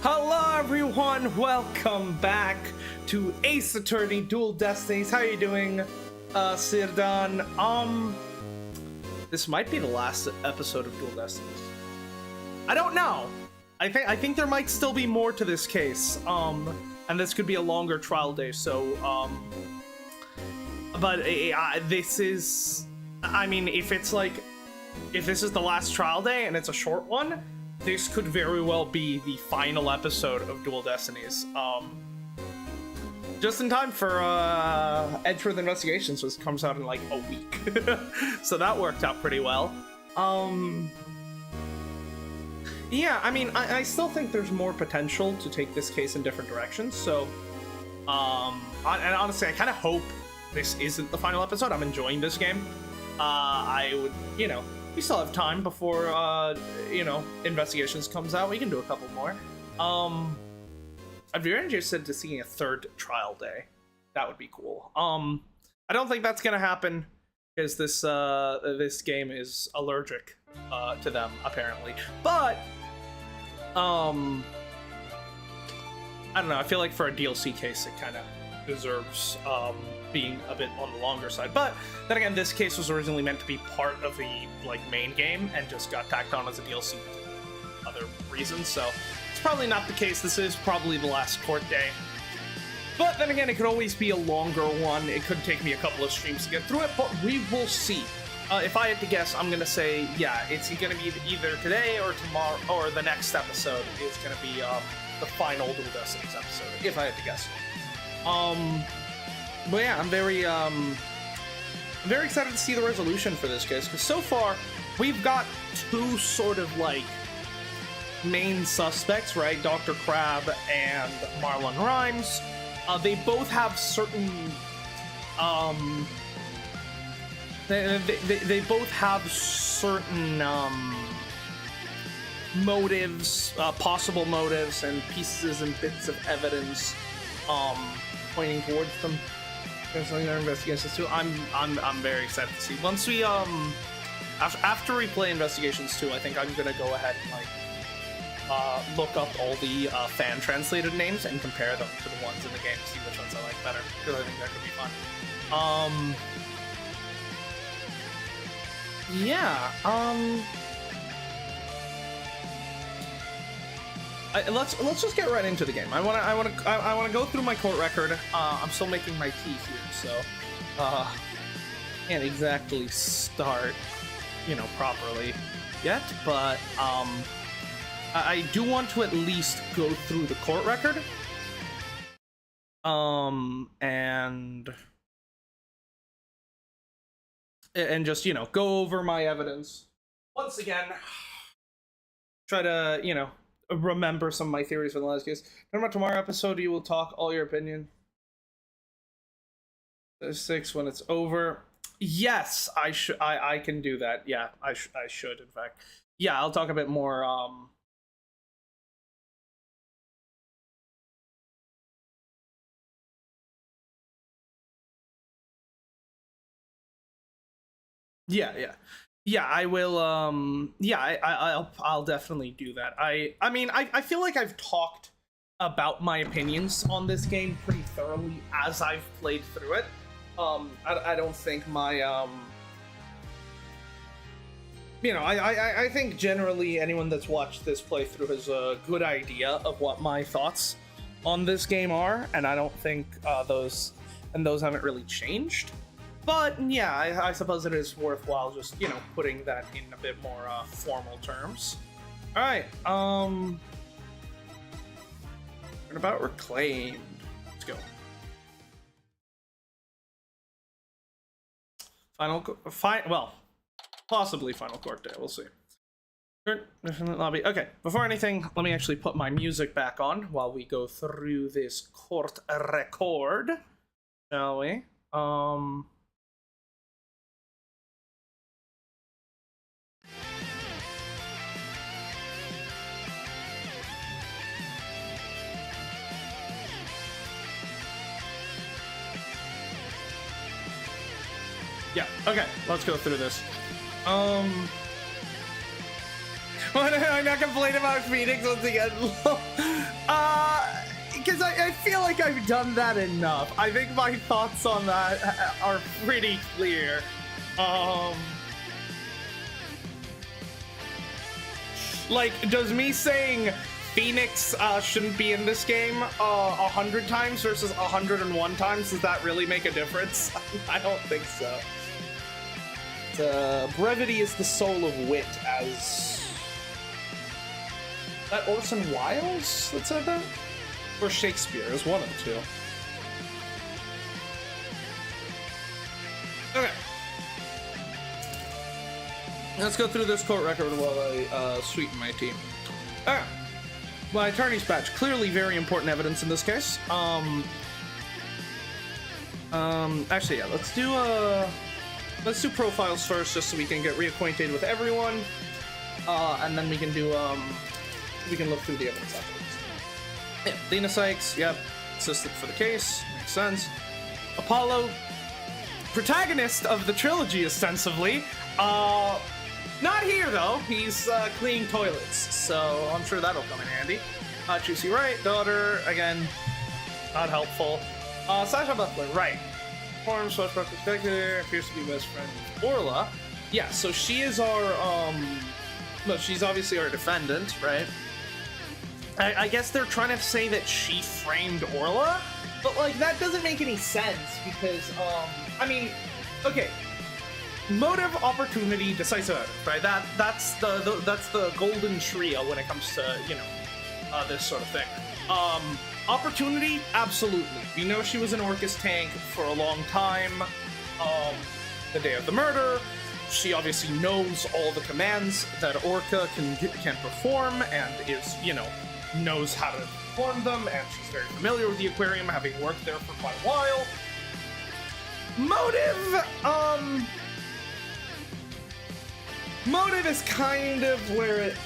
Hello everyone, welcome back to Ace Attorney Dual Destinies. How are you doing, Sirdan? This might be the last episode of Dual Destinies. I don't know. I think there might still be more to this case. And this could be a longer trial day, so, but this is, I mean, if this is the last trial day and it's a short one, this could very well be the final episode of Dual Destinies. Just in time for Edgeworth Investigations, which comes out in like a week. So that worked out pretty well. Yeah, I mean, I still think there's more potential to take this case in different directions. So, and honestly, I kind of hope this isn't the final episode. I'm enjoying this game. I would, we still have time before, Investigations comes out. We can do a couple more. I'd be very interested to seeing a third trial day. That would be cool. I don't think that's gonna happen because this game is allergic to them apparently. But I don't know. I feel like for a DLC case, it kind of deserves being a bit on the longer side. But then again, this case was originally meant to be part of the main game and just got tacked on as a DLC for other reasons. So it's probably not the case. This is probably the last court day. But then again, it could always be a longer one. It could take me a couple of streams to get through it, but we will see. If I had to guess, I'm gonna say, yeah, it's gonna be either today or tomorrow, or the next episode is gonna be the final Dual Destinies episode, if I had to guess. But yeah, I'm very excited to see the resolution for this case, because so far we've got two sort of main suspects, right? Dr. Crab and Marlon Rhymes. They both have certain they both have certain motives, possible motives, and pieces and bits of evidence pointing towards them. There's other investigations too. I'm very excited to see. Once we after we play Investigations 2, I think I'm gonna go ahead and look up all the fan translated names and compare them to the ones in the game, see which ones I like better, because I think that could be fun. Yeah, let's just get right into the game. I wanna go through my court record. I'm still making my tea here, so can't exactly start, properly yet. But I do want to at least go through the court record, and just, go over my evidence once again. Try to, remember some of my theories from the last case. Remember, tomorrow episode, you will talk all your opinion. 6 when it's over. Yes, I can do that. Yeah, I should, in fact. Yeah, I'll talk a bit more, Yeah, I will, I'll definitely do that. I mean, I feel like I've talked about my opinions on this game pretty thoroughly as I've played through it. I don't think my, I think generally anyone that's watched this playthrough has a good idea of what my thoughts on this game are, and I don't think those haven't really changed. But yeah, I suppose it is worthwhile just, putting that in a bit more formal terms. All right, what about Reclaimed? Let's go. Possibly final court day. We'll see. Lobby. Okay, before anything, let me actually put my music back on while we go through this court record, shall we? Yeah, okay, let's go through this. Why did I not complain about Phoenix once again? Because I feel like I've done that enough. I think my thoughts on that are pretty clear. Like, does me saying Phoenix shouldn't be in this game 100 times versus 101 times, does that really make a difference? I don't think so. Brevity is the soul of wit, as... that Orson Welles that said that? Or Shakespeare, is one of the two. Okay. Let's go through this court record while I sweeten my team. Alright. My attorney's badge. Clearly very important evidence in this case. Actually, yeah, let's do profiles first, just so we can get reacquainted with everyone. And then we can do, we can look through the evidence afterwards. Yeah, Athena Sykes, yep, assistant for the case, makes sense. Apollo, protagonist of the trilogy, ostensibly. Not here, though. He's cleaning toilets, so I'm sure that'll come in handy. Juicy Wright, daughter, again, not helpful. Sasha Butler, right. Former special spectator, appears to be best friend with Orla. Yeah, so she is our, no, she's obviously our defendant, right? I guess they're trying to say that she framed Orla, but, like, that doesn't make any sense, because, I mean, okay, motive, opportunity, decisive evidence, right? That's the golden trio when it comes to, you know, this sort of thing. Opportunity, absolutely. We know she was in Orca's tank for a long time. The day of the murder, she obviously knows all the commands that Orca can perform, and is, you know, knows how to perform them, and she's very familiar with the aquarium, having worked there for quite a while. Motive is kind of where it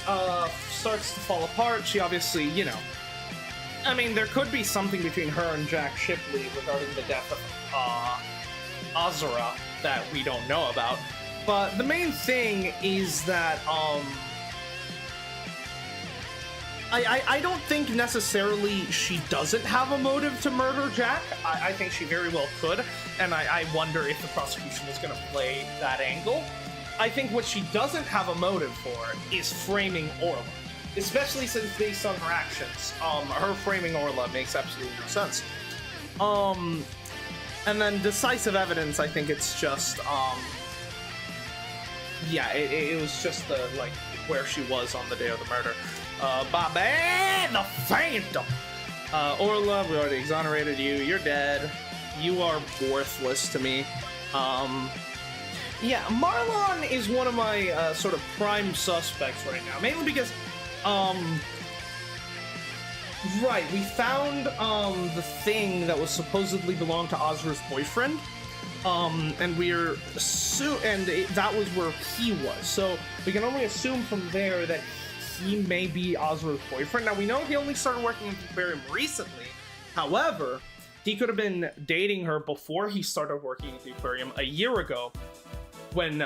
starts to fall apart. She obviously, you know, I mean, there could be something between her and Jack Shipley regarding the death of Azura that we don't know about. But the main thing is that I don't think necessarily she doesn't have a motive to murder Jack. I think she very well could, and I wonder if the prosecution is going to play that angle. I think what she doesn't have a motive for is framing Orla, especially since based on her actions, her framing Orla makes absolutely no sense. And then decisive evidence, I think it's just, yeah, it was just the, like, where she was on the day of the murder. Bobby the Phantom! Orla, we already exonerated you. You're dead. You are worthless to me. Yeah, Marlon is one of my sort of prime suspects right now, mainly because, right, we found the thing that was supposedly belonged to Azra's boyfriend, and we're that was where he was. So we can only assume from there that he may be Azra's boyfriend. Now we know he only started working in the aquarium recently. However, he could have been dating her before he started working at the aquarium a year ago, when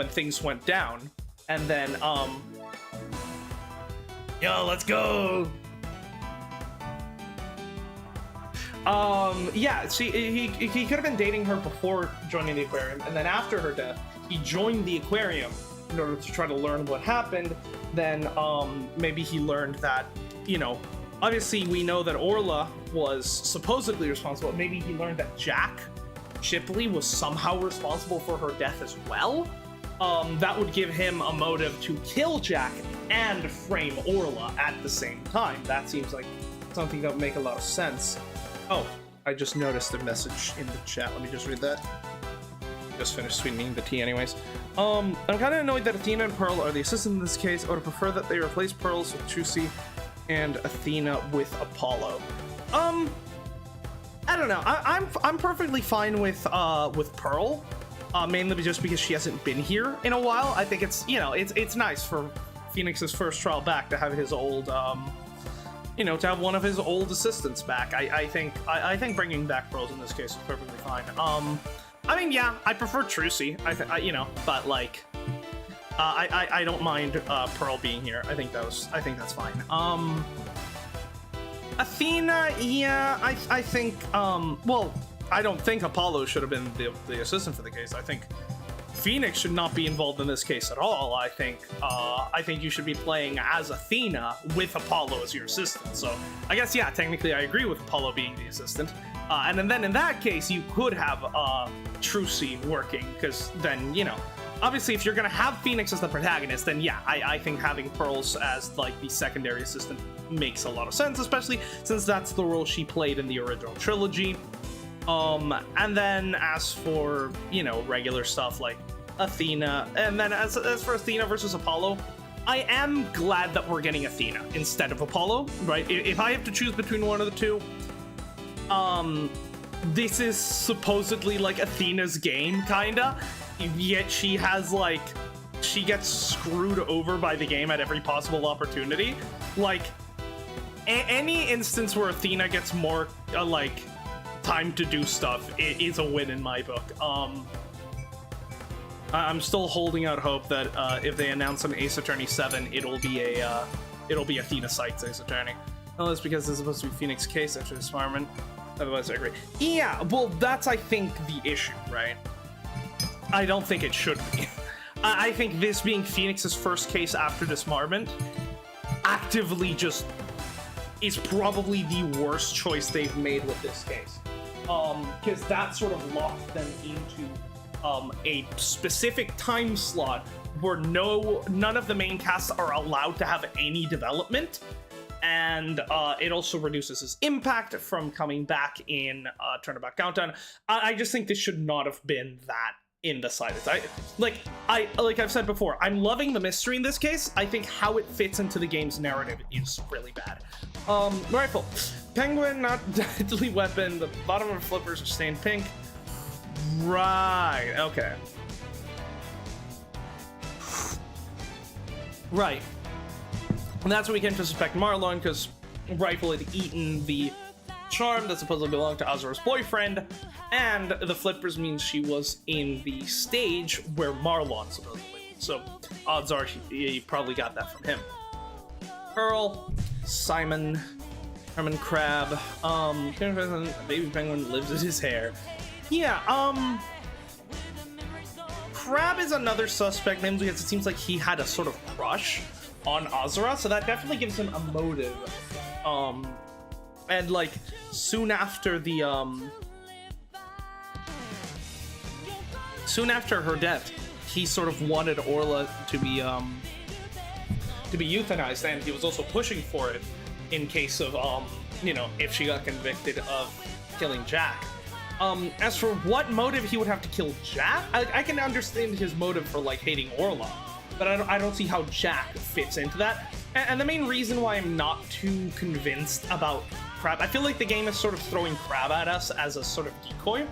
things went down, and then yo, let's go. Yeah, see, he could have been dating her before joining the aquarium, and then after her death, he joined the aquarium in order to try to learn what happened. Then maybe he learned that, you know, obviously we know that Orla was supposedly responsible. Maybe he learned that Jack Shipley was somehow responsible for her death as well. That would give him a motive to kill Jack and frame Orla at the same time. That seems like something that would make a lot of sense. Oh, I just noticed a message in the chat. Let me just read that. Just finished sweetening the tea anyways. I'm kind of annoyed that Athena and Pearl are the assistants in this case. I would prefer that they replace Pearls with Trucy and Athena with Apollo. I don't know. I'm perfectly fine with Pearl, mainly just because she hasn't been here in a while. I think it's, you know, it's nice for Phoenix's first trial back to have his old, you know, to have one of his old assistants back. I think bringing back Pearls in this case is perfectly fine. I mean, yeah, I prefer Trucy. You know, but like, I don't mind Pearl being here. I think that's fine. Athena, yeah, I think well, I don't think Apollo should have been the assistant for the case. I think Phoenix should not be involved in this case at all. I think you should be playing as Athena with Apollo as your assistant. So I guess, yeah, technically I agree with Apollo being the assistant. And then in that case, you could have Trucy working, because then, you know, obviously if you're going to have Phoenix as the protagonist, then yeah, I think having Pearls as like the secondary assistant makes a lot of sense, especially since that's the role she played in the original trilogy. And then as for, you know, regular stuff like Athena, and then as for Athena versus Apollo, I am glad that we're getting Athena instead of Apollo, right? If I have to choose between one of the two, this is supposedly like Athena's game, kinda, yet she has like, she gets screwed over by the game at every possible opportunity. Like, any instance where Athena gets more, like, time to do stuff is a win in my book. I'm still holding out hope that if they announce an Ace Attorney 7, it'll be Athena Sykes Ace Attorney. No, that's because it's supposed to be Phoenix case after disarmament. Otherwise, I agree. Yeah, well, that's, I think, the issue, right? I don't think it should be. I think this being Phoenix's first case after disarmament actively just is probably the worst choice they've made with this case. Because that sort of locked them into a specific time slot where none of the main casts are allowed to have any development, and it also reduces his impact from coming back in Turnabout Countdown. I just think this should not have been that indecided. Like I've said before, I'm loving the mystery in this case. I think how it fits into the game's narrative is really bad. Rifle. Penguin, not deadly weapon. The bottom of the flippers are stained pink. Right, okay. Right. And that's what we came to suspect Marlon, because Rifle had eaten the charm that supposedly belonged to Azura's boyfriend, and the flippers means she was in the stage where Marlon supposedly was. So odds are he probably got that from him. Earl, Simon, Herman Crab, baby penguin lives in his hair. Yeah, Crab is another suspect, mainly because it seems like he had a sort of crush on Azura, so that definitely gives him a motive. And like soon after her death, he sort of wanted Orla to be euthanized, and he was also pushing for it in case of you know, if she got convicted of killing Jack. As for what motive he would have to kill Jack, I can understand his motive for like hating Orla, but I don't see how Jack fits into that. And the main reason why I'm not too convinced about Crab, I feel like the game is sort of throwing Crab at us as a sort of decoy.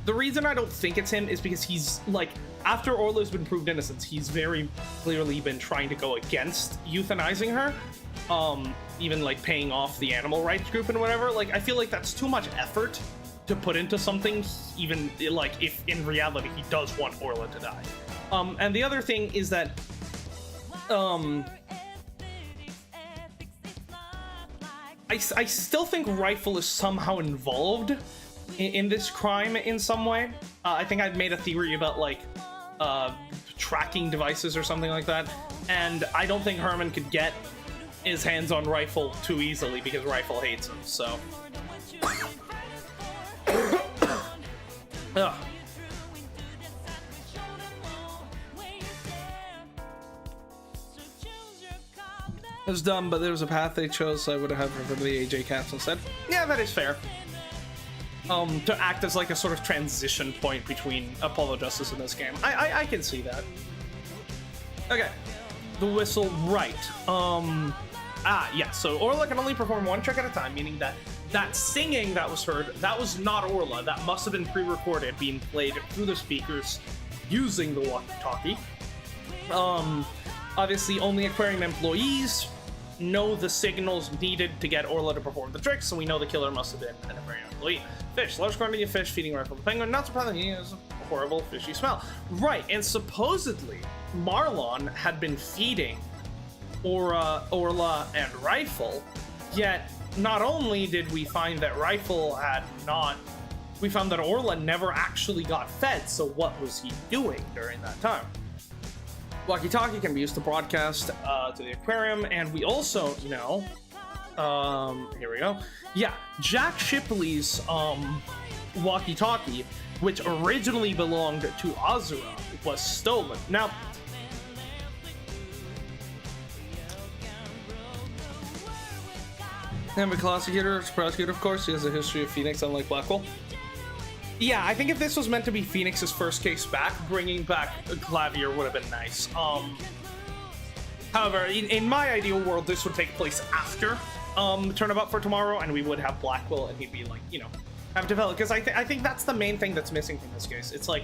The reason I don't think it's him is because he's like, after Orla's been proved innocent, he's very clearly been trying to go against euthanizing her, even like paying off the animal rights group and whatever. Like, I feel like that's too much effort to put into something, even like if in reality he does want Orla to die. And the other thing is that I still think Rifle is somehow involved in this crime in some way. I think I've made a theory about like tracking devices or something like that, and I don't think Herman could get his hands on Rifle too easily because Rifle hates him, so ugh. It was dumb, but there was a path they chose, so I would have had for the AJ Caps instead. Yeah, that is fair. To act as like a sort of transition point between Apollo Justice in this game. I can see that. Okay. The whistle, right. Yeah, so Orla can only perform one trick at a time, meaning that singing that was heard, that was not Orla. That must have been pre-recorded, being played through the speakers using the walkie-talkie. Obviously, only aquarium employees know the signals needed to get Orla to perform the trick, so we know the killer must have been an aquarium employee. Fish. Large quantity of fish feeding Rifle the penguin. Not surprising, he is horrible fishy smell. Right, and supposedly Marlon had been feeding Orla, and Rifle, yet not only did we find that Rifle had not, we found that Orla never actually got fed, so what was he doing during that time? Walkie-talkie can be used to broadcast to the aquarium, and we also know, here we go, yeah, Jack Shipley's walkie-talkie, which originally belonged to Azura, was stolen. Now, and the prosecutor, of course, he has a history of Phoenix, unlike Blackwell. Yeah, I think if this was meant to be Phoenix's first case back, bringing back Clavier would have been nice. However, in my ideal world, this would take place after Turnabout for Tomorrow, and we would have Blackwell, and he'd be like, you know, have developed. Because I think that's the main thing that's missing from this case. It's like,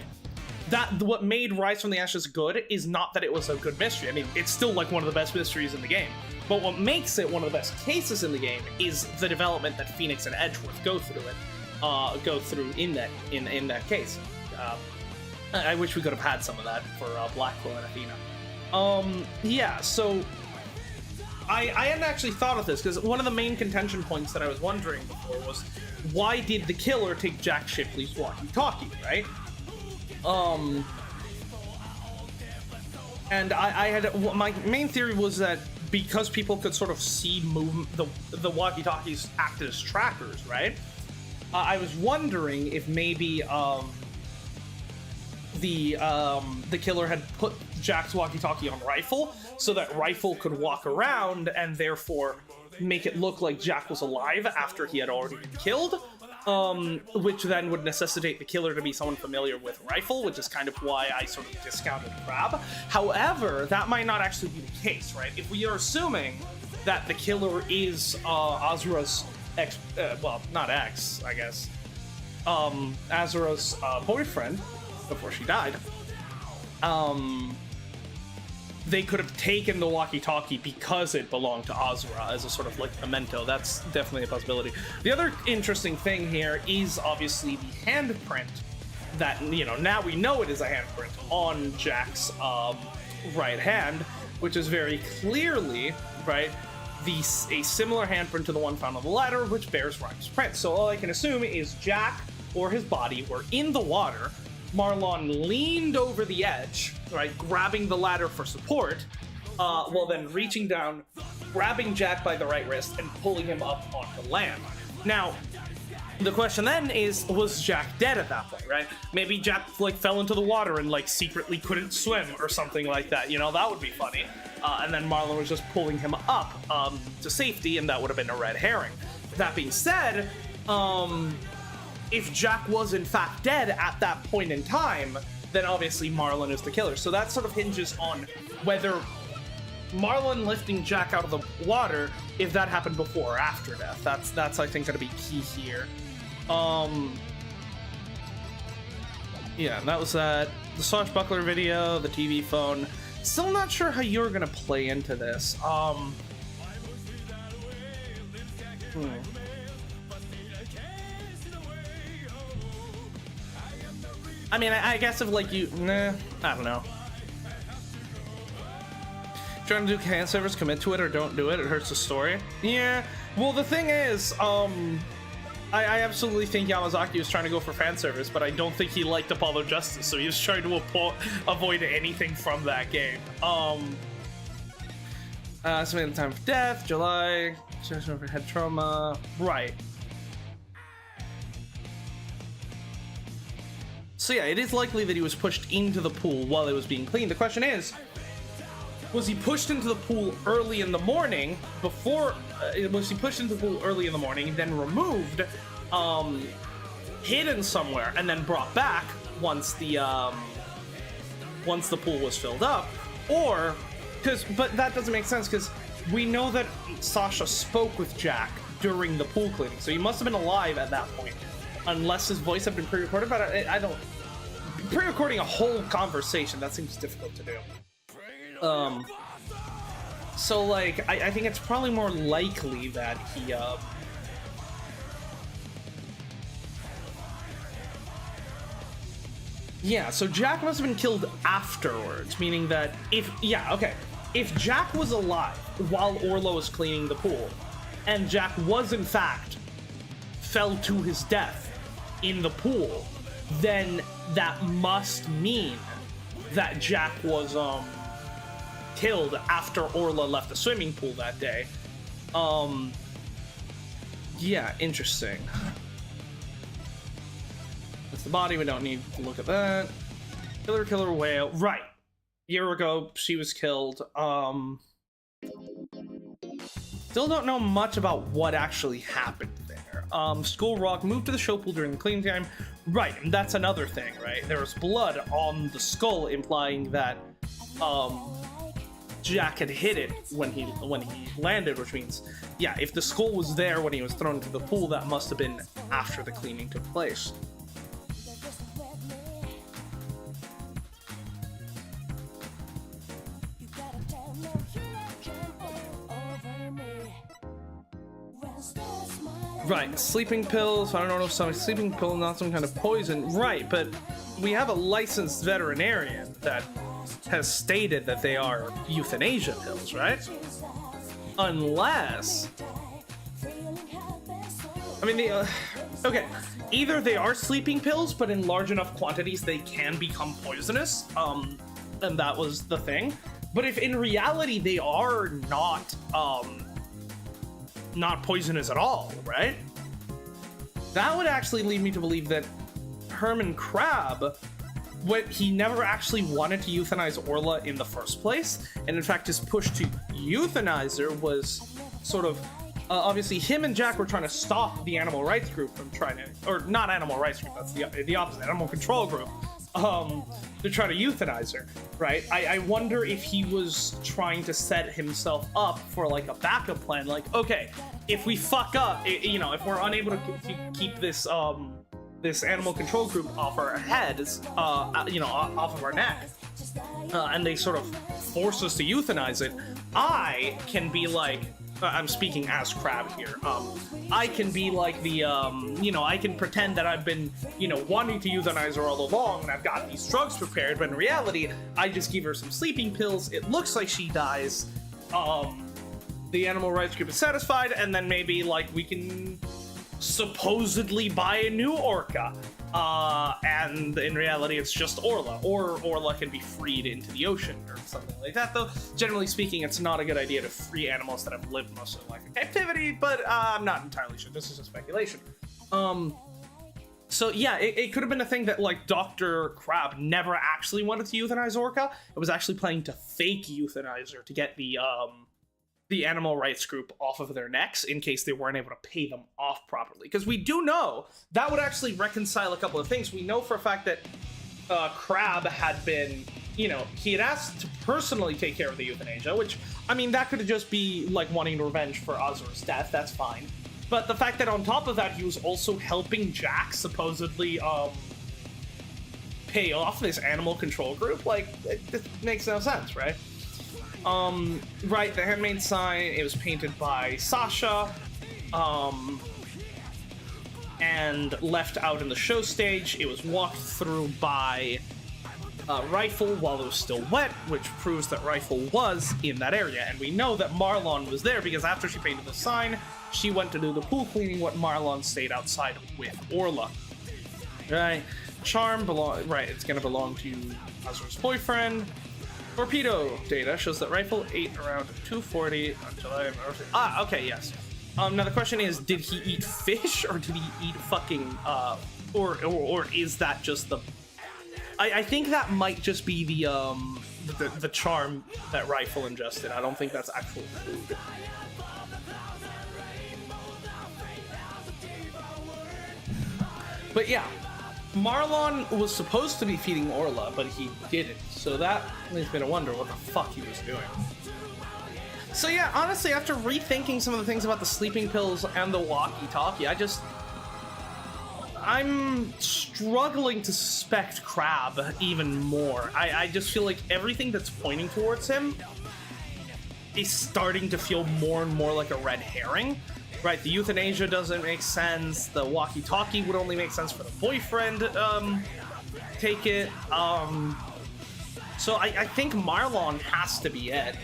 that what made Rise from the Ashes good is not that it was a good mystery. I mean, it's still like one of the best mysteries in the game. But what makes it one of the best cases in the game is the development that Phoenix and Edgeworth go through in that case. I wish we could have had some of that for Blackwell and Athena. Yeah, so I hadn't actually thought of this, because one of the main contention points that I was wondering before was, why did the killer take Jack Shipley's walkie-talkie, right? And I had, my main theory was that because people could sort of see the walkie-talkies acted as trackers, right? I was wondering if maybe the killer had put Jack's walkie-talkie on Rifle so that Rifle could walk around and therefore make it look like Jack was alive after he had already been killed, which then would necessitate the killer to be someone familiar with Rifle, which is kind of why I sort of discounted Crab. However, that might not actually be the case, right? If we are assuming that the killer is Azura's ex, well, not ex, I guess, Azura's boyfriend before she died, they could have taken the walkie-talkie because it belonged to Azura as a sort of like memento. That's definitely a possibility. The other interesting thing here is obviously the handprint that, you know, now we know it is a handprint on Jack's right hand, which is very clearly, right, a similar handprint to the one found on the ladder, which bears Rhyme's print. So all I can assume is Jack or his body were in the water. Marlon leaned over the edge, right, grabbing the ladder for support, while then reaching down, grabbing Jack by the right wrist, and pulling him up onto land. Now, the question then is, was Jack dead at that point, right? Maybe Jack, like, fell into the water and, like, secretly couldn't swim or something like that. You know, that would be funny. And then Marlon was just pulling him up to safety, and that would have been a red herring. That being said, if Jack was in fact dead at that point in time, then obviously Marlon is the killer. So that sort of hinges on whether Marlon lifting Jack out of the water, if that happened before or after death. That's I think going to be key here. Yeah, and that was that. The Swashbuckler video, the TV phone. Still not sure how you're going to play into this. I mean, I guess if, like, you... Nah, I don't know. Trying to do fan service, commit to it or don't do it, it hurts the story. Yeah, well, the thing is, I absolutely think Yamazaki was trying to go for fan service, but I don't think he liked Apollo Justice, so he was trying to avoid anything from that game. Estimated time of death, July, session for head trauma, right. So yeah, it is likely that he was pushed into the pool while it was being cleaned. The question is, was he pushed into the pool early in the morning before, was he pushed into the pool early in the morning, then removed, hidden somewhere, and then brought back once the pool was filled up? Or, but that doesn't make sense, because we know that Sasha spoke with Jack during the pool cleaning, so he must have been alive at that point. Unless his voice had been pre-recorded, but I don't... Pre-recording a whole conversation, that seems difficult to do. So, like, I think it's probably more likely that he, Yeah, so Jack must have been killed afterwards, meaning that if Jack was alive while Orla was cleaning the pool, and Jack was in fact fell to his death in the pool, then that must mean that Jack was killed after Orla left the swimming pool that day. Yeah, interesting. That's the body, we don't need to look at that. Killer whale, right. Year ago, she was killed. Still don't know much about what actually happened there. Skull Rock moved to the show pool during the cleaning time. Right, and that's another thing, right? There was blood on the skull, implying that Jack had hit it when he landed, which means, yeah, if the skull was there when he was thrown into the pool, that must have been after the cleaning took place. Right, sleeping pills. I don't know if some sleeping pill, not some kind of poison. Right, but we have a licensed veterinarian that has stated that they are euthanasia pills, right? Unless, I mean, okay, either they are sleeping pills, but in large enough quantities they can become poisonous. And that was the thing. But if in reality they are not poisonous at all, right? That would actually lead me to believe that Herman Crab, he never actually wanted to euthanize Orla in the first place, and in fact his push to euthanize her was sort of, obviously him and Jack were trying to stop the animal rights group from trying to, or not animal rights group, that's the opposite, animal control group, to try to euthanize her, right? I wonder if he was trying to set himself up for like a backup plan, like, okay, if we fuck up, you know, if we're unable to keep this this animal control group off our heads, you know, off of our neck, and they sort of force us to euthanize it, I can be like, I'm speaking as Crab here, I can be like the, you know, I can pretend that I've been, you know, wanting to euthanize her all along, and I've got these drugs prepared, but in reality, I just give her some sleeping pills, it looks like she dies, the animal rights group is satisfied, and then maybe, like, we can supposedly buy a new orca, and in reality it's just Orla, or Orla can be freed into the ocean or something like that, though generally speaking it's not a good idea to free animals that have lived most of their life in captivity, but I'm not entirely sure, this is a speculation. So yeah, it could have been a thing that, like, Dr. Crab never actually wanted to euthanize Orca, it was actually planning to fake euthanize her to get the animal rights group off of their necks in case they weren't able to pay them off properly. Because we do know that would actually reconcile a couple of things. We know for a fact that Crab had been, you know, he had asked to personally take care of the euthanasia, which, I mean, that could just be like wanting revenge for Azur's death, that's fine. But the fact that on top of that, he was also helping Jack supposedly pay off this animal control group, like, it makes no sense, right? Right, the handmade sign, it was painted by Sasha, and left out in the show stage. It was walked through by Rifle while it was still wet, which proves that Rifle was in that area. And we know that Marlon was there because after she painted the sign, she went to do the pool cleaning, what Marlon stayed outside with Orla. Right, charm right, it's gonna belong to Azur's boyfriend. Torpedo data shows that Rifle ate around 240 on July. Okay, yes. Now the question is, did he eat fish or did he eat fucking or is that just the? I think that might just be the charm that Rifle ingested. I don't think that's actual food. But yeah, Marlon was supposed to be feeding Orla, but he didn't. So that leads me to wonder what the fuck he was doing. So yeah, honestly, after rethinking some of the things about the sleeping pills and the walkie-talkie, I'm struggling to suspect Crab even more. I just feel like everything that's pointing towards him is starting to feel more and more like a red herring. Right, the euthanasia doesn't make sense, the walkie-talkie would only make sense for the boyfriend, take it. So I think Marlon has to be it.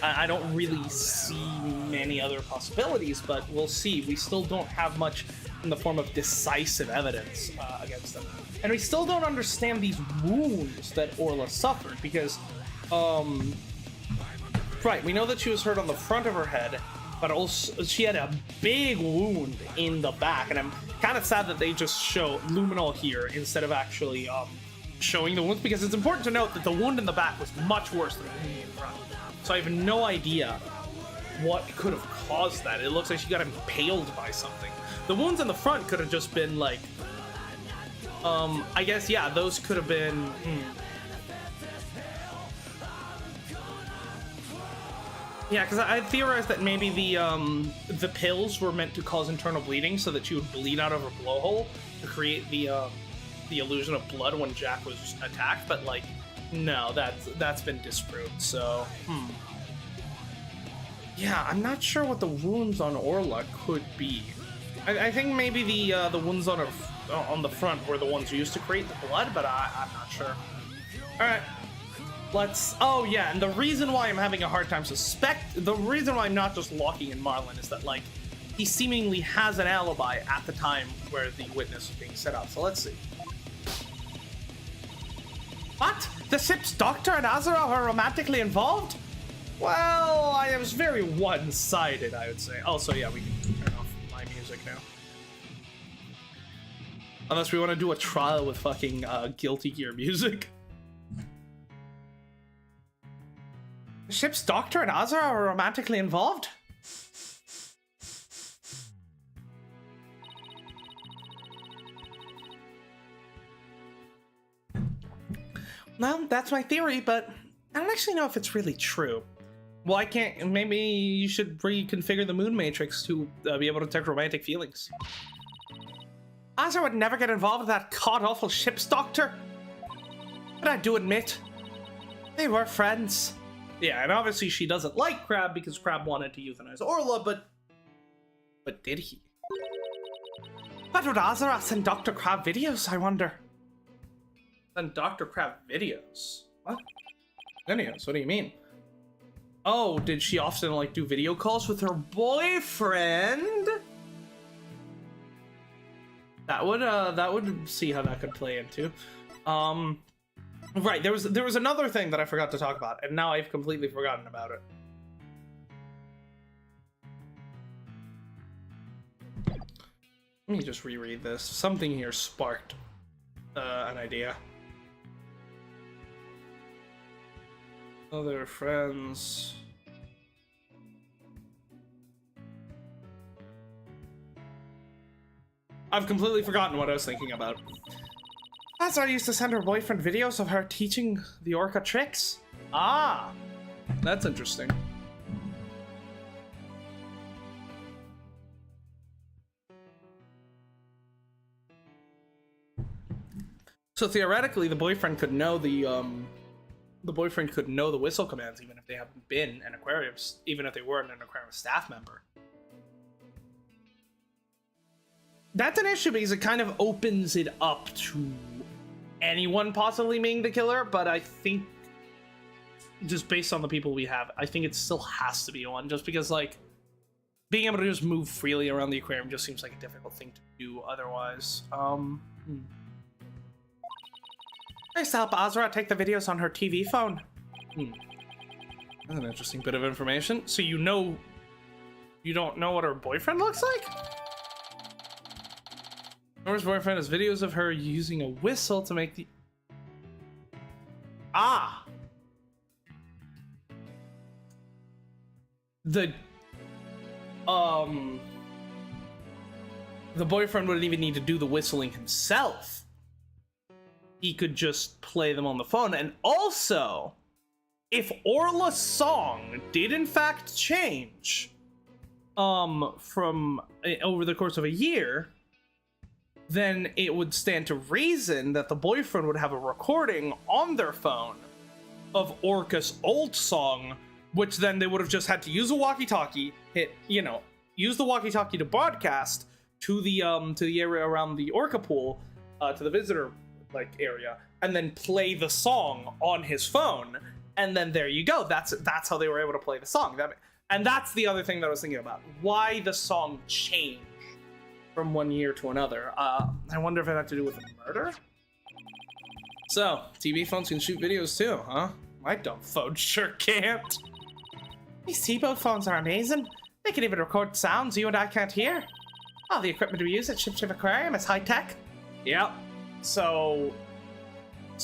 I don't really see many other possibilities, but we'll see. We still don't have much in the form of decisive evidence against them. And we still don't understand these wounds that Orla suffered, because, right, we know that she was hurt on the front of her head, but also she had a big wound in the back, and I'm kind of sad that they just show luminol here instead of actually showing the wounds, because it's important to note that the wound in the back was much worse than the wound in front. So I have no idea what could have caused that. It looks like she got impaled by something. The wounds in the front could have just been like, I guess, yeah, those could have been, yeah, because I theorized that maybe the pills were meant to cause internal bleeding so that she would bleed out of her blowhole to create the illusion of blood when Jack was attacked, but like, no, that's been disproved. So, yeah, I'm not sure what the wounds on Orla could be. I think maybe the wounds on the front were the ones used to create the blood, but I'm not sure. All right, let's. Oh yeah, and the reason why I'm having a hard time the reason why I'm not just locking in Marlon is that like he seemingly has an alibi at the time where the witness was being set up. So let's see. What? The ship's doctor and Azura are romantically involved? Well, I was very one-sided, I would say. Also, yeah, we can turn off my music now. Unless we want to do a trial with fucking Guilty Gear music. The ship's doctor and Azura are romantically involved? Well, that's my theory, but I don't actually know if it's really true. Well, I can't. Maybe you should reconfigure the moon matrix to be able to detect romantic feelings. Azura would never get involved with that god-awful ship's doctor. But I do admit, they were friends. Yeah, and obviously she doesn't like Crab because Crab wanted to euthanize Orla, but did he? But would Azura send Dr. Crab videos, I wonder? Send Dr. Crab videos? What? Videos? What do you mean? Oh, did she often like do video calls with her boyfriend? That would see how that could play into. Right, there was another thing that I forgot to talk about, and now I've completely forgotten about it. Let me just reread this. Something here sparked an idea. Other friends. I've completely forgotten what I was thinking about. Azura used to send her boyfriend videos of her teaching the orca tricks. Ah, that's interesting. So theoretically, the boyfriend could know the whistle commands, even if they haven't been an aquarium, even if they weren't an aquarium staff member. That's an issue because it kind of opens it up to anyone possibly being the killer, but I think just based on the people we have, I think it still has to be one, just because like being able to just move freely around the aquarium just seems like a difficult thing to do otherwise. Nice to help Azura take the videos on her TV phone. That's an interesting bit of information. So you don't know what her boyfriend looks like? Nora's boyfriend has videos of her using a whistle to make the... Ah! The boyfriend wouldn't even need to do the whistling himself. He could just play them on the phone. And also, if Orla's song did in fact change from over the course of a year, then it would stand to reason that the boyfriend would have a recording on their phone of Orca's old song, which then they would have just had to use a walkie-talkie, use the walkie-talkie to broadcast to the area around the Orca pool, to the visitor like area, and then play the song on his phone, and then there you go. That's how they were able to play the song. And that's the other thing that I was thinking about. Why the song changed from one year to another. I wonder if it had to do with a murder? So, TV phones can shoot videos too, huh? My dumb phone sure can't. These T-Boat phones are amazing. They can even record sounds you and I can't hear. All the equipment we use at Ship Ship Aquarium is high-tech. Yep. So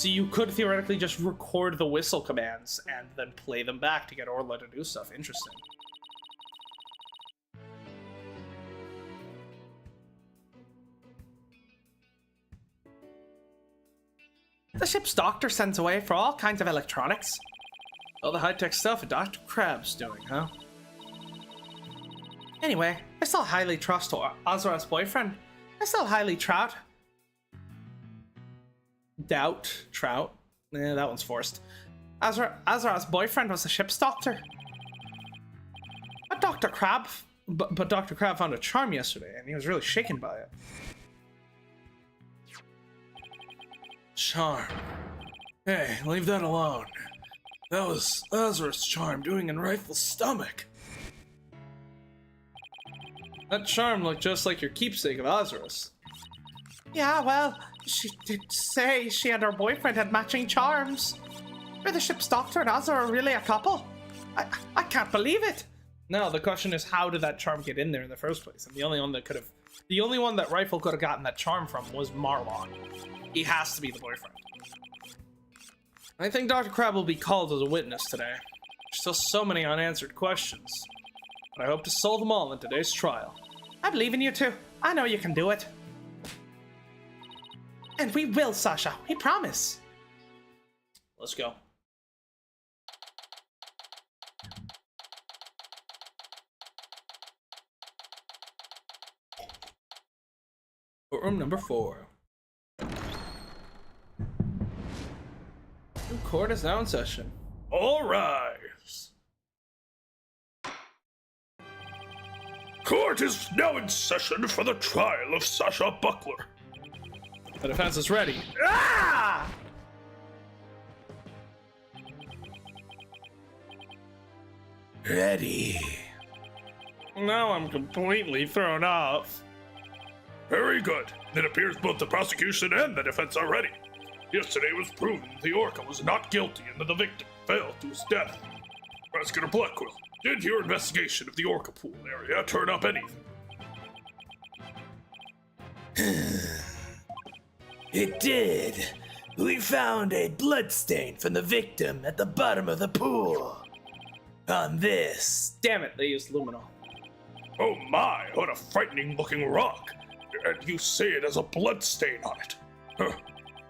you could theoretically just record the whistle commands and then play them back to get Orla to do stuff. Interesting. The ship's doctor sends away for all kinds of electronics. All the high-tech stuff Dr. Crab's doing, huh? Anyway, I still highly trust Azra's boyfriend. I still highly doubt Trout. That one's forced. Azra's boyfriend was the ship's doctor. But Dr. Crab found a charm yesterday, and he was really shaken by it. Charm. Hey, leave that alone. That was Azra's charm doing in Rifle's stomach. That charm looked just like your keepsake of Azra's. Yeah, well, she did say she and her boyfriend had matching charms. Were the ship's doctor and Azra really a couple? I can't believe it. No, the question is, how did that charm get in there in the first place? And the only one that Rifle could have gotten that charm from was Marlon. He has to be the boyfriend. I think Dr. Crab will be called as a witness today. There's still so many unanswered questions, but I hope to solve them all in today's trial. I believe in you too. I know you can do it. And we will, Sasha. We promise. Let's go. Courtroom number 4. The court is now in session. All rise. Court is now in session for the trial of Sasha Buckler. The defense is ready. Ah! Ready. Now I'm completely thrown off. Very good. It appears both the prosecution and the defense are ready. Yesterday it was proven the Orca was not guilty and that the victim fell to his death. Prosecutor Blackwell, did your investigation of the Orca pool area turn up anything? It did. We found a bloodstain from the victim at the bottom of the pool. On this. Damn it, they used luminol. Oh my, what a frightening looking rock. And you say it has a bloodstain on it. Huh.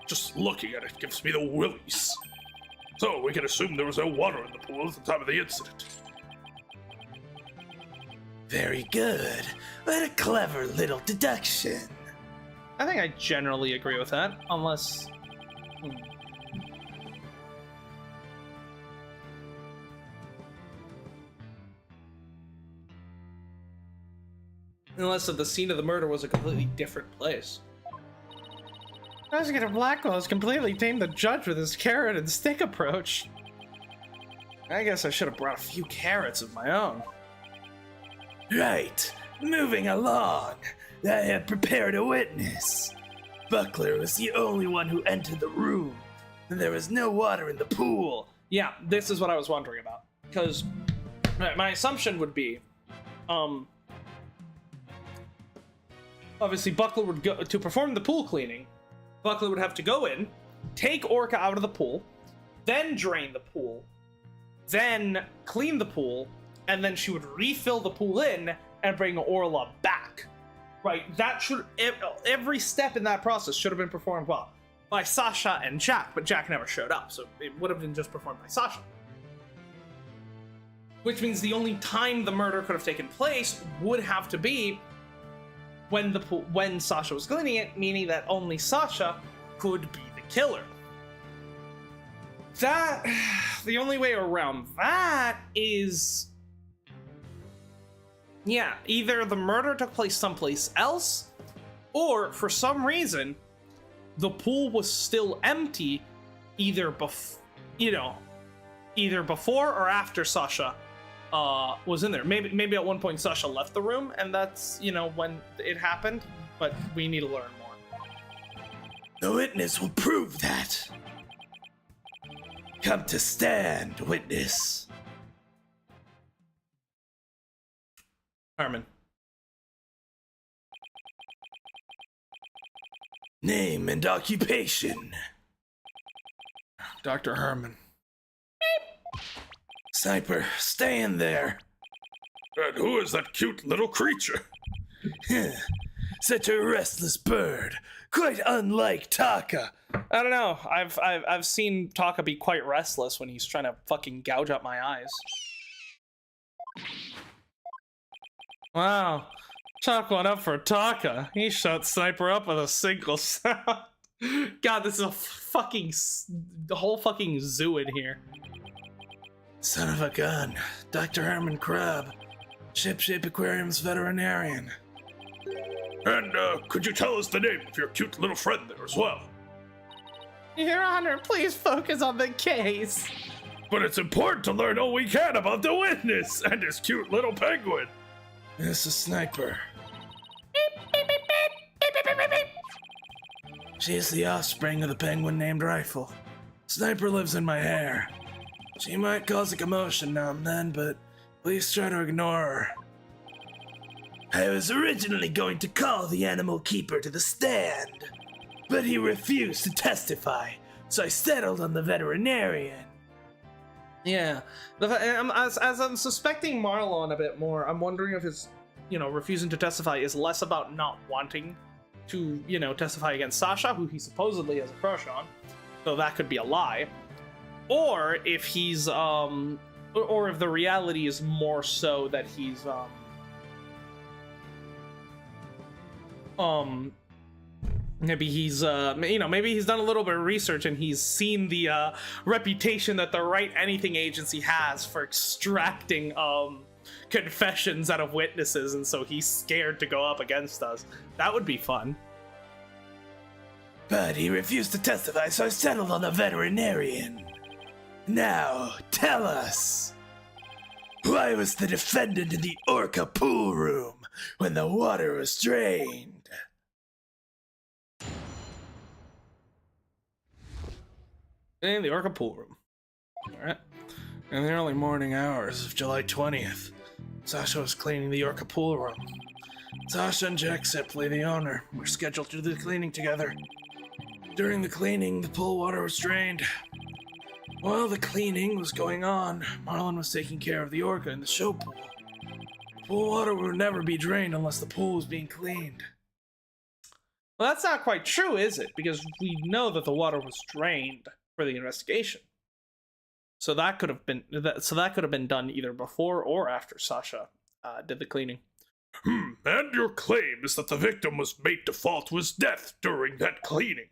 Just looking at it gives me the willies. So we can assume there was no water in the pool at the time of the incident. Very good. What a clever little deduction. I think I generally agree with that, unless... Unless the scene of the murder was a completely different place. Prosecutor Blackwell has completely tamed the judge with his carrot and stick approach. I guess I should have brought a few carrots of my own. Right. Moving along. I have prepared a witness. Buckler was the only one who entered the room, and there was no water in the pool. Yeah, this is what I was wondering about. Because my assumption would be, obviously Buckler would go to perform the pool cleaning. Buckler would have to go in, take Orca out of the pool, then drain the pool, then clean the pool, and then she would refill the pool in and bring Orla back. Right, that should, every step in that process should have been performed well by Sasha and Jack, but Jack never showed up, so it would have been just performed by Sasha. Which means the only time the murder could have taken place would have to be when Sasha was cleaning it, meaning that only Sasha could be the killer. The only way around that is... Yeah, either the murder took place someplace else, or for some reason, the pool was still empty, either either before or after Sasha was in there. Maybe at one point Sasha left the room, and that's when it happened. But we need to learn more. The witness will prove that. Come to stand, witness. Herman. Name and occupation. Dr. Herman. Sniper, stay in there. And who is that cute little creature? Such a restless bird, quite unlike Taka. I don't know. I've seen Taka be quite restless when he's trying to fucking gouge out my eyes. Wow. Chalk one up for Taka. He shut Sniper up with a single sound. God, this is the whole fucking zoo in here. Son of a gun. Dr. Herman Crab. Ship-Shape Aquarium's veterinarian. And, could you tell us the name of your cute little friend there as well? Your Honor, please focus on the case. But it's important to learn all we can about the witness and his cute little penguin. This is Sniper. She is the offspring of the penguin named Rifle. Sniper lives in my hair. She might cause a commotion now and then, but please try to ignore her. I was originally going to call the animal keeper to the stand, but he refused to testify, so I settled on the veterinarian. Yeah, as I'm suspecting Marlon a bit more, I'm wondering if his, refusing to testify is less about not wanting to, testify against Sasha, who he supposedly has a crush on, so that could be a lie, or if he's, or if the reality is more so that he's, maybe he's maybe he's done a little bit of research and he's seen the reputation that the Right Anything Agency has for extracting confessions out of witnesses, and so he's scared to go up against us. That would be fun. But he refused to testify, so I settled on the veterinarian. Now, tell us, why was the defendant in the Orca pool room when the water was drained? In the Orca pool room. Alright. In the early morning hours of July 20th, Sasha was cleaning the Orca pool room. Sasha and Jack Sipley, the owner, were scheduled to do the cleaning together. During the cleaning, the pool water was drained. While the cleaning was going on, Marlon was taking care of the Orca in the show pool. Pool water would never be drained unless the pool was being cleaned. Well, that's not quite true, is it? Because we know that the water was drained for the investigation. So that could have been done either before or after Sasha did the cleaning. And your claim is that the victim was made to fall to his death during that cleaning.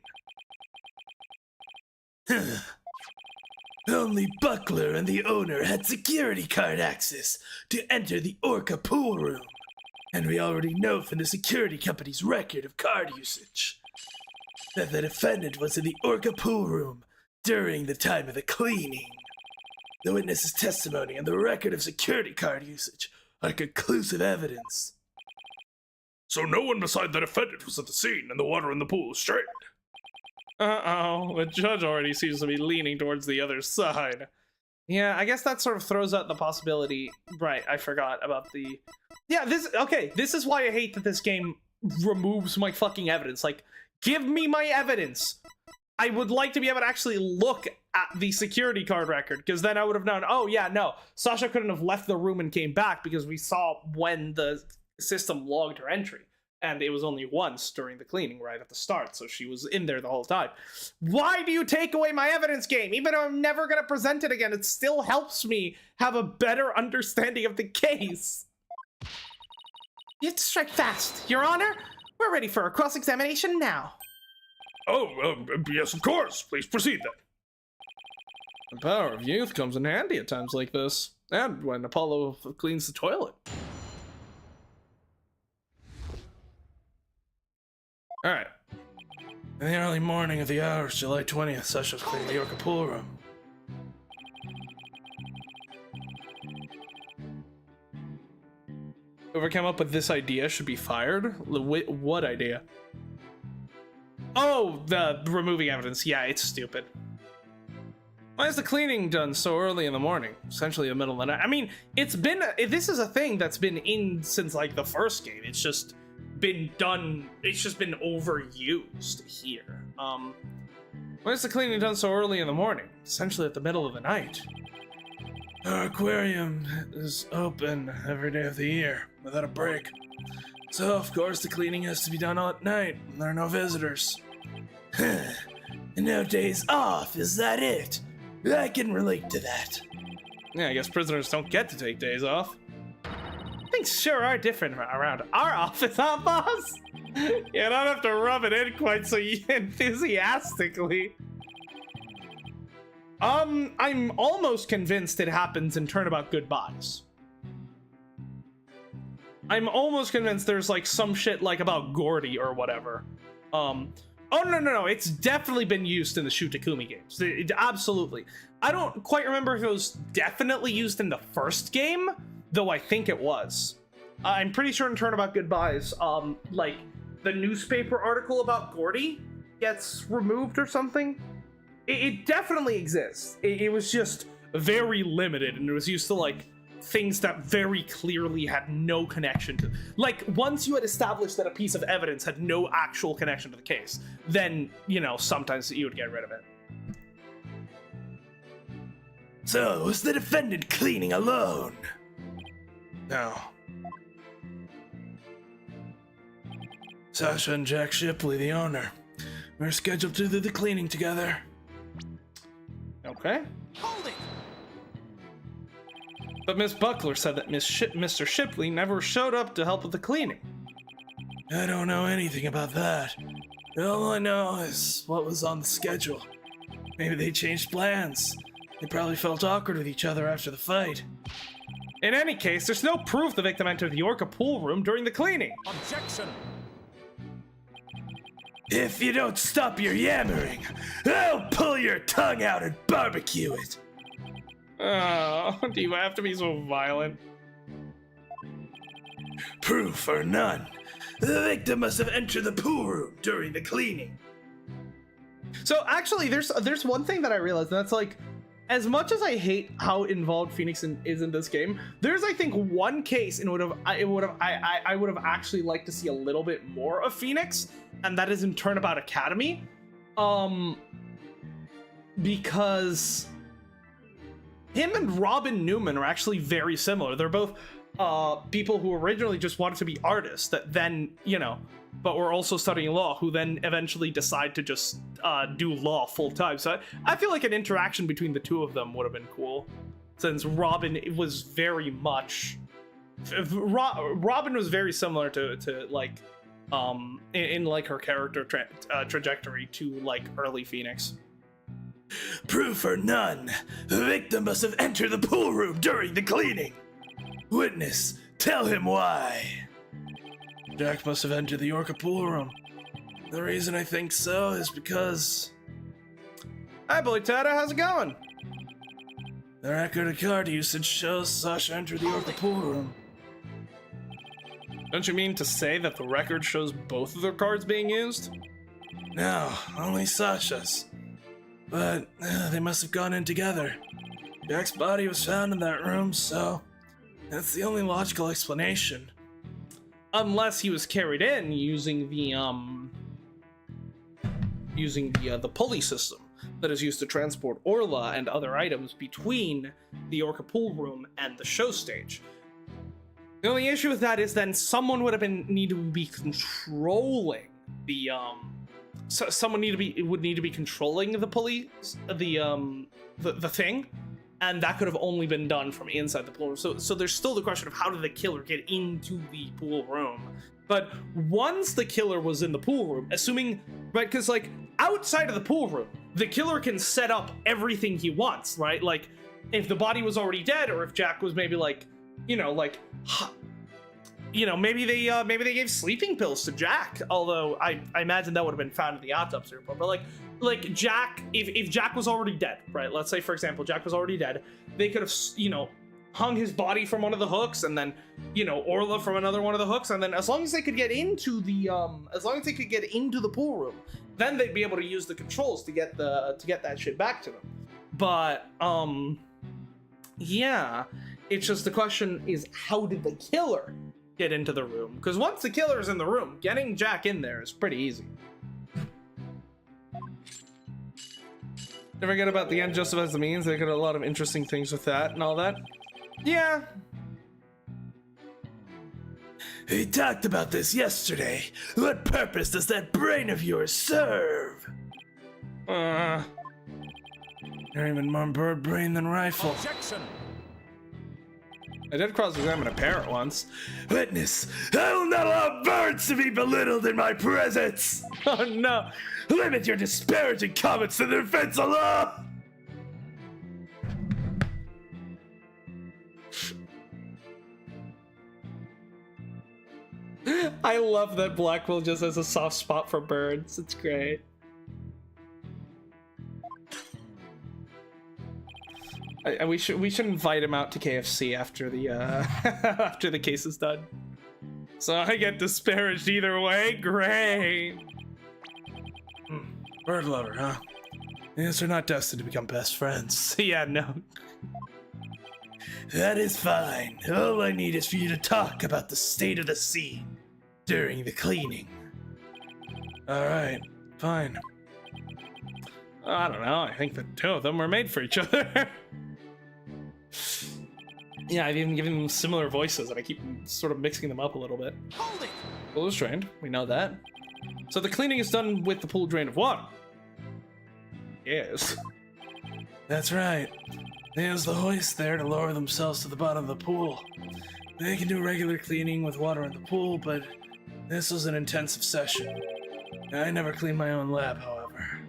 Only Buckler and the owner had security card access to enter the Orca pool room. And we already know from the security company's record of card usage that the defendant was in the Orca pool room during the time of the cleaning. The witness's testimony and the record of security card usage are conclusive evidence. So no one beside the defendant was at the scene and the water in the pool was drained. Uh-oh, the judge already seems to be leaning towards the other side. Yeah, I guess that sort of throws out the possibility. Right, I forgot about the... Yeah, this is why I hate that this game removes my fucking evidence. Like, give me my evidence! I would like to be able to actually look at the security card record, because then I would have known, oh yeah, no, Sasha couldn't have left the room and came back because we saw when the system logged her entry. And it was only once during the cleaning right at the start, so she was in there the whole time. Why do you take away my evidence, game? Even though I'm never going to present it again, it still helps me have a better understanding of the case. You have to strike fast, Your Honor. We're ready for a cross-examination now. Oh, yes, of course. Please proceed then. The power of youth comes in handy at times like this, and when Apollo cleans the toilet. Alright. In the early morning of the hours, July 20th, Sasha was cleaning the Orca pool room. Whoever came up with this idea should be fired? What idea? Oh, the removing evidence. Yeah, it's stupid. Why is the cleaning done so early in the morning? Essentially the middle of the night. I mean, this is a thing that's been in since like the first game. It's just been done, it's just been overused here. Why is the cleaning done so early in the morning? Essentially at the middle of the night. Our aquarium is open every day of the year, without a break. So, of course, the cleaning has to be done all at night, when there are no visitors. And no days off, is that it? I can relate to that. Yeah, I guess prisoners don't get to take days off. Things sure are different around our office, huh, boss? You don't have to rub it in quite so enthusiastically. I'm almost convinced it happens in Turnabout Goodbyes. I'm almost convinced there's like some shit like about Gordy or whatever. Oh no, it's definitely been used in the Shu Takumi games. Absolutely. I don't quite remember if it was definitely used in the first game, though I think it was. I'm pretty sure in Turnabout Goodbyes, like the newspaper article about Gordy gets removed or something. It definitely exists. It was just very limited, and it was used to like things that very clearly had no connection to, like, once you had established that a piece of evidence had no actual connection to the case, then, you know, sometimes you would get rid of it. So, was the defendant cleaning alone? No. Sasha and Jack Shipley, the owner, were scheduled to do the cleaning together. Okay. Hold it! But Miss Buckler said that Mr. Shipley never showed up to help with the cleaning. I don't know anything about that. All I know is what was on the schedule. Maybe they changed plans. They probably felt awkward with each other after the fight. In any case, there's no proof the victim entered the Orca pool room during the cleaning. Objection! If you don't stop your yammering, I'll pull your tongue out and barbecue it. Oh, do you have to be so violent? Proof or none, the victim must have entered the pool room during the cleaning. So actually, there's one thing that I realized, and that's like, as much as I hate how involved Phoenix is in this game, there's I think one case in I would have actually liked to see a little bit more of Phoenix, and that is in Turnabout Academy, because him and Robin Newman are actually very similar. They're both people who originally just wanted to be artists that then, you know, but were also studying law, who then eventually decide to just do law full time. So I feel like an interaction between the two of them would have been cool, since Robin was very much, Robin was very similar to like, in like her character trajectory to like early Phoenix. Proof or none, the victim must have entered the pool room during the cleaning. Witness, tell him why. Jack must have entered the Orca pool room. The reason I think so is because... Hi, Bully Tada, how's it going? The record of card usage shows Sasha entered the Orca pool room. Don't you mean to say that the record shows both of their cards being used? No, only Sasha's. But they must have gone in together. Jack's body was found in that room, so that's the only logical explanation. Unless he was carried in using the pulley system that is used to transport Orla and other items between the Orca pool room and the show stage. The only issue with that is then someone would need to be controlling the someone would need to be controlling the pulley, the thing, and that could have only been done from inside the pool room. So there's still the question of how did the killer get into the pool room? But once the killer was in the pool room, assuming, right, because like outside of the pool room, the killer can set up everything he wants, right? Like if the body was already dead, or if Jack was maybe like, you know, like you know, maybe they gave sleeping pills to Jack. Although I imagine that would have been found in the autopsy report. But like Jack, if Jack was already dead, right? Let's say, for example, Jack was already dead. They could have, you know, hung his body from one of the hooks, and then, you know, Orla from another one of the hooks, and then as long as they could get into the pool room, then they'd be able to use the controls to get that shit back to them. But yeah, it's just the question is, how did the killer get into the room? Because once the killer is in the room, getting Jack in there is pretty easy. Don't forget about the end justifies the means. They got a lot of interesting things with that and all that. Yeah. We talked about this yesterday. What purpose does that brain of yours serve? You're even more bird brain than rifle. Objection! I did cross-examine a parrot once. Witness, I will not allow birds to be belittled in my presence. Oh no. Limit your disparaging comments to the defense of law. I love that Blackwell just has a soft spot for birds. It's great. We should invite him out to KFC after the after the case is done. So I get disparaged either way. Great. Bird lover, huh? Yes, we're not destined to become best friends. Yeah, no. That is fine. All I need is for you to talk about the state of the sea during the cleaning. Alright, fine. I don't know. I think the two of them were made for each other. Yeah, I've even given them similar voices, and I keep sort of mixing them up a little bit. Hold it! Pool is drained. We know that. So the cleaning is done with the pool drained of water. Yes. That's right. They use the hoist there to lower themselves to the bottom of the pool. They can do regular cleaning with water in the pool, but this was an intensive session. I never cleaned my own lab, however.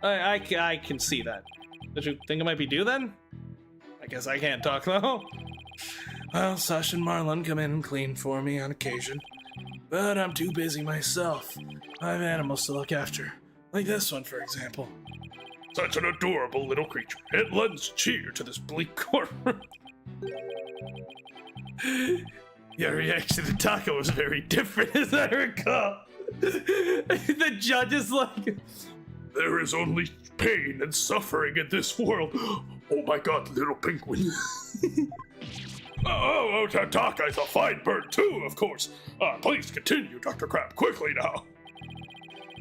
I can see that. Did you think it might be due then? I guess I can't talk though. Well, Sasha and Marlon come in and clean for me on occasion. But I'm too busy myself. I have animals to look after. Like this one, for example. Such an adorable little creature. It lends cheer to this bleak courtroom. Your reaction to Taco was very different, as I recall. The judge is like... There is only pain and suffering in this world. Oh my god, little penguin. Taka is a fine bird too, of course. Please continue, Dr. Crab, quickly now.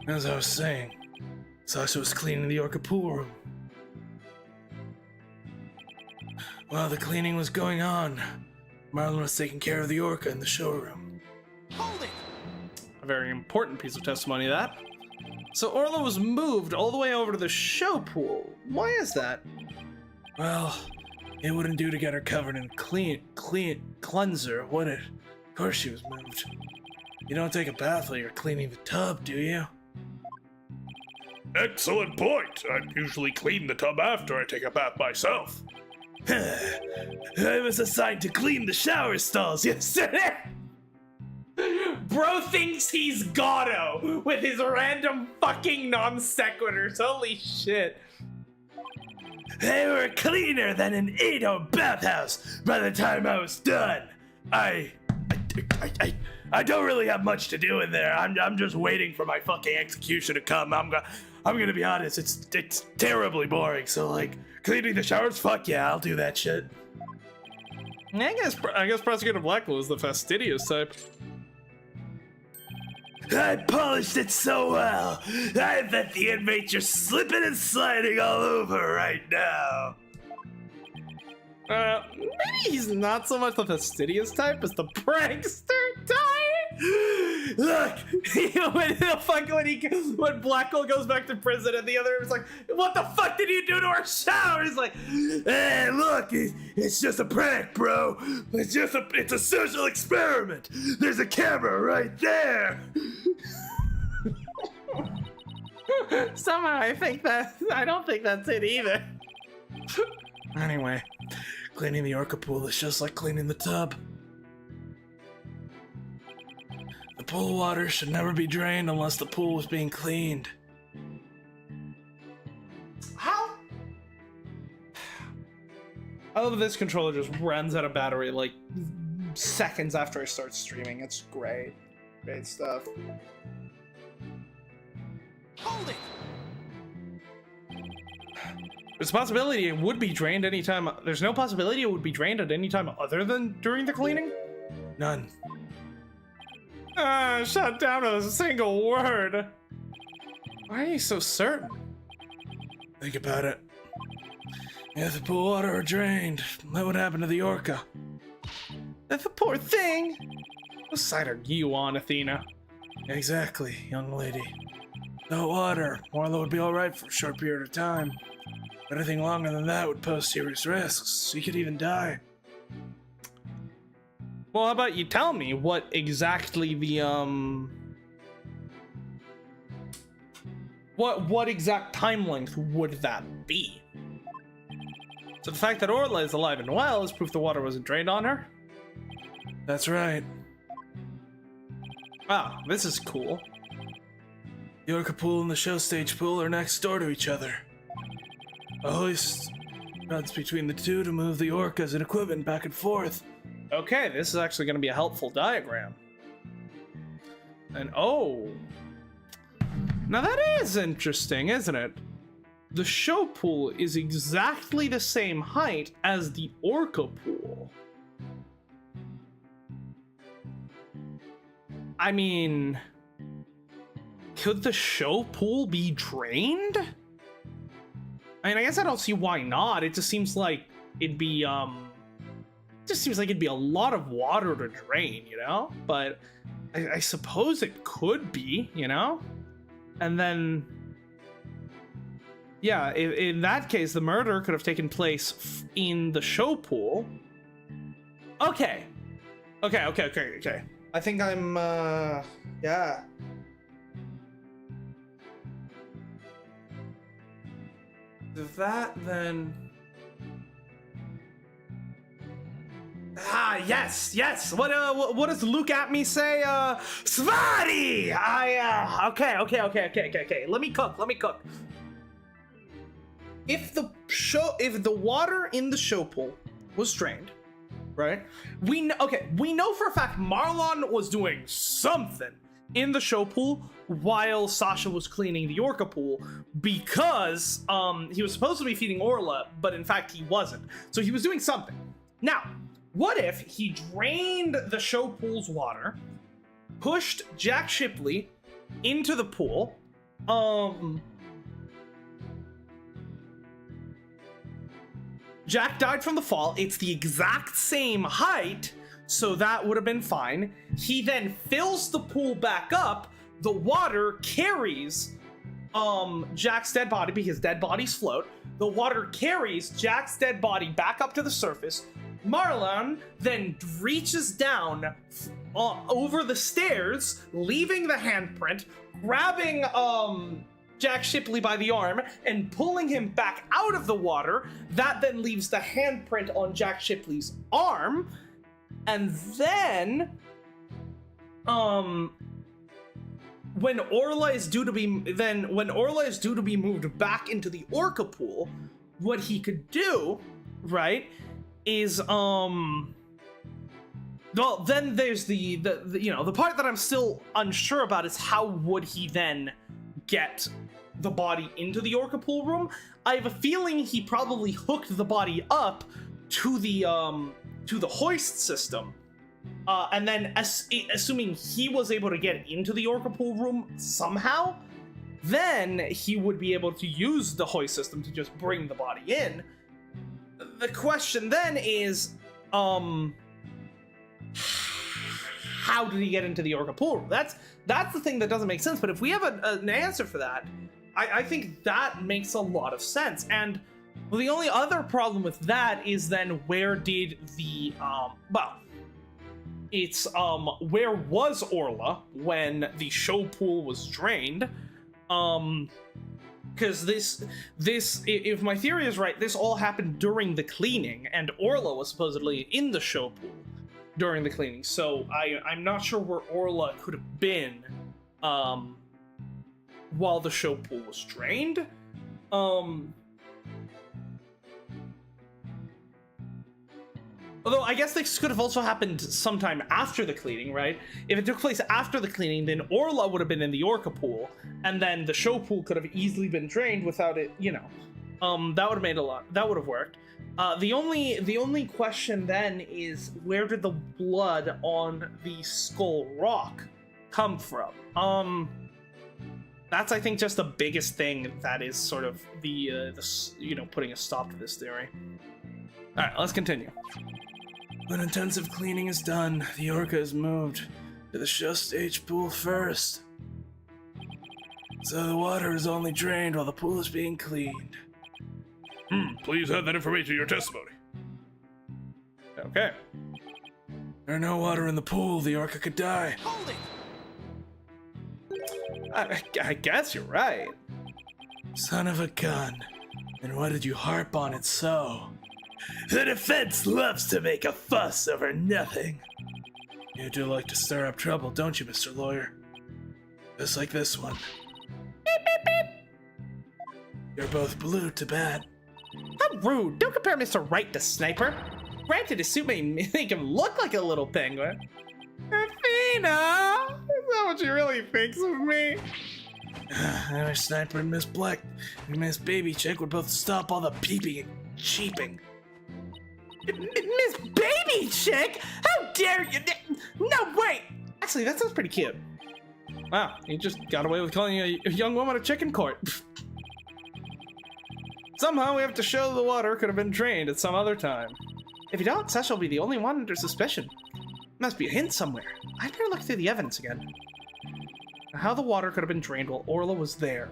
As I was saying, Sasha was cleaning the Orca pool room. While the cleaning was going on, Marlon was taking care of the Orca in the showroom. Hold it! A very important piece of testimony, that. So Orla was moved all the way over to the show pool. Why is that? Well, it wouldn't do to get her covered in cleanser, would it? Of course she was moved. You don't take a bath while you're cleaning the tub, do you? Excellent point. I usually clean the tub after I take a bath myself. I was assigned to clean the shower stalls yesterday. Bro thinks he's Gato with his random fucking non sequiturs. Holy shit. They were cleaner than an Edo bathhouse by the time I was done. I don't really have much to do in there. I'm just waiting for my fucking execution to come. I'm gonna be honest. It's terribly boring. So like cleaning the showers, fuck yeah, I'll do that shit. I guess Prosecutor Blackwell is the fastidious type. I polished it so well. I bet the inmates are slipping and sliding all over right now. Maybe he's not so much the fastidious type as the prankster type. Look, when Blackwell goes back to prison and the other is like, "What the fuck did you do to our shower?" He's like, hey, look, it's just a prank, bro. It's a social experiment. There's a camera right there. somehow I don't think that's it either. Anyway, cleaning the Orca pool is just like cleaning the tub. pool water should never be drained unless the pool was being cleaned. How? I love that this controller just runs out of battery like seconds after I start streaming. It's great. Great stuff. Hold it! There's a possibility it would be drained anytime. There's no possibility it would be drained at any time other than during the cleaning? None. Shut down with a single word. Why are you so certain? Think about it. If the pool water were drained, what would happen to the orca? That's the poor thing. What side are you on, Athena? Exactly, young lady. No water, Marlo would be alright for a short period of time. But anything longer than that would pose serious risks. He could even die. Well, how about you tell me what exactly the, What exact time length would that be? So the fact that Orla is alive and well is proof the water wasn't drained on her? That's right. Wow, this is cool. The orca pool and the show stage pool are next door to each other. A hoist runs between the two to move the orcas and equipment back and forth. Okay, this is actually going to be a helpful diagram. And oh, now that is interesting, isn't it? The show pool is exactly the same height as the orca pool. I mean, could the show pool be drained? I mean, I guess I don't see why not. It just seems like it'd be, just seems like it'd be a lot of water to drain, you know? But I suppose it could be, you know? And then, yeah, in that case, the murder could have taken place in the show pool. Okay. Okay. I think I'm, yeah. That then... Ah, yes. What does Luke at me say? Svati! Okay. Let me cook. If the water in the show pool was drained, right? We know for a fact Marlon was doing something in the show pool while Sasha was cleaning the orca pool because he was supposed to be feeding Orla, but in fact he wasn't. So he was doing something. Now, what if he drained the show pool's water, pushed Jack Shipley into the pool, Jack died from the fall. It's the exact same height, so that would have been fine. He then fills the pool back up. The water carries Jack's dead body because dead bodies float. The water carries Jack's dead body back up to the surface. Marlon then reaches down over the stairs, leaving the handprint, grabbing Jack Shipley by the arm and pulling him back out of the water. That then leaves the handprint on Jack Shipley's arm. And then, when Orla is due to be moved back into the orca pool, what he could do, right, is well, then there's the you know, the part that I'm still unsure about is how would he then get the body into the orca pool room. I have a feeling he probably hooked the body up to the hoist system, and then assuming he was able to get into the orca pool room somehow, then he would be able to use the hoist system to just bring the body in. The question then is, how did he get into the orca pool room? That's the thing that doesn't make sense. But if we have an answer for that, I think that makes a lot of sense. And well, the only other problem with that is then where did the where was Orla when the show pool was drained? Because this, if my theory is right, this all happened during the cleaning, and Orla was supposedly in the show pool. during the cleaning. So I'm not sure where Orla could have been while the show pool was drained. Although I guess this could have also happened sometime after the cleaning, right? If it took place after the cleaning, then Orla would have been in the Orca pool, and then the show pool could have easily been drained without it, you know. That would have made that would have worked. The only question then is, where did the blood on the Skull Rock come from? That's, I think, just the biggest thing that is sort of the putting a stop to this theory. All right, let's continue. When intensive cleaning is done, the Orca is moved to the show stage pool first. So the water is only drained while the pool is being cleaned. Please add that information to your testimony. Okay. There's no water in the pool, the Orca could die. Hold it! I guess you're right. Son of a gun. And why did you harp on it so? The defense loves to make a fuss over nothing. You do like to stir up trouble, don't you, Mr. Lawyer? Just like this one. Beep, beep, beep. You're both blue to bad. How rude! Don't compare Mr. Wright to Sniper. Granted, his suit may make him look like a little penguin. Athena! Is that what she really thinks of me? I wish Sniper and Miss Black and Miss Baby Chick would both stop all the peeping and cheeping. Miss Baby Chick? How dare you? No, wait! Actually, that sounds pretty cute. Wow, you just got away with calling a young woman a chicken court. Somehow we have to show the water could have been drained at some other time. If you don't, Sasha will be the only one under suspicion. Must be a hint somewhere. I'd better look through the evidence again. How the water could have been drained while Orla was there.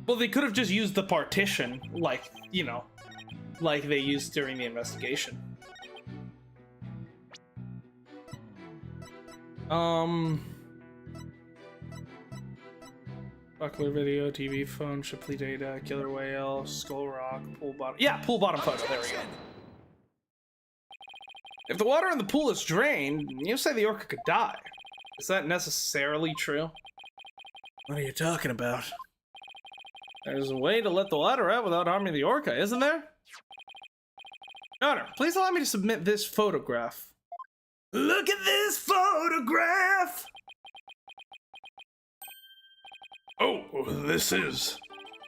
Well, they could have just used the partition, like, you know, like they used during the investigation. Buckler video, TV, phone, Shipley data, killer whale, skull rock, pool bottom. Yeah, pool bottom photo. There we go. If the water in the pool is drained, you say the Orca could die. Is that necessarily true? What are you talking about? There's a way to let the water out without harming the Orca, isn't there? Honor, please allow me to submit this photograph. Look at this photograph! Oh, this is...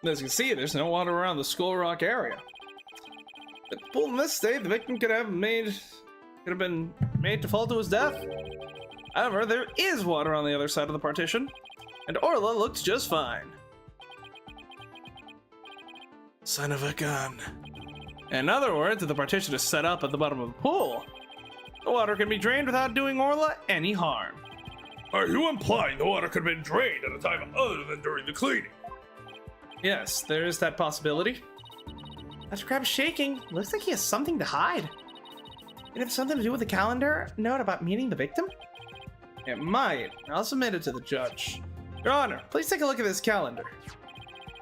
As you can see, there's no water around the Skull Rock area. If the pool in this state, the victim could have been made to fall to his death. However, there is water on the other side of the partition, and Orla looks just fine. Son of a gun. In other words, if the partition is set up at the bottom of the pool, the water can be drained without doing Orla any harm. Are you implying the water could have been drained at a time other than during the cleaning? Yes, there is that possibility. Dr. Crab is shaking. Looks like he has something to hide. It have something to do with the calendar note about meeting the victim? It might. I'll submit it to the judge. Your Honor, please take a look at this calendar.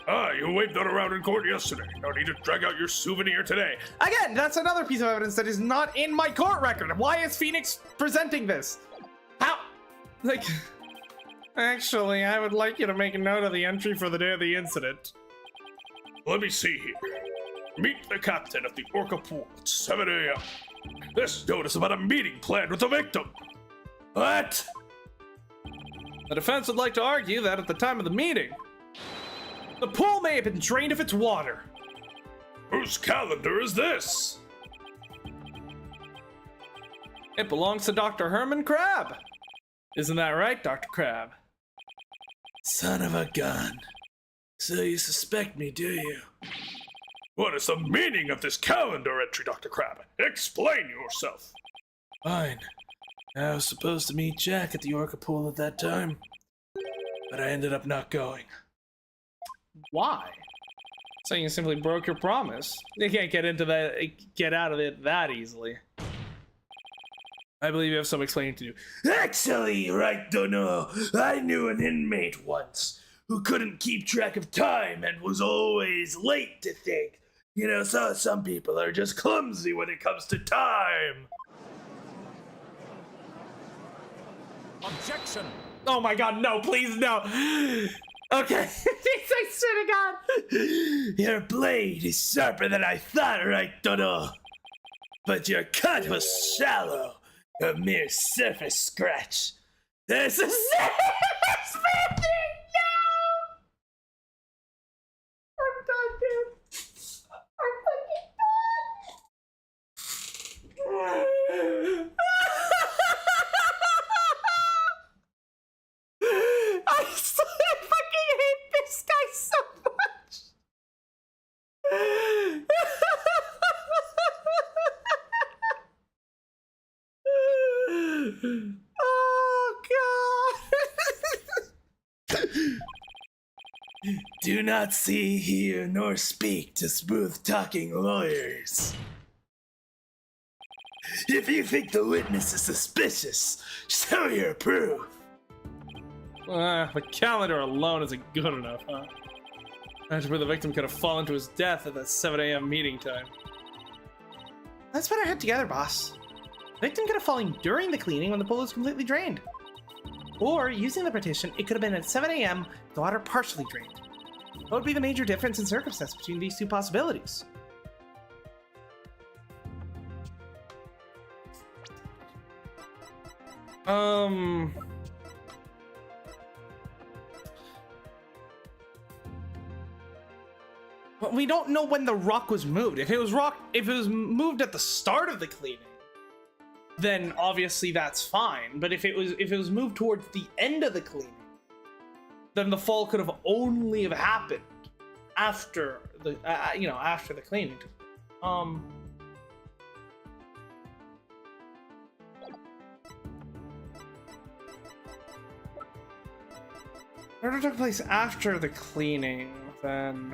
Ah, you waved that around in court yesterday. No need to drag out your souvenir today. Again, that's another piece of evidence that is not in my court record. Why is Phoenix presenting this? How? Like, actually, I would like you to make a note of the entry for the day of the incident. Let me see here. Meet the captain at the Orca pool at 7 a.m. This note is about a meeting planned with the victim. What? The defense would like to argue that at the time of the meeting, the pool may have been drained of its water. Whose calendar is this? It belongs to Dr. Herman Crab. Isn't that right, Dr. Crab? Son of a gun. So you suspect me, do you? What is the meaning of this calendar entry, Dr. Crab? Explain yourself. Fine. I was supposed to meet Jack at the Orca pool at that time, but I ended up not going. Why? So you simply broke your promise. You can't get out of it that easily. I believe you have some explaining to do. Actually, right, don't know. I knew an inmate once who couldn't keep track of time and was always late to think. You know, some people are just clumsy when it comes to time. Objection! Oh my god, no, please, no. Okay, I swear to God. Your blade is sharper than I thought, right, Dodo? But your cut was shallow, a mere surface scratch. There's a surface no! I'm done, dude. I'm fucking done. I fucking hate this guy so much. Oh God. Do not see, hear, nor speak to smooth-talking lawyers. If you think the witness is suspicious, show your proof. The calendar alone isn't good enough, huh? That's where the victim could have fallen to his death at that 7 a.m. meeting time. Let's put our head together, boss. The victim could have fallen during the cleaning when the pool was completely drained. Or, using the partition, it could have been at 7 a.m. the water partially drained. What would be the major difference in circumstance between these two possibilities? Well, we don't know when the rock was moved. If it was moved at the start of the cleaning, then obviously that's fine. But if it was moved towards the end of the cleaning, then the fall could have only have happened after the after the cleaning. Murder took place after the cleaning, then.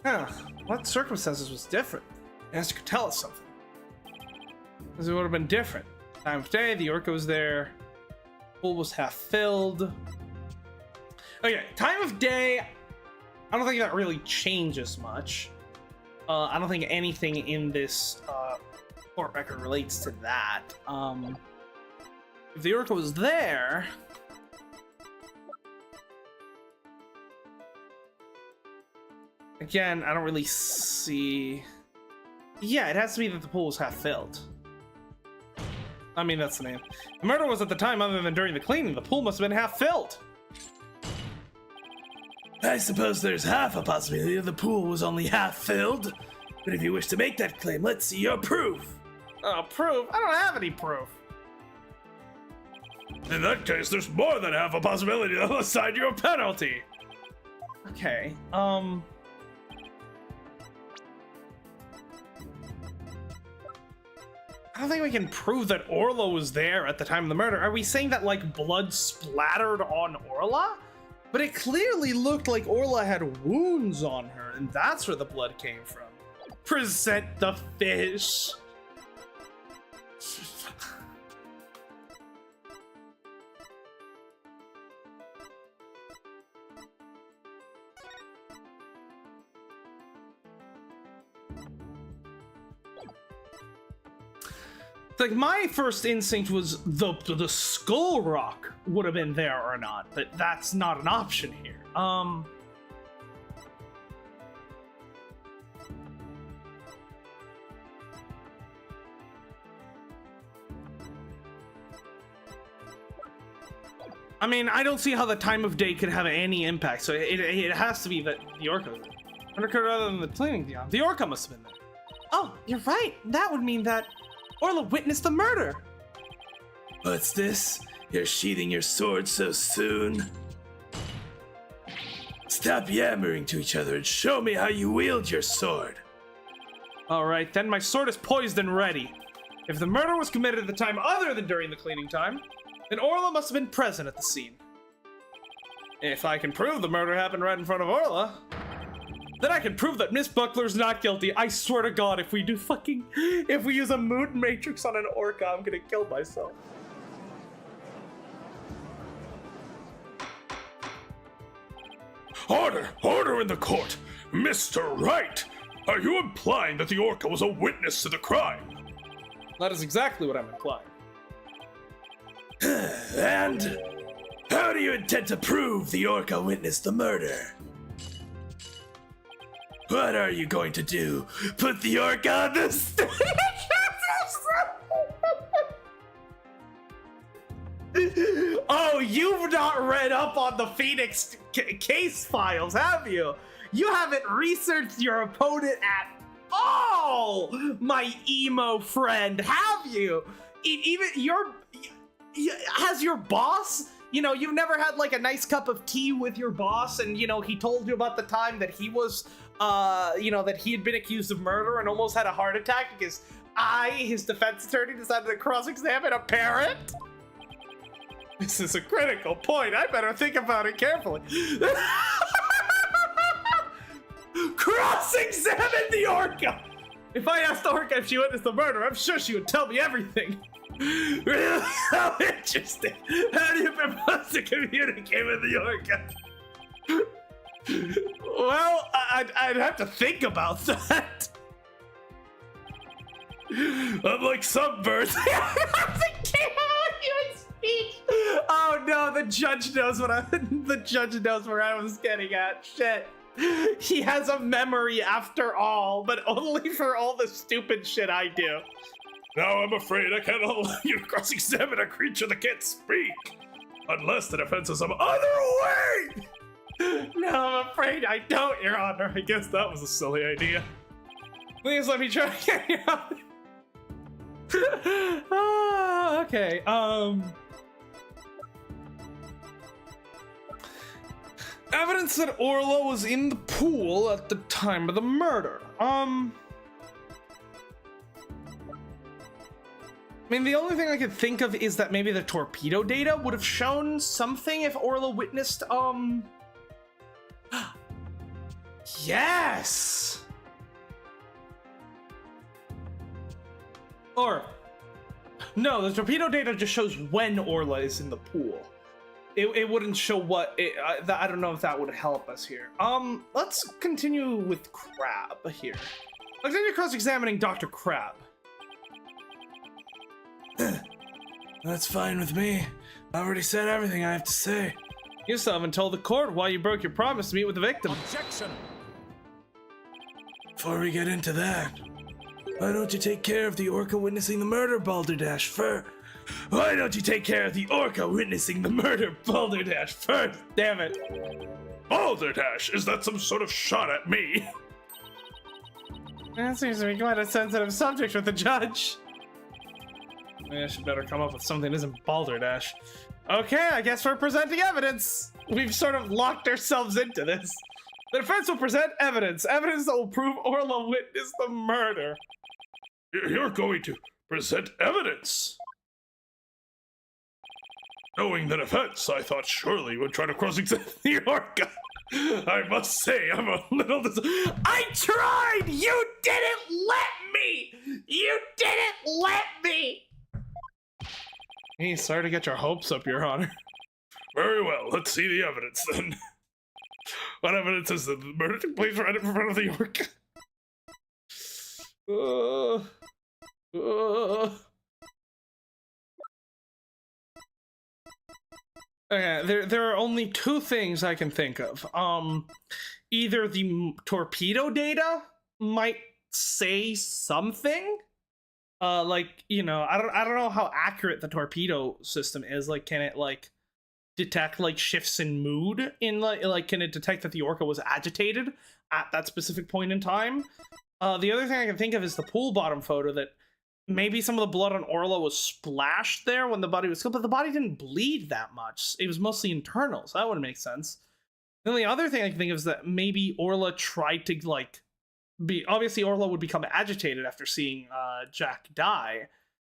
Huh. What circumstances was different? The answer could tell us something. Because it would have been different. Time of day, the orca was there. Pool was half filled. Okay, time of day. I don't think that really changes much. I don't think anything in this court record relates to that. If the orca was there. Again, I don't really see... Yeah, it has to be that the pool was half filled. I mean, that's the name. The murder was at the time other than during the cleaning. The pool must have been half filled. I suppose there's half a possibility that the pool was only half filled. But if you wish to make that claim, let's see your proof. Oh, proof? I don't have any proof. In that case, there's more than half a possibility they'll assign you a penalty. Okay, I don't think we can prove that Orla was there at the time of the murder. Are we saying that, like, blood splattered on Orla? But it clearly looked like Orla had wounds on her, and that's where the blood came from. Present the fish. Like, my first instinct was the skull rock would have been there or not, but that's not an option here. I mean, I don't see how the time of day could have any impact, so it has to be that the orca was there. What occurred other than the cleaning deal? The orca must have been there. Oh, you're right. That would mean that Orla witnessed the murder. What's this? You're sheathing your sword so soon? Stop yammering to each other and show me how you wield your sword. All right, then my sword is poised and ready. If the murder was committed at the time other than during the cleaning time, then Orla must have been present at the scene. If I can prove the murder happened right in front of Orla, then I can prove that Miss Buckler's not guilty. I swear to God, if we use a mood matrix on an orca, I'm gonna kill myself. Order! Order in the court! Mr. Wright! Are you implying that the Orca was a witness to the crime? That is exactly what I'm implying. And how do you intend to prove the Orca witnessed the murder? What are you going to do? Put the Orca on the stage? Oh, you've not read up on the Phoenix case files, have you? You haven't researched your opponent at all, my emo friend, have you? Even has your boss, you know, you've never had like a nice cup of tea with your boss and, you know, he told you about the time that he was, you know, that he had been accused of murder and almost had a heart attack because his defense attorney, decided to cross-examine a parent? This is a critical point. I better think about it carefully. Cross-examine the Orca! If I asked the Orca if she witnessed the murder, I'm sure she would tell me everything. Really? How interesting. How do you propose to communicate with the Orca? Well, I'd have to think about that. Unlike some birds. Oh no, the judge knows where I was getting at. Shit. He has a memory after all, but only for all the stupid shit I do. Now I'm afraid I can't allow you to cross-examine a creature that can't speak. Unless the defense has some other way! No, I'm afraid I don't, Your Honor. I guess that was a silly idea. Please let me try again. Okay, evidence that Orla was in the pool at the time of the murder. I mean, the only thing I could think of is that maybe the torpedo data would have shown something if Orla witnessed, Yes! Or, no, the torpedo data just shows when Orla is in the pool. It wouldn't show what, I don't know if that would help us here. Let's continue with Crab here. Let's continue cross-examining Dr. Crab. That's fine with me. I already said everything I have to say. You still haven't told the court why you broke your promise to meet with the victim. Objection! Before we get into that, why don't you take care of the Orca witnessing the murder, Balderdash, first? Why don't you take care of the Orca witnessing the murder, Balderdash, first? Damn it. Balderdash, is that some sort of shot at me? That seems to be quite a sensitive subject with the judge. Maybe I should better come up with something that isn't Balderdash. Okay, I guess we're presenting evidence. We've sort of locked ourselves into this. The defense will present evidence. Evidence that will prove Orla witnessed the murder. You're going to present evidence? Knowing the defense, I thought surely you would try to cross-examine the Orca. I must say, I'm a little I tried! You didn't let me! You didn't let me! Hey, sorry to get your hopes up, Your Honor. Very well, let's see the evidence then. What evidence is that the murder took place right in front of the Orca? Okay, there are only two things I can think of. Either the torpedo data might say something. Like, you know, I don't know how accurate the torpedo system is. Like, can it like detect like shifts in mood in like can it detect that the Orca was agitated at that specific point in time? The other thing I can think of is the pool bottom photo, that maybe some of the blood on Orla was splashed there when the body was killed, but the body didn't bleed that much. It was mostly internal, so that wouldn't make sense. Then the other thing I can think of is that maybe Orla tried to like obviously Orla would become agitated after seeing Jack die.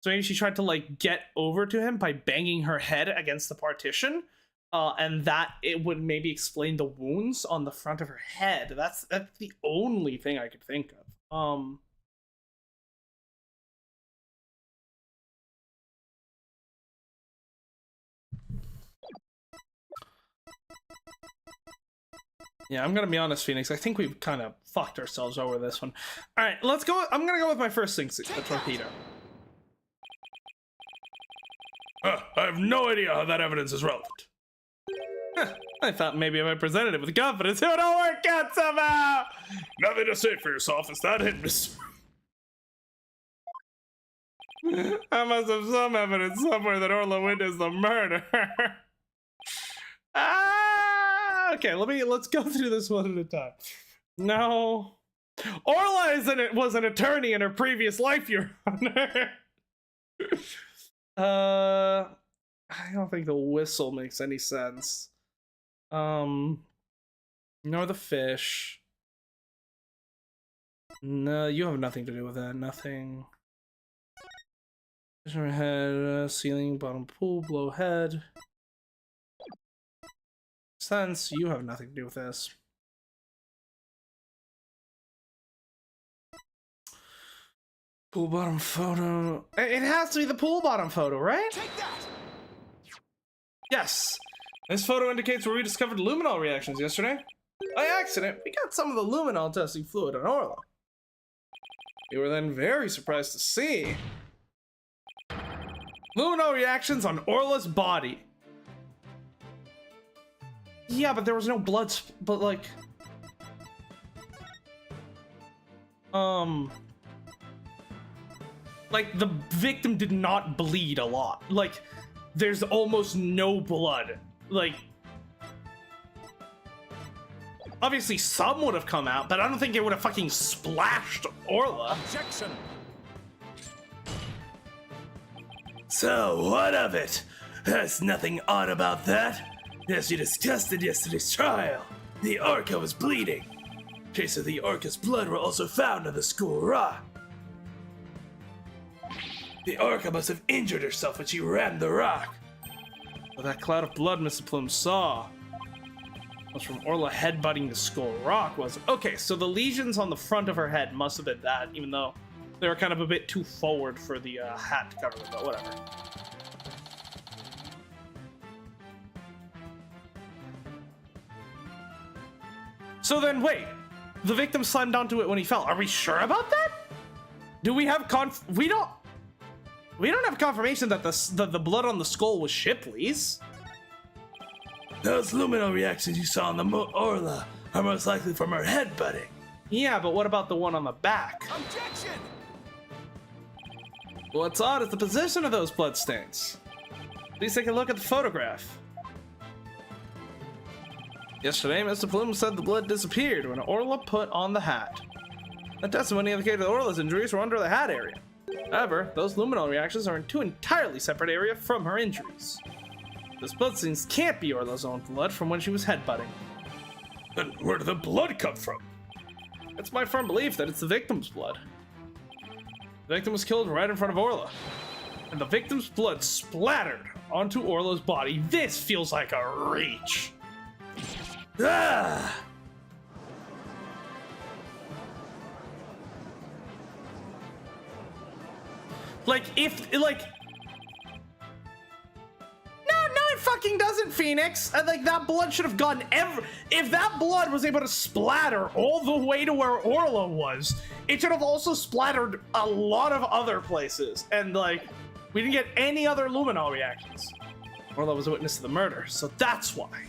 So maybe she tried to like get over to him by banging her head against the partition. And that it would maybe explain the wounds on the front of her head. That's the only thing I could think of. Yeah, I'm gonna be honest, Phoenix. I think we've kind of fucked ourselves over this one. All right, let's go. I'm gonna go with my first thing, the torpedo. I have no idea how that evidence is relevant. I thought maybe if I presented it with confidence, it would all work out somehow. Nothing to say for yourself. It's that hit, Mr. I must have some evidence somewhere that Orla witnessed the murder. Okay, let's go through this one at a time. No, Orla was an attorney in her previous life, Your Honor. I don't think the whistle makes any sense. Nor the fish. No, you have nothing to do with that. Nothing. Head, ceiling, bottom pool, blow head. Sense, you have nothing to do with this. Pool bottom photo. It has to be the pool bottom photo, right? Take that! Yes. This photo indicates where we discovered luminol reactions yesterday. By accident, we got some of the luminol testing fluid on Orla. We were then very surprised to see luminol reactions on Orla's body. Yeah, but there was no blood, but like, the victim did not bleed a lot. Like, there's almost no blood. Like, obviously some would have come out, but I don't think it would have fucking splashed Orla. Objection! So, what of it? There's nothing odd about that. As you discussed in yesterday's trial, the orca was bleeding. Traces of the orca's blood were also found on the school rock. The orca must have injured herself when she rammed the rock. But that cloud of blood Mr. Plume saw was from Orla headbutting the skull rock, was it? Okay, so the lesions on the front of her head must have been that, even though they were kind of a bit too forward for the hat to cover them, but whatever. So then, wait, the victim slammed onto it when he fell. Are we sure about that? Do we have we don't have confirmation that the blood on the skull was Shipley's. Those luminol reactions you saw on the Orla are most likely from her headbutting. Yeah, but what about the one on the back? Objection! What's odd is the position of those blood stains. Please take a look at the photograph. Yesterday, Mr. Plume said the blood disappeared when Orla put on the hat. That testimony indicated that Orla's injuries were under the hat area. However, those luminol reactions are in two entirely separate areas from her injuries. This blood stains can't be Orla's own blood from when she was headbutting. Then where did the blood come from? It's my firm belief that it's the victim's blood. The victim was killed right in front of Orla, and the victim's blood splattered onto Orla's body. This feels like a reach. Ah! Like, no, it fucking doesn't, Phoenix. Like, that blood should have gone if that blood was able to splatter all the way to where Orla was, it should have also splattered a lot of other places. And, like, we didn't get any other luminol reactions. Orla was a witness to the murder, so that's why.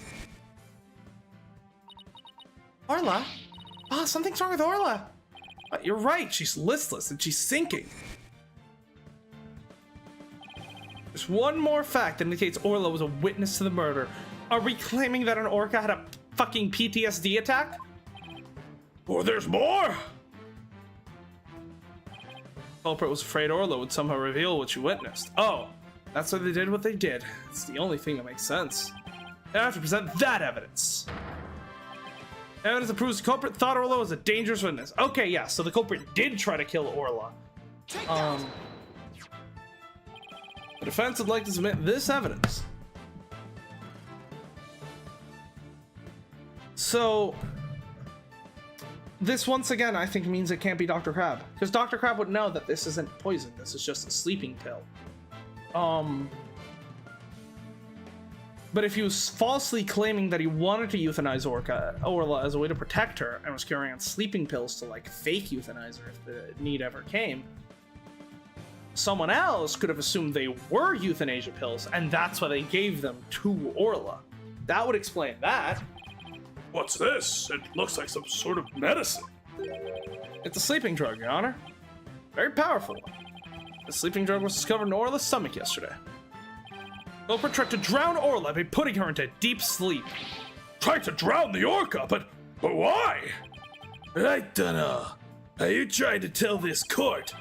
Orla? Oh, something's wrong with Orla. You're right, she's listless and she's sinking. There's one more fact that indicates Orla was a witness to the murder. Are we claiming that an orca had a fucking PTSD attack? Or there's more? Culprit was afraid Orla would somehow reveal what she witnessed. Oh, that's why they did what they did. It's the only thing that makes sense. They have to present that evidence. Evidence that proves the culprit thought Orla was a dangerous witness. Okay, yeah, so the culprit did try to kill Orla. The defense would like to submit this evidence. So, this once again, I think, means it can't be Dr. Crab. Because Dr. Crab would know that this isn't poison, this is just a sleeping pill. But if he was falsely claiming that he wanted to euthanize Orla as a way to protect her and was carrying on sleeping pills to like fake euthanize her if the need ever came, someone else could have assumed they were euthanasia pills and that's why they gave them to Orla. That would explain that. What's this? It looks like some sort of medicine. It's a sleeping drug, Your Honor. Very powerful one. The sleeping drug was discovered in Orla's stomach yesterday. Culprit tried to drown Orla by putting her into deep sleep. Tried to drown the orca, but why? I dunno. Are you trying to tell this court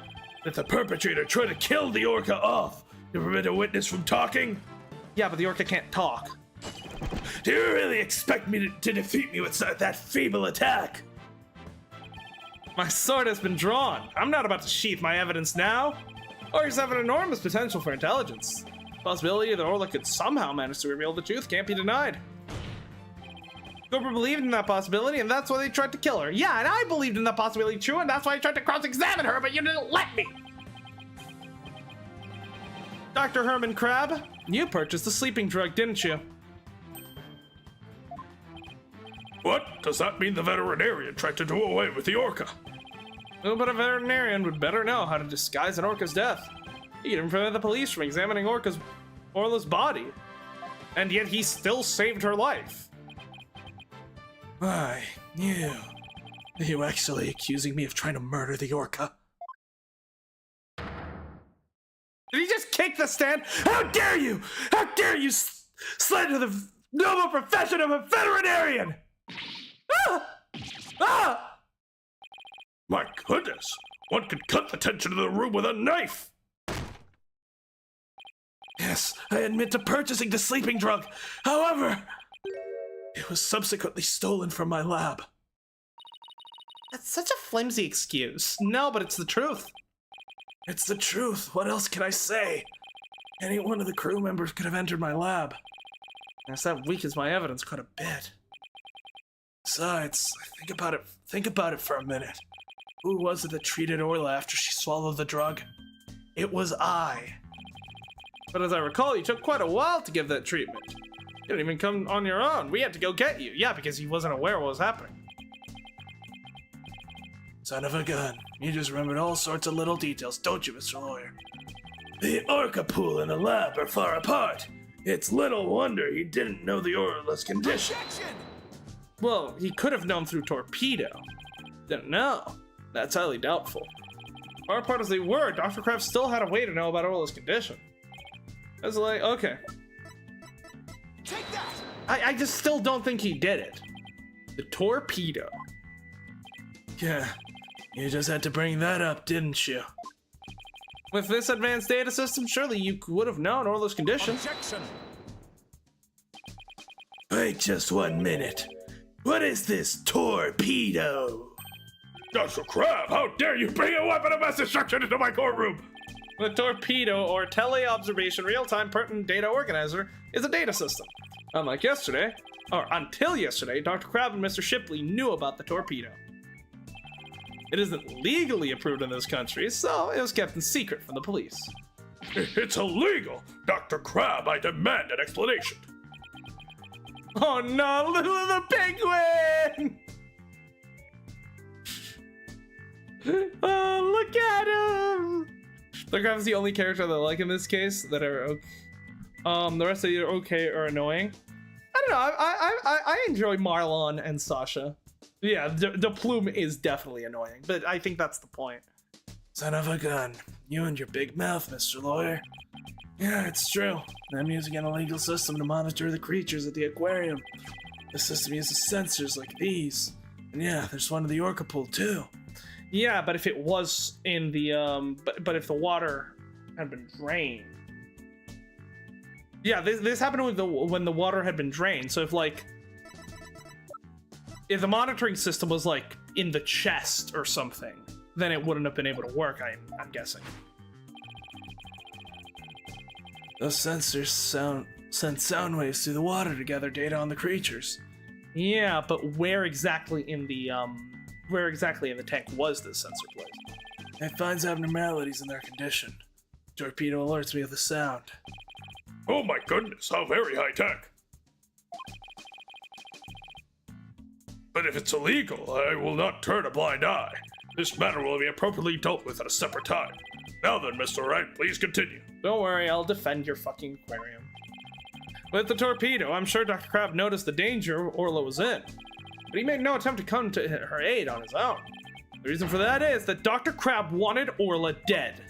that the perpetrator tried to kill the orca off to prevent a witness from talking? Yeah, but the orca can't talk. Do you really expect me to defeat me with that feeble attack? My sword has been drawn. I'm not about to sheath my evidence now. Orcas have an enormous potential for intelligence. The possibility that Orla could somehow manage to reveal the truth can't be denied. Cobra believed in that possibility, and that's why they tried to kill her. Yeah, and I believed in that possibility too, and that's why I tried to cross-examine her, but you didn't let me! Dr. Herman Crab, you purchased the sleeping drug, didn't you? What? Does that mean the veterinarian tried to do away with the orca? No, but a veterinarian would better know how to disguise an orca's death. He could even prevent the police from examining Orla's body. And yet he still saved her life. Why, you? Are you actually accusing me of trying to murder the orca? Did he just kick the stand? How dare you! How dare you slander the noble profession of a veterinarian! Ah! Ah! My goodness! One could cut the tension of the room with a knife! Yes, I admit to purchasing the sleeping drug. However, it was subsequently stolen from my lab. That's such a flimsy excuse. No, but it's the truth. It's the truth. What else can I say? Any one of the crew members could have entered my lab. Yes, that weakens my evidence quite a bit. Besides, think about it for a minute. Who was it that treated Orla after she swallowed the drug? It was I. But as I recall, you took quite a while to give that treatment. You didn't even come on your own. We had to go get you. Yeah, because he wasn't aware what was happening. Son of a gun. You just remembered all sorts of little details, don't you, Mr. Lawyer? The orca pool and the lab are far apart. It's little wonder he didn't know the Orla's condition. Well, he could have known through Torpedo. Didn't know. That's highly doubtful. Far apart as they were, Dr. Kraft still had a way to know about Orla's condition. I was like, okay. Take that! I just still don't think he did it. The Torpedo. Yeah, you just had to bring that up, didn't you? With this advanced data system, surely you would have known Orla's condition. Objection! Wait just 1 minute. What is this torpedo? Dr. Crab, how dare you bring a weapon of mass destruction into my courtroom? The Torpedo, or Teleobservation Real-Time Pertinent Data Organizer, is a data system. Unlike yesterday, or until yesterday, Dr. Crab and Mr. Shipley knew about the Torpedo. It isn't legally approved in this country, so it was kept in secret from the police. It's illegal! Dr. Crab, I demand an explanation. Oh no, little the penguin! Oh, look at him! The Crab is the only character that I like in this case that are okay. The rest of you are okay or annoying. I don't know. I enjoy Marlon and Sasha. Yeah, the plume is definitely annoying, but I think that's the point. Son of a gun. You and your big mouth, Mr. Lawyer. Yeah, it's true. I'm using an illegal system to monitor the creatures at the aquarium. The system uses sensors like these. And yeah, there's one in the orca pool too. Yeah, but if it was in the but if the water had been drained. Yeah, this happened with when the water had been drained. So if the monitoring system was like in the chest or something, then it wouldn't have been able to work, I'm guessing. Those sensors send sound waves through the water to gather data on the creatures. Yeah, but where exactly in the tank was this sensor placed? It finds abnormalities in their condition. Torpedo alerts me of the sound. Oh my goodness, how very high tech. But if it's illegal, I will not turn a blind eye. This matter will be appropriately dealt with at a separate time. Now then, Mr. Wright, please continue. Don't worry, I'll defend your fucking aquarium. With the torpedo, I'm sure Dr. Crab noticed the danger Orla was in, but he made no attempt to come to her aid on his own. The reason for that is that Dr. Crab wanted Orla dead.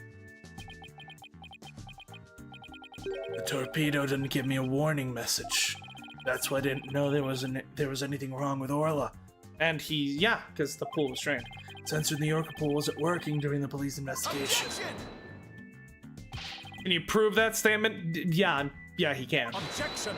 The torpedo didn't give me a warning message. That's why I didn't know there was anything wrong with Orla. And yeah, because the pool was drained. Sensor in the Orca pool wasn't working during the police investigation. Objection! Can you prove that statement? Yeah, he can. Objection!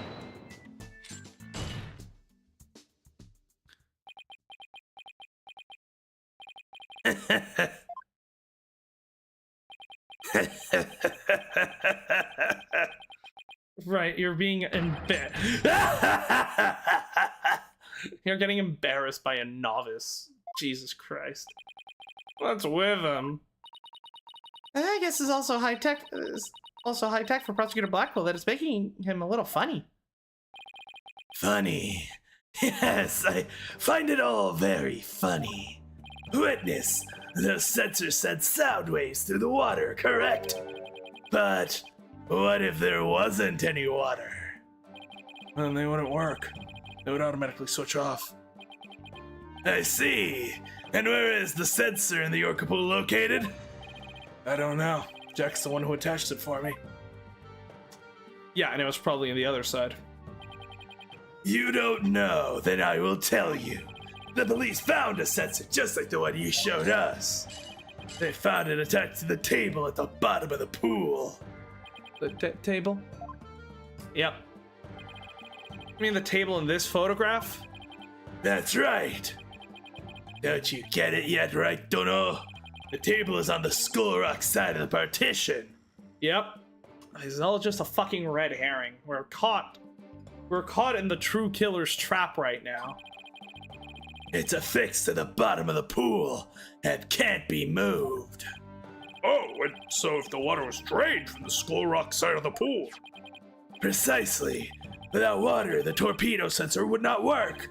Right, you're being You're getting embarrassed by a novice. Jesus Christ. What's with him? I guess it's also high tech. For Prosecutor Blackwell that it's making him a little funny. Funny. Yes, I find it all very funny. Witness, the sensor sent sound waves through the water, correct? But what if there wasn't any water? Then they wouldn't work. They would automatically switch off. I see. And where is the sensor in the Orca pool located? I don't know. Jack's the one who attached it for me. Yeah, and it was probably on the other side. You don't know, then I will tell you. The police found a sensor just like the one you showed us. They found it attached to the table at the bottom of the pool. The table? Yep. You mean the table in this photograph? That's right. Don't you get it yet, right, Dono? The table is on the Skull Rock side of the partition. Yep. It's all just a fucking red herring. We're caught in the true killer's trap right now. It's affixed to the bottom of the pool and can't be moved. Oh, and so if the water was drained from the Skull Rock side of the pool. Precisely. Without water, the torpedo sensor would not work.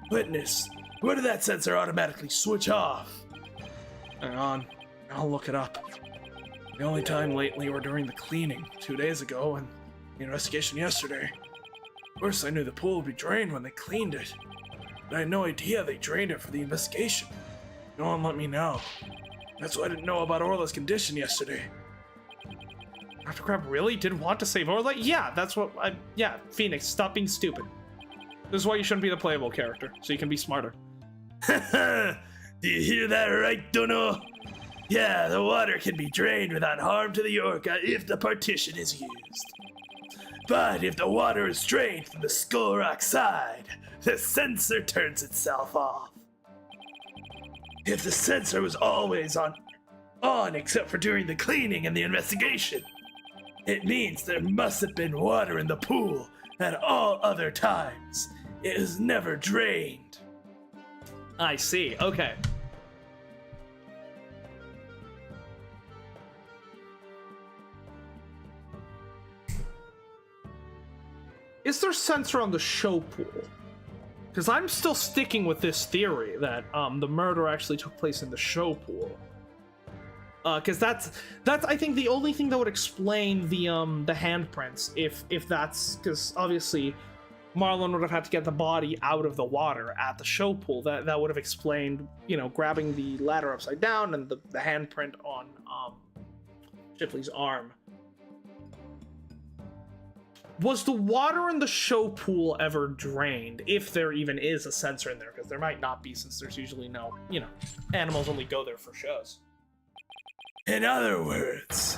Witness, where did that sensor automatically switch off? Hang on, I'll look it up. The only time lately were during the cleaning 2 days ago and the investigation yesterday. Of course, I knew the pool would be drained when they cleaned it, but I had no idea they drained it for the investigation. No one let me know. That's why I didn't know about Orla's condition yesterday. Dr. Crab really did want to save Orla? Yeah, that's what yeah, Phoenix, stop being stupid. This is why you shouldn't be the playable character, so you can be smarter. Do you hear that right, Dono? Yeah, the water can be drained without harm to the Orca if the partition is used. But if the water is drained from the Skull Rock side, the sensor turns itself off. If the sensor was always on except for during the cleaning and the investigation, it means there must have been water in the pool at all other times. It is never drained. I see, okay. Is there sensor on the show pool? Because I'm still sticking with this theory that the murder actually took place in the show pool. Because that's I think the only thing that would explain the handprints if that's because obviously Marlon would have had to get the body out of the water at the show pool. That would have explained, you know, grabbing the ladder upside down and the handprint on Shipley's arm. Was the water in the show pool ever drained, if there even is a sensor in there? Because there might not be, since there's usually no, you know, animals only go there for shows. In other words,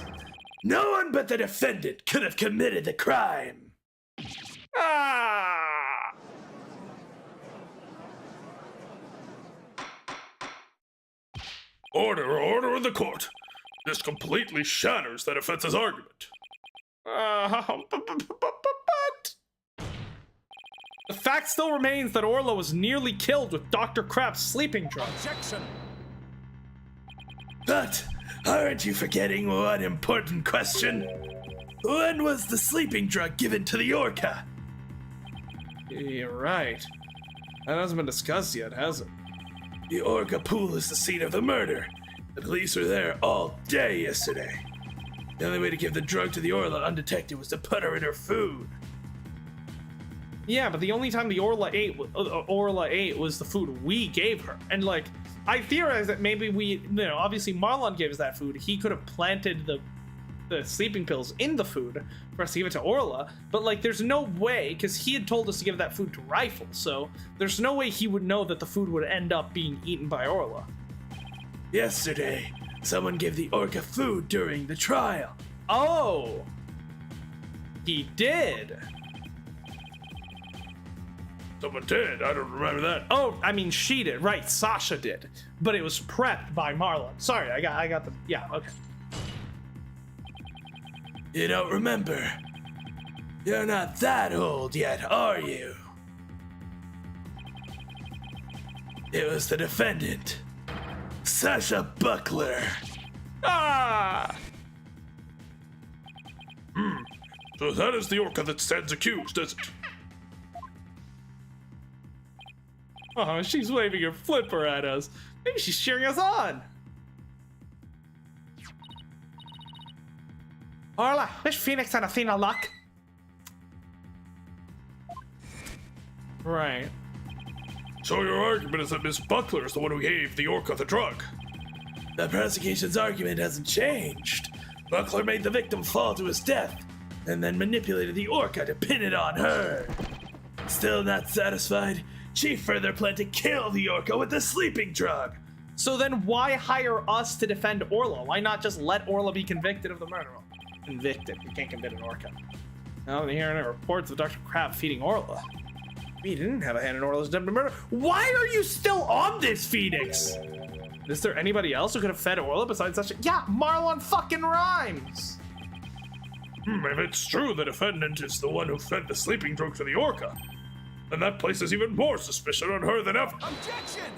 no one but the defendant could have committed the crime. Ah! Order in the court. This completely shatters the defense's argument. But the fact still remains that Orla was nearly killed with Dr. Crab's sleeping drug. Objection! But aren't you forgetting one important question? When was the sleeping drug given to the Orca? You're right. That hasn't been discussed yet, has it? The Orca pool is the scene of the murder. The police were there all day yesterday. The only way to give the drug to the Orla undetected was to put her in her food. Yeah, but the only time the Orla ate was the food we gave her. And like, I theorize that maybe obviously Marlon gave us that food. He could have planted the sleeping pills in the food for us to give it to Orla, but like there's no way, because he had told us to give that food to Rifle, so there's no way he would know that the food would end up being eaten by Orla. Yesterday, someone gave the Orca food during the trial. Oh! He did! Someone did. I don't remember that. Oh, I mean, she did. Right, Sasha did. But it was prepped by Marlon. Sorry, I got the... Yeah, okay. You don't remember? You're not that old yet, are you? It was the defendant, Sasha Buckler. Ah! So that is the Orca that stands accused, is it? Oh, she's waving her flipper at us. Maybe she's cheering us on. Orla, wish Phoenix and Athena luck. Right. So your argument is that Miss Buckler is the one who gave the Orca the drug? The prosecution's argument hasn't changed. Buckler made the victim fall to his death, and then manipulated the Orca to pin it on her. Still not satisfied, she further planned to kill the Orca with the sleeping drug. So then why hire us to defend Orla? Why not just let Orla be convicted of the murder? Convicted. You can't convict an Orca. Now I'm hearing reports of Dr. Crab feeding Orla. We didn't have a hand in Orla's death murder. Why are you still on this, Phoenix? Is there anybody else who could have fed Orla besides such a... Yeah, Marlon fucking Rhymes! If it's true the defendant is the one who fed the sleeping drug to the Orca, then that places even more suspicion on her than ever. Objection!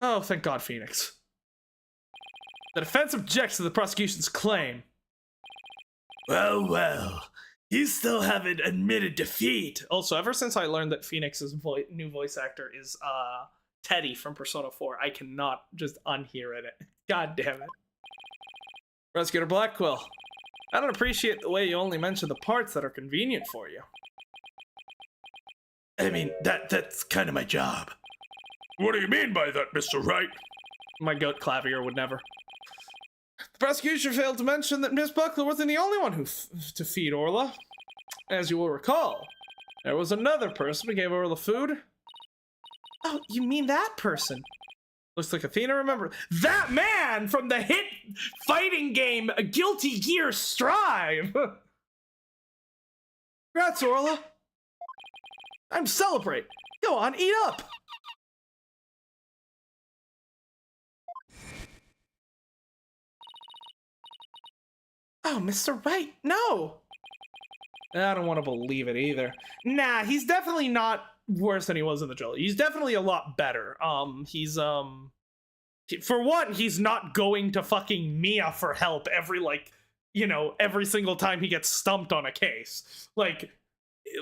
Oh, thank God, Phoenix. The defense objects to the prosecution's claim. Well, you still haven't admitted defeat. Also, ever since I learned that Phoenix's new voice actor is Teddy from Persona 4, I cannot just unhear it. God damn it. Prosecutor Blackquill, I don't appreciate the way you only mention the parts that are convenient for you. I mean, that's kind of my job. What do you mean by that, Mr. Wright? My goat Clavier would never. The prosecution failed to mention that Miss Buckler wasn't the only one to feed Orla. As you will recall, there was another person who gave Orla food. Oh, you mean that person? Looks like Athena remembered. That man from the hit fighting game Guilty Gear Strive! Congrats, Orla. Time to celebrate. Go on, eat up. Oh, Mr. Wright, no! I don't want to believe it either. Nah, he's definitely not worse than he was in the trailer. He's definitely a lot better. For one, he's not going to fucking Mia for help every single time he gets stumped on a case. Like,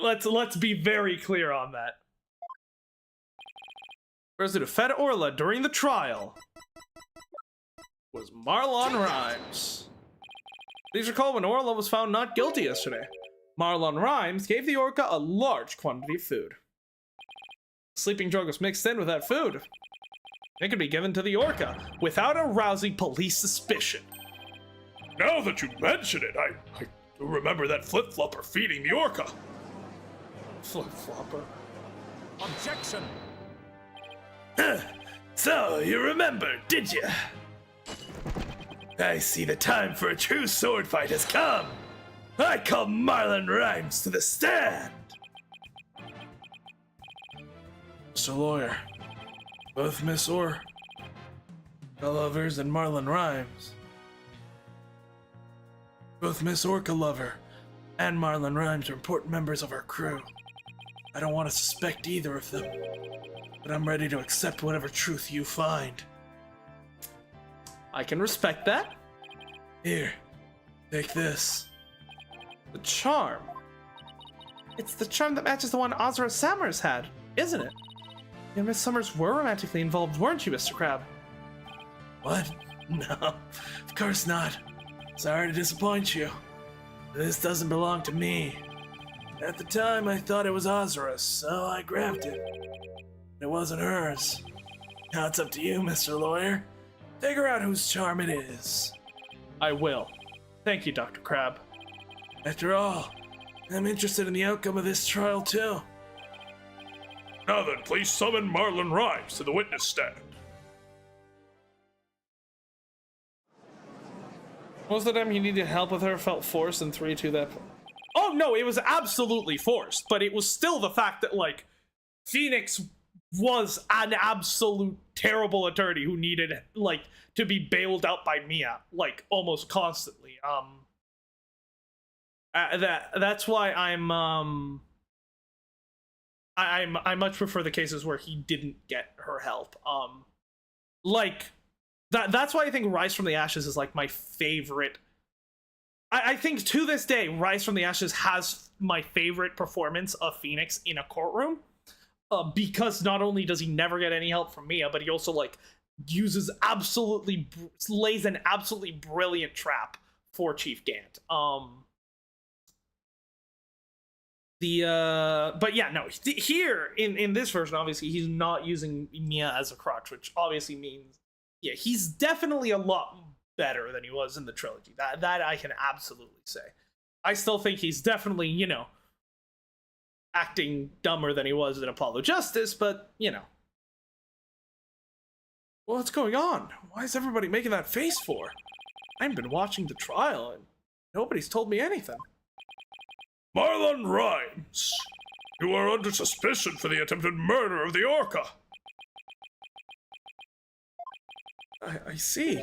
let's be very clear on that. Person who fed Orla during the trial was Marlon Rhymes. Please recall when Orla was found not guilty yesterday. Marlon Rhymes gave the Orca a large quantity of food. The sleeping drug was mixed in with that food. It could be given to the Orca without arousing police suspicion. Now that you mention it, I do remember that flip-flopper feeding the Orca. Flip-flopper. Objection! So, you remember, did you? I see the time for a true sword fight has come. I call Marlon Rhymes to the stand. Mr. Lawyer, both Miss Orca Lovers and Marlon Rhymes. Both Miss Orca Lover and Marlon Rhymes are important members of our crew. I don't want to suspect either of them, but I'm ready to accept whatever truth you find. I can respect that. Here, take this. The charm. It's the charm that matches the one Azura Samur's had. isn't it? You and Miss Summers were romantically involved, weren't you, Mr. Crab? What? No, of course not. Sorry to disappoint you. This doesn't belong to me. At the time, I thought it was Ozra's, so I grabbed it. It wasn't hers. Now it's up to you, Mr. Lawyer. Figure out whose charm it is. I will. Thank you, Dr. Crab. After all, I'm interested in the outcome of this trial, too. Now then, please summon Marlon Rhymes to the witness stand. Most of the time he needed help with her felt forced in 3-2 that... Oh, no, it was absolutely forced, but it was still the fact that, like, Phoenix was an absolute terrible attorney who needed, like, to be bailed out by Mia, like, almost constantly. That's why I much prefer the cases where he didn't get her help. That's why I think Rise from the Ashes is like my favorite. I think to this day, Rise from the Ashes has my favorite performance of Phoenix in a courtroom. Because not only does he never get any help from Mia, but he also like lays an absolutely brilliant trap for Chief Gant. But yeah, no, here in this version, obviously he's not using Mia as a crutch, which obviously means, yeah, he's definitely a lot better than he was in the trilogy. That I can absolutely say. I still think he's definitely, you know, acting dumber than he was in Apollo Justice, but, you know. What's going on? Why is everybody making that face for? I've been watching the trial, and nobody's told me anything. Marlon Rhymes, you are under suspicion for the attempted murder of the Orca. I see.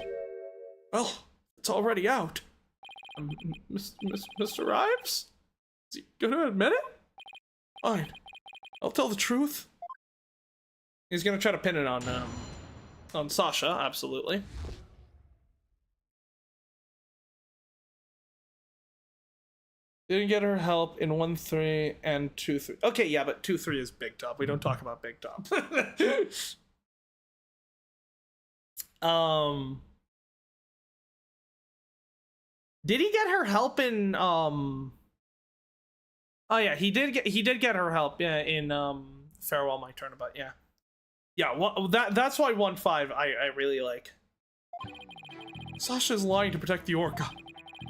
Well, it's already out. Mr. Rhymes? Is he gonna admit it? Fine. I'll tell the truth. He's gonna try to pin it on Sasha, absolutely. Didn't get her help in 1-3 and 2-3. Okay, yeah, but 2-3 is Big Top. We don't talk about Big Top. Did he get her help in Oh yeah, he did get her help, yeah, in Farewell My Turnabout, yeah. Yeah, well, that's why 1-5 I really like. Sasha's lying to protect the Orca.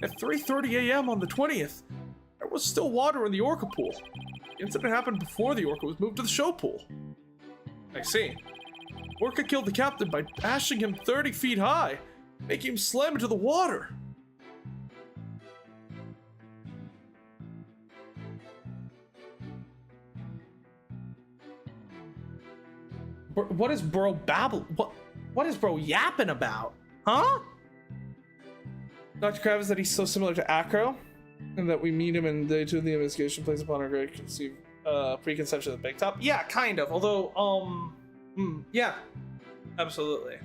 At 3:30 a.m. on the 20th, there was still water in the Orca pool. The incident happened before the Orca was moved to the show pool. I see. Orca killed the captain by bashing him 30 feet high, making him slam into the water. What is bro babble? What is bro yapping about? Huh? Dr. Kravis said he's so similar to Acro, and that we meet him and day 2 of the investigation plays upon our great preconception of the Big Top. Yeah, kind of. Although, yeah, absolutely.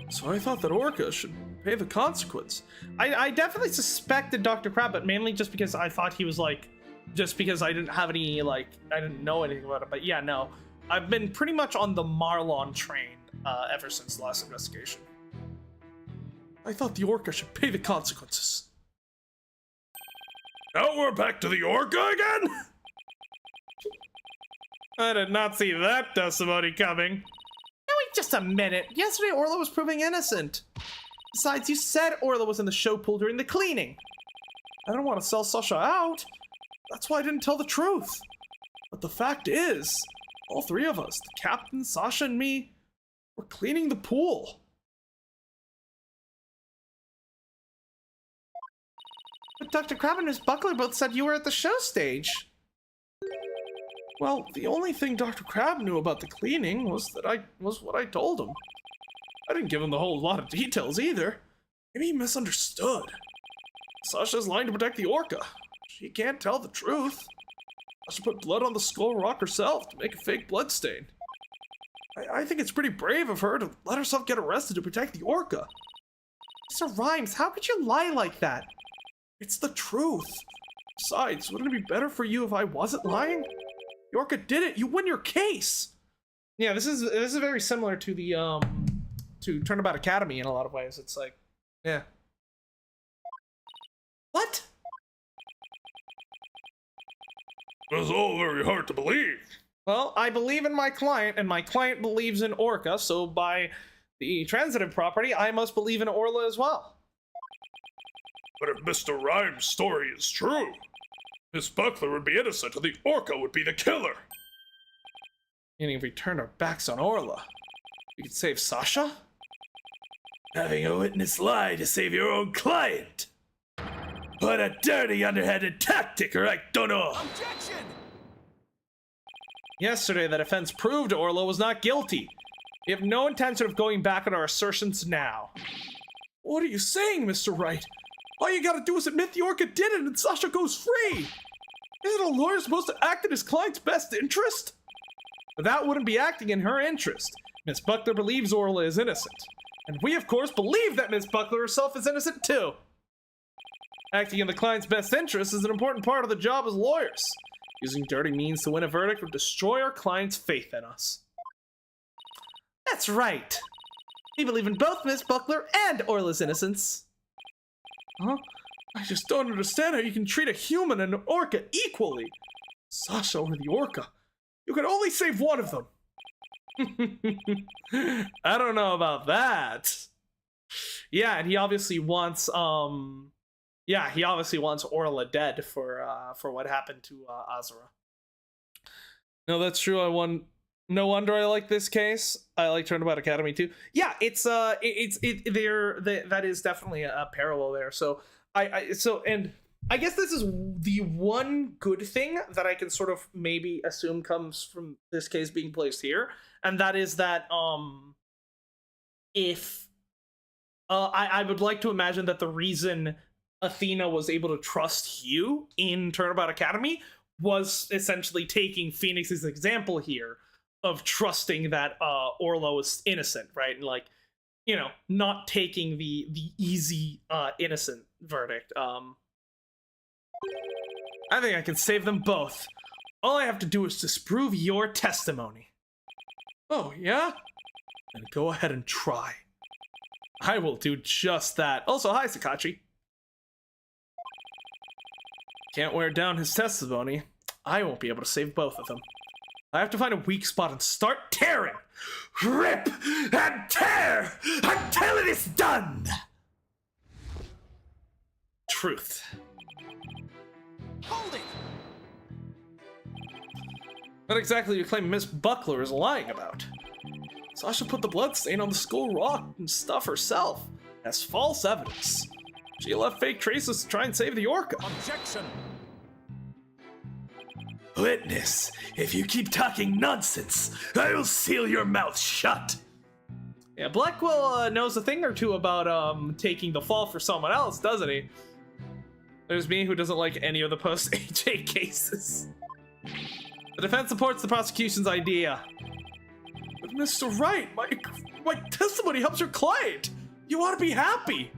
So I thought that Orca should pay the consequence. I definitely suspected Dr. Crab, but mainly just because I thought he was like, just because I didn't have any, like, I didn't know anything about it. But yeah, no, I've been pretty much on the Marlon train ever since the last investigation. I thought the Orca should pay the consequences. Now we're back to the Orca again? I did not see that testimony coming. Now wait just a minute. Yesterday Orla was proving innocent. Besides, you said Orla was in the show pool during the cleaning. I don't want to sell Sasha out. That's why I didn't tell the truth. But the fact is, all 3 of us, the captain, Sasha, and me, were cleaning the pool. But Dr. Crab and Miss Buckler both said you were at the show stage. Well, the only thing Dr. Crab knew about the cleaning was what I told him. I didn't give him the whole lot of details either. Maybe he misunderstood. Sasha's lying to protect the Orca. She can't tell the truth. Sasha put blood on the skull rock herself to make a fake blood stain. I think it's pretty brave of her to let herself get arrested to protect the Orca. Mr. Rhymes, how could you lie like that? It's the truth. Besides, wouldn't it be better for you if I wasn't lying? Yorka did it. You win your case. Yeah, this is very similar to the to Turnabout Academy in a lot of ways. It's like, yeah. What? It's all very hard to believe. Well, I believe in my client, and my client believes in Orca, so by the transitive property, I must believe in Orla as well. But if Mr. Rhyme's story is true, Miss Buckler would be innocent and the Orca would be the killer. Meaning if we turned our backs on Orla, we could save Sasha? Having a witness lie to save your own client? What a dirty, underhanded tactic, or I don't know. Objection! Yesterday, the defense proved Orla was not guilty. We have no intention of going back on our assertions now. What are you saying, Mr. Wright? All you gotta do is admit the Orca did it and Sasha goes free! Isn't a lawyer supposed to act in his client's best interest? But that wouldn't be acting in her interest. Miss Buckler believes Orla is innocent. And we, of course, believe that Miss Buckler herself is innocent, too. Acting in the client's best interest is an important part of the job as lawyers. Using dirty means to win a verdict would destroy our client's faith in us. That's right. We believe in both Miss Buckler and Orla's innocence. Huh? I just don't understand how you can treat a human and an Orca equally. Sasha or the Orca. You can only save one of them. I don't know about that. Yeah, and he obviously wants he obviously wants Orla dead for what happened to Azura. No, that's true. No wonder I like this case. I like Turnabout Academy too. Yeah, that is definitely a parallel there. So and I guess this is the one good thing that I can sort of maybe assume comes from this case being placed here, and that is that if I would like to imagine that the reason Athena was able to trust Hugh in Turnabout Academy was essentially taking Phoenix's example here of trusting that Orla was innocent, right? And like, you know, not taking the easy innocent verdict. I think I can save them both. All I have to do is disprove your testimony. Oh, yeah? Then go ahead and try. I will do just that. Also, hi, Sakachi. Can't wear down his testimony. I won't be able to save both of them. I have to find a weak spot and start tearing. Rip and tear until it is done. Truth. Hold it! What exactly do you claim Miss Buckler is lying about? Sasha put the blood stain on the skull rock and stuff herself as false evidence. She left fake traces to try and save the Orca. Objection! Witness, if you keep talking nonsense, I will seal your mouth shut. Yeah, Blackwell knows a thing or two about taking the fall for someone else, doesn't he? There's me, who doesn't like any of the post-AJ cases. The defense supports the prosecution's idea. But Mr. Wright, my testimony helps your client. You ought to be happy.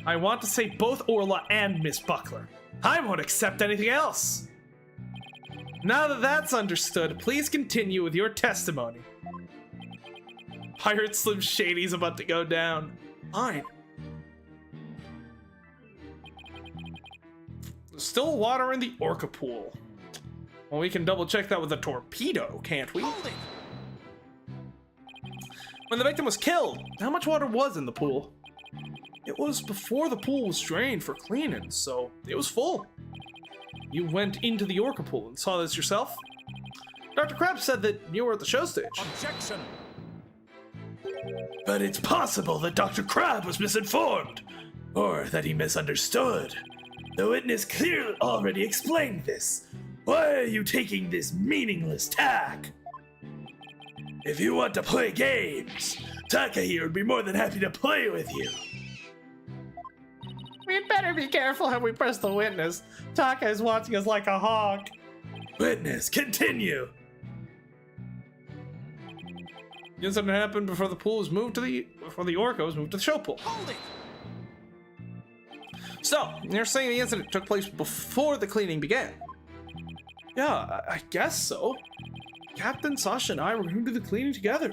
I want to say both Orla and Miss Buckler. I won't accept anything else. Now that that's understood, please continue with your testimony. Pirate Slim Shady's about to go down. Fine. There's still water in the Orca pool. Well, we can double check that with a torpedo, can't we? Hold it! When the victim was killed, how much water was in the pool? It was before the pool was drained for cleaning, so it was full. You went into the Orca pool and saw this yourself? Dr. Krabs said that you were at the show stage. Objection! But it's possible that Dr. Crab was misinformed, or that he misunderstood. The witness clearly already explained this. Why are you taking this meaningless tack? If you want to play games, Taka here would be more than happy to play with you. We'd better be careful how we press the witness. Taka is watching us like a hawk. Witness, continue. The incident happened before the pool was moved to before the Orca was moved to the show pool. Hold it! So, you're saying the incident took place before the cleaning began? Yeah, I guess so. Captain, Sasha, and I were going to do the cleaning together.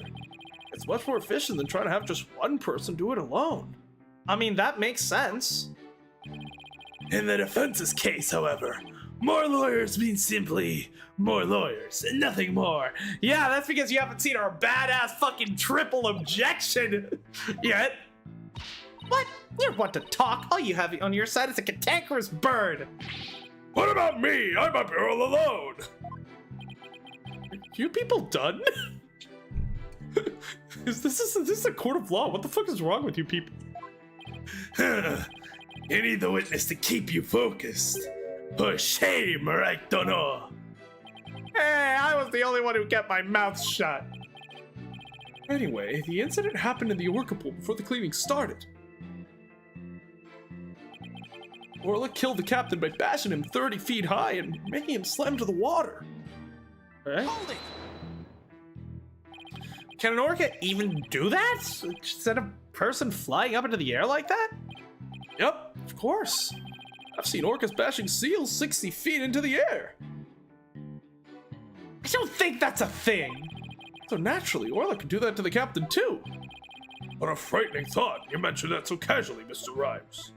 It's much more efficient than trying to have just one person do it alone. I mean, that makes sense. In the defense's case, however, more lawyers means simply more lawyers and nothing more. Yeah, that's because you haven't seen our badass fucking triple objection yet. What? You're one to talk. All you have on your side is a cantankerous bird. What about me? I'm up here all alone. You people done? This is a court of law. What the fuck is wrong with you people? You need the witness to keep you focused. For shame, or I don't know. Hey, I was the only one who kept my mouth shut. Anyway, the incident happened in the orca pool before the cleaning started. Orla killed the captain by bashing him 30 feet high and making him slam to the water. Right? Hold it! Can an orca even do that? Instead of a person flying up into the air like that? Yep, of course. I've seen orcas bashing seals 60 feet into the air. I don't think that's a thing. So naturally, Orla could do that to the captain too. What a frightening thought. You mentioned that so casually, Mr. Rhymes.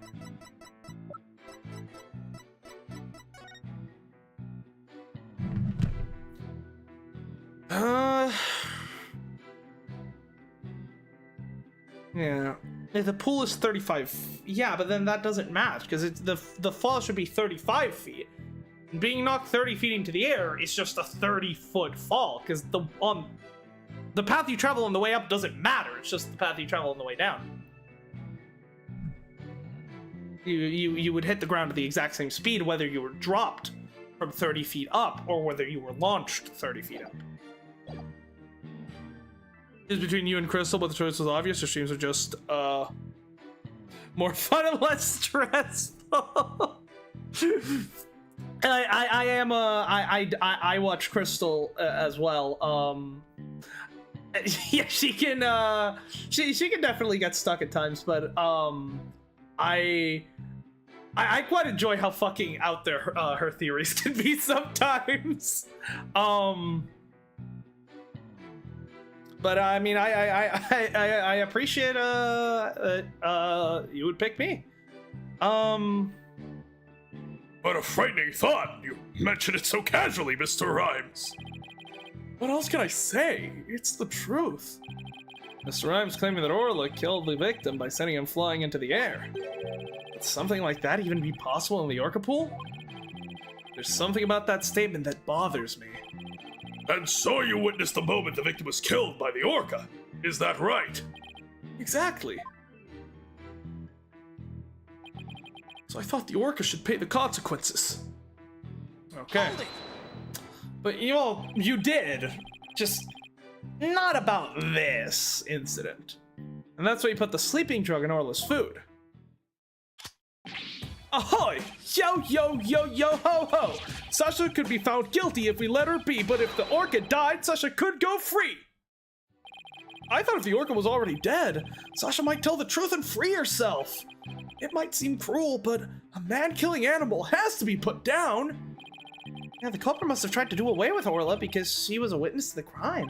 Yeah. If the pool is 35. Yeah, but then that doesn't match because it's the fall should be 35 feet. Being knocked 30 feet into the air is just a 30-foot fall because the path you travel on the way up doesn't matter. It's just the path you travel on the way down. You would hit the ground at the exact same speed whether you were dropped from 30 feet up or whether you were launched 30 feet up. It's between you and Crystal, but the choice was obvious. Your streams are just more fun and less stressful. I watch Crystal as well. Yeah, she can definitely get stuck at times, but I quite enjoy how fucking out there her theories can be sometimes. But I mean, I appreciate you would pick me. What a frightening thought. You mentioned it so casually, Mr. Rhymes. What else can I say? It's the truth. Mr. Rhymes claiming that Orla killed the victim by sending him flying into the air. Would something like that even be possible in the orca pool? There's something about that statement that bothers me. And so you witnessed the moment the victim was killed by the orca. Is that right? Exactly. So I thought the orca should pay the consequences. Okay. Hold it! But you did. Just not about this incident. And that's why you put the sleeping drug in Orla's food. Ahoy! Yo, yo, yo, yo, ho, ho! Sasha could be found guilty if we let her be, but if the orca died, Sasha could go free! I thought if the orca was already dead, Sasha might tell the truth and free herself. It might seem cruel, but a man-killing animal has to be put down. Yeah, the culprit must have tried to do away with Orla because she was a witness to the crime.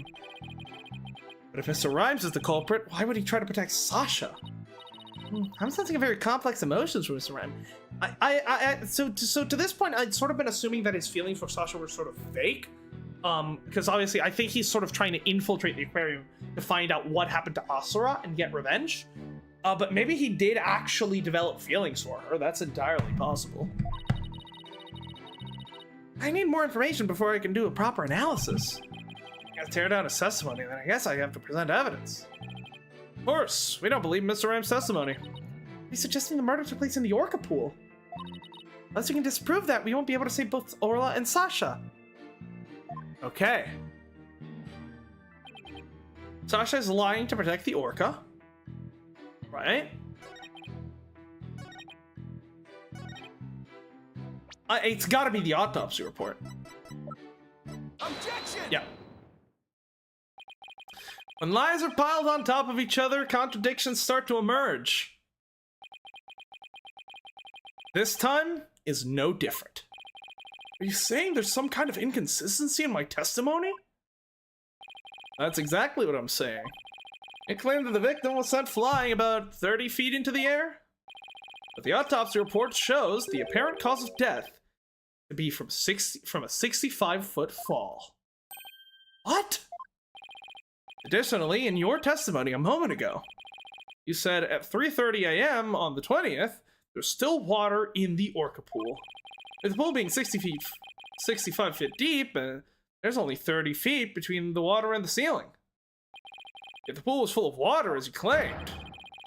But if Mr. Rhymes is the culprit, why would he try to protect Sasha? I'm sensing a very complex emotions from Mr. Rhymes. So to this point, I'd sort of been assuming that his feelings for Sasha were sort of fake. Because obviously, I think he's sort of trying to infiltrate the aquarium to find out what happened to Asura and get revenge. But maybe he did actually develop feelings for her. That's entirely possible. I need more information before I can do a proper analysis. I gotta tear down his testimony, then I guess I have to present evidence. Of course, we don't believe Mr. Rhymes' testimony. He's suggesting the murder took place in the orca pool. Unless we can disprove that, we won't be able to save both Orla and Sasha. Okay. Sasha is lying to protect the orca. Right? It's gotta be the autopsy report. Objection! Yeah. When lies are piled on top of each other, contradictions start to emerge. This time is no different. Are you saying there's some kind of inconsistency in my testimony? That's exactly what I'm saying. It claimed that the victim was sent flying about 30 feet into the air, but the autopsy report shows the apparent cause of death to be from a 65-foot fall. What? Additionally, in your testimony a moment ago, you said at 3:30 a.m. on the 20th, there's still water in the Orca pool. With the pool being 65 feet deep, there's only 30 feet between the water and the ceiling. If the pool was full of water, as you claimed,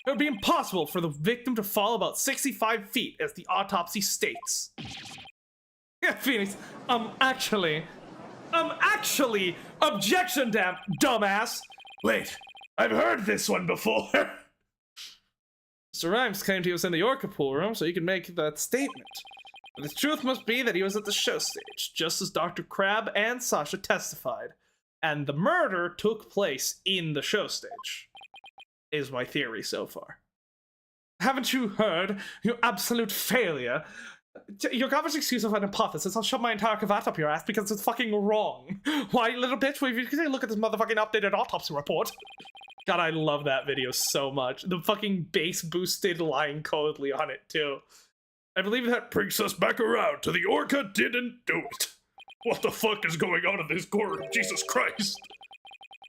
it would be impossible for the victim to fall about 65 feet, as the autopsy states. Yeah, Phoenix, actually, objection, dumbass! Wait, I've heard this one before. Mr. Rhymes claimed he was in the Orca pool room, so he could make that statement. But the truth must be that he was at the show stage, just as Dr. Crab and Sasha testified. And the murder took place in the show stage, is my theory so far. Haven't you heard, you absolute failure? Your garbage excuse of an hypothesis, I'll shove my entire cravat up your ass because it's fucking wrong. Why, little bitch, well, if you can look at this motherfucking updated autopsy report. God, I love that video so much. The fucking bass boosted lying coldly on it, too. I believe that brings us back around to the Orca didn't do it. What the fuck is going on in this courtroom? Jesus Christ.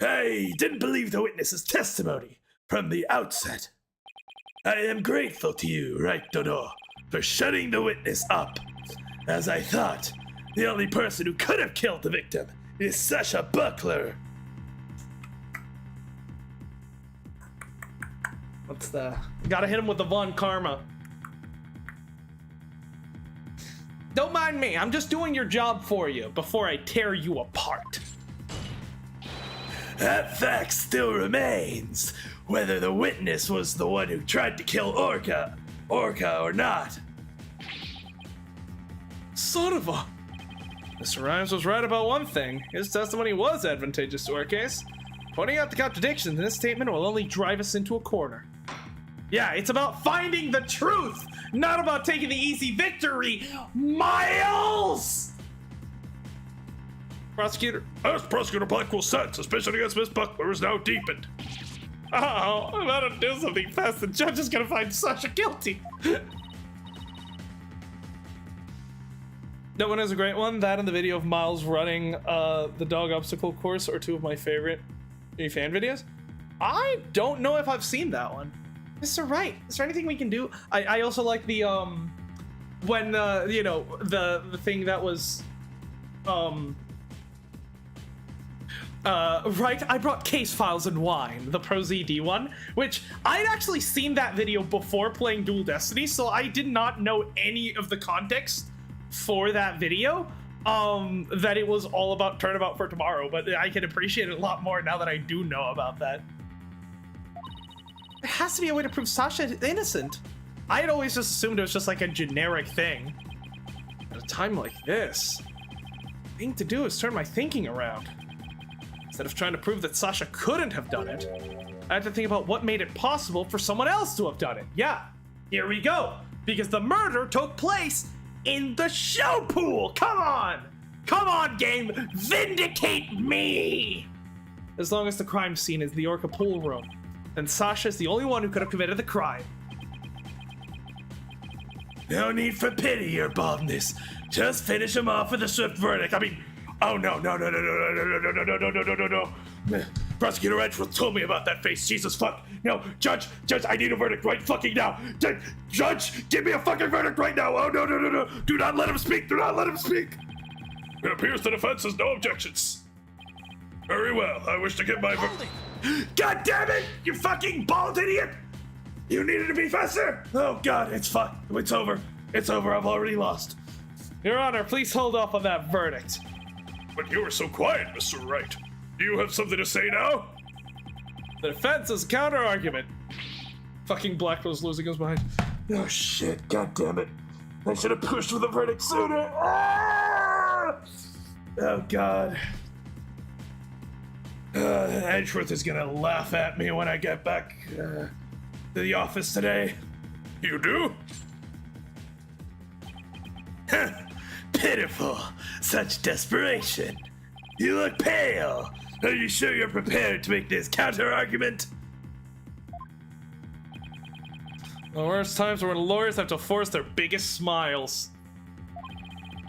I didn't believe the witness's testimony from the outset. I am grateful to you, right, Dodo, for shutting the witness up. As I thought, the only person who could have killed the victim is Sasha Buckler. What's the... Gotta hit him with the Von Karma. Don't mind me, I'm just doing your job for you before I tear you apart. That fact still remains, whether the witness was the one who tried to kill Orca or not. Son of a... Mr. Rhymes was right about one thing. His testimony was advantageous to our case. Pointing out the contradictions in this statement will only drive us into a corner. Yeah, it's about finding the truth, not about taking the easy victory. Miles! Prosecutor. As Prosecutor Blackwell said, suspicion against Miss Buckler is now deepened. Oh, I'm about to do something fast. The judge is gonna find Sasha guilty. That one is a great one. That and the video of Miles running the dog obstacle course are two of my favorite fan videos. I don't know if I've seen that one. Mr. Wright, is there anything we can do? I also like the when you know, the thing that was right, I brought case files and wine, the Pro ZD one, which I'd actually seen that video before playing Dual Destiny, so I did not know any of the context for that video, that it was all about Turnabout for Tomorrow, but I can appreciate it a lot more now that I do know about that. There has to be a way to prove Sasha is innocent. I had always just assumed it was just like a generic thing. At a time like this, the thing to do is turn my thinking around. Instead of trying to prove that Sasha couldn't have done it, I had to think about what made it possible for someone else to have done it. Yeah, here we go. Because the murder took place in the show pool. Come on! Come on, game! Vindicate me! As long as the crime scene is the Orca pool room, then Sasha is the only one who could have committed the crime. No need for pity, your baldness. Just finish him off with a swift verdict. I mean, oh no. Prosecutor Edgeworth told me about that face. Jesus fuck. No, Judge, I need a verdict right fucking now. Judge, give me a fucking verdict right now. Oh no. Do not let him speak. Do not let him speak. It appears the defense has no objections. Very well, I wish to get my God damn it, you fucking bald idiot! You needed to be faster! Oh god, it's fucked. It's over. It's over, I've already lost. Your Honor, please hold off on that verdict. But you were so quiet, Mr. Wright. Do you have something to say now? The defense's counter-argument. Fucking Blackwell's losing his mind. Oh shit, god damn it. I should have pushed for the verdict sooner. Ah! Oh god. Edgeworth is gonna laugh at me when I get back to the office today. You do? pitiful. Such desperation. You look pale. Are you sure you're prepared to make this counter-argument? The worst times are when lawyers have to force their biggest smiles.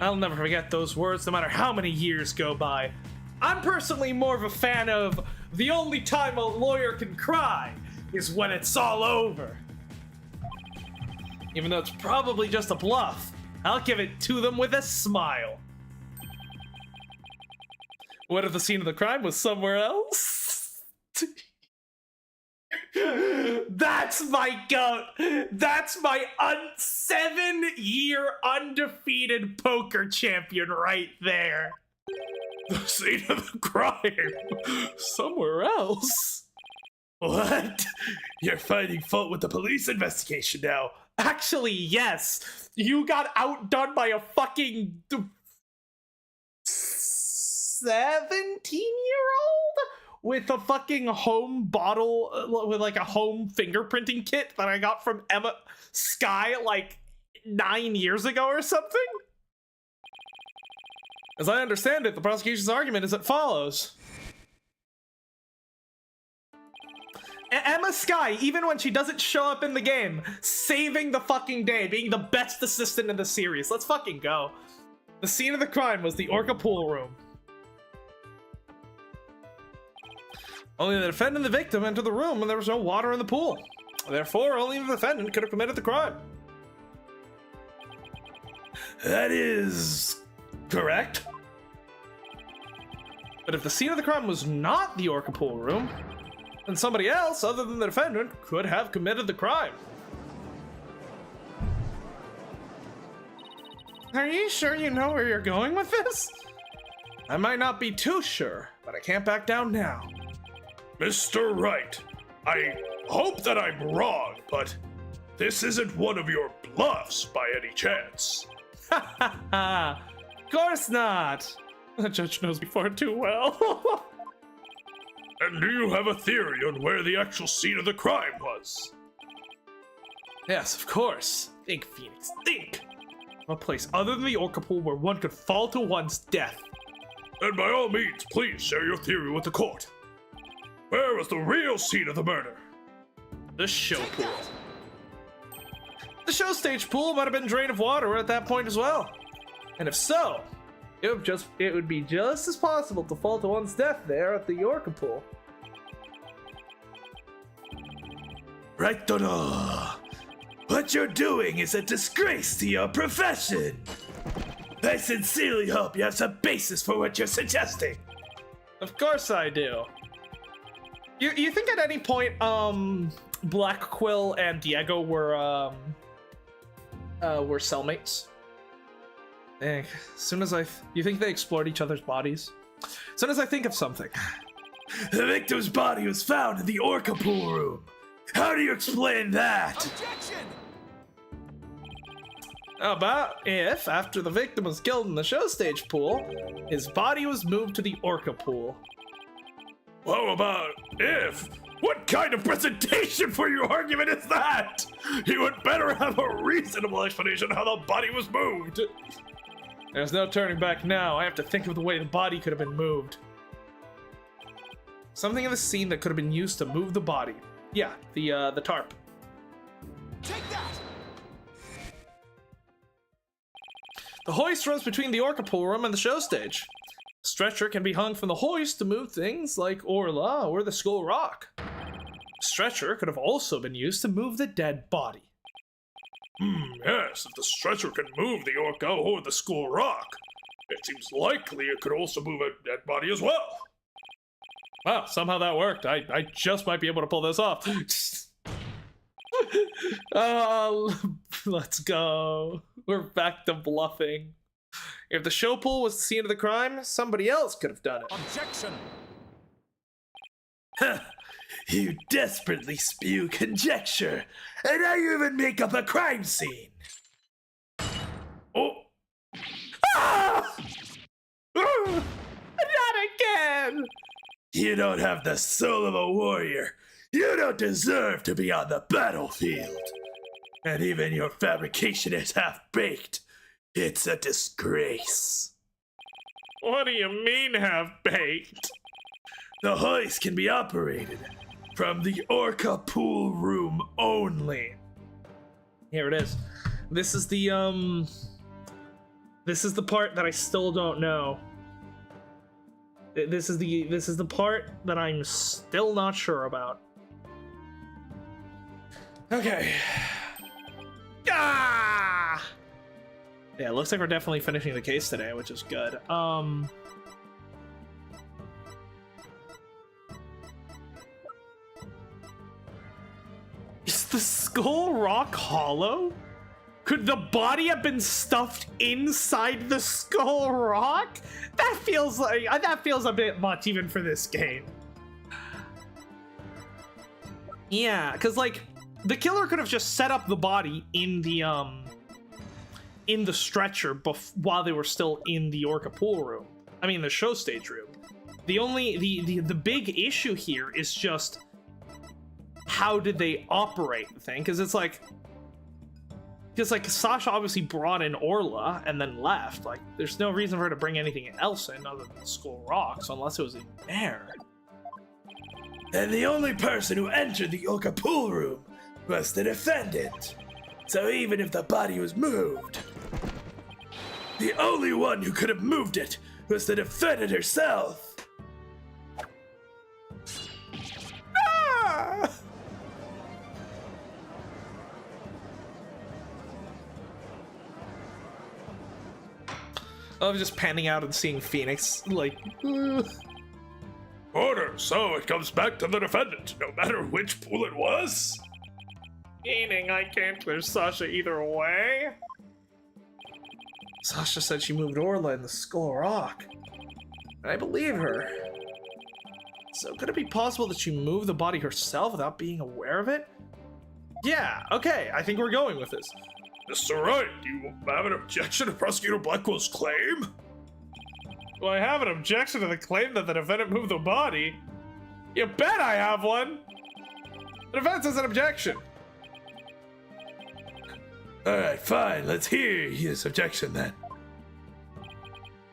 I'll never forget those words no matter how many years go by. I'm personally more of a fan of the only time a lawyer can cry is when it's all over. Even though it's probably just a bluff, I'll give it to them with a smile. What if the scene of the crime was somewhere else? That's my goat. That's my 7-year undefeated poker champion right there. The scene of the crime. Somewhere else. What? You're finding fault with the police investigation now. Actually, yes. You got outdone by a fucking 17-year-old with a fucking home bottle, with like a home fingerprinting kit that I got from Emma Sky like 9 years ago or something. As I understand it, the prosecution's argument is as follows. Emma Sky, even when she doesn't show up in the game, saving the fucking day, being the best assistant in the series. Let's fucking go. The scene of the crime was the Orca pool room. Only the defendant and the victim entered the room when there was no water in the pool. Therefore, only the defendant could have committed the crime. That is correct. But if the scene of the crime was not the Orca pool room, then somebody else other than the defendant could have committed the crime. Are you sure you know where you're going with this? I might not be too sure, but I can't back down now. Mr. Wright, I hope that I'm wrong, but this isn't one of your bluffs by any chance. Ha ha ha! Of course not! The judge knows me far too well. And do you have a theory on where the actual scene of the crime was? Yes, of course. Think, Phoenix, think! A place other than the Orca pool where one could fall to one's death. Then by all means, please share your theory with the court. Where was the real scene of the murder? The show pool. The show stage pool might have been drained of water at that point as well. And if so, it would be just as possible to fall to one's death there at the Orca pool. Right, Dodo. What you're doing is a disgrace to your profession. I sincerely hope you have some basis for what you're suggesting. Of course I do. You think at any point, Black Quill and Diego were cellmates? As soon as you think they explored each other's bodies? As soon as I think of something. The victim's body was found in the Orca pool room. How do you explain that? Objection! How about if, after the victim was killed in the show stage pool, his body was moved to the Orca pool? How about if? What kind of presentation for your argument is that? You would better have a reasonable explanation how the body was moved. There's no turning back now. I have to think of the way the body could have been moved. Something in the scene that could have been used to move the body. Yeah, the tarp. Take that! The hoist runs between the Orca pool room and the show stage. A stretcher can be hung from the hoist to move things like Orla or the Skull Rock. A stretcher could have also been used to move the dead body. Yes, if the stretcher can move the Orca or the Skull Rock, it seems likely it could also move a dead body as well. Wow, somehow that worked. I just might be able to pull this off. Let's go. We're back to bluffing. If the show pool was the scene of the crime, somebody else could have done it. Objection! You desperately spew conjecture, and now you even make up a crime scene. Oh, Ah! Not again! You don't have the soul of a warrior. You don't deserve to be on the battlefield. And even your fabrication is half-baked. It's a disgrace. What do you mean half-baked? The hoist can be operated from the Orca pool room only. Here it is. This is the part that I still don't know. This is the part that I'm still not sure about. Okay. Ah! Yeah, it looks like we're definitely finishing the case today, which is good. Is the skull rock hollow? Could the body have been stuffed inside the skull rock? That feels a bit much even for this game. Yeah, because like the killer could have just set up the body in the stretcher while they were still in the Orca pool room. I mean the show stage room. The big issue here is just how did they operate the thing? Because it's like Sasha obviously brought in Orla and then left. Like, there's no reason for her to bring anything else in other than Skull Rocks, unless it was in there. And the only person who entered the Orca pool room was the defendant. So even if the body was moved, the only one who could have moved it was the defendant herself. Ah! I was just panning out and seeing Phoenix, like... Order, so it comes back to the defendant, no matter which pool it was? Meaning I can't clear Sasha either way? Sasha said she moved Orla in the Skull Rock. And I believe her. So could it be possible that she moved the body herself without being aware of it? Yeah, okay, I think we're going with this. Mr. Wright, do you have an objection to Prosecutor Blackwell's claim? Do I have an objection to the claim that the defendant moved the body? You bet I have one! The defense has an objection. Alright, fine, let's hear his objection then.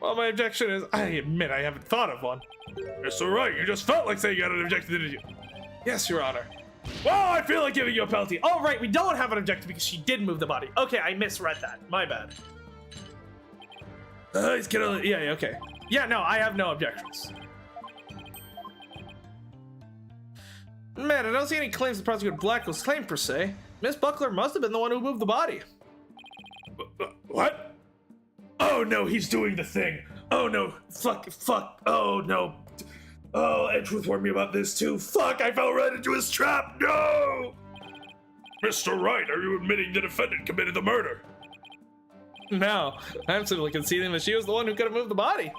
Well, my objection is, I admit I haven't thought of one. Mr. Wright, you just felt like saying you had an objection, didn't you? Yes, Your Honor. Well, I feel like giving you a penalty. Oh, right, we don't have an objection because she did move the body. Okay, I misread that. My bad. He's gonna... Yeah, okay. Yeah, no, I have no objections. Man, I don't see any claims the prosecutor Blackwell's claim per se. Miss Buckler must have been the one who moved the body. What? Oh no, he's doing the thing. Oh no, fuck, oh no. Oh, Edgeworth warned me about this too. Fuck, I fell right into his trap, no! Mr. Wright, are you admitting the defendant committed the murder? No, I'm simply conceding that she was the one who could have moved the body.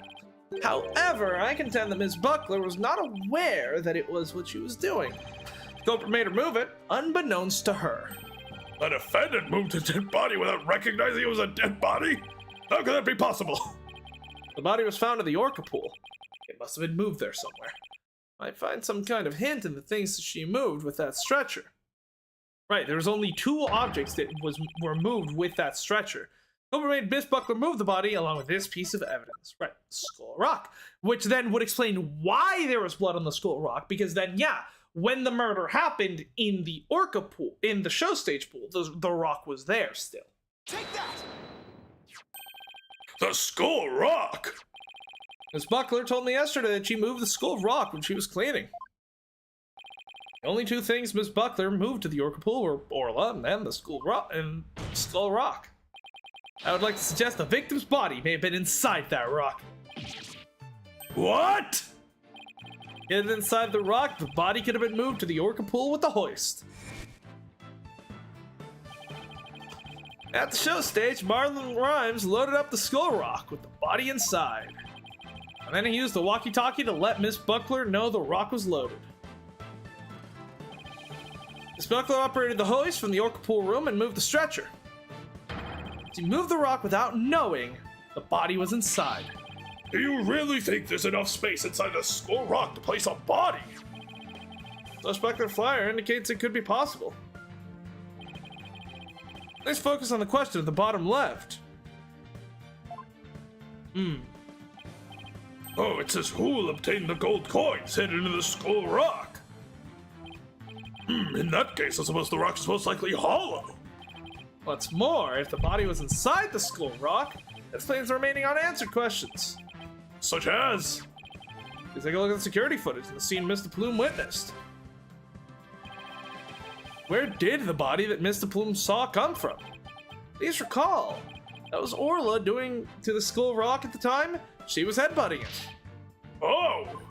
However, I contend that Miss Buckler was not aware that it was what she was doing. The culprit made her move it, unbeknownst to her. The defendant moved a dead body without recognizing it was a dead body? How could that be possible? The body was found in the Orca pool. It must have been moved there somewhere. Might find some kind of hint in the things that she moved with that stretcher. Right, there was only 2 objects that were moved with that stretcher. Whoever made Miss Buckler move the body along with this piece of evidence. Right, Skull Rock. Which then would explain why there was blood on the Skull Rock, because then, yeah, when the murder happened in the Orca pool, in the show stage pool, the rock was there still. Take that! The Skull Rock! Miss Buckler told me yesterday that she moved the Skull Rock when she was cleaning. The only 2 things Miss Buckler moved to the Orca pool were Orla and the Skull Rock. I would like to suggest the victim's body may have been inside that rock. What? Hidden inside the rock, the body could have been moved to the Orca pool with the hoist. At the show stage, Marlon Rhymes loaded up the Skull Rock with the body inside. And then he used the walkie-talkie to let Miss Buckler know the rock was loaded. Miss Buckler operated the hoist from the Orca pool room and moved the stretcher. He moved the rock without knowing the body was inside. Do you really think there's enough space inside the Skull Rock to place a body? The Buckler flyer indicates it could be possible. Let's focus on the question at the bottom left. Oh, it says who'll obtain the gold coins hidden in the Skull Rock. In that case, I suppose the rock is most likely hollow. What's more, if the body was inside the Skull Rock, that explains the remaining unanswered questions. Such as? Let's take a look at the security footage and the scene Mr. Plume witnessed. Where did the body that Mr. Plume saw come from? Please recall, that was Orla doing to the Skull Rock at the time. She was headbutting it. Oh!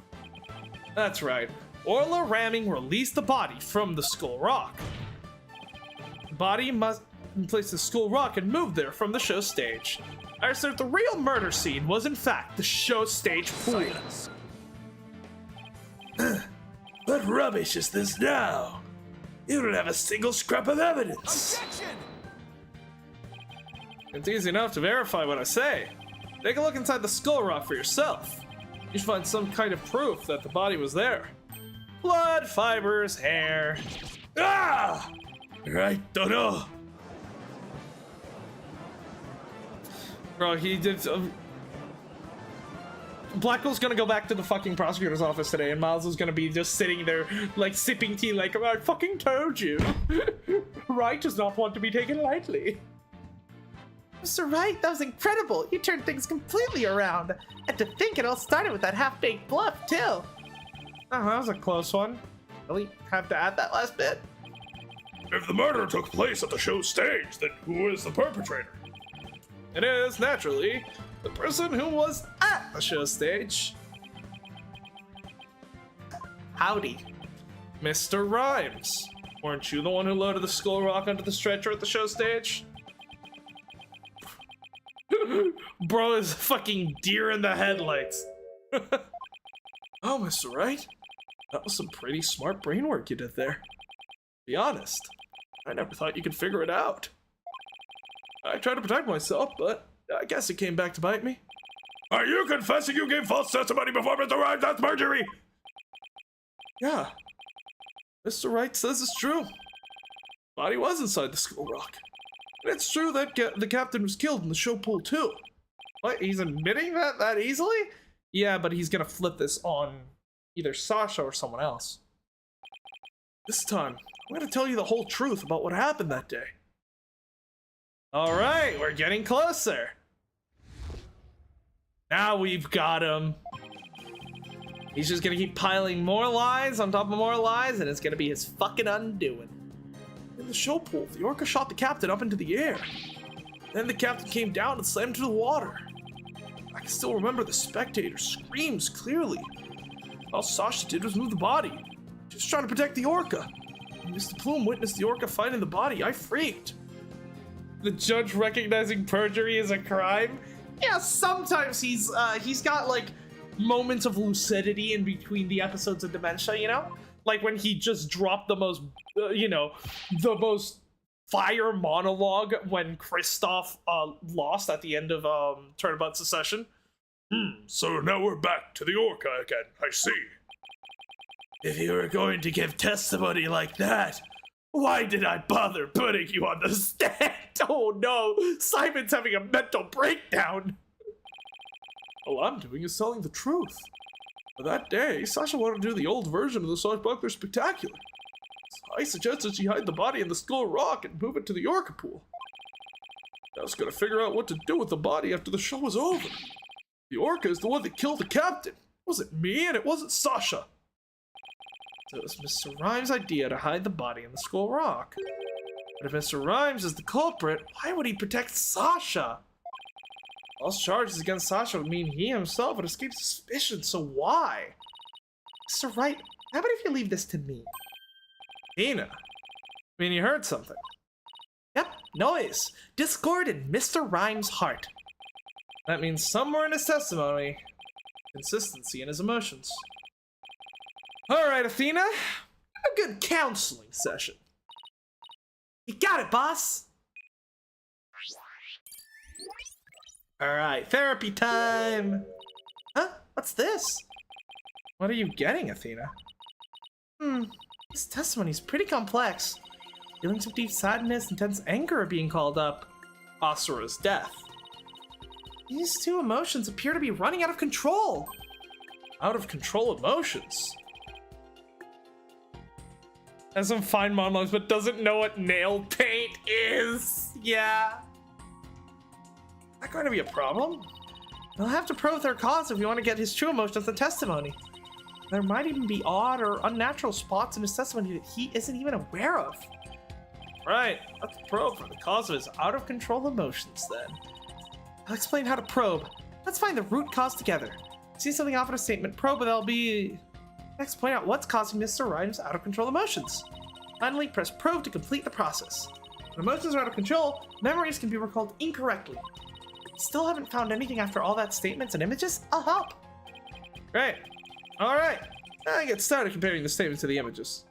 That's right. Orla ramming released the body from the Skull Rock. The body must place the Skull Rock and moved there from the show stage. I assert the real murder scene was in fact the show stage pool. What rubbish is this now? You don't have a single scrap of evidence. Objection! It's easy enough to verify what I say. Take a look inside the Skull Rock for yourself. You should find some kind of proof that the body was there. Blood, fibers, hair. Ah! Right, don't know. Bro, he did. Blackwell's gonna go back to the fucking prosecutor's office today, and Miles is gonna be just sitting there, like, sipping tea, like, I fucking told you. Wright does not want to be taken lightly. Mr. Wright, that was incredible. You turned things completely around. And to think it all started with that half-baked bluff, too. Oh, that was a close one. Really have to add that last bit? If the murder took place at the show stage, then who is the perpetrator? It is, naturally, the person who was at the show stage. Howdy. Mr. Rhymes. Weren't you the one who loaded the Skull Rock onto the stretcher at the show stage? Bro is fucking deer in the headlights. Oh, Mr. Wright, that was some pretty smart brain work you did there. Be honest, I never thought you could figure it out. I tried to protect myself, but I guess it came back to bite me. Are you confessing you gave false testimony before Mr. Rhymes? That's perjury! Yeah, Mr. Wright says it's true. Body was inside the Skull Rock. And it's true that the captain was killed in the show pool too. What, he's admitting that easily? Yeah, but he's gonna flip this on either Sasha or someone else. This time, I'm gonna tell you the whole truth about what happened that day. Alright, we're getting closer. Now we've got him. He's just gonna keep piling more lies on top of more lies, and it's gonna be his fucking undoing. In the show pool, the orca shot the captain up into the air. Then the captain came down and slammed into the water. I can still remember the spectator's screams clearly. All Sasha did was move the body. She was trying to protect the orca. When Mr. Plume witnessed the orca finding the body, I freaked. The judge recognizing perjury as a crime? Yeah, sometimes he's got like moments of lucidity in between the episodes of Dementia, you know? Like when he just dropped the most, the most fire monologue when Kristoff lost at the end of Turnabout Secession. So now we're back to the orca again, I see. If you were going to give testimony like that, why did I bother putting you on the stand? Oh no, Simon's having a mental breakdown. All I'm doing is telling the truth. For that day, Sasha wanted to do the old version of the Swashbuckler Spectacular. So I suggested she hide the body in the Skull Rock and move it to the Orca Pool. I was gonna figure out what to do with the body after the show was over. The Orca is the one that killed the captain. It wasn't me, and it wasn't Sasha. So it was Mr. Rhymes' idea to hide the body in the Skull Rock. But if Mr. Rhymes is the culprit, why would he protect Sasha? False charges against Sasha would mean he himself would escape suspicion, so why? Mr. Wright, how about if you leave this to me? Tina, I mean, you heard something. Yep, noise. Discord in Mr. Rhymes' heart. That means somewhere in his testimony, consistency in his emotions. Alright, Athena, a good counseling session. You got it, boss. Alright, therapy time! Huh? What's this? What are you getting, Athena? This testimony is pretty complex. Feelings of deep sadness, intense anger are being called up. Asura's death. These two emotions appear to be running out of control. Out of control emotions. Has some fine monologues, but doesn't know what nail paint is. Yeah. Is that going to be a problem? We'll have to probe their cause if we want to get his true emotions and testimony. There might even be odd or unnatural spots in his testimony that he isn't even aware of. Right, let's probe for the cause of his out of control emotions then. I'll explain how to probe. Let's find the root cause together. See something off in a statement, probe, and that'll be... Next, point out what's causing Mr. Rhymes' out of control emotions. Finally, press probe to complete the process. When emotions are out of control, memories can be recalled incorrectly. Still haven't found anything after all that statements and images? I'll help. Great. All right. I get started comparing the statements to the images.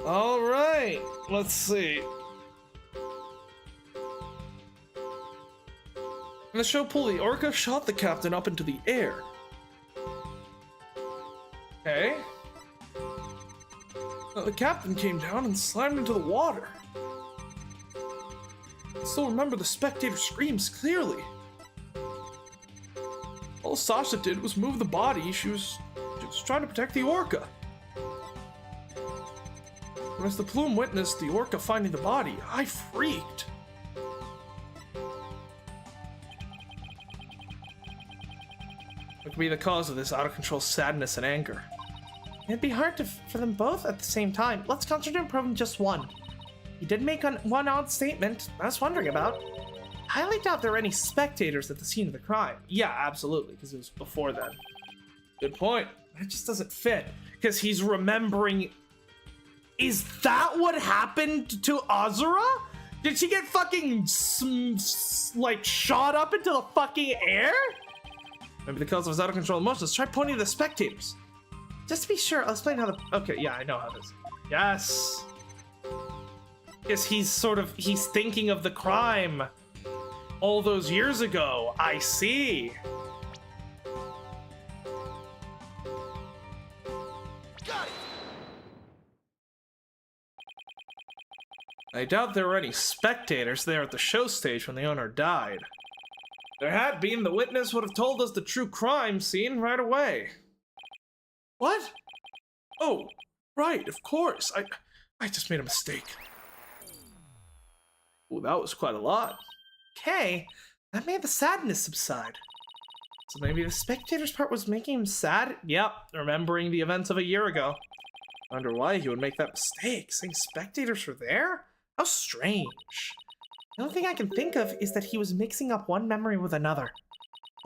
All right. Let's see. In the show pull, the orca shot the captain up into the air. Okay. The captain came down and slammed into the water. I still remember the spectator screams clearly. All Sasha did was move the body. She was trying to protect the orca. When as the plume witnessed the orca finding the body, I freaked. What could be the cause of this out-of-control sadness and anger? It'd be hard for them both at the same time. Let's concentrate on proving just one. He did make one odd statement I was wondering about. I highly doubt there were any spectators at the scene of the crime. Yeah, absolutely, because it was before then. Good point. That just doesn't fit, because he's remembering... Is that what happened to Azura? Did she get fucking, like, shot up into the fucking air? Maybe the cause of his out-of-control emotions. Try pointing to the spectators. Just to be sure, I'll explain how the... Okay, yeah, I know how this... Yes! Because he's thinking of the crime all those years ago. I see. Got it. I doubt there were any spectators there at the show stage when the owner died. There had been, the witness would have told us the true crime scene right away. What? Oh, right, of course. I just made a mistake. Oh, that was quite a lot. Okay, that made the sadness subside. So maybe the spectator's part was making him sad? Yep, remembering the events of a year ago. Wonder why he would make that mistake, saying spectators were there? How strange. The only thing I can think of is that he was mixing up one memory with another.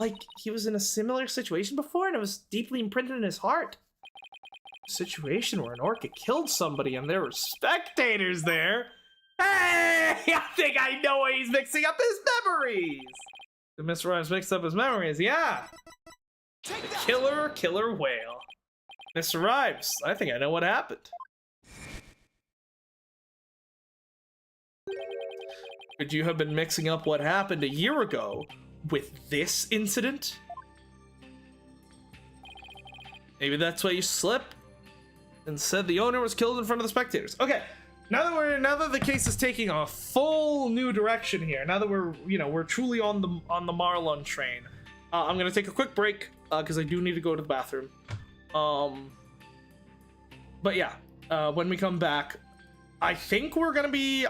Like, he was in a similar situation before and it was deeply imprinted in his heart. A situation where an orca killed somebody and there were spectators there? Hey! I think I know why he's mixing up his memories! The Mr. Rhymes mixed up his memories, yeah! Take The that. killer whale. Mr. Rhymes, I think I know what happened. Could you have been mixing up what happened a year ago with this incident? Maybe that's why you slipped and said the owner was killed in front of the spectators. Okay, now that the case is taking a full new direction here, now that we're truly on the Marlon train, I'm gonna take a quick break because I do need to go to the bathroom. But yeah, when we come back, I think we're gonna be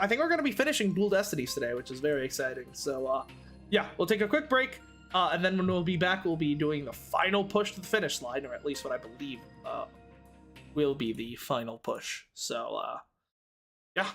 finishing Dual Destinies today, which is very exciting. So yeah, we'll take a quick break, and then when we'll be back, we'll be doing the final push to the finish line, or at least what I believe will be the final push. So yeah.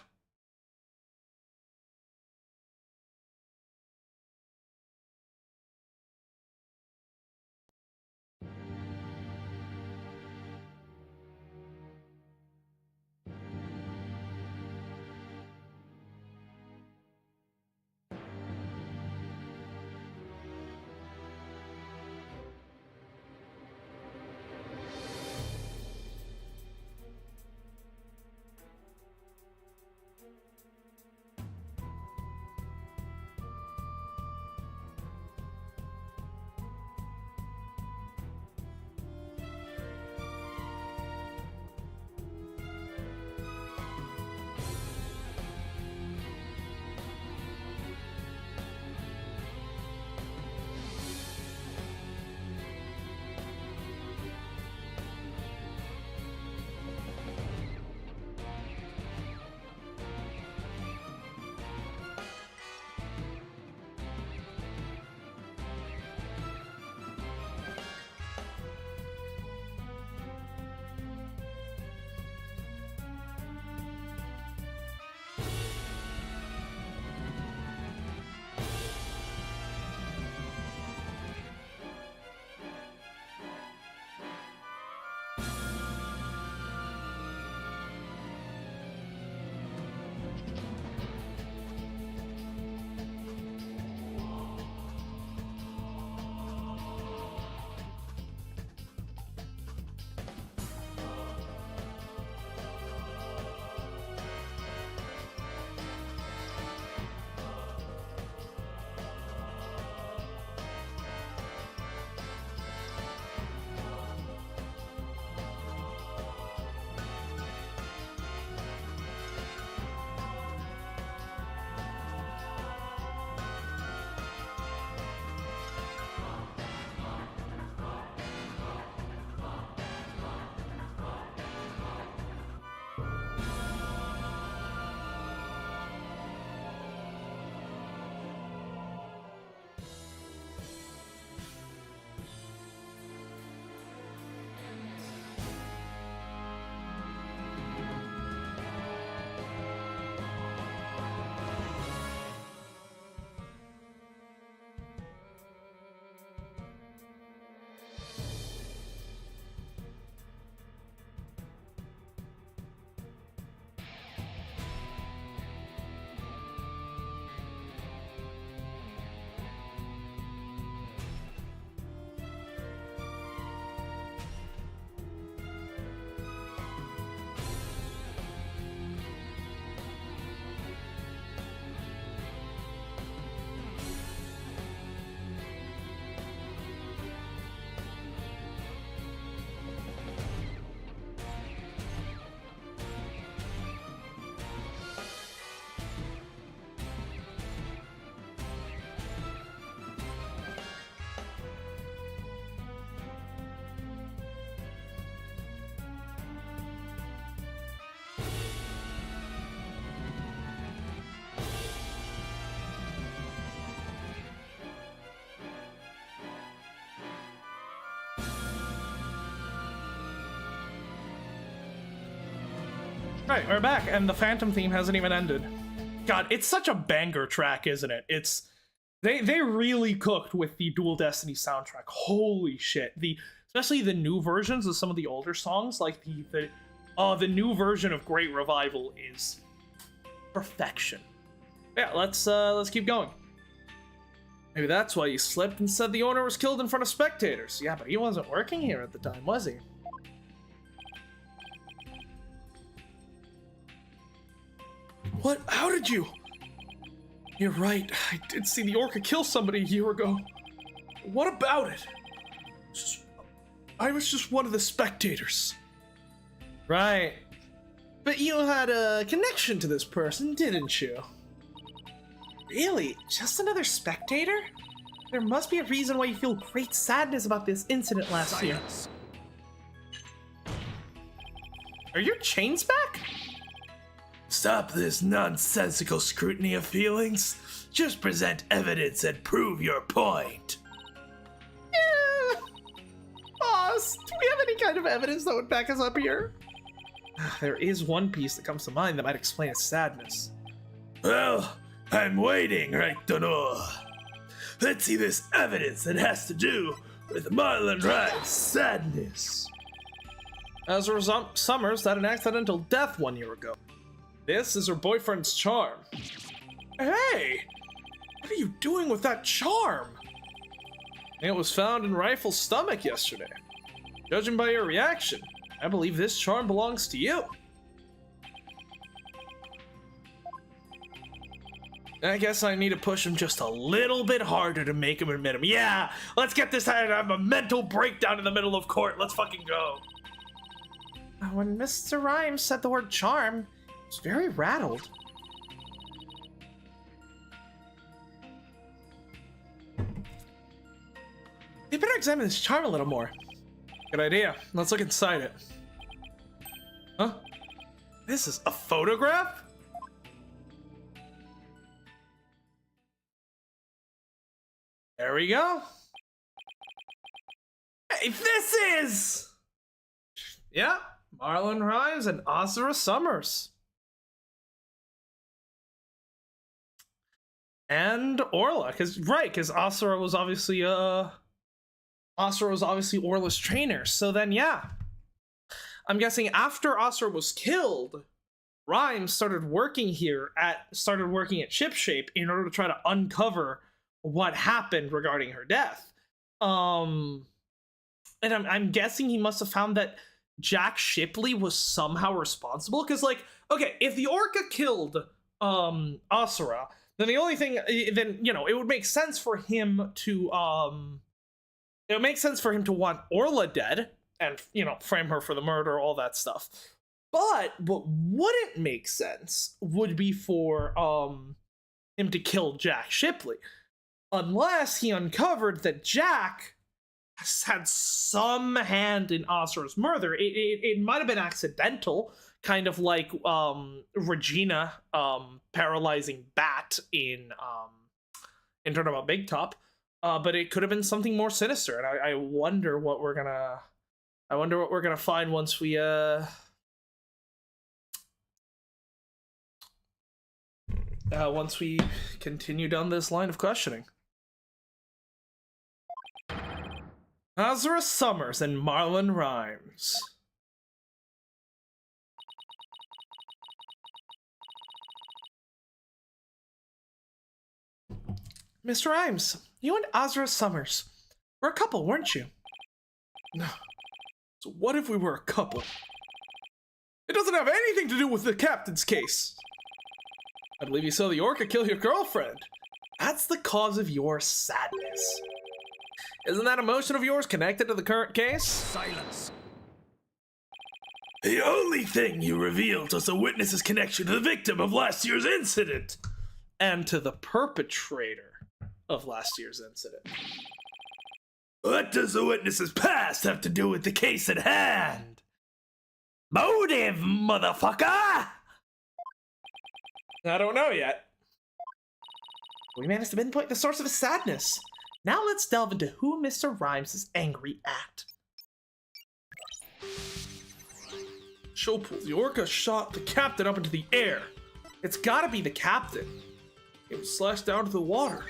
Right, we're back, and the Phantom theme hasn't even ended. God, it's such a banger track, isn't it? They really cooked with the Dual Destiny soundtrack. Holy shit. Especially the new versions of some of the older songs, like the new version of Great Revival is perfection. Yeah, let's keep going. Maybe that's why you slipped and said the owner was killed in front of spectators. Yeah, but he wasn't working here at the time, was he? What? How did you? You're right. I did see the orca kill somebody a year ago. What about it? I was just one of the spectators. Right. But you had a connection to this person, didn't you? Really? Just another spectator? There must be a reason why you feel great sadness about this incident last year. Are your chains back? Stop this nonsensical scrutiny of feelings. Just present evidence and prove your point. Boss, do we have any kind of evidence that would back us up here? There is one piece that comes to mind that might explain his sadness. Well, I'm waiting, right, Donor. Let's see this evidence that has to do with Marlon Ryan's sadness. As a result, Summers had an accidental death 1 year ago. This is her boyfriend's charm. Hey! What are you doing with that charm? It was found in Rifle's stomach yesterday. Judging by your reaction, I believe this charm belongs to you. I guess I need to push him just a little bit harder to make him admit him. Yeah, let's get this out. I have a mental breakdown in the middle of court. Let's fucking go. When Mr. Rhymes said the word charm, he was very rattled. You better examine this charm a little more. Good idea. Let's look inside it. Huh? This is a photograph? There we go. Hey, this is... Yeah, Marlon Rhymes and Azura Summers. And Orla, because Asura was obviously Orla's trainer. So then, yeah, I'm guessing after Asura was killed, Rhymes started working at Shipshape in order to try to uncover what happened regarding her death. And I'm guessing he must have found that Jack Shipley was somehow responsible, because, like, okay, if the orca killed Asura, then the only thing, then, you know, it would make sense for him to want Orla dead and, you know, frame her for the murder, all that stuff. But what wouldn't make sense would be for him to kill Jack Shipley, unless he uncovered that Jack had some hand in Asura's murder. It might have been accidental, kind of like Regina paralyzing Bat in Turnabout Big Top, but it could have been something more sinister. And I wonder what we're gonna find once we continue down this line of questioning. Azura Summers and Marlon Rhymes. Mr. Rhymes, you and Azura Summers were a couple, weren't you? No. So what if we were a couple? It doesn't have anything to do with the captain's case. I believe you saw the orca kill your girlfriend. That's the cause of your sadness. Isn't that emotion of yours connected to the current case? Silence. The only thing you revealed was a witness's connection to the victim of last year's incident. And to the perpetrator of last year's incident. What does the witness's past have to do with the case at hand? Motive, motherfucker! I don't know yet. We managed to pinpoint the source of his sadness. Now let's delve into who Mr. Rhymes is angry at. show pool, the orca shot the captain up into the air. It's gotta be the captain. It was slashed down to the water.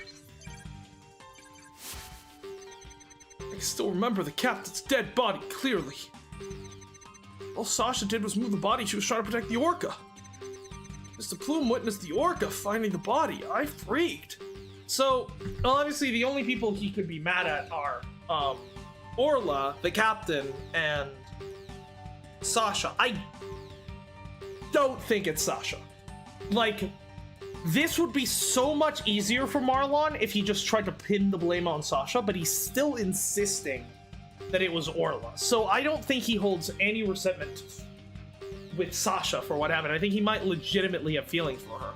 I can still remember the captain's dead body clearly. All Sasha did was move the body. She was trying to protect the orca. Mr. Plume witnessed the orca finding the body. I freaked. So, well, obviously the only people he could be mad at are Orla, the captain, and Sasha. I don't think it's Sasha. Like, this would be so much easier for Marlon if he just tried to pin the blame on Sasha, but he's still insisting that it was Orla. So I don't think he holds any resentment with Sasha for what happened. I think he might legitimately have feelings for her.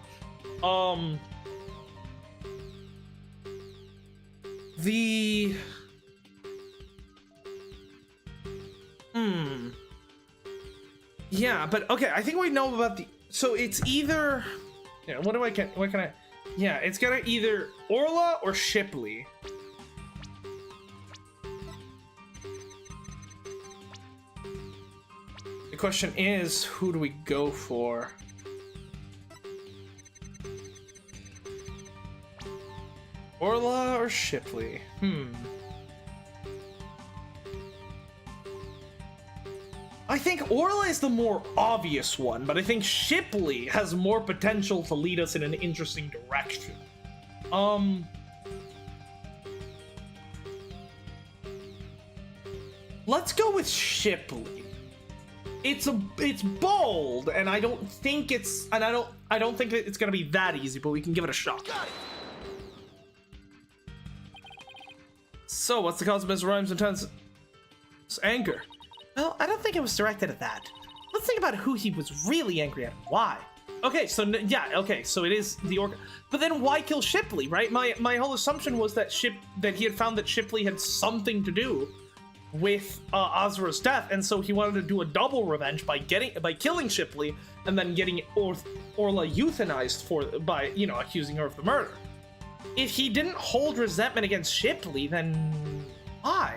Yeah, but okay, I think we know about the... So it's either... Yeah, what can I... Yeah, it's gonna either Orla or Shipley. The question is, who do we go for? Orla or Shipley? I think Orla is the more obvious one, but I think Shipley has more potential to lead us in an interesting direction. Let's go with Shipley. It's bold, and I don't think it's gonna be that easy, but we can give it a shot. So, what's the cause of Miss Rhymes' intense anger? Well, I don't think it was directed at that. Let's think about who he was really angry at and why. Okay, so yeah, okay, so it is the orca. But then why kill Shipley, right? My whole assumption was that he had found that Shipley had something to do with Azra's death, and so he wanted to do a double revenge by killing Shipley and then getting Orla euthanized by accusing her of the murder. If he didn't hold resentment against Shipley, then why?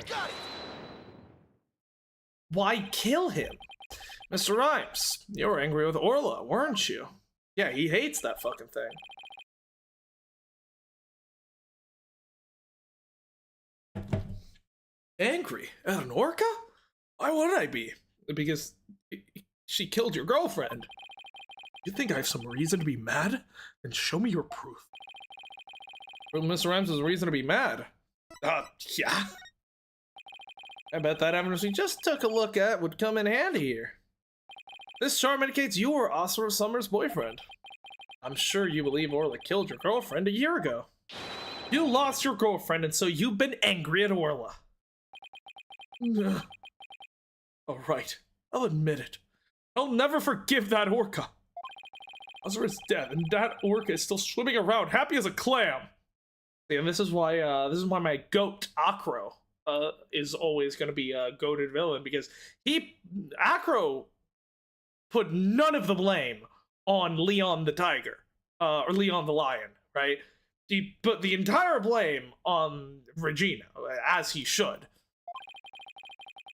Why kill him? Mr. Rhymes, you were angry with Orla, weren't you? Yeah, he hates that fucking thing. Angry at an orca? Why would I be? Because she killed your girlfriend. You think I have some reason to be mad? Then show me your proof. Well, Mr. Rhymes has a reason to be mad. Yeah. I bet that evidence we just took a look at would come in handy here. This charm indicates you were Asura Summer's boyfriend. I'm sure you believe Orla killed your girlfriend a year ago. You lost your girlfriend, and so you've been angry at Orla. All right, I'll admit it. I'll never forgive that orca. Azura is dead, and that orca is still swimming around, happy as a clam. Yeah, this is why my goat Acro is always going to be a goated villain, because Acro put none of the blame on Leon the tiger or Leon the lion, right? He put the entire blame on Regina, as he should.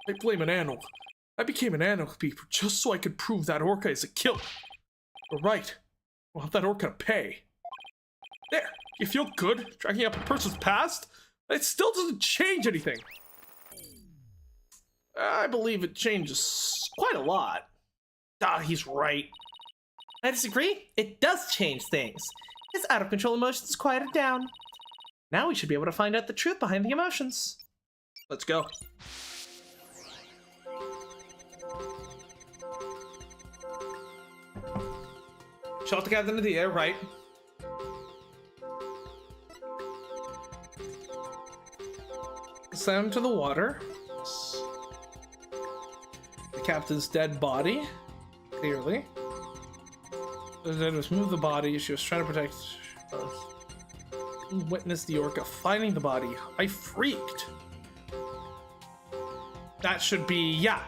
I blame an animal. I became an animal keeper just so I could prove that orca is a killer. You're right. I want that orca to pay. There, you feel good tracking up a person's past? It still doesn't change anything. I believe it changes quite a lot. He's right. I disagree. It does change things. His out-of-control emotions quieted down. Now we should be able to find out the truth behind the emotions. Let's go. Shot the captain into the air, right? Slam to the water. The captain's dead body, clearly. Then just move the body. She was trying to protect. Witness the orca finding the body. I freaked. That should be, yeah.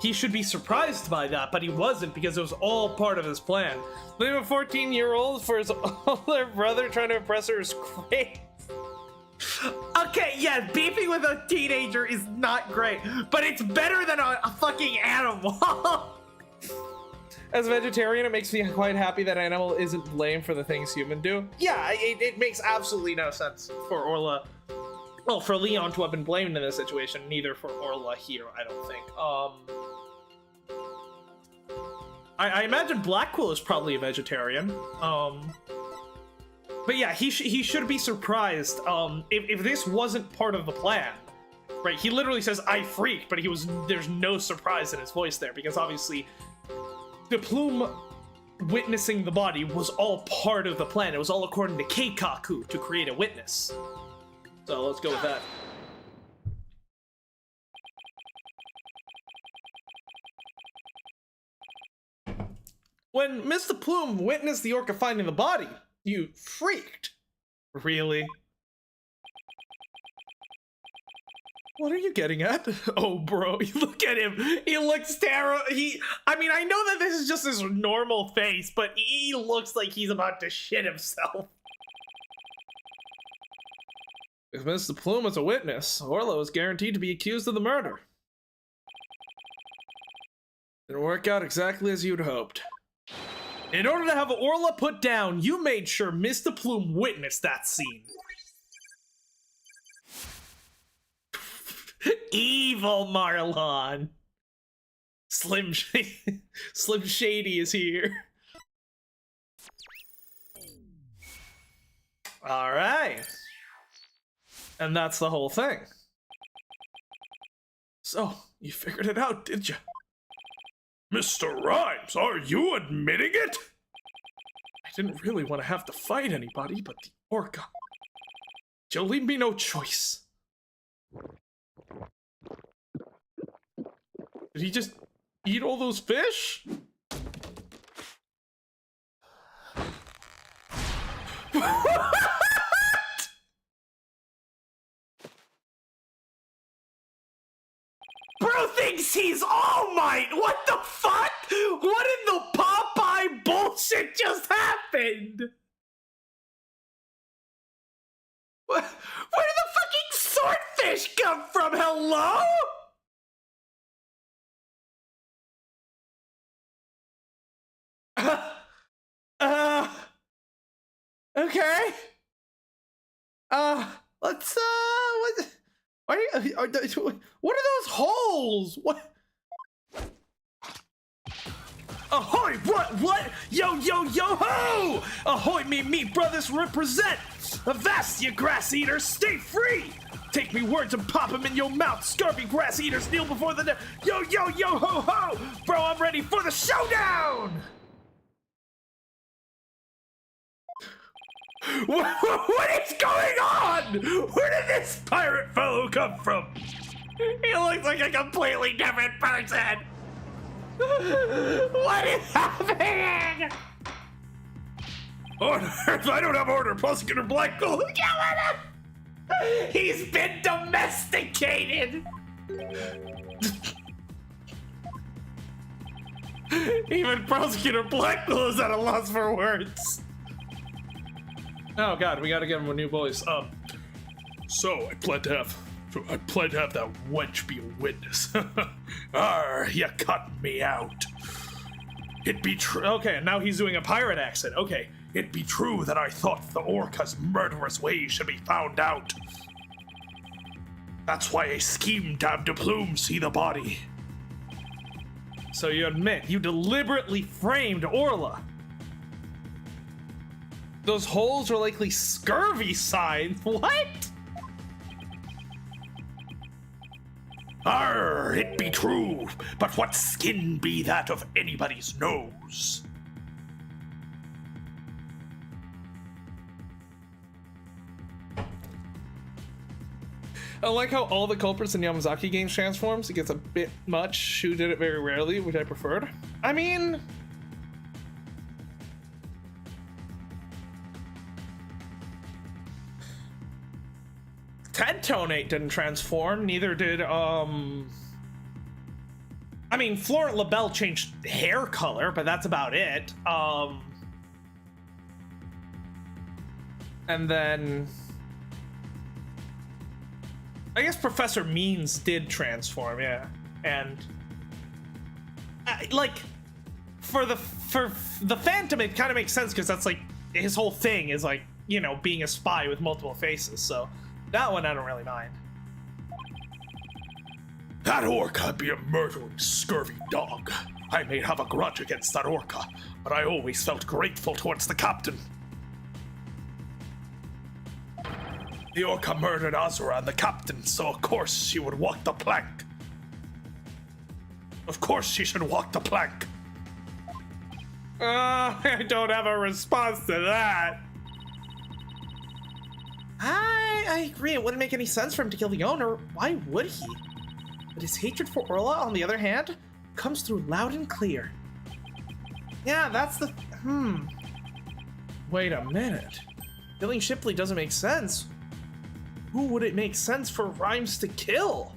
He should be surprised by that, but he wasn't, because it was all part of his plan. Leave a 14-year-old for his older brother trying to impress her is great. Okay, yeah, beefing with a teenager is not great, but it's better than a fucking animal. As a vegetarian, it makes me quite happy that animal isn't blamed for the things human do. Yeah, it makes absolutely no sense for Orla. Well, for Leon to have been blamed in this situation, neither for Orla here, I don't think. I imagine Blackquill is probably a vegetarian. But yeah, he should be surprised if this wasn't part of the plan. Right, he literally says, I freaked, but there's no surprise in his voice there, because obviously the plume witnessing the body was all part of the plan. It was all according to Keikaku to create a witness. So let's go with that. When Mr. Plume witnessed the orca finding the body, you freaked. Really? What are you getting at? Oh, bro, look at him. He looks terrible. I mean, I know that this is just his normal face, but he looks like he's about to shit himself. If Mr. Plume is a witness, Orla is guaranteed to be accused of the murder. Didn't work out exactly as you'd hoped. In order to have Orla put down, you made sure Mr. Plume witnessed that scene. Evil Marlon. Slim Shady is here. All right. And that's the whole thing. So, you figured it out, did you? Mr. Rhymes, are you admitting it? I didn't really want to have to fight anybody but the orca. You'll leave me no choice. Did he just eat all those fish? Bro thinks he's All Might! What the fuck? What in the Popeye bullshit just happened? Where did the fucking swordfish come from? Hello? Okay. Let's, what are those holes? What? Ahoy! What? Yo, ho! Ahoy, me brothers represent! Avast, you grass eaters, stay free! Take me words and pop them in your mouth, scurvy grass eaters, kneel before the yo, ho, ho! Bro, I'm ready for the showdown! What is going on? Where did this pirate fellow come from? He looks like a completely different person. What is happening? On Earth, I don't have order, Prosecutor Blackquill. He's been domesticated. Even Prosecutor Blackquill is at a loss for words. Oh god, we gotta give him a new voice. So I plan to have that wench be a witness. Arr, you cut me out. It be true. Okay, now he's doing a pirate accent. Okay. It be true that I thought the orca's murderous ways should be found out. That's why I schemed to have De Plume see the body. So you admit you deliberately framed Orla. Those holes are likely scurvy signs. What? Arr, it be true, but what skin be that of anybody's nose? I like how all the culprits in Yamazaki games transforms. It gets a bit much. Shu did it very rarely, which I preferred. I mean... Ted Tonate didn't transform, neither did, I mean, Florent LaBelle changed hair color, but that's about it. And then... I guess Professor Means did transform, yeah. And... like, for the Phantom, it kind of makes sense because that's like his whole thing is like, you know, being a spy with multiple faces. So that one I don't really mind. That Orca be a murdering, scurvy dog. I may have a grudge against that Orca, but I always felt grateful towards the captain. The Orca murdered Azura and the captain, so of course she would walk the plank. Of course she should walk the plank. I don't have a response to that. I agree. It wouldn't make any sense for him to kill the owner. Why would he? But his hatred for Orla, on the other hand, comes through loud and clear. Yeah, that's the... Wait a minute. Killing Shipley doesn't make sense. Who would it make sense for Rhymes to kill?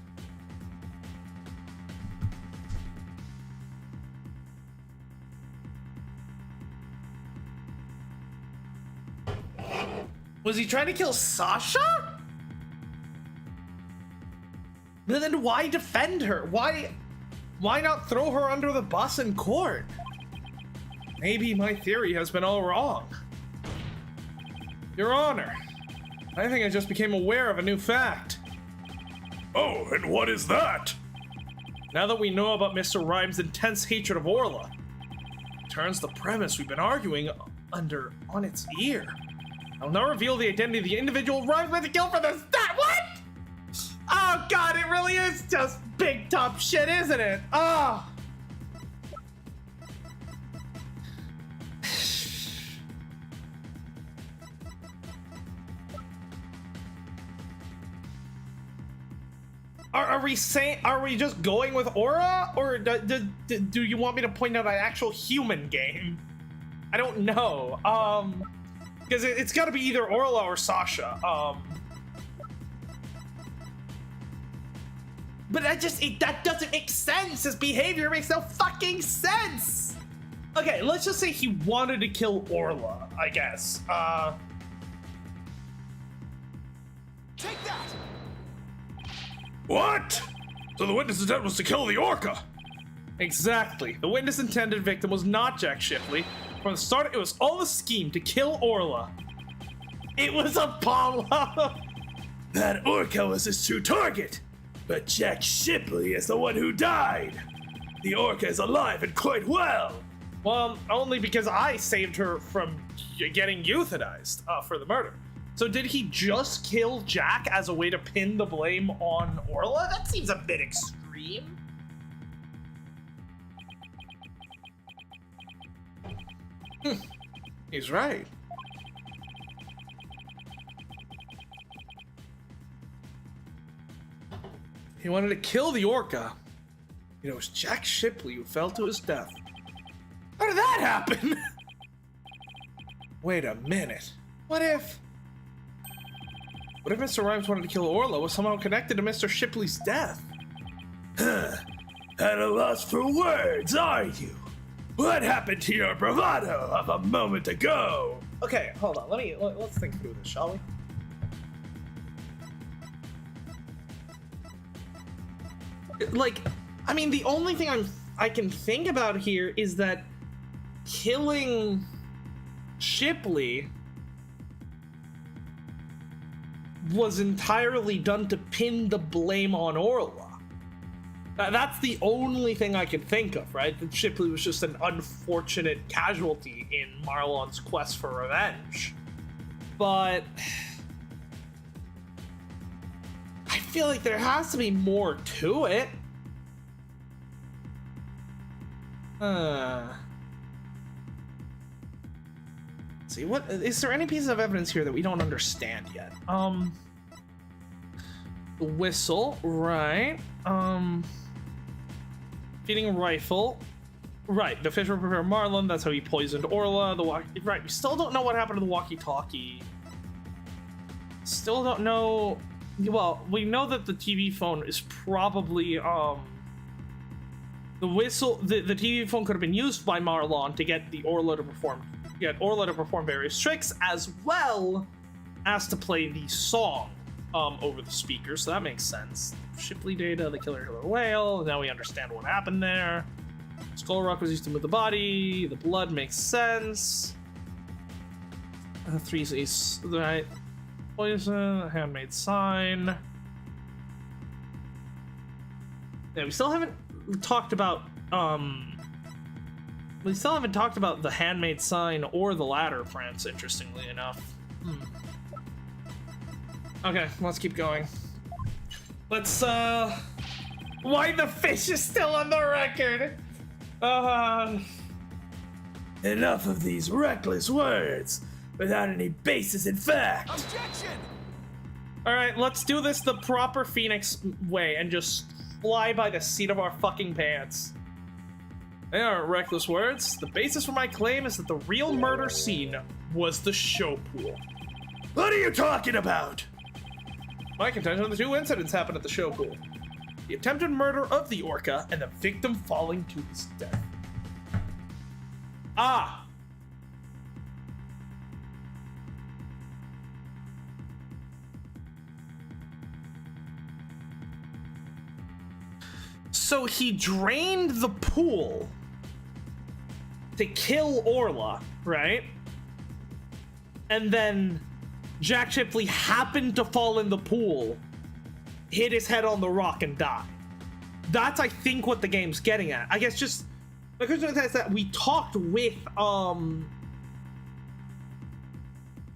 Was he trying to kill Sasha? But then why defend her? Why not throw her under the bus in court? Maybe my theory has been all wrong. Your Honor, I think I just became aware of a new fact. Oh, and what is that? Now that we know about Mr. Rhymes' intense hatred of Orla, it turns the premise we've been arguing under on its ear. I'll now reveal the identity of the individual Rhymes meant to kill for this. That what? Oh god, it really is just big top shit, isn't it? Oh. Are we just going with Aura, or do you want me to point out an actual human game? I don't know. Because it's got to be either Orla or Sasha. But that doesn't make sense. His behavior makes no fucking sense. Okay, let's just say he wanted to kill Orla, I guess. Take that! What? So the witness intent was to kill the Orca? Exactly. The witness intended victim was not Jack Shipley. From the start, it was all a scheme to kill Orla. It was Apollo. That Orca was his true target, but Jack Shipley is the one who died. The Orca is alive and quite well. Well, only because I saved her from getting euthanized for the murder. So did he just kill Jack as a way to pin the blame on Orla? That seems a bit extreme. He's right. He wanted to kill the Orca. It was Jack Shipley who fell to his death. How did that happen? Wait a minute. What if Mr. Rhymes wanted to kill Orla was somehow connected to Mr. Shipley's death? At a loss for words, are you? What happened to your bravado of a moment ago? Okay, hold on. Let's think through this, shall we? Like, I mean, the only thing I can think about here is that killing Shipley was entirely done to pin the blame on Orla. That's the only thing I can think of, right? That Shipley was just an unfortunate casualty in Marlon's quest for revenge. But I feel like there has to be more to it. See, what is there any piece of evidence here that we don't understand yet? The whistle, right? Feeding a rifle, right? The fish will prepare Marlon. That's how he poisoned Orla. Right? We still don't know what happened to the walkie-talkie. Still don't know. Well, we know that the TV phone is probably the whistle. The TV phone could have been used by Marlon to get Orla to perform various tricks, as well as to play the song over the speaker. So that makes sense. Shipley data, the killer whale. Now we understand what happened there. Skull rock was used to move the body. The blood makes sense. 3 C's, right? Poison, handmade sign. Yeah, we still haven't talked about the handmade sign or the ladder prints, interestingly enough. Okay, let's keep going. Let's why the fish is still on the record? Enough of these reckless words without any basis in fact. Objection! Alright, let's do this the proper Phoenix way and just fly by the seat of our fucking pants. They aren't reckless words. The basis for my claim is that the real murder scene was the show pool. What are you talking about? My contention, the 2 incidents happened at the show pool. The attempted murder of the orca and the victim falling to his death. Ah! So he drained the pool to kill Orla, right? And then Jack Shipley happened to fall in the pool, hit his head on the rock, and die. That's, I think, what the game's getting at. I guess just the question is that we talked with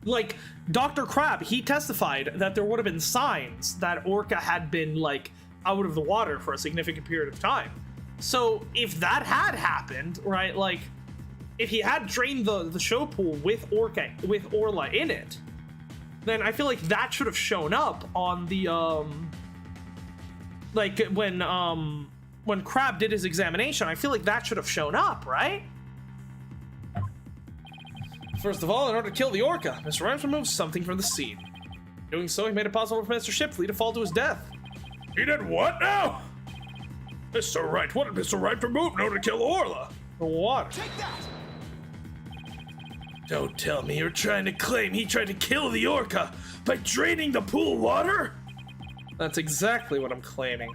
like Dr. Crab. He testified that there would have been signs that Orca had been like out of the water for a significant period of time. So if that had happened, right, like if he had drained the show pool with Orla in it, then I feel like that should have shown up on the like when Crab did his examination. I feel like that should have shown up, right? First of all, in order to kill the orca, Mr. Rhymes removed something from the scene. Doing so, he made it possible for Mr. Shipley to fall to his death. He did what now? Mr. Wright, what did Mr. Wright remove in order to kill Orla? The water. Take that! Don't tell me you're trying to claim he tried to kill the orca by draining the pool water? That's exactly what I'm claiming.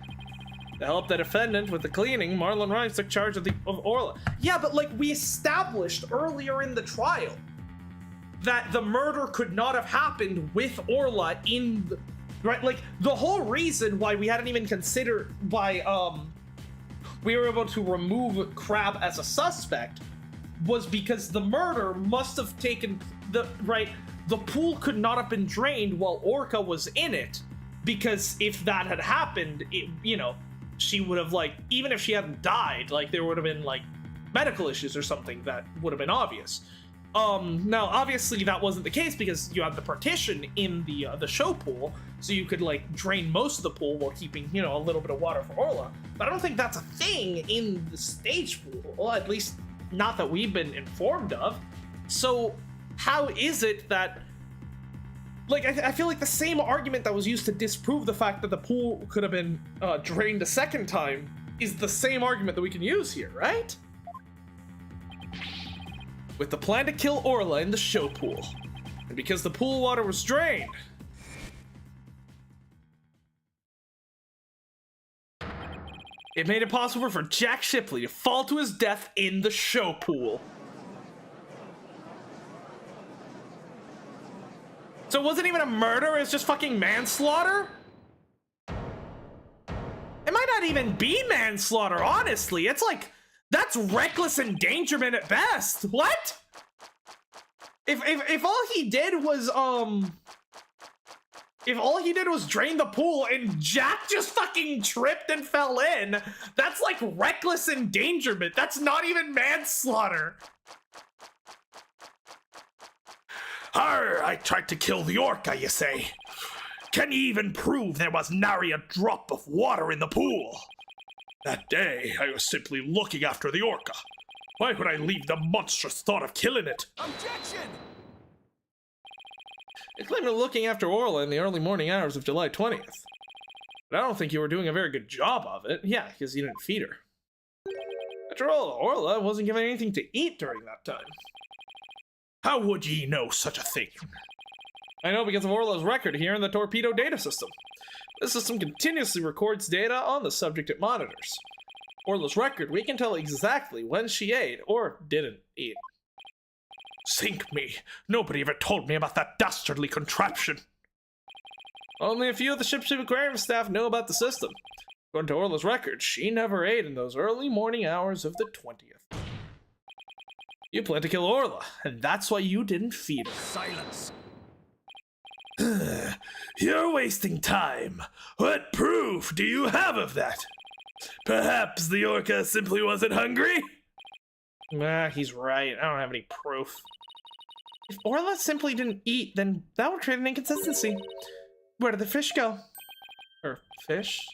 To help the defendant with the cleaning, Marlon Rhymes took charge of Orla. Yeah, but like we established earlier in the trial that the murder could not have happened with Orla in the, right? Like the whole reason why we hadn't even considered why we were able to remove Crab as a suspect was because the murder must have taken the pool could not have been drained while Orca was in it, because if that had happened, it, you know, she would have, like, even if she hadn't died, like there would have been like medical issues or something that would have been obvious. Now obviously that wasn't the case because you had the partition in the show pool, so you could like drain most of the pool while keeping, you know, a little bit of water for Orla. But I don't think that's a thing in the stage pool, well, at least not that we've been informed of. So how is it that, like, I feel like the same argument that was used to disprove the fact that the pool could have been drained a second time is the same argument that we can use here, right? With the plan to kill Orla in the show pool, and because the pool water was drained, it made it possible for Jack Shipley to fall to his death in the show pool. So it wasn't even a murder, it's just fucking manslaughter? It might not even be manslaughter, honestly. It's like, that's reckless endangerment at best. What? If all he did was, if all he did was drain the pool and Jack just fucking tripped and fell in, that's like reckless endangerment. That's not even manslaughter. Arr, I tried to kill the orca, you say? Can you even prove there was nary a drop of water in the pool? That day, I was simply looking after the orca. Why would I leave the monstrous thought of killing it? Objection! You claim you're looking after Orla in the early morning hours of July 20th. But I don't think you were doing a very good job of it. Yeah, because you didn't feed her. After all, Orla wasn't given anything to eat during that time. How would ye know such a thing? I know because of Orla's record here in the torpedo data system. This system continuously records data on the subject it monitors. Orla's record, we can tell exactly when she ate or didn't eat. Sink me. Nobody ever told me about that dastardly contraption. Only a few of the ship's aquarium staff know about the system. According to Orla's record, she never ate in those early morning hours of the 20th. You plan to kill Orla, and that's why you didn't feed her. Silence. You're wasting time. What proof do you have of that? Perhaps the orca simply wasn't hungry? Nah, he's right. I don't have any proof. If Orla simply didn't eat, then that would create an inconsistency. Where did the fish go? Or fish?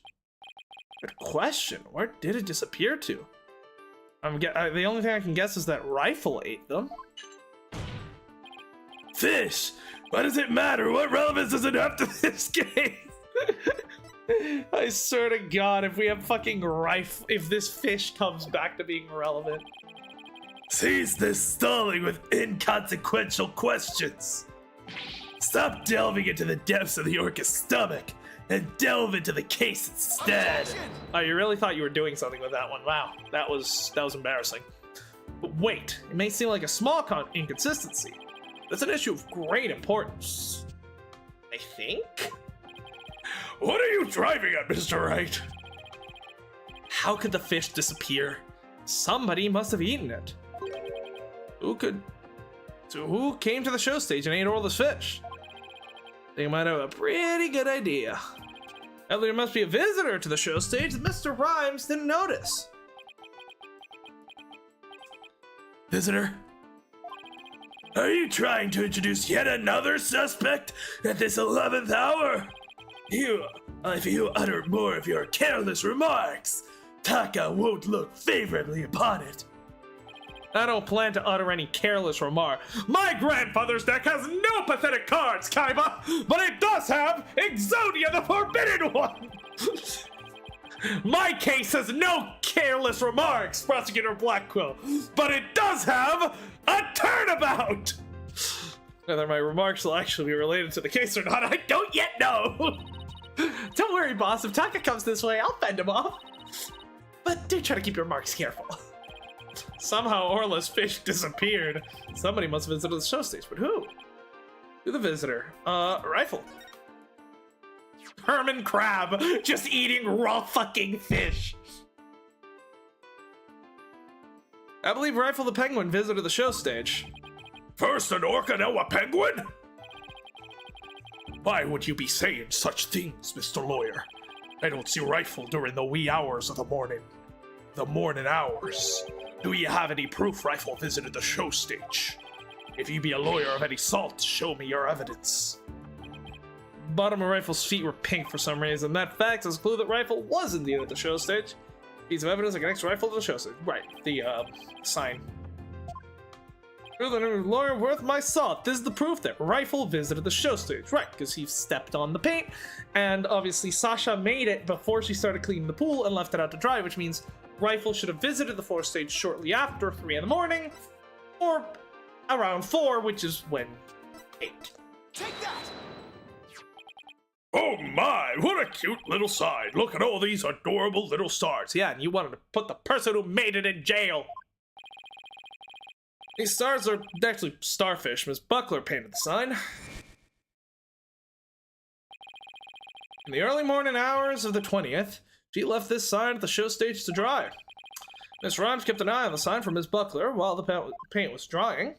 Good question. Where did it disappear to? The only thing I can guess is that Rifle ate them. Fish? What does it matter? What relevance does it have to this game? I swear to God, if we have fucking if this fish comes back to being relevant. Cease this stalling with inconsequential questions. Stop delving into the depths of the orca's stomach and delve into the case instead. Objection! Oh, you really thought you were doing something with that one? Wow, that was embarrassing. But wait, it may seem like a small inconsistency. That's an issue of great importance. I think? What are you driving at, Mr. Wright? How could the fish disappear? Somebody must have eaten it. Who came to the show stage and ate Orla's fish? They might have a pretty good idea. There must be a visitor to the show stage that Mr. Rhymes didn't notice. Visitor? Are you trying to introduce yet another suspect at this 11th hour? If you utter more of your careless remarks, Taka won't look favorably upon it. I don't plan to utter any careless remark. My grandfather's deck has no pathetic cards, Kaiba, but it does have Exodia the Forbidden One! My case has no careless remarks, Prosecutor Blackquill, but it does have a turnabout! Whether my remarks will actually be related to the case or not, I don't yet know! Don't worry, boss. If Taka comes this way, I'll fend him off. But do try to keep your remarks careful. Somehow Orla's fish disappeared. Somebody must have visited the show stage, but who? Who the visitor? Rifle. Herman Crab, just eating raw fucking fish. I believe Rifle the Penguin visited the show stage. First an orca, now a penguin? Why would you be saying such things, Mr. Lawyer? I don't see Rifle during the wee hours of the morning. The morning hours. Do you have any proof Rifle visited the show stage? If you be a lawyer of any salt, show me your evidence. Bottom of Rifle's feet were pink for some reason. That fact is a clue that Rifle was indeed at the show stage. Piece of evidence that connects Rifle to the show stage. Right, the sign. You're the lawyer worth my salt. This is the proof that Rifle visited the show stage. Right, because he stepped on the paint, and obviously Sasha made it before she started cleaning the pool and left it out to dry, which means Rifle should have visited the fourth stage shortly after 3 in the morning, or around 4, which is when 8. Take that! Oh my, what a cute little sign. Look at all these adorable little stars. Yeah, and you wanted to put the person who made it in jail. These stars are actually starfish. Miss Buckler painted the sign. In the early morning hours of the 20th, she left this sign at the show stage to dry. Miss Rhymes kept an eye on the sign for Miss Buckler while the paint was drying.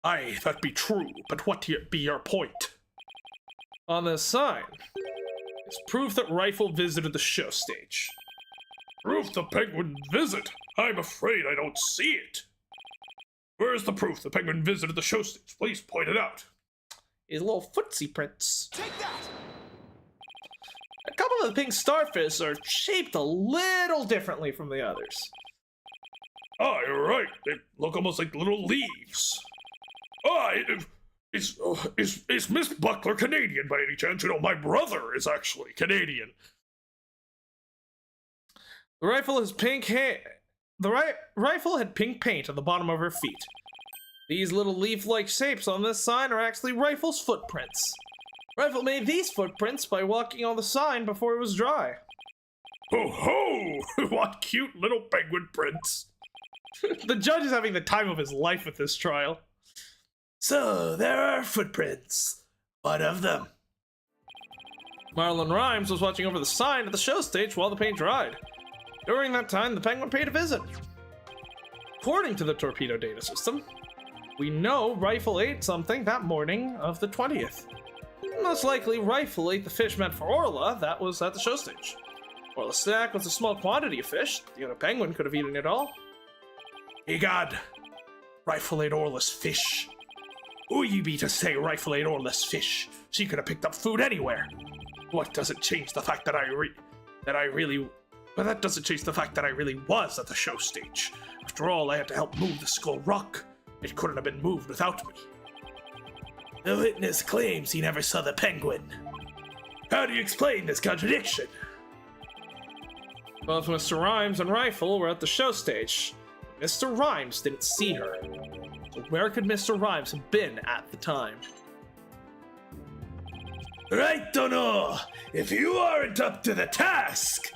Aye, that be true, but what be your point? On this sign is proof that Rifle visited the show stage. Proof the penguin visit? I'm afraid I don't see it. Where's the proof the penguin visited the show stage? Please point it out. His little footsie prints. Take that! A couple of the pink starfish are shaped a little differently from the others. Ah, you're right. They look almost like little leaves. Ah, is Miss Buckler Canadian by any chance? You know, my brother is actually Canadian. The rifle has rifle had pink paint on the bottom of her feet. These little leaf-like shapes on this sign are actually Rifle's footprints. Rifle made these footprints by walking on the sign before it was dry. Ho ho! What cute little penguin prince. The judge is having the time of his life with this trial. So, there are footprints. What of them? Marlon Rhymes was watching over the sign at the show stage while the paint dried. During that time, the penguin paid a visit. According to the torpedo data system, we know Rifle ate something that morning of the 20th. Most likely, Rifle ate the fish meant for Orla that was at the show stage. Orla's snack was a small quantity of fish. The other penguin could have eaten it all. Egad, Rifle ate Orla's fish. Who ye be to say Rifle ate Orla's fish? She could have picked up food anywhere. What does it change the fact that But that doesn't change the fact that I really was at the show stage. After all, I had to help move the Skull Rock. It couldn't have been moved without me. The witness claims he never saw the penguin. How do you explain this contradiction? Both Mr. Rhymes and Rifle were at the show stage. Mr. Rhymes didn't see her. So where could Mr. Rhymes have been at the time? Right, dunno. If you aren't up to the task,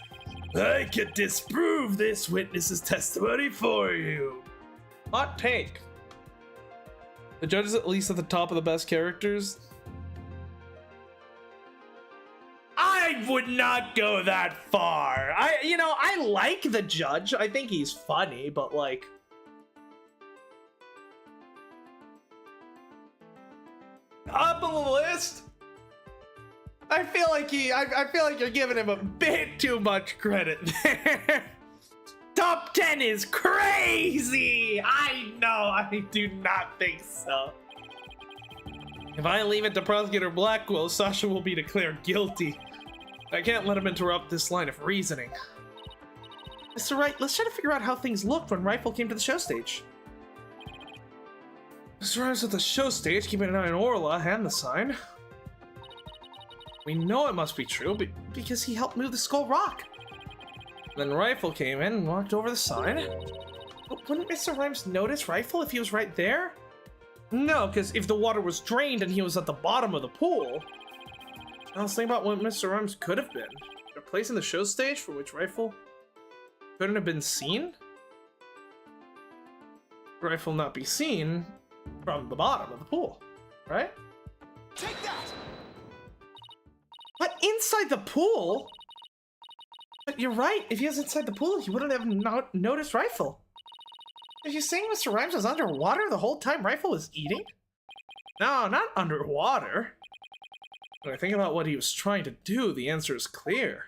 I could disprove this witness's testimony for you. Hot take. The judge is at least at the top of the best characters. I would not go that far. I like the judge. I think he's funny, but like, up on the list. I feel like you're giving him a bit too much credit there. Top 10 is crazy. I know. I do not think so. If I leave it to Prosecutor Blackwell, Sasha will be declared guilty. I can't let him interrupt this line of reasoning. Mr. Wright, let's try to figure out how things looked when Rifle came to the show stage. Mr. Wright was at the show stage, keeping an eye on Orla and the sign. We know it must be true because he helped move the Skull Rock. Then Rifle came in and walked over the sign. But wouldn't Mr. Rhymes notice Rifle if he was right there? No, because if the water was drained and he was at the bottom of the pool. I was thinking about what Mr. Rhymes could have been. A place in the show stage for which Rifle couldn't have been seen? Rifle not be seen from the bottom of the pool, right? Take that! But inside the pool? But you're right, if he was inside the pool, he wouldn't have noticed Rifle. Are you saying Mr. Rhymes was underwater the whole time Rifle was eating? No, not underwater. When I think about what he was trying to do, the answer is clear.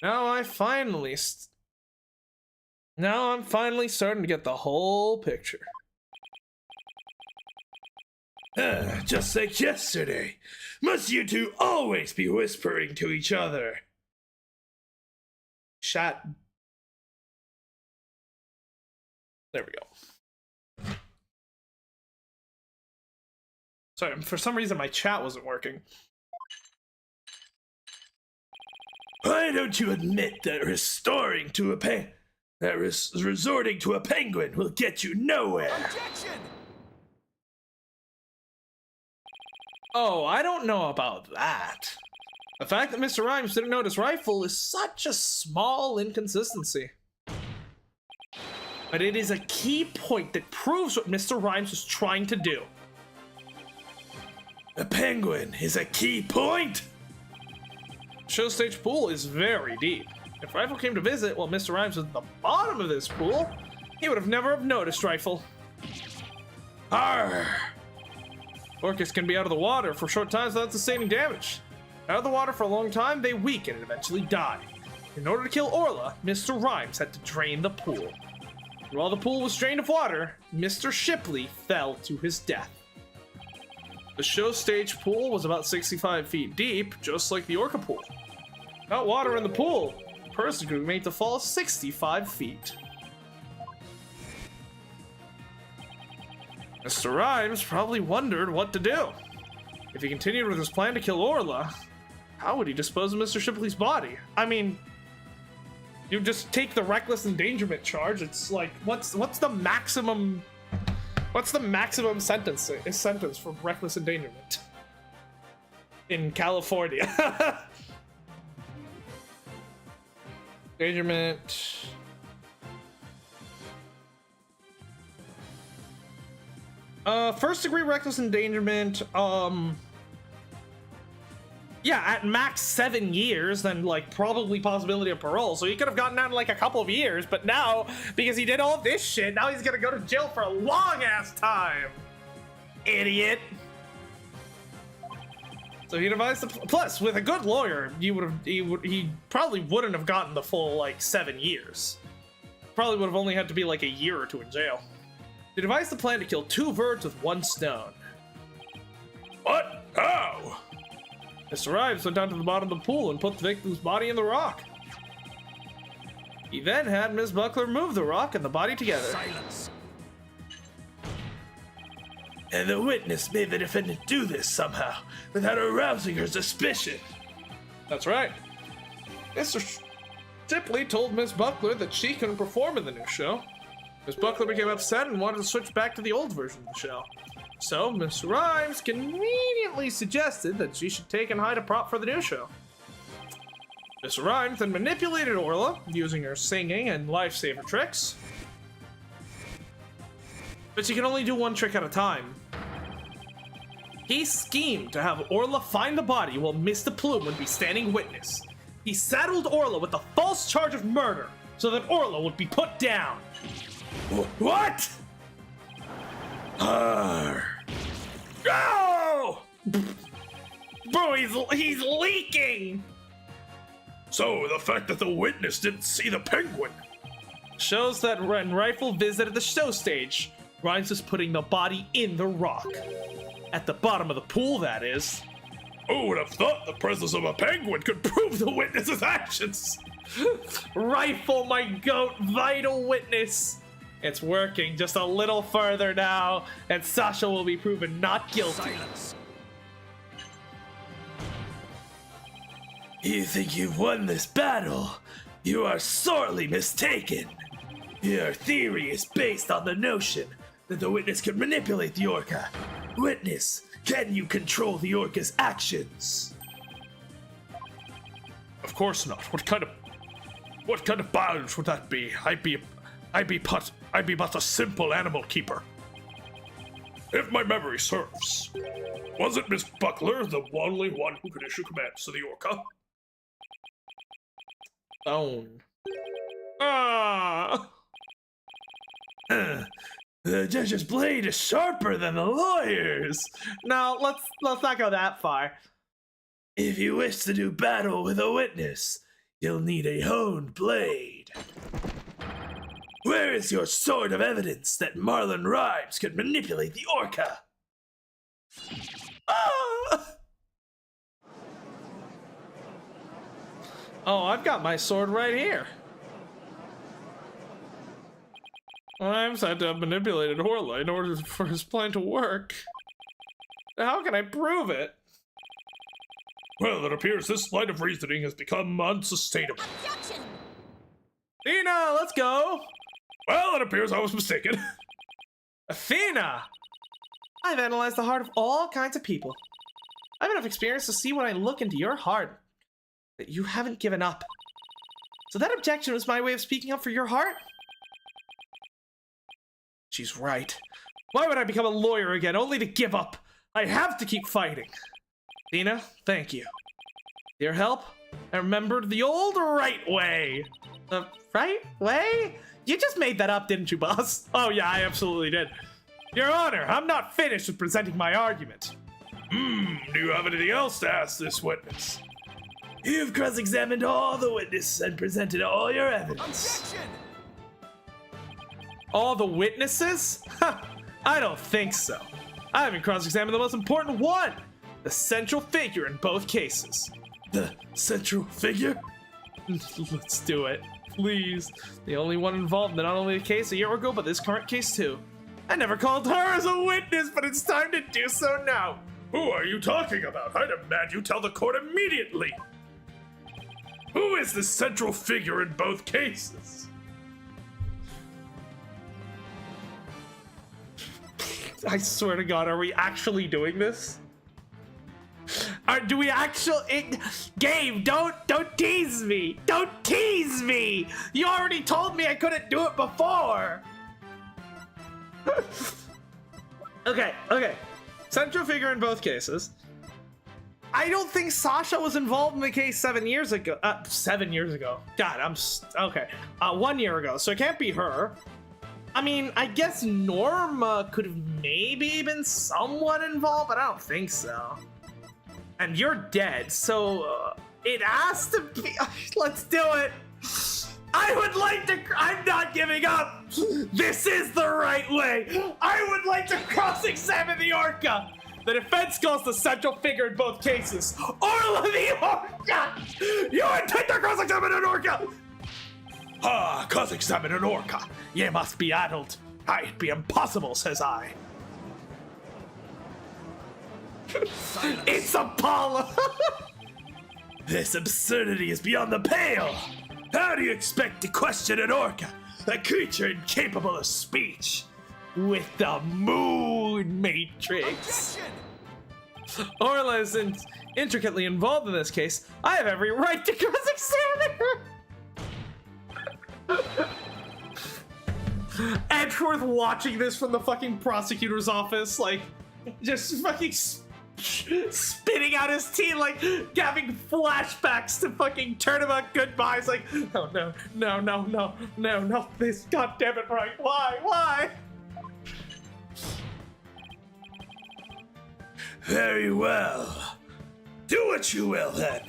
Now I'm finally starting to get the whole picture. Just like yesterday. Must you two always be whispering to each other? Chat. There we go. Sorry, for some reason my chat wasn't working. Why don't you admit that resorting to a penguin will get you nowhere? Objection! Oh, I don't know about that. The fact that Mr. Rhymes didn't notice Rifle is such a small inconsistency. But it is a key point that proves what Mr. Rhymes was trying to do. The penguin is a key point? Show stage pool is very deep. If Rifle came to visit while Mr. Rhymes was at the bottom of this pool, he would have never have noticed Rifle. Arr! Orcas can be out of the water for short times without sustaining damage. Out of the water for a long time, they weaken and eventually die. In order to kill Orla, Mr. Rhymes had to drain the pool. And while the pool was drained of water, Mr. Shipley fell to his death. The show stage pool was about 65 feet deep, just like the Orca pool. Without water in the pool, a person could be made to fall 65 feet. Mr. Rhymes probably wondered what to do. If he continued with his plan to kill Orla, how would he dispose of Mr. Shipley's body? I mean, you just take the reckless endangerment charge. It's like, what's the maximum sentence for reckless endangerment in California? Endangerment. First degree reckless endangerment. Yeah, at max 7 years, then like probably possibility of parole. So he could have gotten out in like a couple of years, but now because he did all this shit, now he's gonna go to jail for a long ass time. Idiot. So he devised the plus with a good lawyer, he probably wouldn't have gotten the full like 7 years. Probably would have only had to be like a year or two in jail. He devised the plan to kill 2 birds with 1 stone. What? How? Mr. Rives went down to the bottom of the pool and put the victim's body in the rock. He then had Miss Buckler move the rock and the body together. Silence. And the witness made the defendant do this somehow, without arousing her suspicion. That's right. Mr. Shipley told Miss Buckler that she couldn't perform in the new show. Miss Buckler became upset and wanted to switch back to the old version of the show. So, Miss Rives conveniently suggested that she should take and hide a prop for the new show. Miss Rives then manipulated Orla, using her singing and lifesaver tricks. But she can only do 1 trick at a time. He schemed to have Orla find the body while Mr. Plume would be standing witness. He saddled Orla with the false charge of murder so that Orla would be put down. What? Go! Bro, he's leaking! So, the fact that the witness didn't see the penguin. Shows that when Rifle visited the show stage, Rimes was putting the body in the rock. At the bottom of the pool, that is. Who would have thought the presence of a penguin could prove the witness's actions? Rifle, my goat, vital witness. It's working just a little further now, and Sasha will be proven not guilty. Silence. You think you've won this battle? You are sorely mistaken. Your theory is based on the notion that the witness can manipulate the orca. Witness, can you control the orca's actions? Of course not. What kind of balance would that be? I'd be but a simple animal keeper. If my memory serves, wasn't Miss Buckler the only one who could issue commands to the orca? Bone. Ah! The judge's blade is sharper than the lawyer's. No, let's not go that far. If you wish to do battle with a witness, you'll need a honed blade. Where is your sword of evidence that Marlon Rimes could manipulate the orca? Ah! Oh, I've got my sword right here. Rimes had to have manipulated Orla in order for his plan to work. How can I prove it? Well, it appears this line of reasoning has become unsustainable. Objection! Athena, let's go! Well, it appears I was mistaken. Athena! I've analyzed the heart of all kinds of people. I have enough experience to see when I look into your heart that you haven't given up. So that objection was my way of speaking up for your heart? She's right. Why would I become a lawyer again, only to give up? I have to keep fighting. Athena, thank you. With your help, I remembered the old right way. The right way? You just made that up, didn't you, boss? Oh yeah, I absolutely did. Your Honor, I'm not finished with presenting my argument. Do you have anything else to ask this witness? You've cross-examined all the witnesses and presented all your evidence. Objection! All the witnesses? Ha! I don't think so. I haven't cross-examined the most important one, the central figure in both cases. The central figure? Let's do it, please. The only one involved in not only the case a year ago, but this current case too. I never called her as a witness, but it's time to do so now. Who are you talking about? I demand you tell the court immediately. Who is the central figure in both cases? I swear to God, are we actually doing this? Do we actually? Gabe, don't tease me. Don't tease me. You already told me I couldn't do it before. Okay. Central figure in both cases. I don't think Sasha was involved in the case 7 years ago. 7 years ago. God, okay. 1 year ago. So it can't be her. I mean, I guess Norma could have maybe been somewhat involved, but I don't think so. And you're dead, so it has to be. Let's do it. I would like to. I'm not giving up. This is the right way. I would like to cross-examine the Orca. The defense calls the central figure in both cases. Orla the Orca. You intend to cross-examine an Orca. Cross-examine an Orca. Ye must be addled. It be impossible, says I. It's Apollo! This absurdity is beyond the pale! How do you expect to question an orca, a creature incapable of speech, with the moon matrix? Objection! Orla isn't intricately involved in this case. I have every right to cross-examine her! Edgeworth watching this from the fucking prosecutor's office, like, just fucking spitting out his teeth, like having flashbacks to fucking tournament goodbyes, like, oh no, this goddamn it, right? Why? Very well. Do what you will then.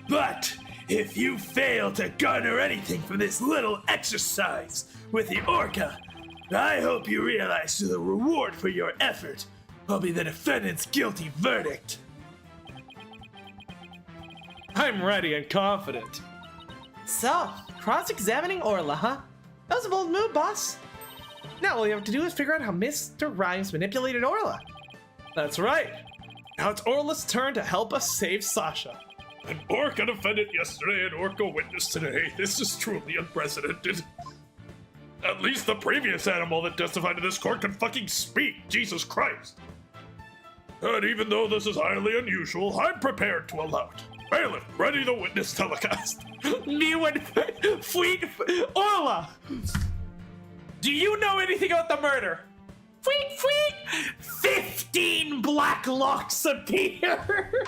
But if you fail to garner anything from this little exercise with the Orca, I hope you realize the reward for your effort will be the defendant's guilty verdict. I'm ready and confident. So, cross-examining Orla, huh? That was a bold move, boss. Now all you have to do is figure out how Mr. Rhymes manipulated Orla. That's right. Now it's Orla's turn to help us save Sasha. An Orca defendant yesterday, an Orca witness today. This is truly unprecedented. At least the previous animal that testified to this court can fucking speak. Jesus Christ. And even though this is highly unusual, I'm prepared to allow it. Bailiff, ready the witness telecast. Orla! Do you know anything about the murder? 15 black locks appear!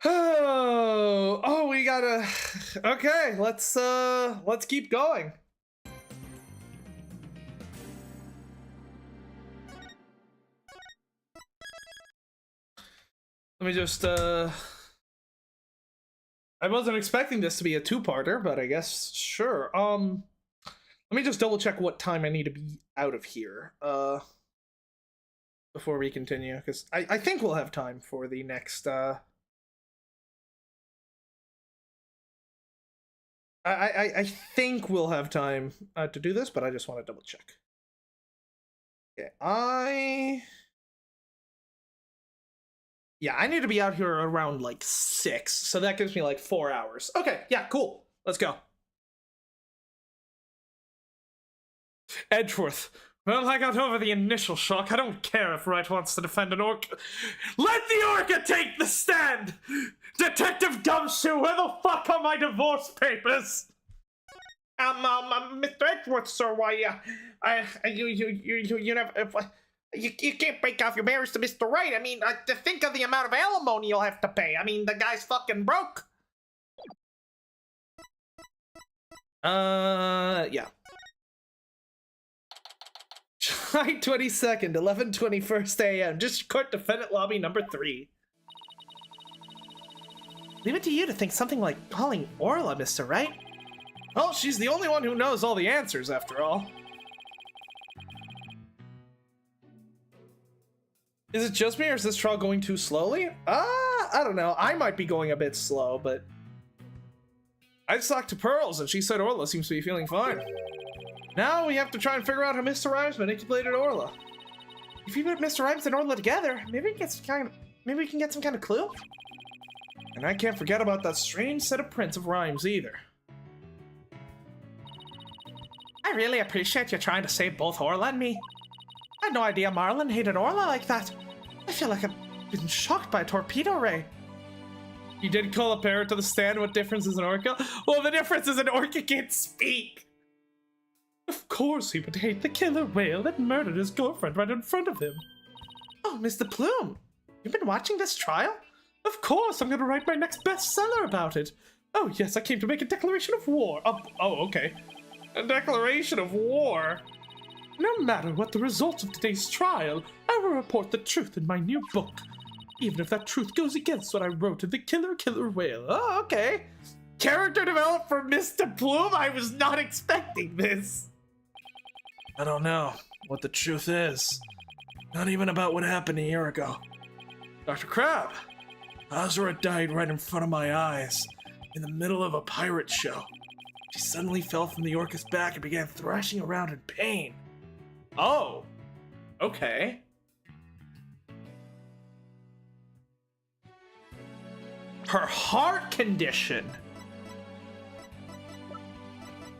Oh, we gotta. Okay, let's keep going. Let me just I wasn't expecting this to be a two-parter, but I guess sure. Let me just double check what time I need to be out of here before we continue, because I think we'll have time for the next I think we'll have time to do this, but I just want to double check. Okay, I need to be out here around like 6, so that gives me like 4 hours. Okay, yeah, cool. Let's go. Edgeworth. Well, I got over the initial shock. I don't care if Wright wants to defend an orca. Let the orca take the stand! Detective Gumshoe, where the fuck are my divorce papers? Mr. Edgeworth, sir, why, you never, you can't break off your marriage to Mr. Wright. I mean, to think of the amount of alimony you'll have to pay. I mean, the guy's fucking broke. Yeah. July 22nd, 11:21 a.m. District Court Defendant Lobby number 3. Leave it to you to think something like calling Orla, Mr. Wright. Well, she's the only one who knows all the answers, after all. Is it just me, or is this trial going too slowly? I don't know. I might be going a bit slow, but I just talked to Pearls, and she said Orla seems to be feeling fine. Now we have to try and figure out how Mr. Rhymes manipulated Orla. If you put Mr. Rhymes and Orla together, maybe we can get some kind of clue. And I can't forget about that strange set of prints of Rhymes either. I really appreciate you trying to save both Orla and me. I had no idea Marlon hated Orla like that. I feel like I've been shocked by a torpedo ray. You did call a parrot to the stand. What difference is an orca? Well, the difference is an orca can't speak. Of course he would hate the killer whale that murdered his girlfriend right in front of him. Oh, Mr. Plume, you've been watching this trial? Of course, I'm gonna write my next bestseller about it. Oh yes, I came to make a declaration of war. Oh, okay. A declaration of war? No matter what the results of today's trial, I will report the truth in my new book. Even if that truth goes against what I wrote in the Killer Whale. Oh, okay. Character developed for Mr. Plume? I was not expecting this. I don't know what the truth is. Not even about what happened a year ago. Dr. Crab. Azura died right in front of my eyes, in the middle of a pirate show. She suddenly fell from the orca's back and began thrashing around in pain. Oh. Okay. Her heart condition.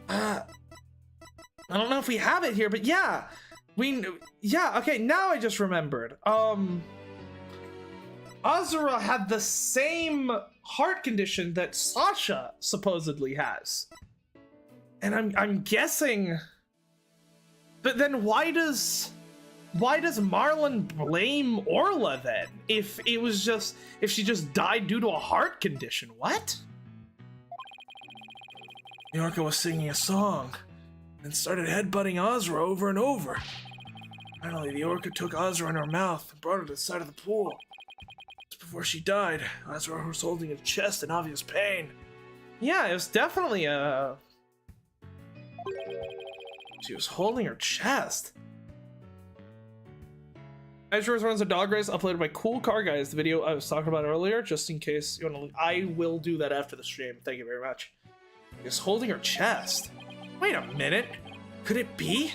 I don't know if we have it here, but yeah. Okay, now I just remembered. Azura had the same heart condition that Sasha supposedly has. And I'm guessing. But then why does Marlon blame Orla then? If she just died due to a heart condition? What? The orca was singing a song and started headbutting Azura over and over. Finally, the orca took Azura in her mouth and brought her to the side of the pool. Just before she died, Azura was holding her chest in obvious pain. Yeah, it was definitely a... She was holding her chest. Azura runs a dog race uploaded by Cool Car Guys, the video I was talking about earlier, just in case you want to... I will do that after the stream. Thank you very much. She was holding her chest. Wait a minute. Could it be?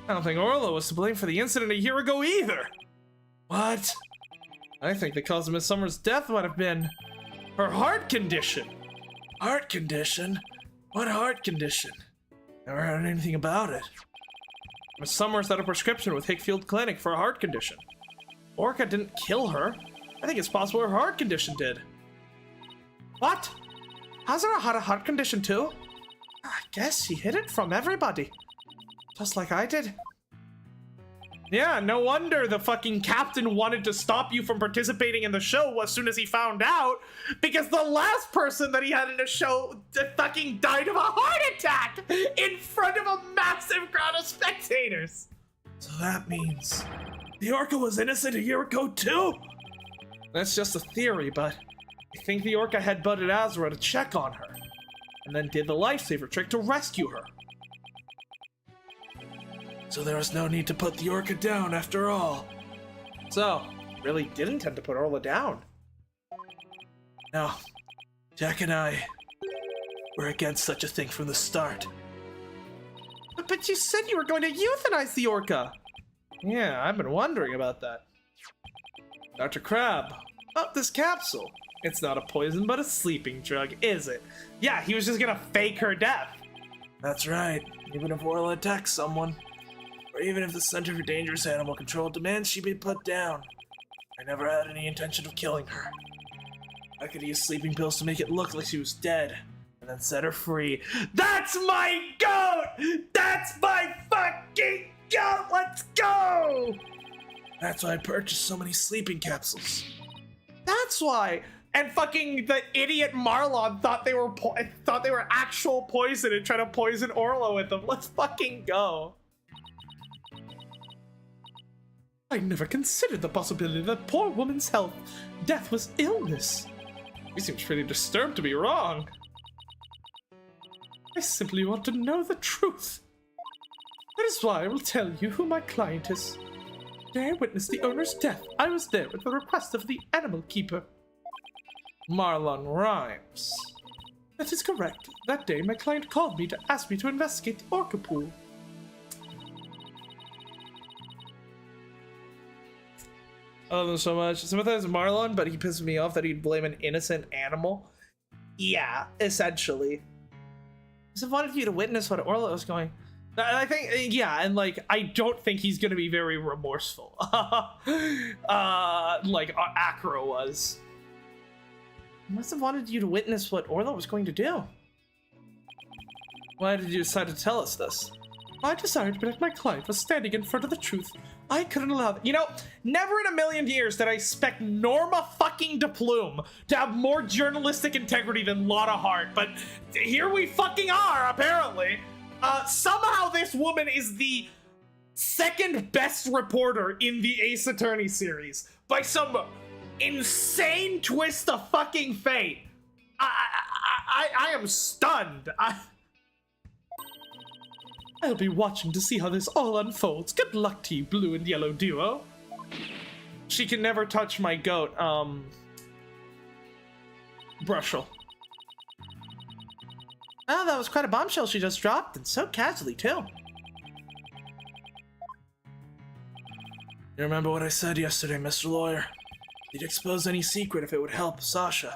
I don't think Orla was to blame for the incident a year ago either. What? I think the cause of Miss Summer's death might have been her heart condition. Heart condition? What heart condition? Never heard anything about it. Miss Summers had a prescription with Hickfield Clinic for a heart condition. Orca didn't kill her. I think it's possible her heart condition did. What? Azura had a heart condition too? I guess she hid it from everybody. Just like I did. Yeah, no wonder the fucking captain wanted to stop you from participating in the show as soon as he found out, because the last person that he had in the show fucking died of a heart attack in front of a massive crowd of spectators. So that means the orca was innocent a year ago too? That's just a theory, but I think the orca headbutted Azura to check on her, and then did the lifesaver trick to rescue her. So there was no need to put the orca down after all. So, really did intend to put Orla down. No, Jack and I were against such a thing from the start. But you said you were going to euthanize the orca. Yeah, I've been wondering about that. Dr. Crab. Oh, this capsule. It's not a poison, but a sleeping drug, is it? Yeah, he was just gonna fake her death. That's right. Even if Orla attacks someone, or even if the Center for Dangerous Animal Control demands she be put down, I never had any intention of killing her. I could use sleeping pills to make it look like she was dead, and then set her free. That's my goat! That's my fucking goat! Let's go! That's why I purchased so many sleeping capsules. That's why! And fucking the idiot Marlon thought they were actual poison and tried to poison Orla with them. Let's fucking go. I never considered the possibility that poor woman's death was illness. He seems pretty disturbed to be wrong. I simply want to know the truth. That is why I will tell you who my client is. The day I witnessed the owner's death, I was there at the request of the animal keeper. Marlon Rhymes. That is correct. That day, my client called me to ask me to investigate the orca pool. I love him so much. I sympathize with Marlon, but he pisses me off that he'd blame an innocent animal. Yeah, essentially. I wanted you to witness what Orla was going. I think, yeah, and like, I don't think he's gonna be very remorseful. Like Acro was. I must have wanted you to witness what Orla was going to do. Why did you decide to tell us this? I decided to protect my client was standing in front of the truth. I couldn't allow that. You know, never in a million years did I expect Norma fucking DePlume to have more journalistic integrity than Lotta Hart, but here we fucking are, apparently. Somehow this woman is the second best reporter in the Ace Attorney series by some insane twist of fucking fate. I am stunned. I'll be watching to see how this all unfolds. Good luck to you, blue and yellow duo. She can never touch my goat, Brushel. Oh, that was quite a bombshell she just dropped, and so casually, too. You remember what I said yesterday, Mr. Lawyer? You'd expose any secret if it would help Sasha.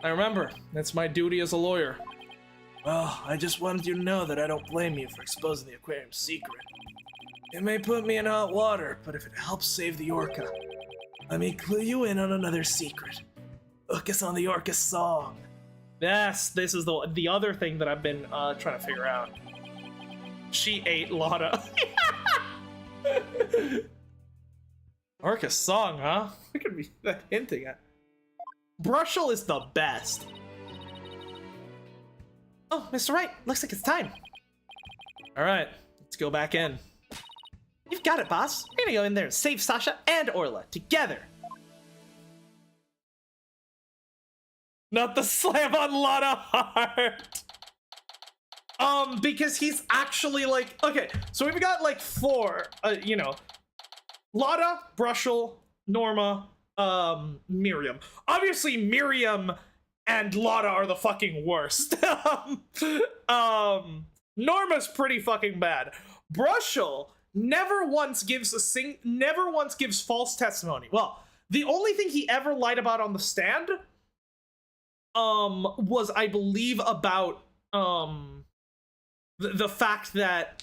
I remember. That's my duty as a lawyer. Well, I just wanted you to know that I don't blame you for exposing the aquarium's secret. It may put me in hot water, but if it helps save the orca, let me clue you in on another secret. Focus on the orca song. Yes, this is the other thing that I've been trying to figure out. She ate Lotta. Orca song, huh? We could be hinting at. Brushel is the best. Oh, Mr. Wright, looks like it's time. All right, let's go back in. You've got it, boss. We're gonna go in there and save Sasha and Orla together. Not the slam on Lotta Hart. Because he's actually like, okay, so we've got like four, you know, Lotta, Brushel, Norma, Miriam. Obviously, Miriam and Lotta are the fucking worst. Norma's pretty fucking bad. Brushel never once gives false testimony. Well, the only thing he ever lied about on the stand was, I believe, about the fact that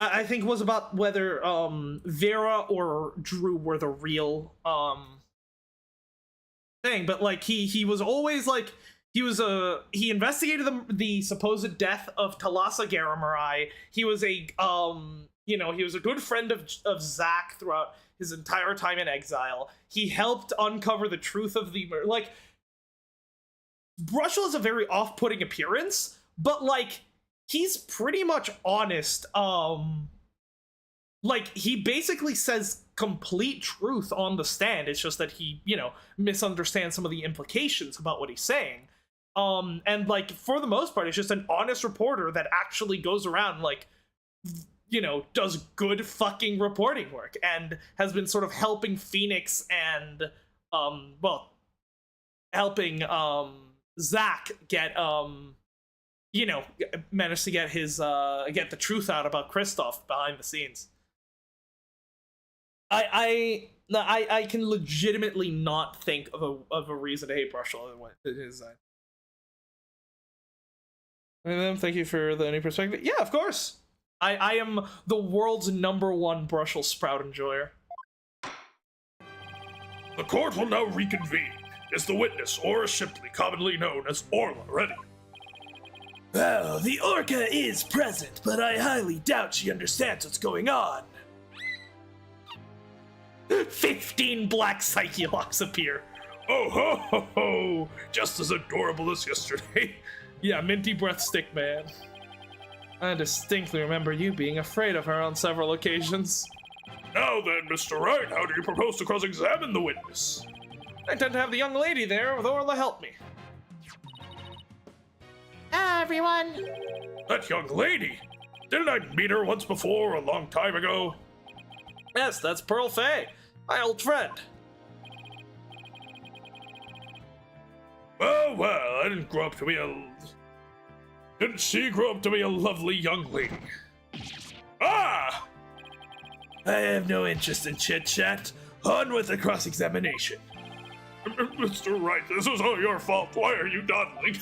I think it was about whether Vera or Drew were the real thing, but like he was always like he investigated the supposed death of Talasa Garamarai. He was a you know, he was a good friend of Zach throughout his entire time in exile. He helped uncover the truth of the murder. Like, Brushel has a very off-putting appearance, but like he's pretty much honest. Like, he basically says complete truth on the stand. It's just that he, you know, misunderstands some of the implications about what he's saying. And like, for the most part, it's just an honest reporter that actually goes around, like, you know, does good fucking reporting work and has been sort of helping Phoenix and, well, helping, Zach get, you know, managed to get his, get the truth out about Kristoff behind the scenes. I can legitimately not think of a reason to hate Brushel other than his design. And thank you for the new perspective. Yeah, of course. I am the world's #1 Brushel Sprout enjoyer. The court will now reconvene. Is the witness, Aura Shipley, commonly known as Orla, ready? Well, the orca is present, but I highly doubt she understands what's going on. 15 black Psyche-Locks appear. Oh ho ho ho! Just as adorable as yesterday. Yeah, minty breath stick man. I distinctly remember you being afraid of her on several occasions. Now then, Mr. Wright, how do you propose to cross-examine the witness? I intend to have the young lady there with Orla help me. Everyone! That young lady? Didn't I meet her once before, a long time ago? Yes, that's Pearl Fay, my old friend. Well, I didn't grow up to be Didn't she grow up to be a lovely young lady? Ah! I have no interest in chit-chat. On with the cross-examination. Mr. Wright, this is all your fault. Why are you dawdling?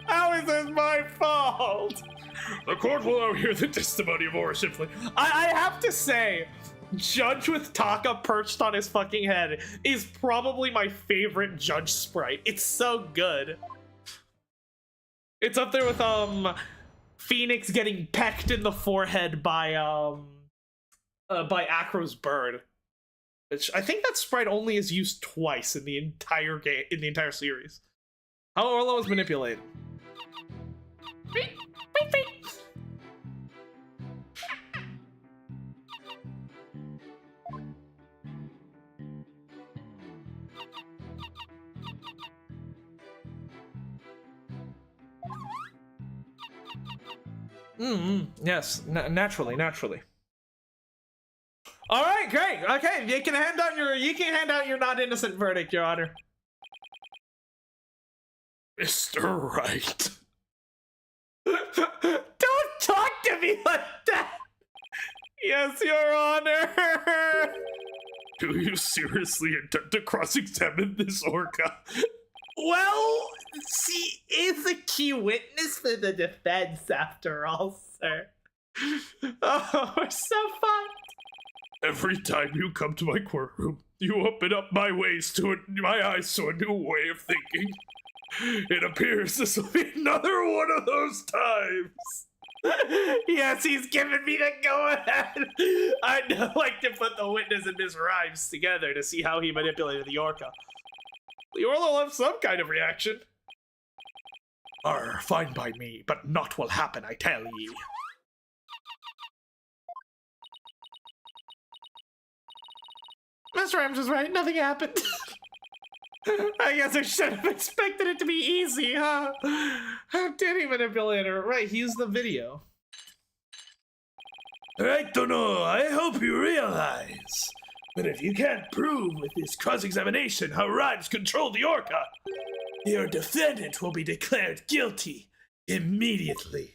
How is this my fault? The court will now hear the testimony of Aura Shipley. I have to say, Judge with Taka perched on his fucking head is probably my favorite Judge sprite. It's so good. It's up there with Phoenix getting pecked in the forehead by Acro's bird. Which I think that sprite only is used twice in the entire game, in the entire series. How Orla was manipulated. Yes, naturally. All right, great. Okay, you can hand out your not innocent verdict, Your Honor. Mr. Wright. Don't talk to me like that. Yes, Your Honor. Do you seriously intend to cross-examine this orca? Well, she is a key witness for the defense, after all, sir. Oh, we're so fun. Every time you come to my courtroom, you open up my eyes to a new way of thinking. It appears this will be another one of those times. Yes, he's giving me the go-ahead. I'd like to put the witness and Miss Rhymes together to see how he manipulated the orca. The orca will have some kind of reaction. Fine by me, but naught will happen, I tell ye. Miss Rhymes was right, nothing happened. I guess I should have expected it to be easy, huh? How did he manipulate her? Right, he used the video. I don't know, I hope you realize that if you can't prove with this cross-examination how Rhymes controlled the orca, your defendant will be declared guilty immediately.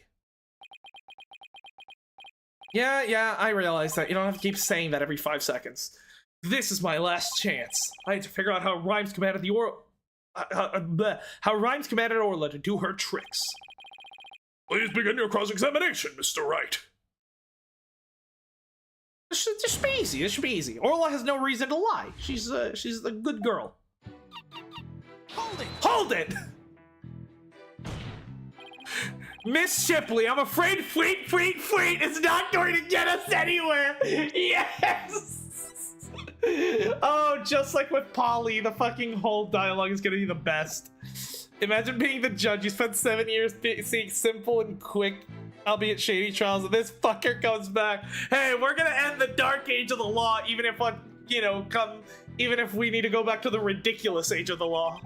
Yeah, I realize that. You don't have to keep saying that every 5 seconds. This is my last chance. I need to figure out how Rhymes commanded how Rhymes commanded Orla to do her tricks. Please begin your cross-examination, Mr. Wright. This should be easy. This should be easy. Orla has no reason to lie. She's a good girl. Hold it! Miss Shipley, I'm afraid fleet is not going to get us anywhere. Yes! Oh, just like with Polly, the fucking whole dialogue is gonna be the best. Imagine being the judge. You spent 7 years seeing simple and quick, albeit shady trials, and this fucker comes back. Hey, we're gonna end the dark age of the law, even if even if we need to go back to the ridiculous age of the law.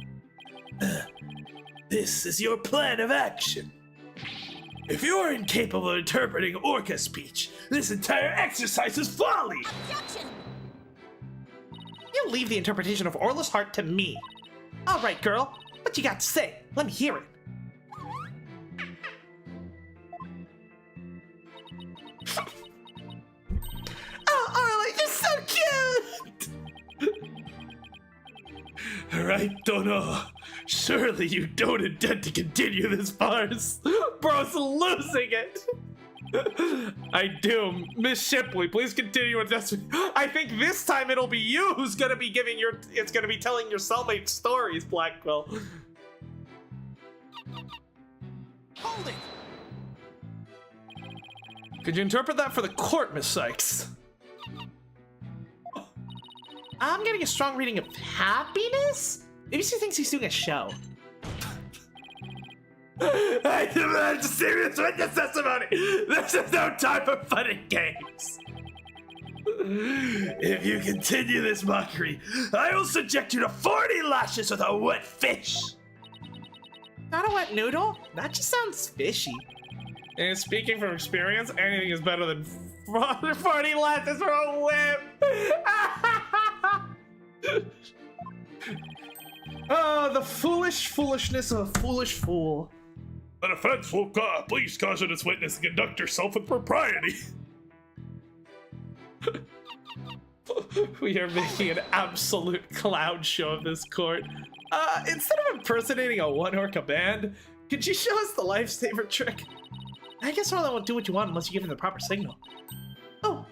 This is your plan of action. If you're incapable of interpreting orca speech, this entire exercise is folly! Objection! You leave the interpretation of Orla's heart to me. All right, girl. What you got to say? Let me hear it. Oh, Orla, you're so cute! Right, Dono. Surely you don't intend to continue this farce. Bro's losing it. I do. Miss Shipley, please continue with this. I think this time it'll be you who's gonna be telling your cellmate stories, Blackwell. Hold it! Could you interpret that for the court, Miss Sykes? I'm getting a strong reading of happiness? Maybe she thinks he's doing a show. I demand serious witness testimony! This is no time for fun and games! If you continue this mockery, I will subject you to 40 lashes with a wet fish! Not a wet noodle? That just sounds fishy. And speaking from experience, anything is better than 40 lashes for a whip! Oh, the foolishness of a foolish fool. The defense will please caution its witness to conduct herself with propriety. We are making an absolute clown show of this court. Instead of impersonating a one-orca band, could you show us the lifesaver trick? I guess Orla won't do what you want unless you give her the proper signal. Oh,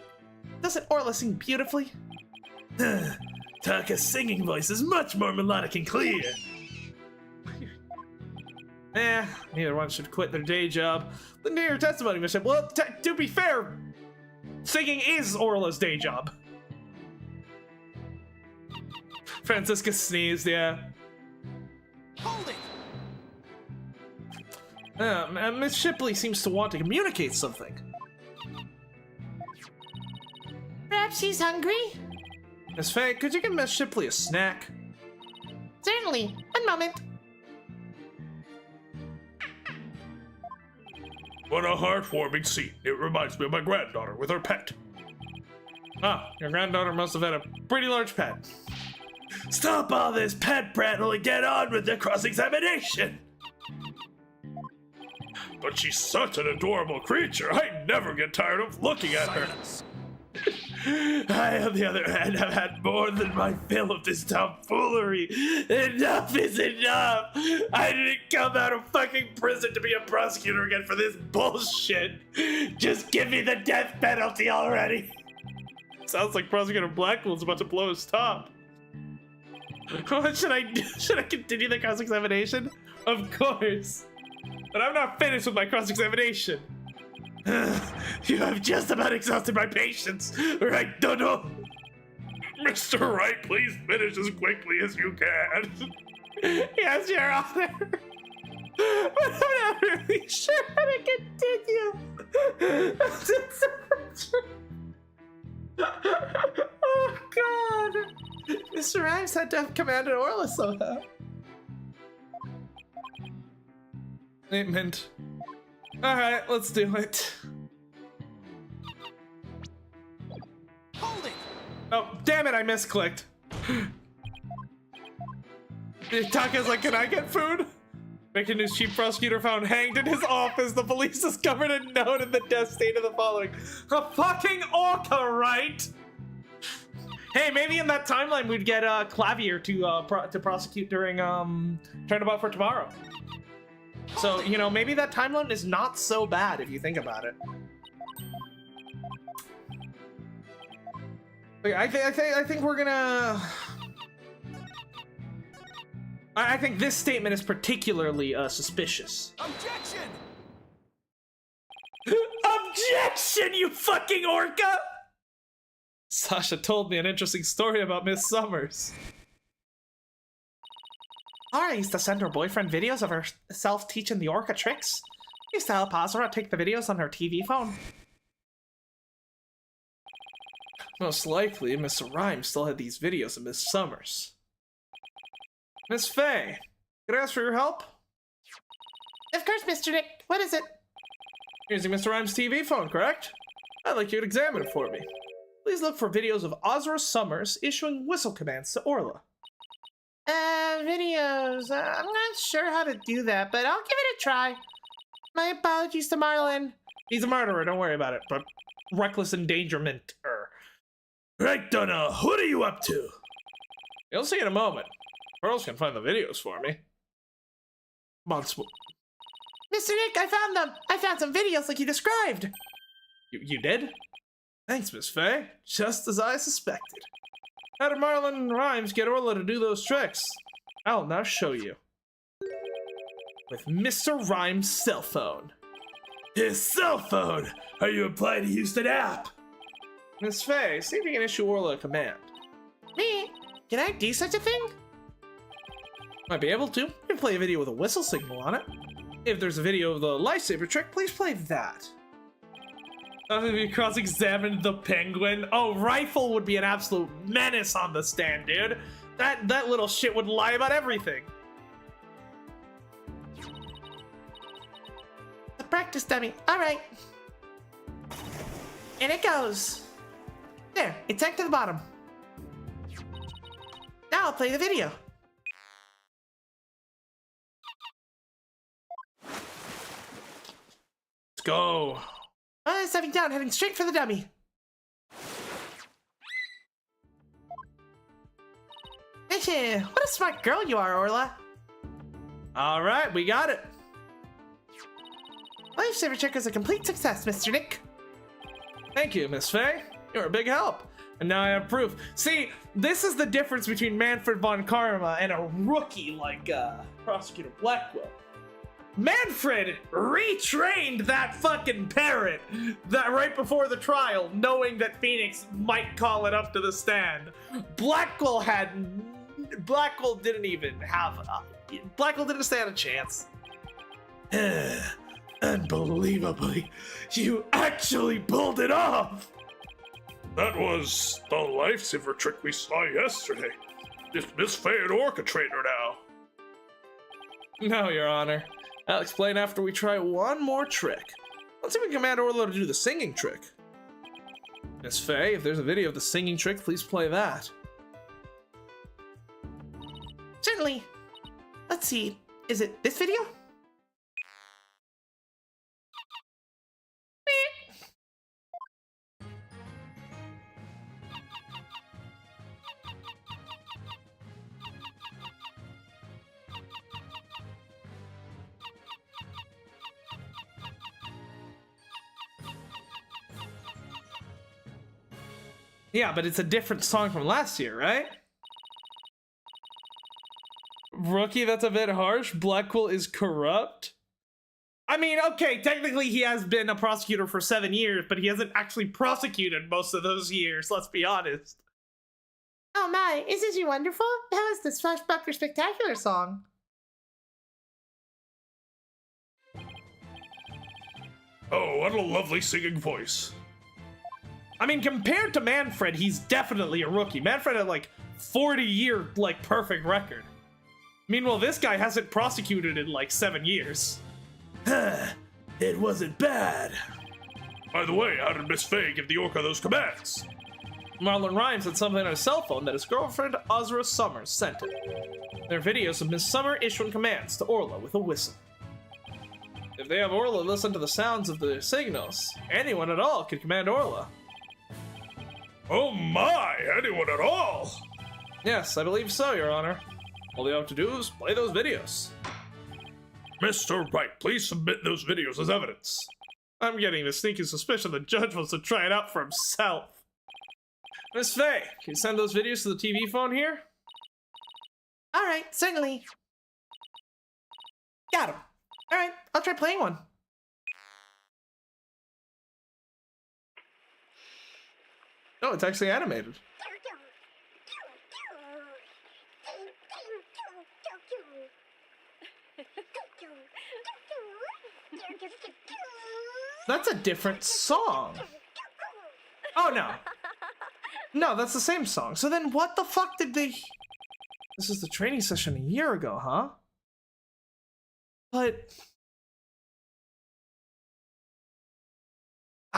doesn't Orla sing beautifully? Taka's singing voice is much more melodic and clear. Neither one should quit their day job. Then do your testimony, Miss Ship. Well, to be fair, singing is Orla's day job. Francisca sneezed, yeah. Hold it! Miss Shipley seems to want to communicate something. Perhaps she's hungry? Miss Faye, could you give Miss Shipley a snack? Certainly. One moment. What a heartwarming scene. It reminds me of my granddaughter with her pet. Ah, your granddaughter must have had a pretty large pet. Stop all this pet prattle and get on with the cross-examination. But she's such an adorable creature. I never get tired of looking at her. I, on the other hand, have had more than my fill of this tomfoolery. Enough is enough. I didn't come out of fucking prison to be a prosecutor again for this bullshit. Just give me the death penalty already. Sounds like Prosecutor Blackwell's about to blow his top. What should I do? Should I continue the cross-examination? Of course. But I'm not finished with my cross-examination. You have just about exhausted my patience, right, Dodo? Mr. Wright, please finish as quickly as you can. Yes, Your Honor. But I'm not really sure how to continue. Oh, God. Mr. Rhymes had to have commanded Orla somehow. Statement. Alright, let's do it. Hold it! Oh, damn it, I misclicked. Taka's like, can I get food? Breaking news, chief prosecutor found hanged in his office. The police discovered a note in the death state of the following. A fucking orca, right? Hey, maybe in that timeline we'd get Clavier to prosecute during Turnabout for Tomorrow. So, you know, maybe that timeline is not so bad if you think about it. Okay, I think we're gonna... I think this statement is particularly suspicious. Objection! Objection, you fucking orca! Sasha told me an interesting story about Miss Summers. Laura used to send her boyfriend videos of herself teaching the orca tricks. He used to help Azura take the videos on her TV phone. Most likely, Miss Rhymes still had these videos of Miss Summers. Miss Faye, could I ask for your help? Of course, Mr. Nick. What is it? You're using Mr. Rhymes' TV phone, correct? I'd like you to examine it for me. Please look for videos of Azura Summers issuing whistle commands to Orla. Videos. I'm not sure how to do that, but I'll give it a try. My apologies to Marlin. He's a murderer, don't worry about it, but reckless endangerment. Right, Dono, what are you up to? You'll see in a moment. Pearls can find the videos for me. Come on, Mr. Nick, I found them. I found some videos like you described. You did? Thanks, Miss Faye. Just as I suspected. How did Marlin and Rhymes get Orla to do those tricks? I'll now show you. With Mr. Rhymes' cell phone. His cell phone? Are you implying he used an app? Miss Faye, see if you can issue Orla a command. Me? Can I do such a thing? Might be able to. You can play a video with a whistle signal on it. If there's a video of the lifesaver trick, please play that. If you cross-examined the penguin, oh, Rifle would be an absolute menace on the stand, dude. That little shit would lie about everything. The practice dummy. All right. And it goes. There, it's tacked to the bottom. Now I'll play the video. Let's go. Stepping down, heading straight for the dummy. What a smart girl you are, Orla. All right, we got it. Lifesaver check is a complete success, Mr. Nick. Thank you, Miss Faye. You're a big help. And now I have proof. See, this is the difference between Manfred von Karma and a rookie like Prosecutor Blackwell. Manfred retrained that fucking parrot that right before the trial, knowing that Phoenix might call it up to the stand. Blackwell didn't even have Blackwell didn't stand a chance. Unbelievably, you actually pulled it off! That was the lifesaver trick we saw yesterday. This Miss Faye and Orca trainer now. No, Your Honor. I'll explain after we try one more trick. Let's see if we can command Orlo to do the singing trick. Miss Faye, if there's a video of the singing trick, please play that. Certainly. Let's see. Is it this video? Yeah, but it's a different song from last year, right? Rookie, that's a bit harsh. Blackwell is corrupt. I mean, okay, technically he has been a prosecutor for 7 years, but he hasn't actually prosecuted most of those years, let's be honest. Oh my, isn't she wonderful? That was the Swashbuckler Spectacular song. Oh, what a lovely singing voice. I mean, compared to Manfred, he's definitely a rookie. Manfred had like 40-year, like, perfect record. Meanwhile, this guy hasn't prosecuted in like 7 years. It wasn't bad. By the way, how did Miss Faye give the Orca those commands? Marlon Rhymes had something on his cell phone that his girlfriend, Ozra Summers, sent him. There are videos of Miss Summer issuing commands to Orla with a whistle. If they have Orla listen to the sounds of the signals, anyone at all can command Orla. Oh my, anyone at all? Yes, I believe so, Your Honor. All you have to do is play those videos. Mr. Wright, please submit those videos as evidence. I'm getting the sneaky suspicion the judge wants to try it out for himself. Miss Faye, can you send those videos to the TV phone here? All right, certainly. Got him. All right, I'll try playing one. Oh, it's actually animated. That's a different song. Oh, no. No, that's the same song. So then what the fuck did they... This is the training session a year ago, huh? But...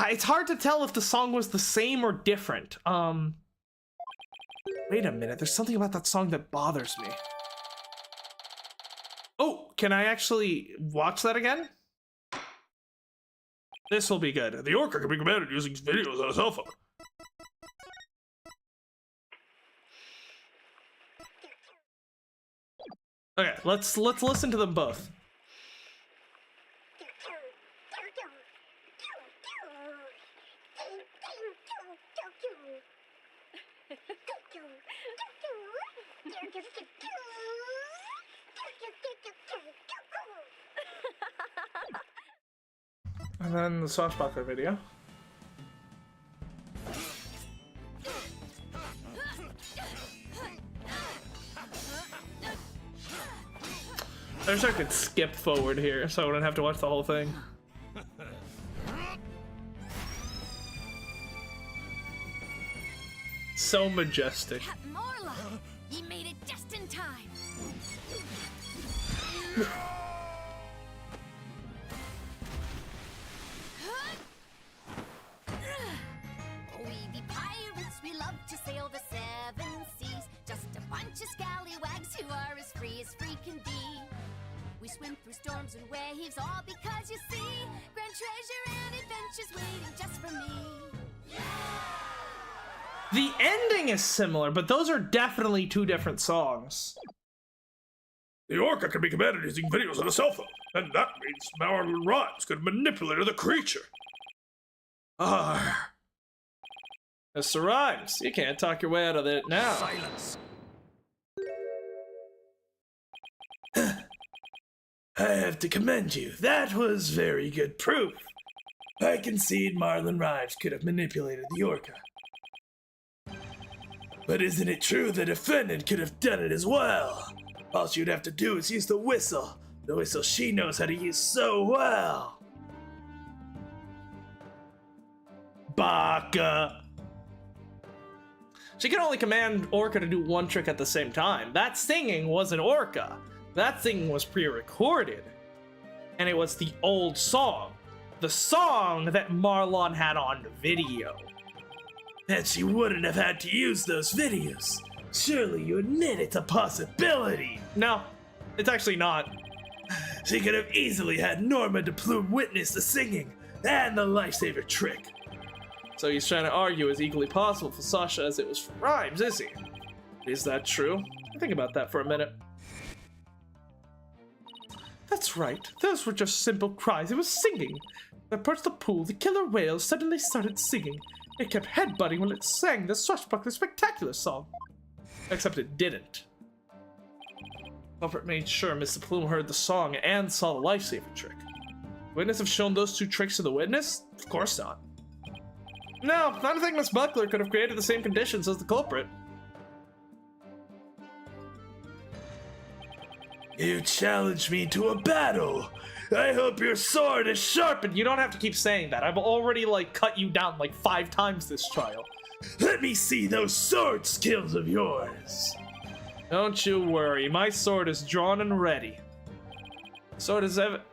it's hard to tell if the song was the same or different. Wait a minute, there's something about that song that bothers me. Oh, can I actually watch that again? This will be good. The Orca can be commanded using videos on a cell phone. Okay, let's listen to them both. And then the Swashbuckler video. I wish I could skip forward here so I wouldn't have to watch the whole thing. So majestic. Captain Orla, ye made it just in time. We be pirates, we love to sail the 7 seas. Just a bunch of scallywags who are as free can be. We swim through storms and waves, all because you see grand treasure and adventures waiting just for me. The ending is similar, but those are definitely two different songs. The Orca can be commanded using videos on a cell phone, and that means Marlon Rhymes could manipulate the creature. Arr. Mr. Rhymes, you can't talk your way out of it now. Silence. I have to commend you. That was very good proof. I concede Marlon Rhymes could have manipulated the Orca. But isn't it true the defendant could have done it as well? All she'd have to do is use the whistle she knows how to use so well. Baka. She can only command Orca to do one trick at the same time. That singing wasn't Orca. That singing was pre-recorded. And it was the old song. The song that Marlon had on video. And she wouldn't have had to use those videos. Surely you admit it's a possibility. No, it's actually not. She could have easily had Norma de Plume witness the singing and the lifesaver trick. So he's trying to argue it's equally possible for Sasha as it was for Rhymes, is he? Is that true? Think about that for a minute. That's right. Those were just simple cries. It was singing. Approached the pool, the killer whale suddenly started singing. It kept headbutting when it sang the Swashbuckler Spectacular song. Except it didn't. Culprit made sure Mr. Plume heard the song and saw the lifesaver trick. Witness have shown those two tricks to the witness? Of course not. No, I don't think Miss Buckler could have created the same conditions as the culprit. You challenged me to a battle. I hope your sword is sharpened. You don't have to keep saying that. I've already, cut you down 5 times this trial. Let me see those sword skills of yours. Don't you worry. My sword is drawn and ready.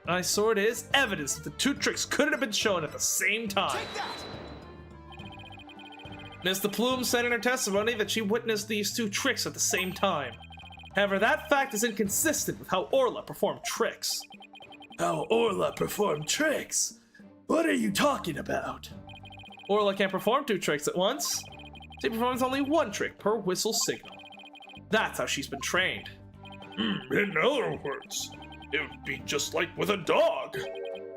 My sword is evidence that the two tricks couldn't have been shown at the same time. Take that. Mr. Plume said in her testimony that she witnessed these two tricks at the same time. However, that fact is inconsistent with how Orla performed tricks. How Orla performed tricks? What are you talking about? Orla can't perform 2 tricks at once. She performs only 1 trick per whistle signal. That's how she's been trained. In other words, it would be just like with a dog.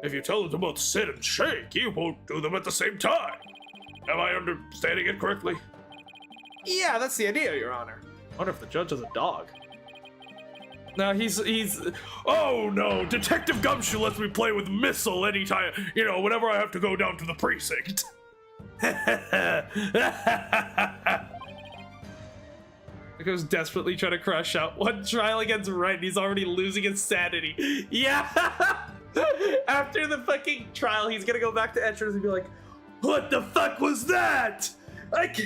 If you tell him to both sit and shake, he won't do them at the same time. Am I understanding it correctly? Yeah, that's the idea, Your Honor. I wonder if the judge is a dog. No, he's... Oh no, Detective Gumshoe lets me play with Missile anytime, whenever I have to go down to the precinct. Because desperately trying to crush out one trial against Wright, and he's already losing his sanity. Yeah! After the fucking trial, he's gonna go back to entrance and be like, What the fuck was that? That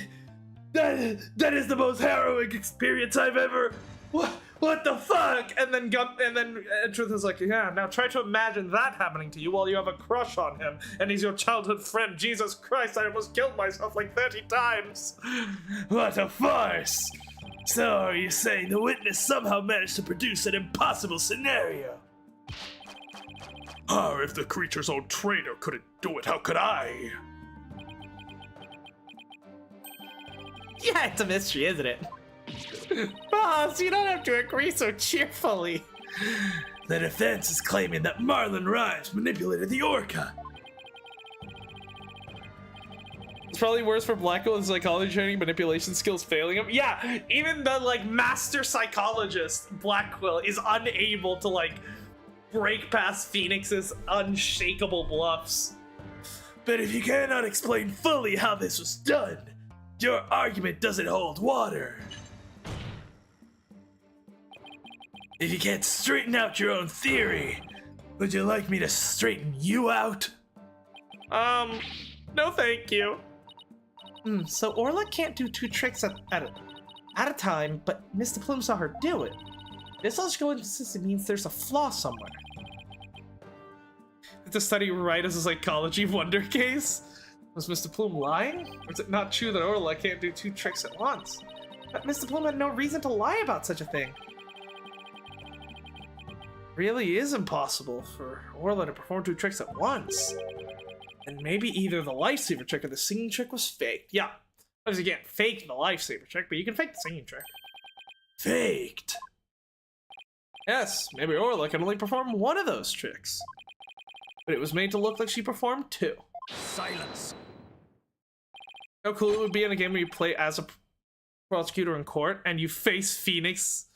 is the most harrowing experience I've ever... What the fuck? and then Entrance is like, yeah, now try to imagine that happening to you while you have a crush on him, and he's your childhood friend. Jesus Christ, I almost killed myself 30 times. What a farce! So are you saying the witness somehow managed to produce an impossible scenario? If the creature's own trainer couldn't do it, how could I? Yeah, it's a mystery, isn't it? Boss, you don't have to agree so cheerfully. The defense is claiming that Marlon Rhymes manipulated the Orca. It's probably worse for Blackwell in psychology training, manipulation skills failing him. Yeah, even the master psychologist Blackwell is unable to break past Phoenix's unshakable bluffs. But if you cannot explain fully how this was done, your argument doesn't hold water. If you can't straighten out your own theory, would you like me to straighten you out? No thank you. So Orla can't do 2 tricks at a time, but Mr. Plume saw her do it. This logical inconsistency means there's a flaw somewhere. To study Wright as a psychology wonder case? Was Mr. Plume lying? Or is it not true that Orla can't do 2 tricks at once? But Mr. Plume had no reason to lie about such a thing. Really is impossible for Orla to perform 2 tricks at once. And maybe either the lifesaver trick or the singing trick was faked. Yeah, Obviously, you can't fake the lifesaver trick, but you can fake the singing trick. Faked. Yes, maybe Orla can only perform one of those tricks. But it was made to look like she performed two. Silence. How cool it would be in a game where you play as a prosecutor in court and you face Phoenix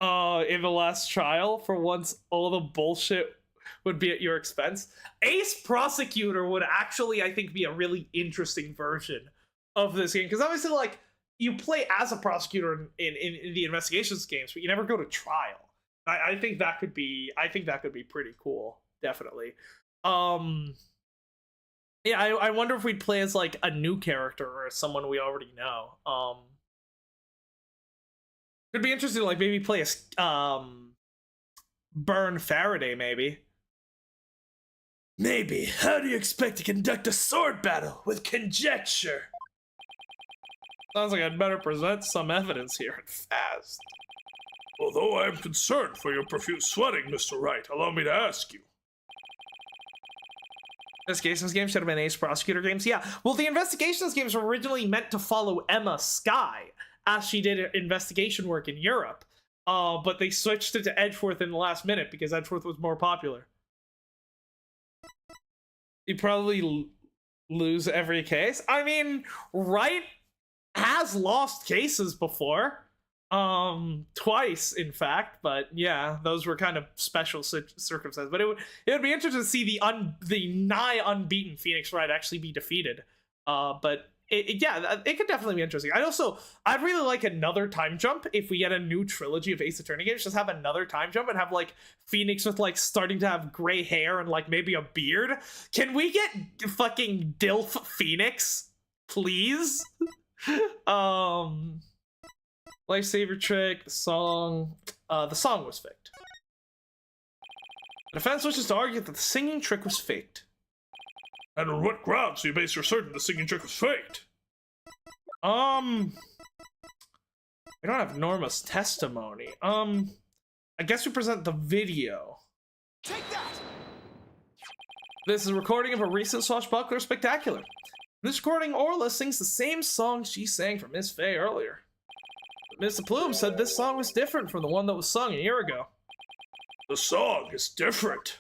in the last trial for once all the bullshit would be at your expense. Ace Prosecutor would actually, I think, be a really interesting version of this game. Because obviously, like, you play as a prosecutor in the investigations games, but you never go to trial. I think that could be pretty cool, definitely. Yeah, I wonder if we'd play as like a new character or someone we already know. It'd be interesting to like maybe play as Burn Faraday, maybe. Maybe. How do you expect to conduct a sword battle with conjecture? Sounds like I'd better present some evidence here and fast. Although I am concerned for your profuse sweating, Mr. Wright, allow me to ask you. Investigations games should have been Ace Prosecutor games. Yeah, well, the investigations games were originally meant to follow Emma Skye as she did investigation work in Europe. But they switched it to Edgeworth in the last minute because Edgeworth was more popular. You probably lose every case. I mean, Wright has lost cases before. Twice, in fact, but yeah, those were kind of special circumstances. But it would be interesting to see the nigh unbeaten Phoenix Wright actually be defeated. But it could definitely be interesting. I'd really like another time jump if we get a new trilogy of Ace Attorney games. Just have another time jump and have like Phoenix with like starting to have gray hair and like maybe a beard. Can we get fucking DILF Phoenix, please? Lifesaver trick, the song was faked. The defense wishes to argue that the singing trick was faked. And on what grounds do you base your certain the singing trick was faked? We don't have Norma's testimony. I guess we present the video. Take that! This is a recording of a recent Swashbuckler Spectacular. In this recording, Orla sings the same song she sang for Miss Faye earlier. Mr. Plume said this song was different from the one that was sung a year ago. The song is different.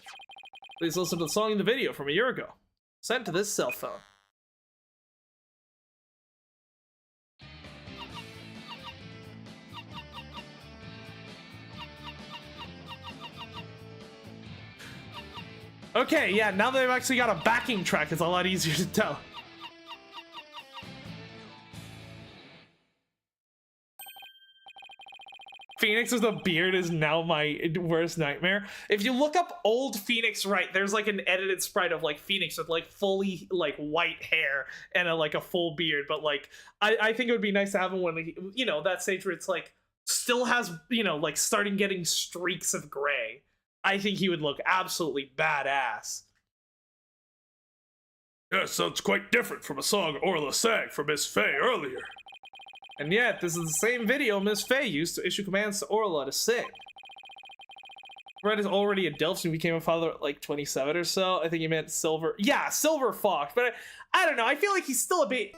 Please listen to the song in the video from a year ago. Sent to this cell phone. Okay, yeah, now they've actually got a backing track, it's a lot easier to tell. Phoenix with a beard is now my worst nightmare. If you look up old Phoenix Wright, there's like an edited sprite of like Phoenix with like fully like white hair and a full beard. But like, I think it would be nice to have him when he, you know, that stage where it's like still has, you know, like starting getting streaks of gray. I think he would look absolutely badass. Yes, sounds quite different from a song Orla sang for Miss Faye earlier. And yet, this is the same video Miss Faye used to issue commands to Orla to sing. Red is already a DILF, so he became a father at like 27 or so. I think he meant Silver. Yeah, Silver Fox. But I don't know. I feel like he's still a bit.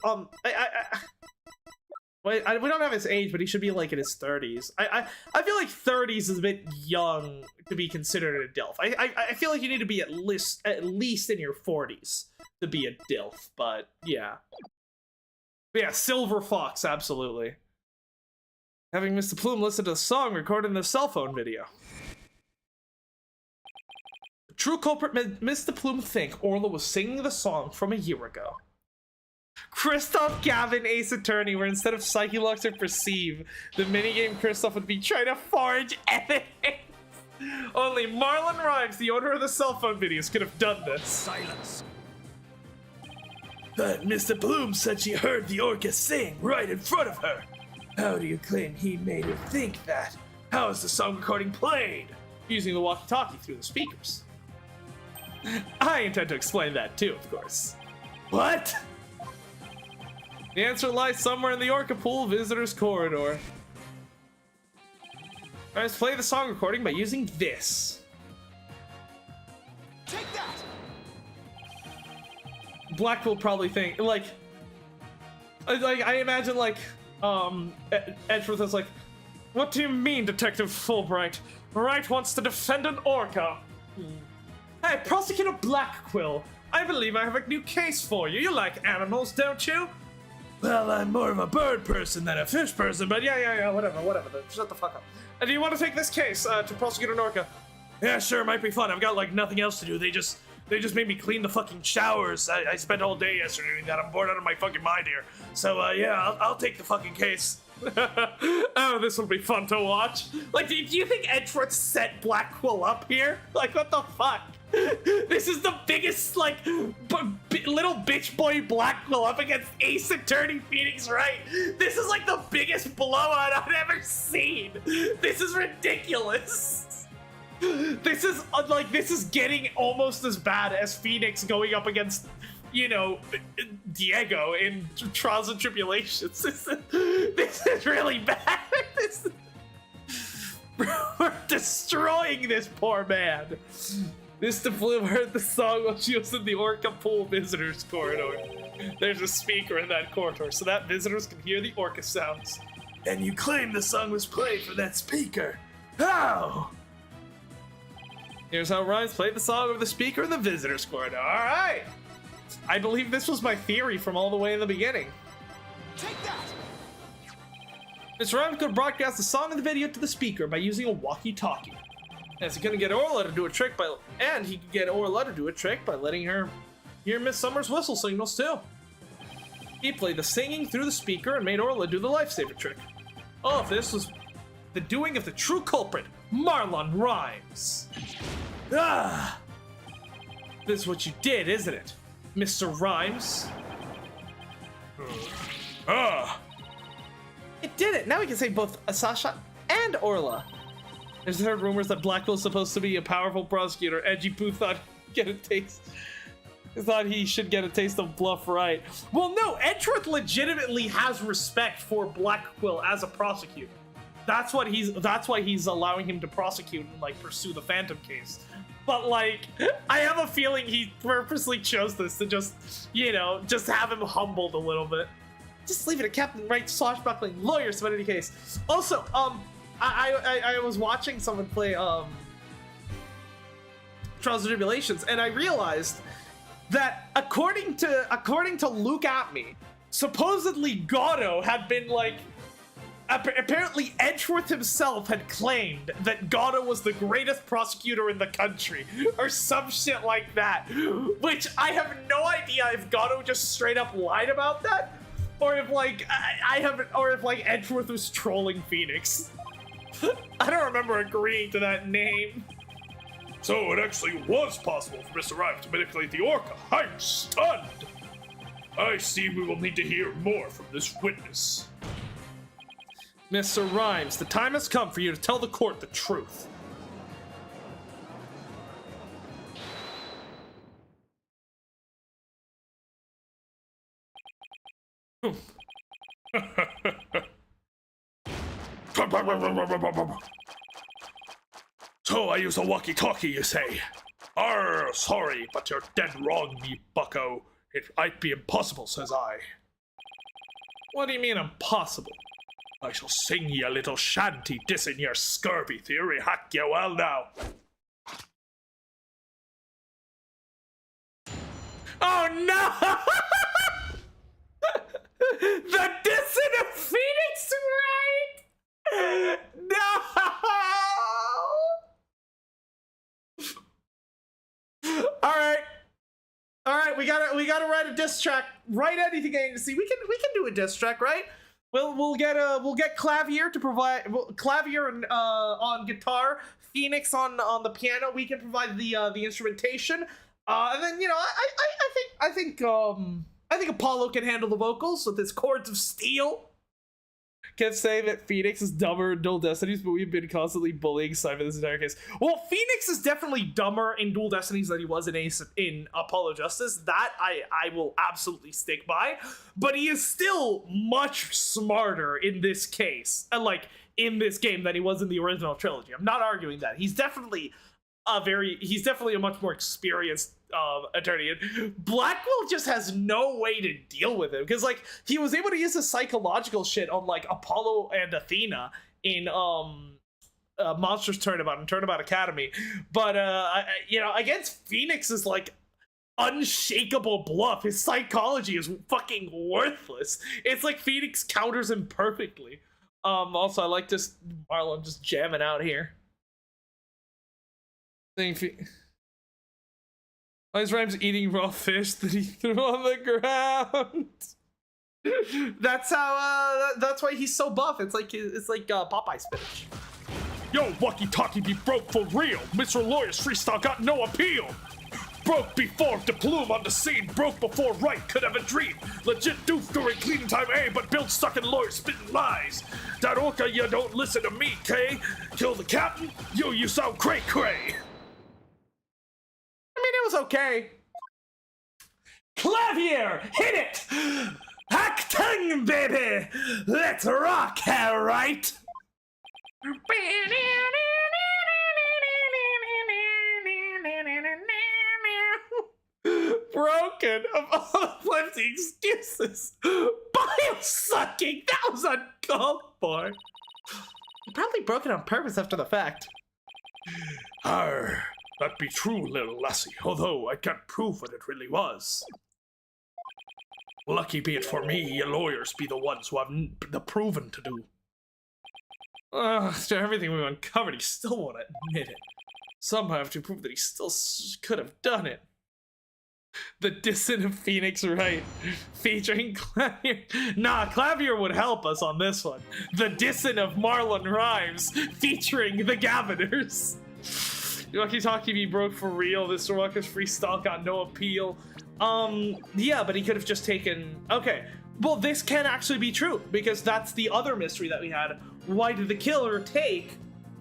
We don't have his age, but he should be like in his 30s. I feel like 30s is a bit young to be considered a DILF. I feel like you need to be at least in your 40s to be a DILF. But yeah. But yeah, Silver Fox, absolutely. Having Mr. Plume listen to the song recorded in the cell phone video. The true culprit made Mr. Plume think Orla was singing the song from a year ago. Kristoff, Gavin, Ace Attorney, where instead of Psyche-Lux or Perceive, the minigame Kristoff would be trying to forge evidence. Only Marlon Rhymes, the owner of the cell phone videos, could have done this. Silence. But Mr. Bloom said she heard the orca sing right in front of her. How do you claim he made her think that? How is the song recording played? Using the walkie-talkie through the speakers. I intend to explain that too, of course. What? The answer lies somewhere in the Orca Pool Visitors Corridor. Let's play the song recording by using this. Take that! Black will probably think, like, I imagine like Edgeworth is like, what do you mean, Detective Fulbright? Wright wants to defend an orca. Hey, Prosecutor Blackquill, I believe I have a new case for you. You like animals, don't you? Well, I'm more of a bird person than a fish person, but Yeah, whatever. Shut the fuck up. Do you want to take this case to prosecute an orca? yeah, sure, might be fun. I've got like nothing else to do. They just made me clean the fucking showers. I spent all day yesterday doing that. I'm bored out of my fucking mind here. So yeah, I'll take the fucking case. Oh, this will be fun to watch. Like, do you think Edgeworth set Blackquill up here? Like, what the fuck? This is the biggest, like, little bitch boy Blackquill up against Ace Attorney Phoenix Wright. This is like the biggest blowout I've ever seen. This is ridiculous. This is getting almost as bad as Phoenix going up against, you know, Diego in Trials and Tribulations. This is really bad. We're destroying this poor man. Mr. Bloom heard the song while she was in the Orca Pool visitors corridor. There's a speaker in that corridor, so that visitors can hear the orca sounds. And you claim the song was played from that speaker. How? Here's how Rhymes played the song over the speaker in the visitors corridor. All right. I believe this was my theory from all the way in the beginning. Take that! Mr. Rhymes could broadcast the song and the video to the speaker by using a walkie-talkie. And he couldn't get Orla to do a trick by, and he could get Orla to do a trick by letting her hear Miss Summer's whistle signals too. He played the singing through the speaker and made Orla do the lifesaver trick. All of this was the doing of the true culprit, Marlon Rhymes. Ah! This is what you did, isn't it, Mr. Rhymes? It did it! Now we can save both Sasha and Orla. There's heard rumors that Blackwell's supposed to be a powerful prosecutor. Edgy Poo thought he should get a taste of Bluff Right. Well, no, Edgeworth legitimately has respect for Blackquill as a prosecutor. That's why he's allowing him to prosecute and like pursue the Phantom case. But like, I have a feeling he purposely chose this to just, you know, just have him humbled a little bit. Just leave it at Captain Wright's swashbuckling lawyer to any case. Also, I was watching someone play Trials and Tribulations, and I realized that according to Luke Atme, supposedly Gatto had been like, apparently Edgeworth himself had claimed that Gatto was the greatest prosecutor in the country, or some shit like that. Which I have no idea if Gatto just straight up lied about that, or if like Edgeworth was trolling Phoenix. I don't remember agreeing to that name. So it actually was possible for Mr. Rhymes to manipulate the orca. I'm stunned. I see we will need to hear more from this witness. Mr. Rhymes, the time has come for you to tell the court the truth. So I use a walkie-talkie, you say? Sorry, but you're dead wrong, me bucko. It might be impossible, says I. What do you mean impossible? I shall sing ye a little shanty dissing your scurvy theory, hack ye well now. Oh no! The dissing of Phoenix Wright! No! All right, we gotta write a diss track. Write anything, agency. We can do a diss track, right? We'll get Clavier to provide Clavier on guitar, Phoenix on the piano. We can provide the instrumentation, and then you know I think Apollo can handle the vocals with his chords of steel. Kept saying that Phoenix is dumber in Dual Destinies, but we've been constantly bullying Simon this entire case. Well, Phoenix is definitely dumber in Dual Destinies than he was in Apollo Justice. That I will absolutely stick by. But he is still much smarter in this case, and like in this game, than he was in the original trilogy. I'm not arguing that. He's definitely a much more experienced attorney. And Blackwell just has no way to deal with him because, like, he was able to use the psychological shit on like Apollo and Athena in Monsters Turnabout and Turnabout Academy, but you know, against Phoenix is like unshakable bluff. His psychology is fucking worthless. It's like Phoenix counters him perfectly. Also, I like this Marlon just jamming out here. Why is Rhymes eating raw fish that he threw on the ground? That's how. That's why he's so buff. It's like Popeye spinach. Yo, walkie-talkie be broke for real. Mr. Lawyer's freestyle got no appeal. Broke before the plume on the scene. Broke before Wright could have a dream. Legit doof during cleaning time A, but Bill sucking lawyer spitting lies. That orca, you don't listen to me, K. Kill the captain? Yo, you sound cray-cray. I mean, it was okay. Clavier, hit it! Acting, baby! Let's rock, alright? Broken of all the plenty excuses. Bile sucking, that was uncalled for. Probably broken on purpose after the fact. Arr, that be true, little lassie, although I can't prove what it really was. Lucky be it for me, your lawyers be the ones who have the proven to do. After everything we've uncovered, he still won't admit it. Somehow I have to prove that he still could have done it. The Dissonant of Phoenix Wright, featuring Clavier. Nah, Clavier would help us on this one. The Dissonant of Marlon Rhymes, featuring the Gaviners. Walkie-talkie be broke for real. Mr. Walker's freestyle got no appeal. Yeah, but he could have just taken... Okay, well, this can actually be true, because that's the other mystery that we had. Why did the killer take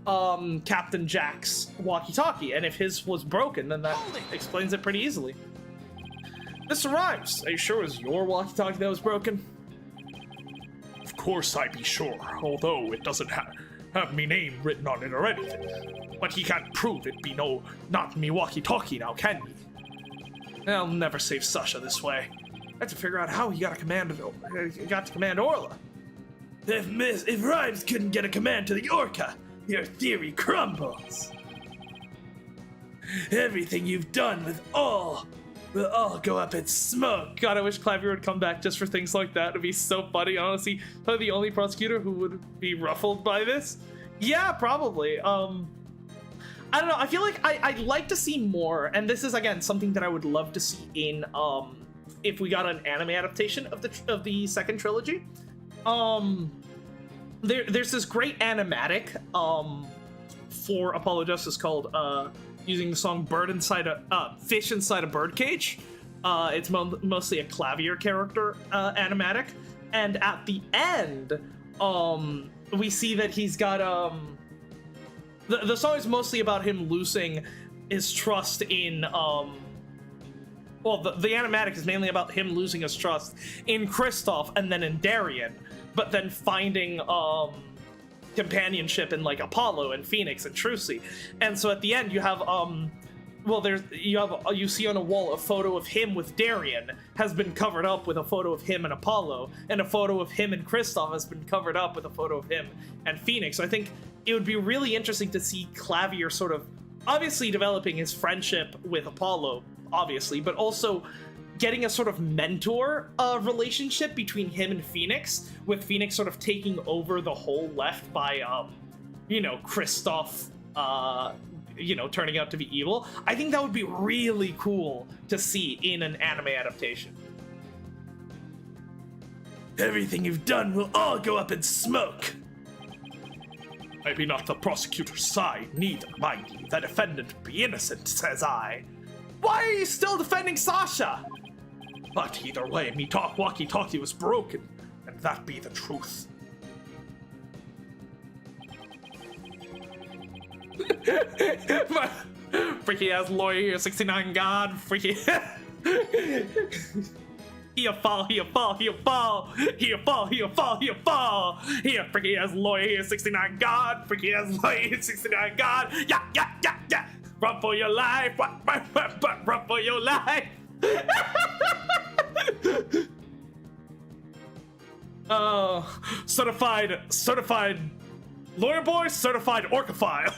Captain Jack's walkie-talkie? And if his was broken, then that explains it pretty easily. Mr. Rhymes, are you sure it was your walkie-talkie that was broken? Of course I be sure, although it doesn't have me name written on it or anything. But he can't prove it be not me walkie-talkie now, can he? I'll never save Sasha this way. I have to figure out how he got to command Orla. If Rhymes couldn't get a command to the Orca, your theory crumbles. Everything you've done will all go up in smoke. God, I wish Clavier would come back just for things like that. It'd be so funny. Honestly, probably the only prosecutor who would be ruffled by this. Yeah, probably. I don't know. I feel like I'd like to see more, and this is again something that I would love to see in if we got an anime adaptation of the second trilogy. There's this great animatic for Apollo Justice called using the song Fish Inside a Birdcage. It's mostly a Clavier character animatic, and at the end we see that he's got the song is mostly about him losing his trust in well, the animatic is mainly about him losing his trust in Kristoff and then in Darien, but then finding companionship in like Apollo and Phoenix and Trucy. And so at the end you have you see on a wall a photo of him with Darien has been covered up with a photo of him and Apollo, and a photo of him and Kristoff has been covered up with a photo of him and Phoenix. So I think it would be really interesting to see Clavier sort of obviously developing his friendship with Apollo, obviously, but also getting a sort of mentor relationship between him and Phoenix, with Phoenix sort of taking over the whole left by, Kristoff, turning out to be evil. I think that would be really cool to see in an anime adaptation. Everything you've done will all go up in smoke. I be not the prosecutor's side, neither, mind you. The defendant be innocent, says I. Why are you still defending Sasha? But either way, me walkie-talkie was broken, and that be the truth. My freaky ass lawyer here, 69 God, freaky. He'll fall. Here, freaky ass lawyer here, 69 God, freaky ass lawyer here, 69 God. Yeah. Run for your life! Run for your life! Certified lawyer boy, certified orcophile.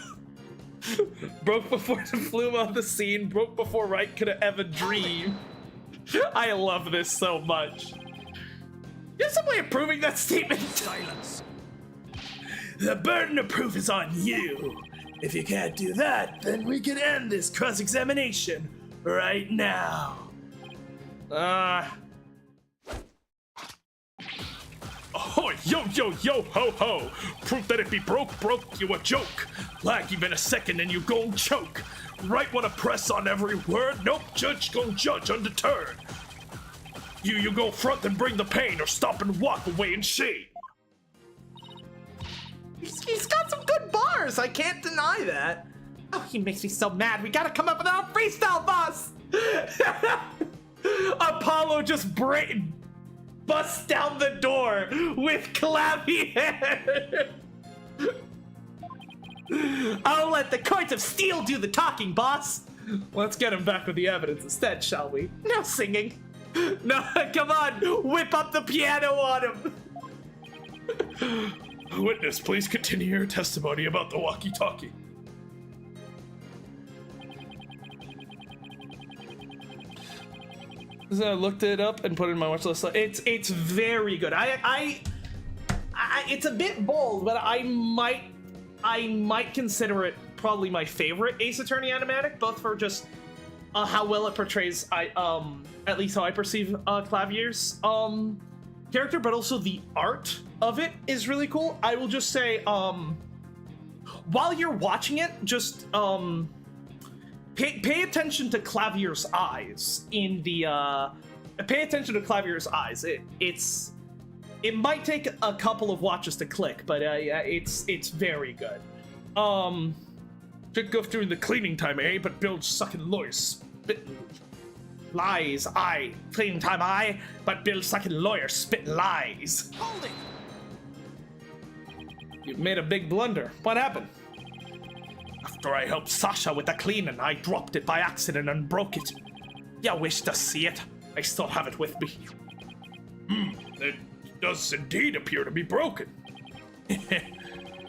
Broke before the flume on the scene, broke before Wright could have ever dreamed. I love this so much. You have some way of proving that statement? Silence. The burden of proof is on you. If you can't do that, then we can end this cross-examination right now. Oh, yo, ho, ho. Proof that if he broke you a joke. Lag even a second and you gon' choke. Right wanna press on every word? Nope, judge gon' judge undeterred. You go front and bring the pain, or stop and walk away in shame. He's got some good bars. I can't deny that. Oh, he makes me so mad. We gotta come up with our freestyle, boss. Apollo just busts down the door with clavier. I'll let the courts of steel do the talking, boss. Let's get him back with the evidence instead, shall we? No singing. No, come on, whip up the piano on him. Witness, please continue your testimony about the walkie-talkie. So I looked it up and put it in my watch list. It's very good. It's a bit bold, but I might consider it probably my favorite Ace Attorney animatic, both for just how well it portrays at least how I perceive Clavier's character, but also the art of it is really cool. I will just say, while you're watching it, just pay attention to Clavier's eyes in the pay attention to Clavier's eyes. It might take a couple of watches to click, but it's very good. Should go through the cleaning time, eh? But Bill sucking lawyers spit Lies, aye. Cleaning time, aye. But Bill sucking lawyer spit lies. Hold it. You made a big blunder. What happened? After I helped Sasha with the cleaning, I dropped it by accident and broke it. You wish to see it? I still have it with me. It does indeed appear to be broken.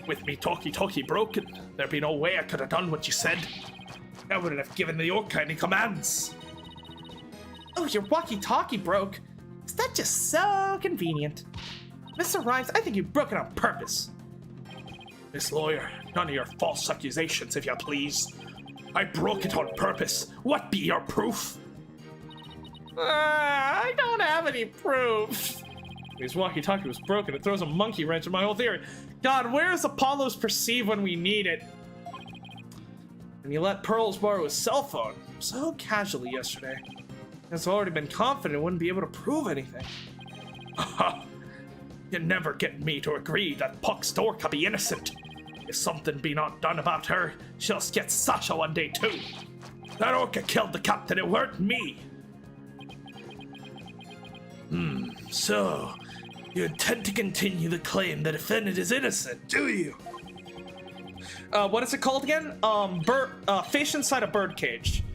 With me talkie broken, there'd be no way I could have done what you said. I wouldn't have given the orc any commands. Oh, your walkie-talkie broke. Is that just so convenient? Mr. Rhymes, I think you broke it on purpose. Miss Lawyer, none of your false accusations, if you please. I broke it on purpose. What be your proof? I don't have any proof. His walkie-talkie was broken. It throws a monkey wrench in my whole theory. God, where is Apollo's perceive when we need it? And you let Pearls borrow his cell phone so casually yesterday. Has already been confident it wouldn't be able to prove anything. You never get me to agree that Puck's door could be innocent. If something be not done about her, she'll get Sasha one day too. That orca killed the captain, it weren't me. So, you intend to continue the claim the defendant is innocent, do you? What is it called again? Fish inside a birdcage.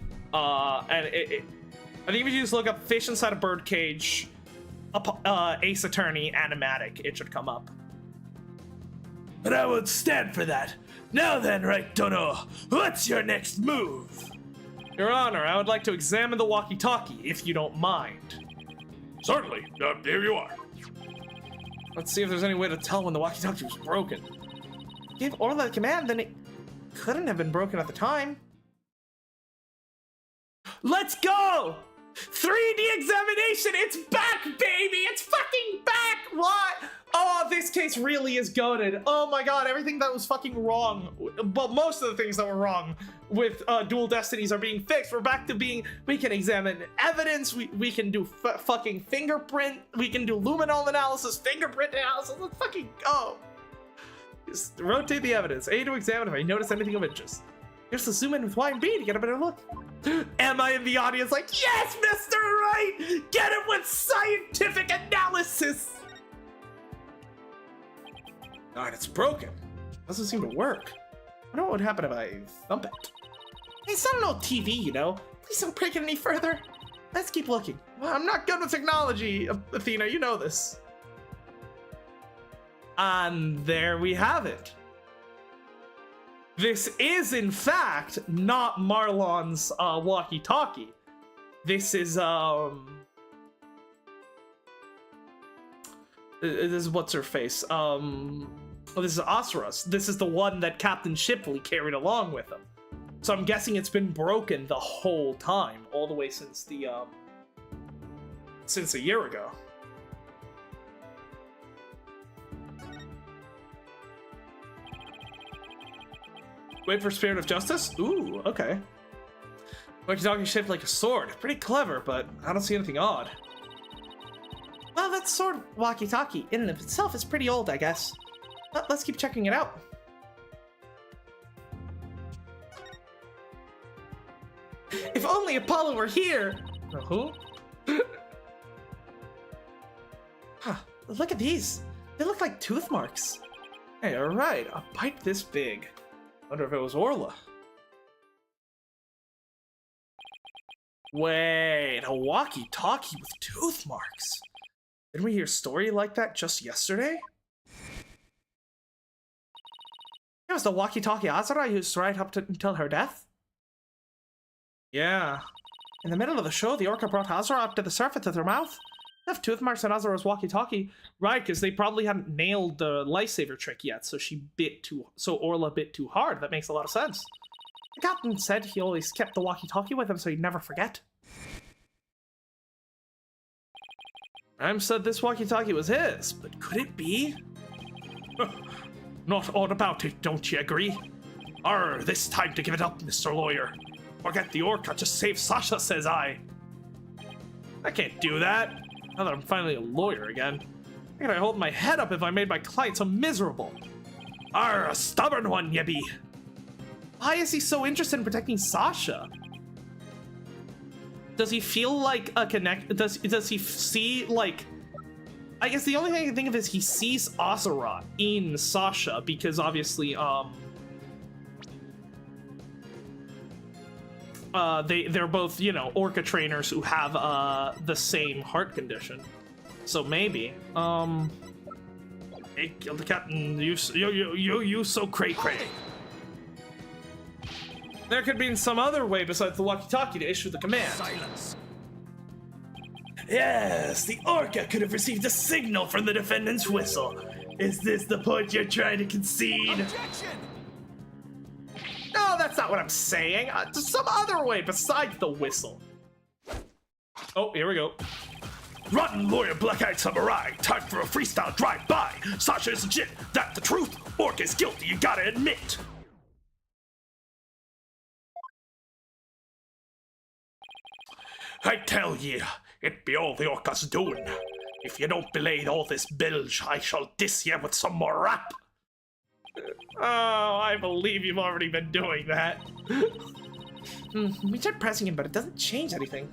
I think if you just look up Fish Inside a Birdcage, Ace Attorney animatic, it should come up. But I won't stand for that. Now then, right, Dono, what's your next move? Your Honor, I would like to examine the walkie-talkie, if you don't mind. Certainly. Here you are. Let's see if there's any way to tell when the walkie-talkie was broken. Gave Orla the command, then it couldn't have been broken at the time. Let's go! 3D examination! It's back, baby! It's fucking back! What? Oh, this case really is goated. Oh my god, everything that was fucking wrong, but most of the things that were wrong with Dual Destinies are being fixed. We're back to being, we can examine evidence, we can do fucking fingerprint, we can do luminol analysis, fingerprint analysis, let's fucking go! Just rotate the evidence. A to examine if I notice anything of interest. Just to zoom in with Y and B to get a better look. Am I in the audience like, yes, Mr. Right! Get it with scientific analysis! God, it's broken. Doesn't seem to work. I wonder what would happen if I thump it. It's not an old TV, you know. Please don't break it any further. Let's keep looking. Well, I'm not good with technology, Athena, you know this. And there we have it. This is, in fact, not Marlon's walkie-talkie. This is, this is what's-her-face. Oh, this is Asura's. This is the one that Captain Shipley carried along with him. So I'm guessing it's been broken the whole time, all the way since the, since a year ago. Wait for Spirit of Justice? Ooh, okay. Walkie-talkie shaped like a sword. Pretty clever, but I don't see anything odd. Well, that sword walkie-talkie in and of itself is pretty old, I guess. But let's keep checking it out. If only Apollo were here! Who? Huh, look at these. They look like tooth marks. Hey, alright, a bite this big. Wonder if it was Orla. Wait, a walkie-talkie with tooth marks? Didn't we hear a story like that just yesterday? It was the walkie-talkie Azura used right up until her death? Yeah. In the middle of the show, the orca brought Azura up to the surface with her mouth. They have tooth marks on Azura's walkie-talkie. Right, because they probably hadn't nailed the lifesaver trick yet, so Orla bit too hard. That makes a lot of sense. The captain said he always kept the walkie-talkie with him so he'd never forget. Rhymes said this walkie-talkie was his, but could it be? Not all about it, don't you agree? This time to give it up, Mr. Lawyer. Forget the orca, just save Sasha, says I. I can't do that. Now that I'm finally a lawyer again. How could I hold my head up if I made my client so miserable? A stubborn one, ye be. Why is he so interested in protecting Sasha? Does he feel like a does he see, like... I guess the only thing I can think of is he sees Azura in Sasha, because obviously, they're both, you know, orca trainers who have, the same heart condition. So maybe, Hey, kill the captain, you so cray-cray. there could be some other way besides the walkie-talkie to issue the command. Silence. Yes, the orca could have received a signal from the defendant's whistle. Is this the point you're trying to concede? Objection! No, that's not what I'm saying. Some other way besides the whistle. Oh, here we go. Rotten lawyer, black-eyed samurai. Time for a freestyle drive-by. Sasha is legit. That's the truth. Orca's guilty, you gotta admit. I tell ye, it be all the orca's doing. If you don't belay all this bilge, I shall diss ye with some more rap. Oh, I believe you've already been doing that. We tried pressing him, but it doesn't change anything.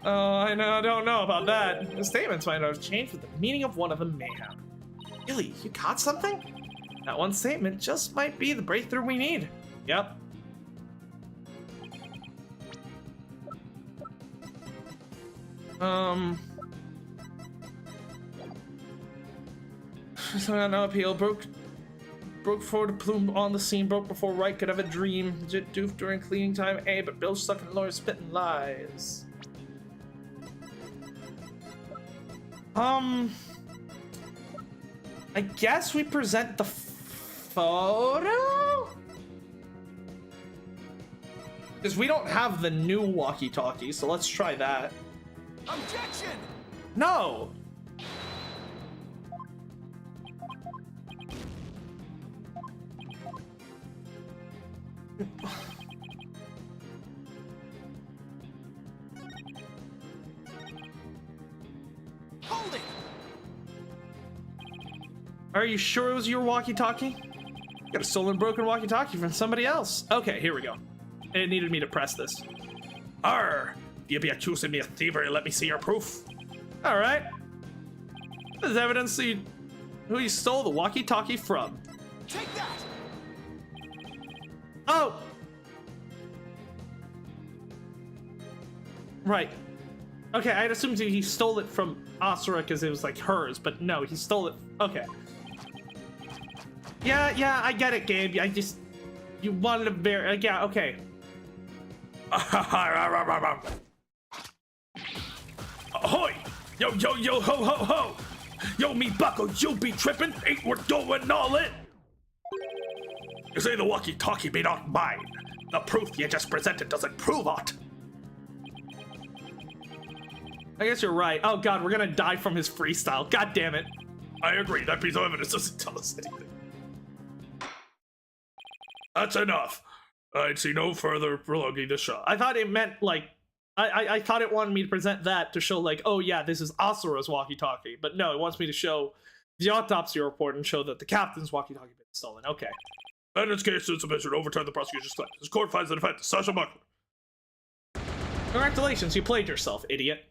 Oh, I don't know about that. The statements might not have changed, but the meaning of one of them may have. Really, you caught something? That one statement just might be the breakthrough we need. Yep. So no appeal. Broke before the plume on the scene. Broke before Wright could have a dream. Legit doof during cleaning time. A, but Bill stuck in the lawyer spitting lies. I guess we present the photo? Because we don't have the new walkie-talkie, so let's try that. Objection! No! Hold it! Are you sure it was your walkie-talkie? Got a stolen broken walkie-talkie from somebody else. Okay, here we go. It needed me to press this. You be accusing me of thievery, let me see your proof. Alright. There's evidence that who you stole the walkie-talkie from. Take that! Oh! Right. Okay, I'd assumed he stole it from Asura because it was like hers, but no, he stole it. Okay. Yeah, I get it, Gabe. I just you wanted to bear. Yeah, okay. Ahoy! Yo, ho, ho! Yo, me bucko, you be trippin'? Ain't we going all in? You say the walkie-talkie be not mine. The proof you just presented doesn't prove aught. I guess you're right. Oh god, we're gonna die from his freestyle. God damn it. I agree, that piece of evidence doesn't tell us anything. That's enough. I'd see no further prolonging the shot. I thought it meant like I thought it wanted me to present that to show like, oh yeah, this is Asura's walkie-talkie, but no, it wants me to show the autopsy report and show that the captain's walkie-talkie been stolen. Okay. Defendant's case to submission to overturn the prosecution's claim. This court finds the defendant, Sasha Buckler. Congratulations, you played yourself, idiot.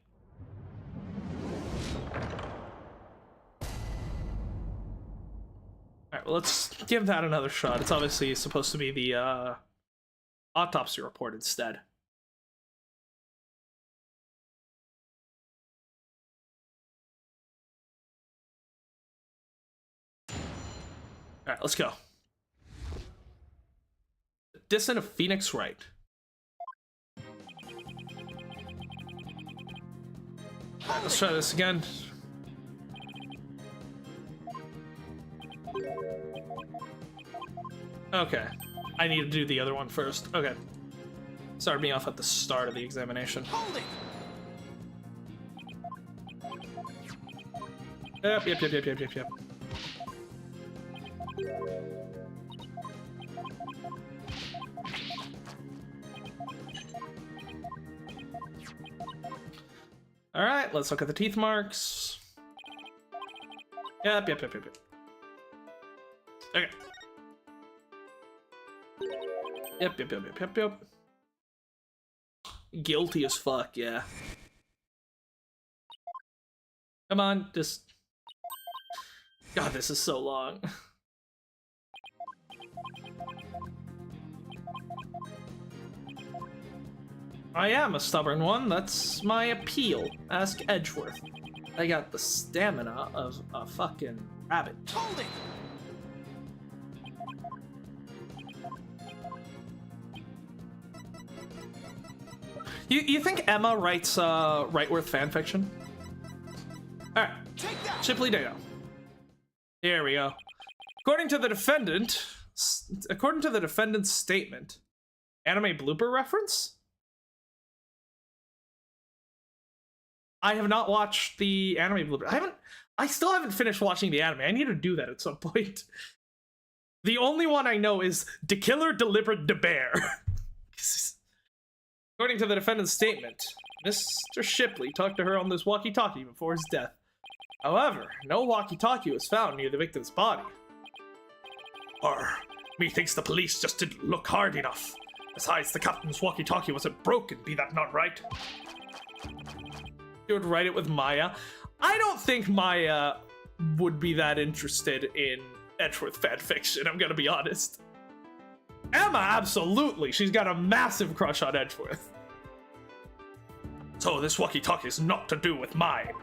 Alright, well, let's give that another shot. It's obviously supposed to be the autopsy report instead. Alright, let's go. Descent of Phoenix Wright. Alright, let's try this again. Okay. I need to do the other one first. Okay. Started me off at the start of the examination. Hold it! Yep. Alright, let's look at the teeth marks. Yep. Okay. Yep. Guilty as fuck, yeah. Come on, just... God, this is so long. I am a stubborn one, that's my appeal. Ask Edgeworth. I got the stamina of a fucking rabbit. Hold it! You think Emma writes Rightworth fanfiction? Alright. Take that! Shipley Dado. Here we go. According to the defendant's statement, anime blooper reference? I have not watched the anime blooper. I still haven't finished watching the anime. I need to do that at some point. The only one I know is "The killer delivered the bear." According to the defendant's statement, Mr. Shipley talked to her on this walkie-talkie before his death. However, no walkie-talkie was found near the victim's body. Methinks the police just didn't look hard enough. Besides, the captain's walkie-talkie wasn't broken, be that not right? You would write it with Maya. I don't think Maya would be that interested in Edgeworth fanfiction, I'm gonna be honest. Emma, absolutely. She's got a massive crush on Edgeworth. So this walkie-talkie is not to do with mine.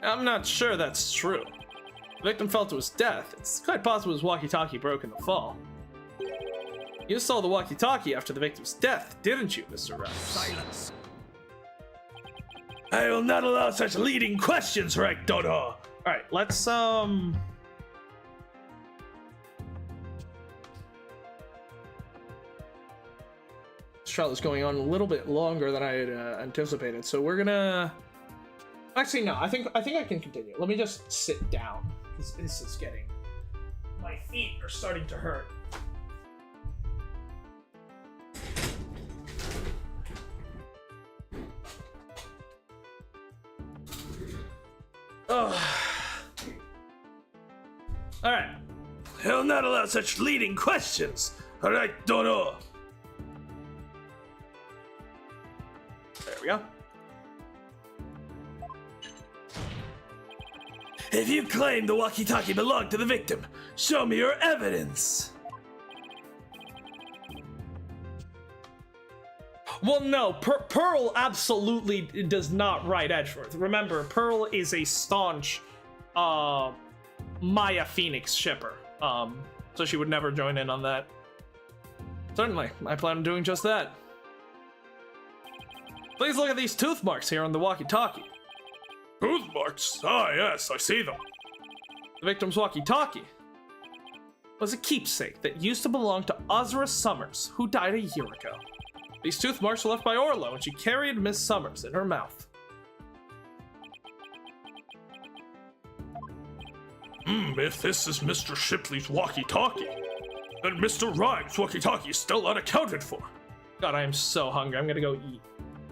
I'm not sure that's true. The victim fell to his death. It's quite possible his walkie-talkie broke in the fall. You saw the walkie-talkie after the victim's death, didn't you, Mr. Rice? Silence! I will not allow such leading questions, right, Dodo? Alright, let's, This trial is going on a little bit longer than I had anticipated, so we're gonna... Actually, no, I think I can continue. Let me just sit down, because this is getting... My feet are starting to hurt. Ugh. Alright. I'll not allow such leading questions, alright, Dodo? There we go. If you claim the walkie-talkie belonged to the victim, show me your evidence. Well, no, Pearl absolutely does not ride Edgeworth. Remember, Pearl is a staunch Maya Phoenix shipper, so she would never join in on that. Certainly, I plan on doing just that. Please look at these tooth marks here on the walkie-talkie. Tooth marks? Ah, yes, I see them. The victim's walkie-talkie was a keepsake that used to belong to Ozra Summers, who died a year ago. These tooth marks were left by Orla when she carried Miss Summers in her mouth. If this is Mr. Shipley's walkie-talkie, then Mr. Rhymes' walkie-talkie is still unaccounted for. God, I am so hungry. I'm gonna go eat.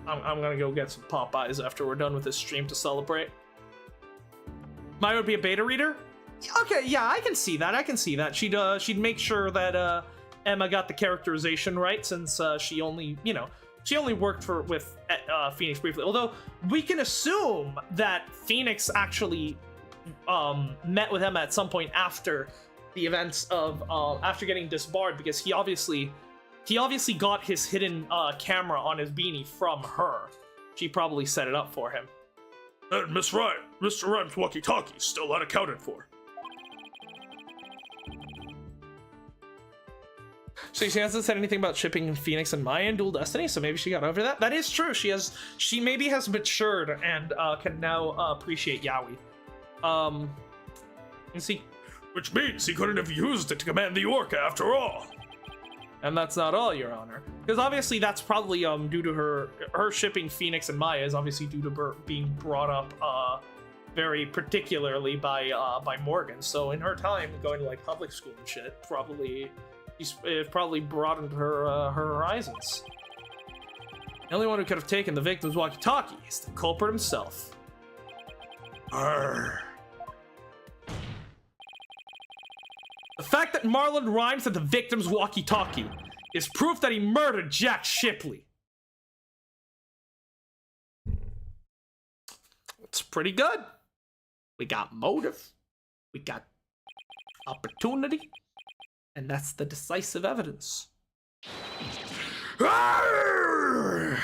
I'm gonna go get some Popeyes after we're done with this stream to celebrate. Maya would be a beta reader? Okay, yeah, I can see that. I can see that. She'd make sure that Emma got the characterization right, since she only, she only worked with Phoenix briefly. Although we can assume that Phoenix actually met with Emma at some point after the events of after getting disbarred, because he obviously got his hidden camera on his beanie from her. She probably set it up for him. And Mr. Rhymes' walkie-talkie is still unaccounted for. So she hasn't said anything about shipping Phoenix and Maya in Dual Destiny, so maybe she got over that. That is true. She maybe has matured and can now appreciate Yaoi. You see, Which means he couldn't have used it to command the Orca after all. and that's not all, Your Honor, because obviously that's probably due to her shipping Phoenix and Maya is obviously due to her being brought up very particularly by Morgan. So in her time going to like public school and shit, it probably broadened her horizons. The only one who could have taken the victim's walkie-talkie is the culprit himself. Arrgh. The fact that Marlon Rhymes had the victim's walkie-talkie is proof that he murdered Jack Shipley. It's pretty good. We got motive, we got opportunity, and that's the decisive evidence. Arrgh.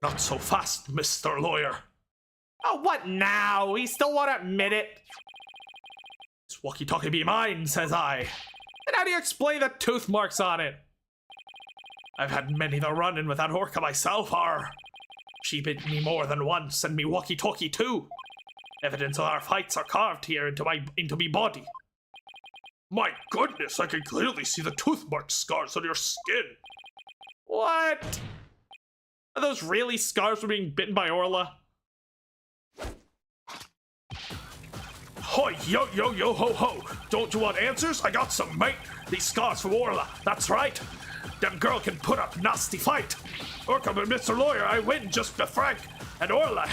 Not so fast, Mr. Lawyer. Oh, what now? He still won't admit it. This walkie-talkie be mine, says I. And how do you explain the tooth marks on it? I've had many the run-in with that Orca myself, She bit me more than once, and me walkie-talkie too. Evidence of our fights are carved here into me body. My goodness, I can clearly see the tooth mark scars on your skin. What? Are those really scars from being bitten by Orla? Hoi, yo, yo, yo, ho, ho. Don't you want answers? I got some, mate. These scars from Orla, that's right. Them girl can put up nasty fight. Orca and Mr. Lawyer, I win just be frank. And Orla,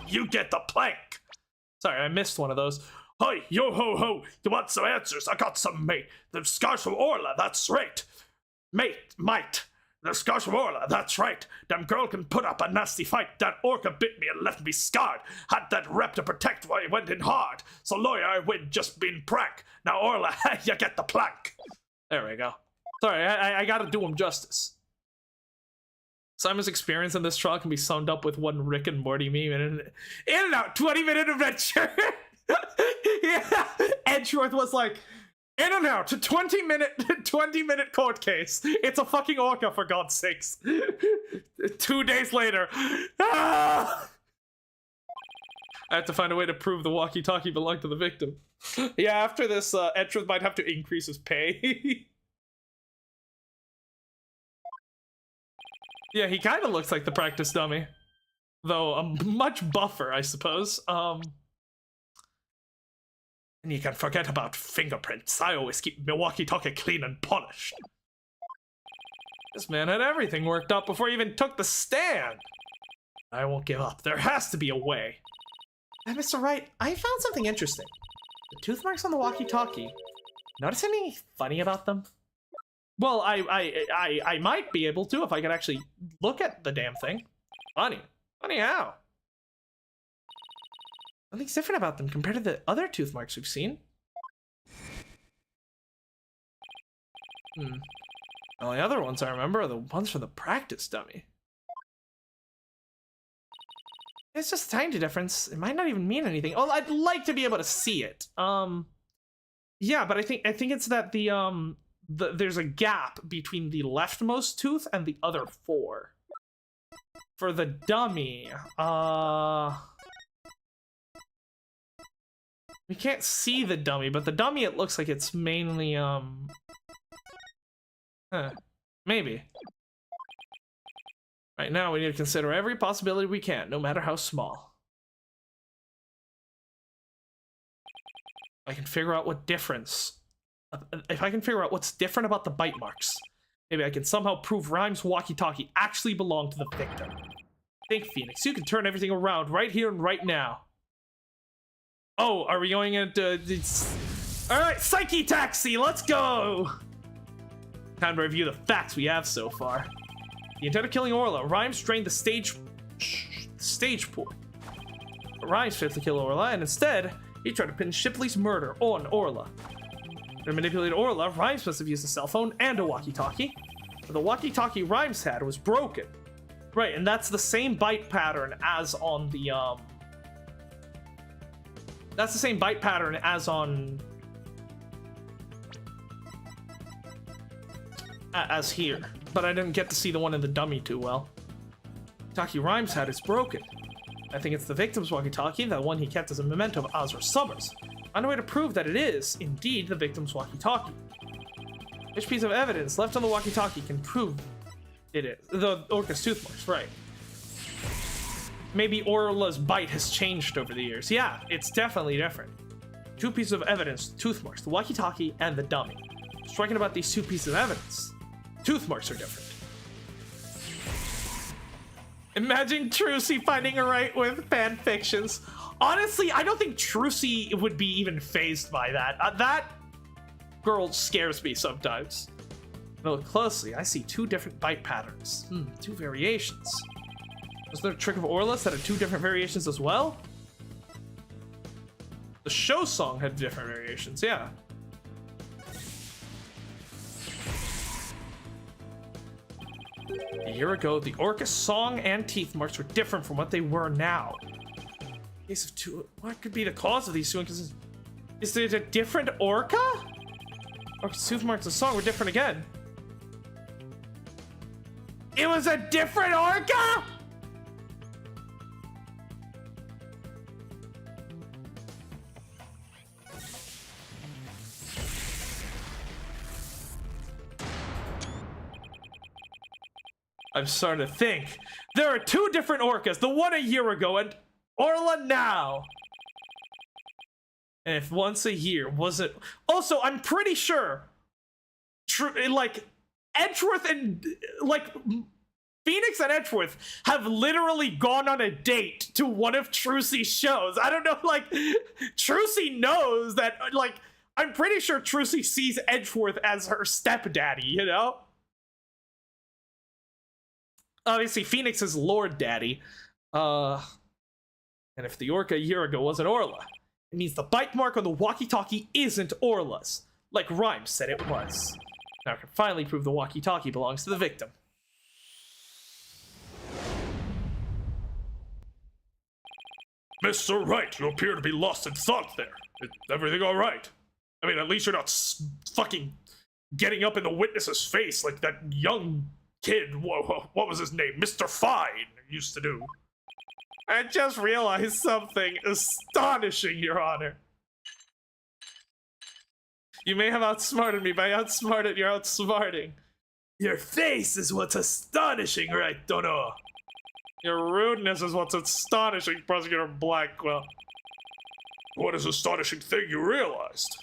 you get the plank. Sorry, I missed one of those. Hoi, yo, ho, ho. You want some answers? I got some, mate. The scars from Orla, that's right. Mate. The scars from Orla, that's right. Them girl can put up a nasty fight. That Orca bit me and left me scarred. Had that rep to protect while he went in hard. So Lawyer, I win just being prank. Now Orla, you get the plank. There we go. Sorry, I gotta do him justice. Simon's experience in this trial can be summed up with one Rick and Morty meme in and out 20-minute adventure. Yeah, Edgeworth was like, in and out, 20-minute court case. It's a fucking Orca, for God's sakes. 2 days later. Ah! I have to find a way to prove the walkie-talkie belonged to the victim. Yeah, after this, Edgeworth might have to increase his pay. Yeah, he kind of looks like the practice dummy. Though, much buffer, I suppose. And you can forget about fingerprints. I always keep my walkie-talkie clean and polished. This man had everything worked out before he even took the stand. I won't give up. There has to be a way. Mr. Wright, I found something interesting. The tooth marks on the walkie-talkie. Notice anything funny about them? Well, I might be able to if I could actually look at the damn thing. Funny. Funny how? Nothing's different about them compared to the other tooth marks we've seen. The only other ones I remember are the ones from the practice dummy. It's just a tiny difference. It might not even mean anything. Oh, I'd like to be able to see it. Yeah, but I think it's that there's a gap between the leftmost tooth and the other 4. For the dummy, we can't see the dummy, but the dummy, it looks like it's mainly, maybe. Right now, we need to consider every possibility we can, no matter how small. I can figure out what difference. If I can figure out what's different about the bite marks, maybe I can somehow prove Rhyme's walkie-talkie actually belonged to the victim. Think, Phoenix, you can turn everything around right here and right now. Oh, are we going into... Alright, Psyche Taxi, let's go! Time to review the facts we have so far. The intent of killing Orla, Rhymes drained the stage pool. Rhymes failed to kill Orla, and instead, he tried to pin Shipley's murder on Orla. To manipulate Orla, Rhymes must have used a cell phone and a walkie-talkie. But the walkie-talkie Rhymes had was broken. Right, and that's the same bite pattern as on the, That's the same bite pattern as on... As here. But I didn't get to see the one in the dummy too well. Talkie Rhymes had is broken. I think it's the victim's walkie-talkie, that one he kept as a memento of Ozra Summers. Find a way to prove that it is, indeed, the victim's walkie-talkie. Which piece of evidence left on the walkie-talkie can prove it is? The Orca's tooth marks, right. Maybe Orla's bite has changed over the years. Yeah, it's definitely different. 2 pieces of evidence, tooth marks, the walkie-talkie and the dummy. Striking about these 2 pieces of evidence. Tooth marks are different. Imagine Trucy finding a right with fan fictions. Honestly, I don't think Trucy would be even fazed by that. That girl scares me sometimes. Look closely, I see 2 different bite patterns. 2 variations. Was there a trick of Orla's that had 2 different variations as well? The show song had different variations, yeah. A year ago, the Orca song and teeth marks were different from what they were now. Case of 2. What could be the cause of these 2 inconsistencies? Is it a different Orca? Orca's tooth marks and song were different again. It was a different Orca? I'm starting to think. There are 2 different Orcas, the one a year ago and Orla now. And if once a year wasn't... Also, I'm pretty sure, like, Edgeworth and, like, Phoenix and Edgeworth have literally gone on a date to one of Trucy's shows. I don't know, like, Trucy knows that, like, I'm pretty sure Trucy sees Edgeworth as her stepdaddy, you know? Obviously, Phoenix is Lord Daddy. And if the Orca a year ago wasn't Orla, it means the bite mark on the walkie-talkie isn't Orla's, like Rhymes said it was. Now I can finally prove the walkie-talkie belongs to the victim. Mr. Wright, you appear to be lost in thought there. Is everything all right? I mean, at least you're not fucking getting up in the witness's face like that young kid, what was his name? Mr. Fine used to do. I just realized something astonishing, Your Honor. You may have outsmarted me, but I outsmarted your outsmarting. Your face is what's astonishing, right, Dono? Your rudeness is what's astonishing, Prosecutor Blackwell. What is astonishing thing you realized?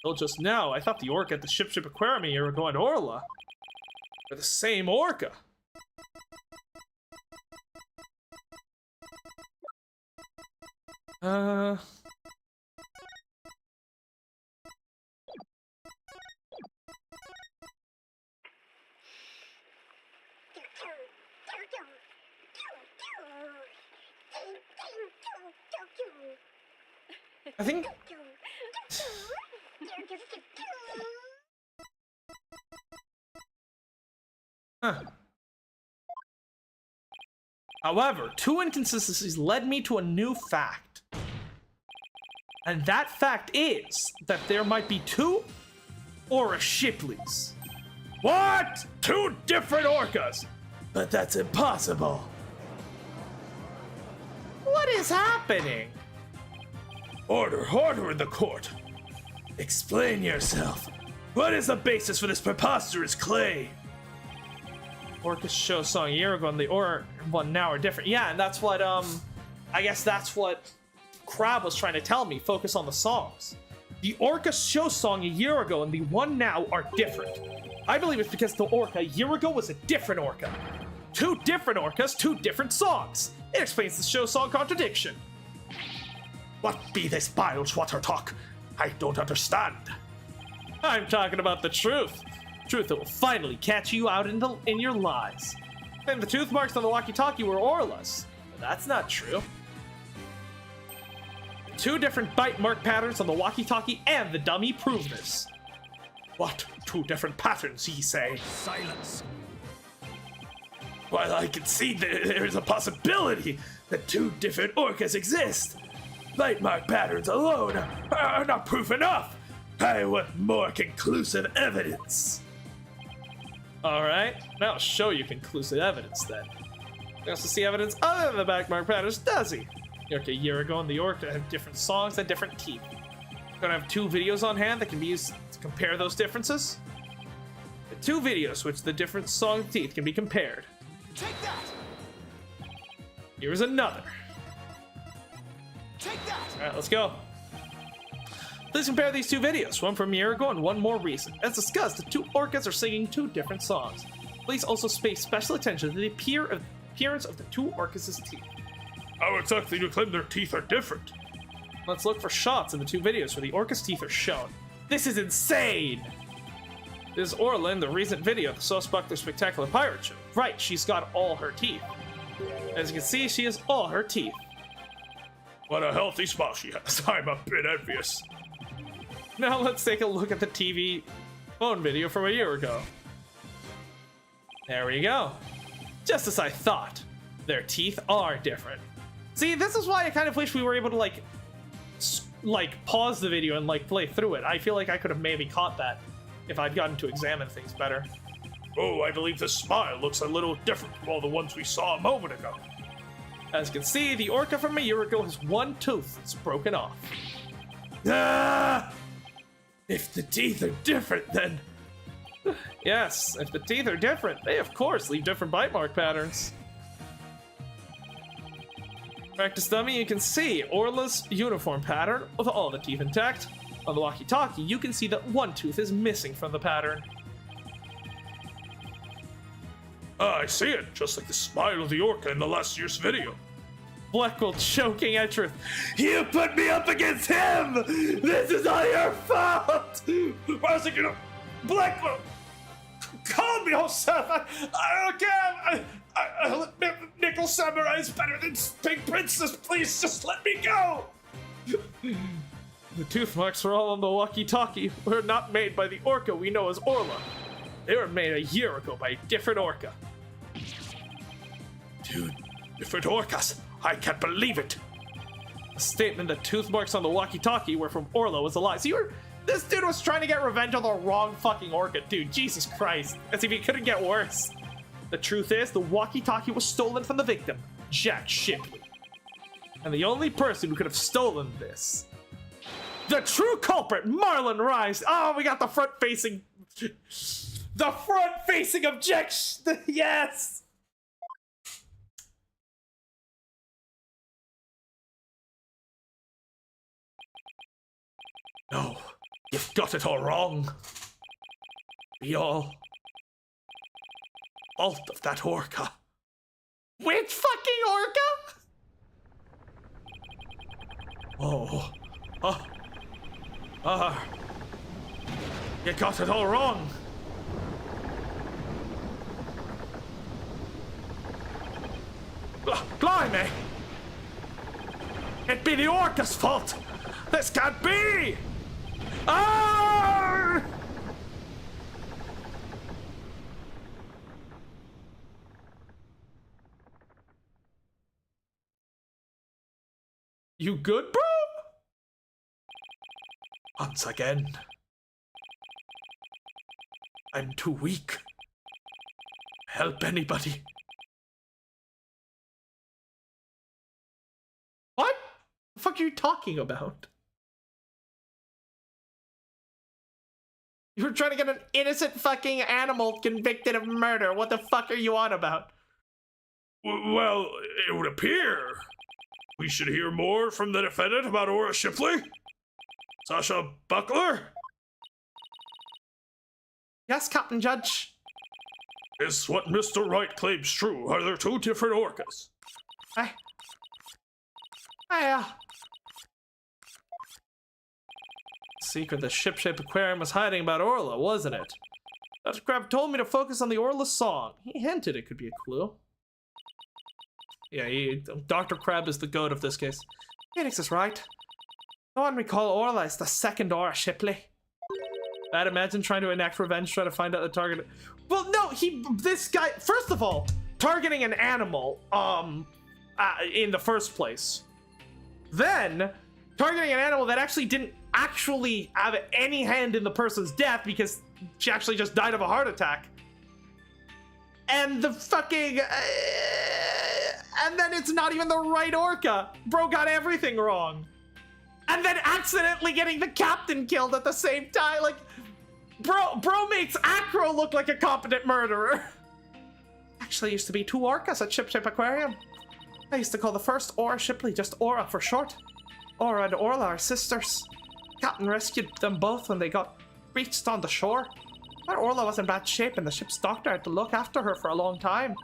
Well, just now, I thought the Orca at the Ship Aquarium a year ago in Orla were the same Orca. I think. Huh. However, two inconsistencies led me to a new fact. And that fact is that there might be two Aura Shipleys. What? Two different orcas? But that's impossible. What is happening? Order in the court. Explain yourself. What is the basis for this preposterous claim? Orcus show song a year ago and the Aura one now are different. Yeah, and that's what, I guess that's what Crab was trying to tell me. Focus on the songs. The Orca show song a year ago and the one now are different. I believe it's because the Orca a year ago was a different Orca. Two different Orcas, two different songs. It explains the show song contradiction. What be this Bilgewater talk? I don't understand. I'm talking about the truth. Truth that will finally catch you out in your lies. And the tooth marks on the walkie-talkie were Orla's. But that's not true. Two different bite mark patterns on the walkie-talkie and the dummy prove this. What? Two different patterns, ye say? Silence. While I can see that there's a possibility that two different orcas exist, bite mark patterns alone are not proof enough. I want more conclusive evidence. Alright, I'll show you conclusive evidence then. He wants to see evidence other than the bite mark patterns, does he? The Orca a year ago and the Orca have different songs and different teeth. Gonna have two videos on hand that can be used to compare those differences. The two videos which the different song teeth can be compared. Take that. Here's another. Take that. Alright, let's go. Please compare these two videos, one from a year ago and one more recent. As discussed, the two orcas are singing two different songs. Please also pay special attention to the appearance of the two orcas' teeth. How exactly do you claim their teeth are different? Let's look for shots in the two videos where the orca's teeth are shown. This is insane! This is Orla in the recent video of the Swashbuckler Spectacular Pirate Show. Right, she's got all her teeth. As you can see, she has all her teeth. What a healthy smile she has. I'm a bit envious. Now let's take a look at the TV phone video from a year ago. There we go. Just as I thought. Their teeth are different. See, this is why I kind of wish we were able to like pause the video and like play through it. I feel like I could have maybe caught that if I'd gotten to examine things better. Oh, I believe this smile looks a little different from all the ones we saw a moment ago. As you can see, the orca from a year ago has one tooth that's broken off. Ah! If the teeth are different, then... Yes, if the teeth are different, they of course leave different bite mark patterns. Practice dummy, you can see Orla's uniform pattern with all the teeth intact. On the walkie-talkie, you can see that one tooth is missing from the pattern. Ah, I see it, just like the smile of the orca in the last year's video. Blackwell choking at truth. You put me up against him! This is all your fault! Prosecutor Blackwell! Calm me, Joseph! I don't care! Nickel Samurai is better than Pink Princess! Please, just let me go! The tooth marks are all on the walkie-talkie were not made by the orca we know as Orla. They were made a year ago by a different orca. Dude, different orcas. I can't believe it. The statement that tooth marks on the walkie-talkie were from Orla was a lie. So this dude was trying to get revenge on the wrong fucking orca, dude. Jesus Christ. As if he couldn't get worse. The truth is, the walkie-talkie was stolen from the victim, Jack Shipley. And the only person who could have stolen this, the true culprit, Marlon Rice. Oh, we got the front-facing... The front-facing of Jack... Yes! No, you've got it all wrong. We all... fault of that orca. Which fucking orca? You got it all wrong. Blimey! It be the orca's fault. This can't be! Ah! You good, bro? Once again, I'm too weak to help anybody. What the fuck are you talking about? You were trying to get an innocent fucking animal convicted of murder. What the fuck are you on about? Well, it would appear we should hear more from the defendant about Aura Shipley. Sasha Buckler? Yes, Captain Judge. Is what Mr. Wright claims true? Are there two different orcas? Secret the ship-shaped aquarium was hiding about Orla, wasn't it? Dr. Crab told me to focus on the Orla song. He hinted it could be a clue. Yeah, Dr. Crab is the goat of this case. Phoenix is right. No one recall Orla is the second Aura Shipley. I'd imagine trying to enact revenge, trying to find out the target. Well, no, this guy, first of all, targeting an animal, in the first place. Then, targeting an animal that actually didn't actually have any hand in the person's death because she actually just died of a heart attack. And the fucking, and then it's not even the right orca. Bro got everything wrong. And then accidentally getting the captain killed at the same time. Like, bro makes Acro look like a competent murderer. Actually used to be two orcas at Ship Aquarium. I used to call the first Aura Shipley just Aura for short. Aura and Orla are sisters. Captain rescued them both when they got reached on the shore. But Orla was in bad shape and the ship's doctor had to look after her for a long time.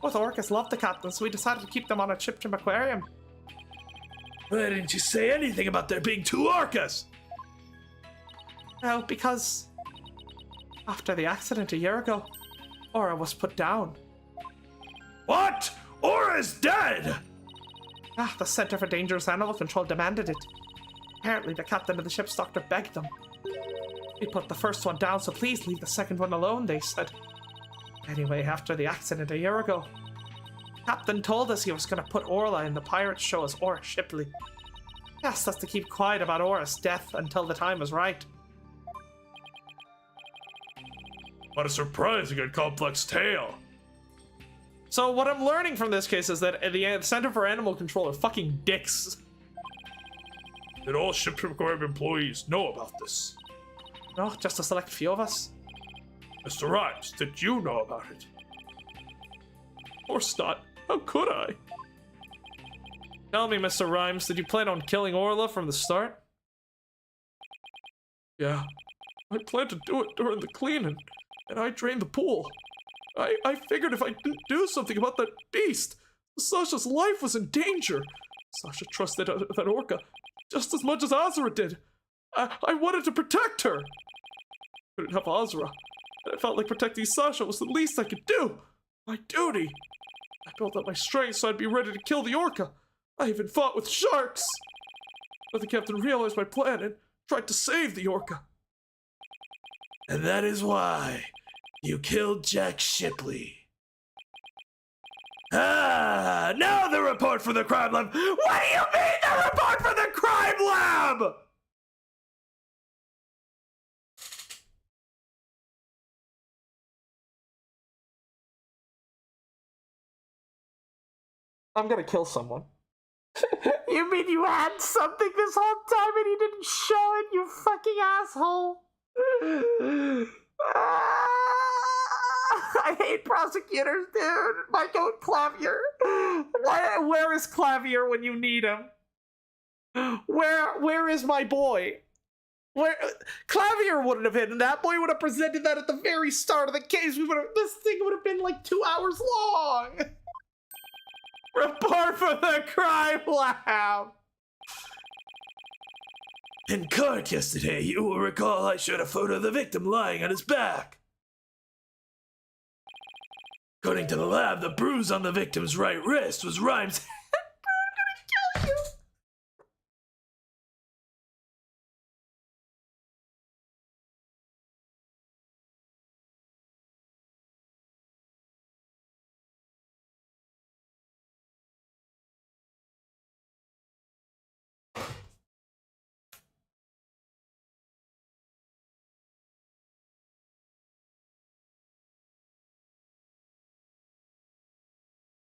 Both orcas loved the captain, so we decided to keep them on a Ship Aquarium. Why didn't you say anything about there being two orcas? Well, because after the accident a year ago, Aura was put down. What? Aura's dead! The Center for Dangerous Animal Control demanded it. Apparently, the captain of the ship's doctor begged them. We put the first one down, so please leave the second one alone, they said. Anyway, after the accident a year ago, Captain told us he was going to put Orla in the pirate show as Aura Shipley. He asked us to keep quiet about Aura's death until the time was right. What a surprising and complex tale. So what I'm learning from this case is that the Center for Animal Control are fucking dicks. Did all Ship Aquarium employees know about this? No, just a select few of us. Mr. Rhymes, did you know about it? Of course not. How could I? Tell me, Mr. Rhymes, did you plan on killing Orla from the start? Yeah, I planned to do it during the cleaning, and I drained the pool. I figured if I didn't do something about that beast, Sasha's life was in danger. Sasha trusted that orca just as much as Azura did. I wanted to protect her. Couldn't help Azura, and I felt like protecting Sasha was the least I could do. My duty. I built up my strength so I'd be ready to kill the orca. I even fought with sharks. But the captain realized my plan and tried to save the orca. And that is why you killed Jack Shipley. Ah, now the report for the crime lab. What do you mean the report for the crime lab? I'm gonna kill someone. You mean you had something this whole time and you didn't show it, you fucking asshole? I hate prosecutors, dude. My goat Clavier. Where is Clavier when you need him? Where is my boy? Where Clavier wouldn't have hidden that. Boy would have presented that at the very start of the case. This thing would have been like 2 hours long. Report for the crime lab. In court yesterday, you will recall I showed a photo of the victim lying on his back. According to the lab, the bruise on the victim's right wrist was Rhymes'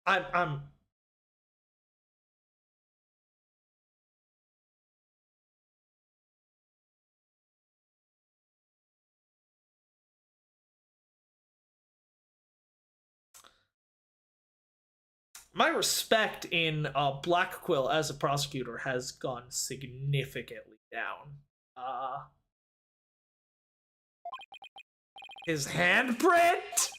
I'm my respect in Black Quill as a prosecutor has gone significantly down. His handprint?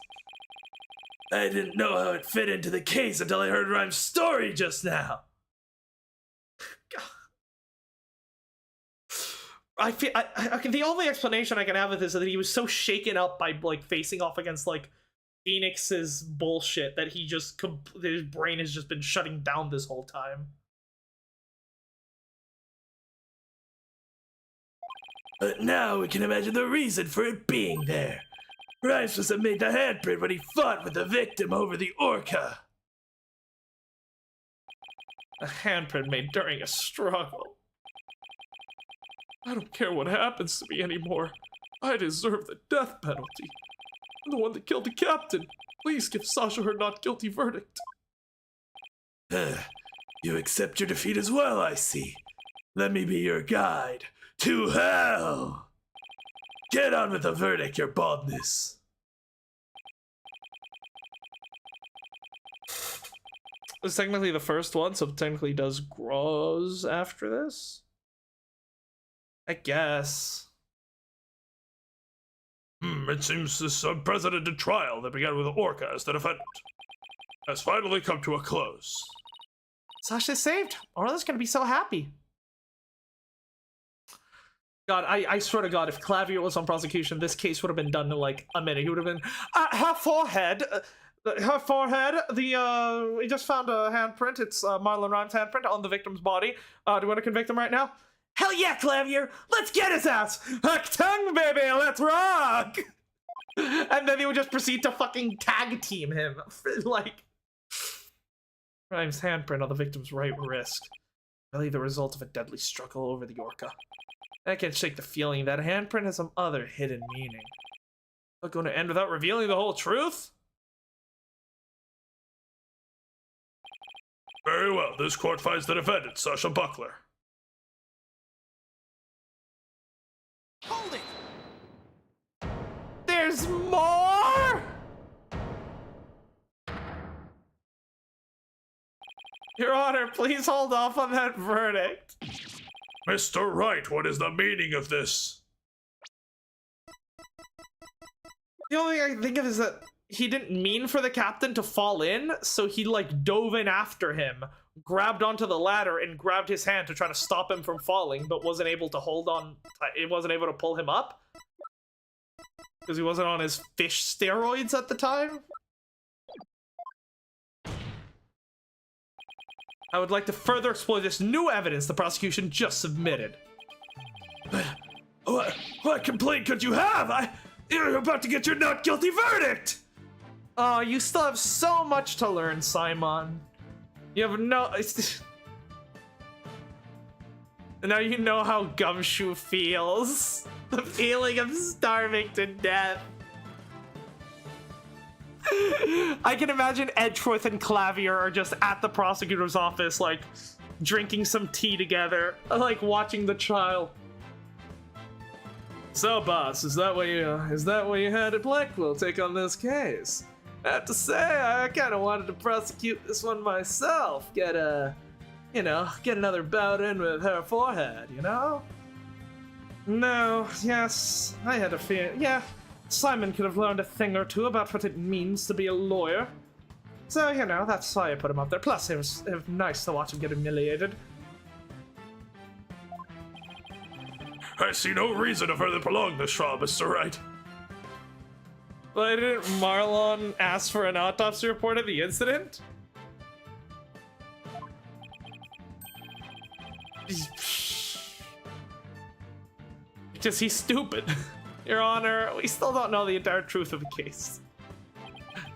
I didn't know how it fit into the case until I heard Rhyme's story just now. I feel okay. The only explanation I can have of this is that he was so shaken up by like facing off against like Phoenix's bullshit that he just his brain has just been shutting down this whole time. But now we can imagine the reason for it being there. Rhymes must have made the handprint when he fought with the victim over the orca. A handprint made during a struggle. I don't care what happens to me anymore. I deserve the death penalty. I'm the one that killed the captain. Please give Sasha her not guilty verdict. You accept your defeat as well, I see. Let me be your guide to hell. Get on with the verdict, your baldness. It's technically the first one, so technically does grows after this? I guess. It seems this unprecedented trial that began with Orca as the defendant has finally come to a close. Sasha's saved. Orla's gonna be so happy. God, I swear to God, if Clavier was on prosecution, this case would have been done in like a minute. He would have been, her forehead, we just found a handprint. It's Marlon Rhymes' handprint on the victim's body. Do you want to convict him right now? Hell yeah, Clavier! Let's get his ass! Hack tongue, baby, let's rock! And then he would just proceed to fucking tag team him. Like, Rhymes' handprint on the victim's right wrist. Really the result of a deadly struggle over the orca. I can't shake the feeling that handprint has some other hidden meaning. Not going to end without revealing the whole truth? Very well, this court finds the defendant, Sasha Buckler. Hold it! There's more? Your Honor, please hold off on that verdict. Mr. Wright, what is the meaning of this? The only thing I can think of is that he didn't mean for the captain to fall in, so he like dove in after him, grabbed onto the ladder and grabbed his hand to try to stop him from falling, but wasn't able to hold on. It wasn't able to pull him up because he wasn't on his fish steroids at the time. I would like to further explore this new evidence the prosecution just submitted. What complaint could you have? You're about to get your not guilty verdict! Oh, you still have so much to learn, Simon. You have no... Now you know how Gumshoe feels. The feeling of starving to death. I can imagine Edgeworth and Clavier are just at the prosecutor's office, like, drinking some tea together, like, watching the trial. So, boss, is that what you had at Blackwell take on this case? I have to say, I kind of wanted to prosecute this one myself. Get another bout in with her forehead, you know? No, yes, I had a fear. Yeah, Simon could have learned a thing or two about what it means to be a lawyer. So, that's why I put him up there. Plus, it was nice to watch him get humiliated. I see no reason to further prolong this trial, Mr. Wright. Why didn't Marlon ask for an autopsy report of the incident? Because he's stupid. Your Honor, we still don't know the entire truth of the case.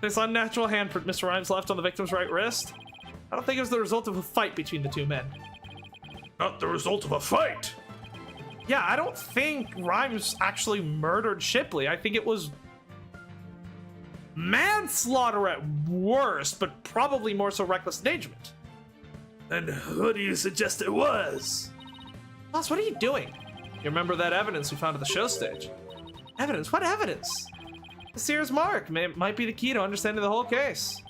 This unnatural handprint Mr. Rhymes left on the victim's right wrist, I don't think it was the result of a fight between the two men. Not the result of a fight! Yeah, I don't think Rhymes actually murdered Shipley. I think it was... manslaughter at worst, but probably more so reckless endangerment. And what do you suggest it was? Boss, what are you doing? You remember that evidence we found at the show stage? Evidence? What evidence? The Seer's mark might be the key to understanding the whole case.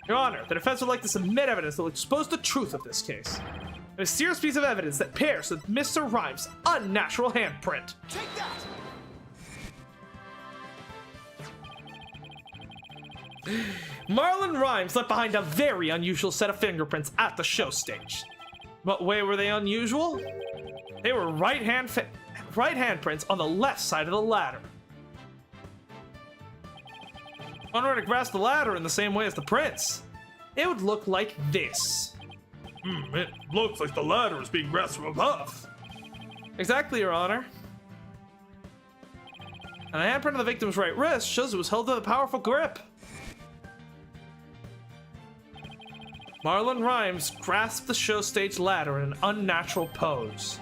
Your Honor, the defense would like to submit evidence that will expose the truth of this case. A mysterious piece of evidence that pairs with Mr. Rhymes' unnatural handprint. Take that! Marlon Rhymes left behind a very unusual set of fingerprints at the show stage. What way were they unusual? They were right handprints on the left side of the ladder. If one were to grasp the ladder in the same way as the prints, it would look like this. It looks like the ladder is being grasped from above. Exactly, Your Honor. And a handprint of the victim's right wrist shows it was held with a powerful grip. Marlon Rhymes grasped the show stage ladder in an unnatural pose.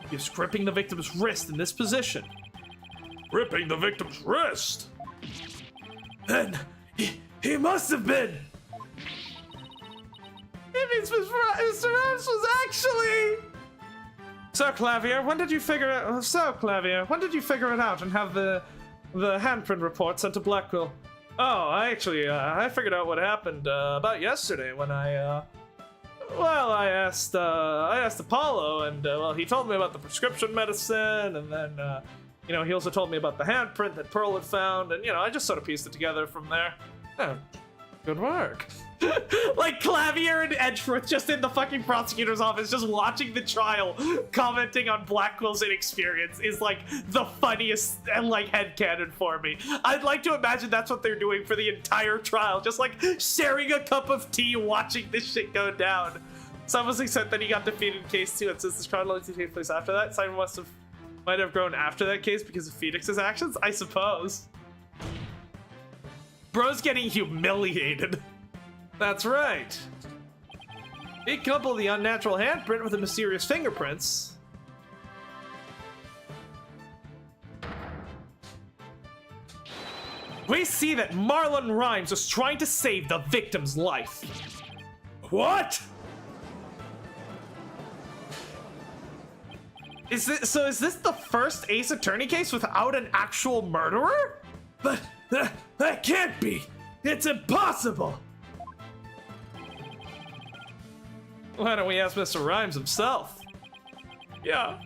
He was gripping the victim's wrist in this position. Gripping the victim's wrist? Then he must have been. It means Mr. Rhymes was actually. So Clavier, when did you figure it out and have the handprint report sent to Blackwell? Oh, I figured out what happened about yesterday when I asked Apollo, and he told me about the prescription medicine, and then he also told me about the handprint that Pearl had found, and I just sort of pieced it together from there. Oh, good work. Like Clavier and Edgeworth just in the fucking prosecutor's office, just watching the trial, commenting on Blackwell's inexperience is like the funniest and like headcanon for me. I'd like to imagine that's what they're doing for the entire trial, just like sharing a cup of tea, watching this shit go down. Someone said that he got defeated in case 2, and since this trial likely takes place after that, Simon might have grown after that case because of Phoenix's actions, I suppose. Bro's getting humiliated. That's right. He coupled the unnatural handprint with the mysterious fingerprints. We see that Marlon Rhymes was trying to save the victim's life. What? Is this the first Ace Attorney case without an actual murderer? But that can't be. It's impossible. Why don't we ask Mr. Rhymes himself? Yeah.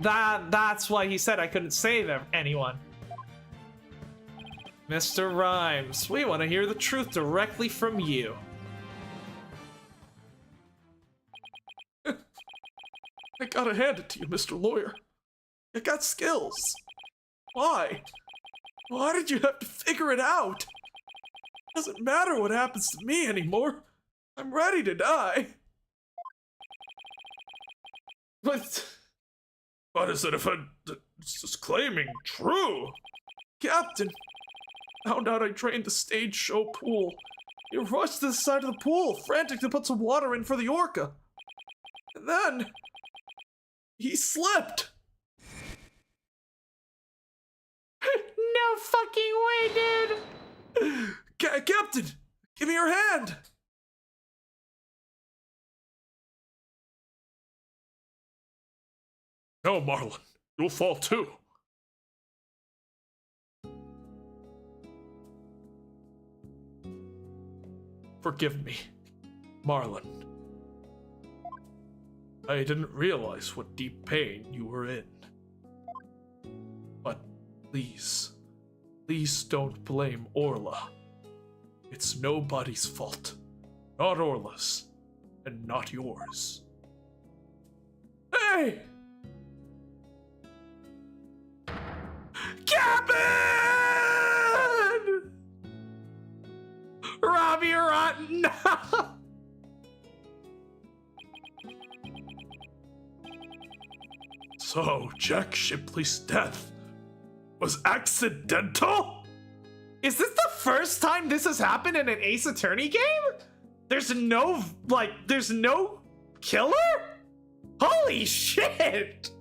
That's why he said I couldn't save anyone. Mr. Rhymes, we want to hear the truth directly from you. I gotta hand it to you, Mr. Lawyer. You got skills. Why? Why did you have to figure it out? It doesn't matter what happens to me anymore. I'm ready to die. But is the defense claiming true? Captain, found out I trained the stage show pool. He rushed to the side of the pool, frantic to put some water in for the orca. And then he slipped. No fucking way, dude! Captain, give me your hand. No, Marlon, you'll fall too. Forgive me, Marlon. I didn't realize what deep pain you were in. But please don't blame Orla. It's nobody's fault. Not Orla's, and not yours. Hey! Captain! Robbie Rotten! So, Jack Shipley's death was accidental? Is this the first time this has happened in an Ace Attorney game? There's no killer? Holy shit!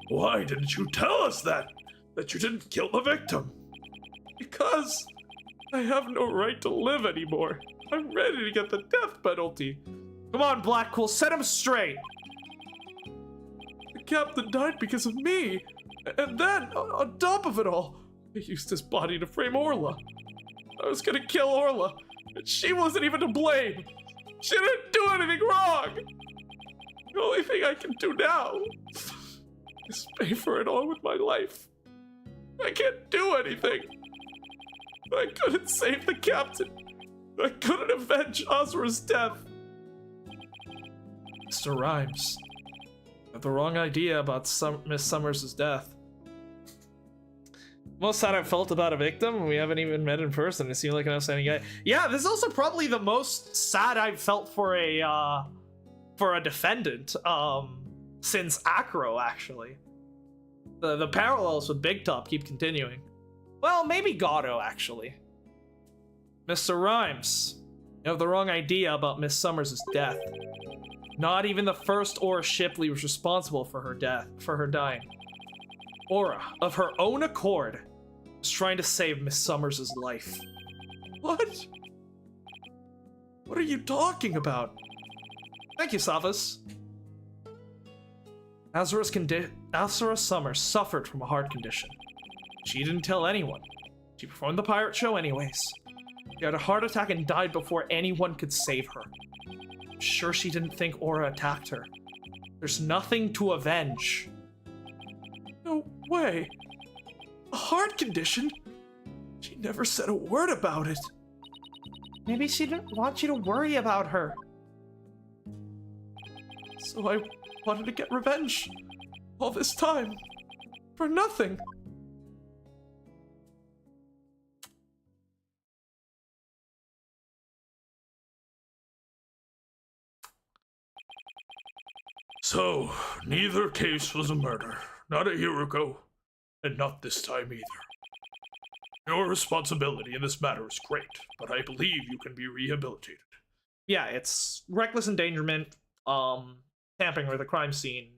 Why didn't you tell us that you didn't kill the victim? Because I have no right to live anymore. I'm ready to get the death penalty. Come on, Blackquill, set him straight. The captain died because of me. And then, on top of it all, I used his body to frame Orla. I was gonna kill Orla, and she wasn't even to blame. She didn't do anything wrong. The only thing I can do now is pay for it all with my life. I can't do anything. I couldn't save the captain. I couldn't avenge Azura's death. Mr. Rhymes, you have the wrong idea about Miss Summers' death. Most sad I've felt about a victim. We haven't even met in person. He seemed like an outstanding guy. Yeah, this is also probably the most sad I've felt for a defendant since Acro, actually. The parallels with Big Top keep continuing. Well, maybe Gato, actually. Mr. Rhymes, you have the wrong idea about Miss Summers' death. Not even the first Aura Shipley was responsible for her dying. Aura, of her own accord, was trying to save Miss Summers' life. What? What are you talking about? Thank you, Savas. Azura Summers suffered from a heart condition. She didn't tell anyone. She performed the pirate show anyways. She had a heart attack and died before anyone could save her. I'm sure she didn't think Aura attacked her. There's nothing to avenge. No way. A heart condition? She never said a word about it. Maybe she didn't want you to worry about her. So I wanted to get revenge. All this time. For nothing. So, neither case was a murder. Not a year ago, and not this time either. Your responsibility in this matter is great, but I believe you can be rehabilitated. Yeah, it's reckless endangerment, tampering with a crime scene,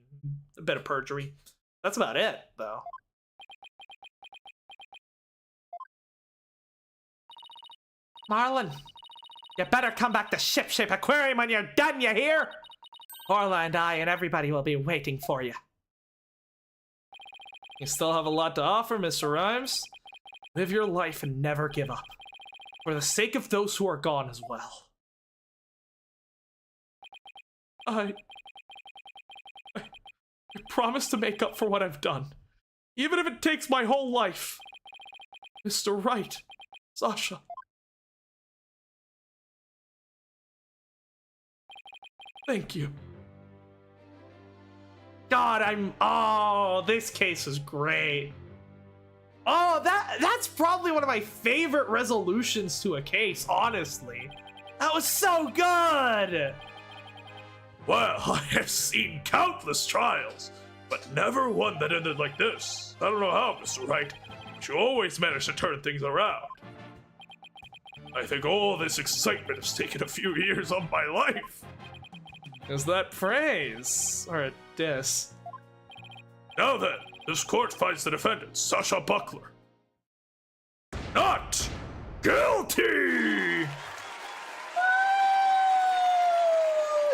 a bit of perjury. That's about it, though. Marlon, you better come back to Shipshape Aquarium when you're done, you hear? Orla and I and everybody will be waiting for you. You still have a lot to offer, Mr. Rhymes. Live your life and never give up. For the sake of those who are gone as well. I promise to make up for what I've done. Even if it takes my whole life. Mr. Wright, Sasha. Thank you. God, oh, this case is great. Oh, that's probably one of my favorite resolutions to a case, honestly. That was so good. Well, I have seen countless trials, but never one that ended like this. I don't know how, Mr. Wright, but you always manage to turn things around. I think all this excitement has taken a few years of my life. Is that praise? Or a diss? Now then, this court finds the defendant, Sasha Buckler, not guilty!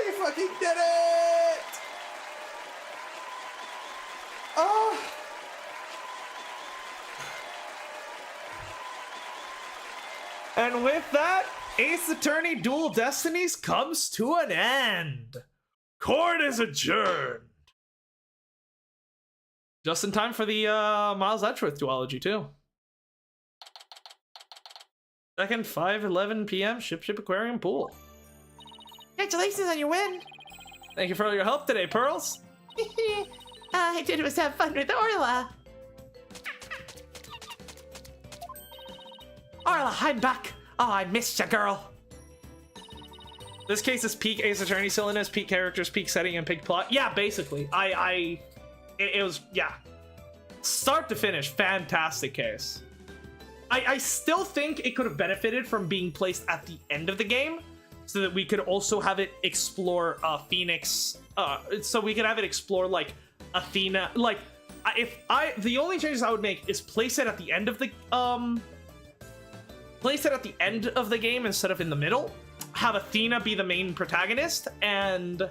You fucking did it! Oh! And with that, Ace Attorney Dual Destinies comes to an end. Court is adjourned. Just in time for the Miles Edgeworth duology, too. Second, 5:11 p.m., Ship Aquarium Pool. Congratulations on your win. Thank you for all your help today, Pearls. All I did was have fun with Orla. Orla, I'm back. Oh, I missed ya, girl. This case is peak Ace Attorney silliness, peak characters, peak setting, and peak plot. Yeah, basically. It was, yeah. Start to finish, fantastic case. I still think it could have benefited from being placed at the end of the game, so that we could also have it explore Phoenix. So we could have it explore like Athena. Like, the only changes I would make is place it at the end of the place it at the end of the game instead of in the middle. Have Athena be the main protagonist, and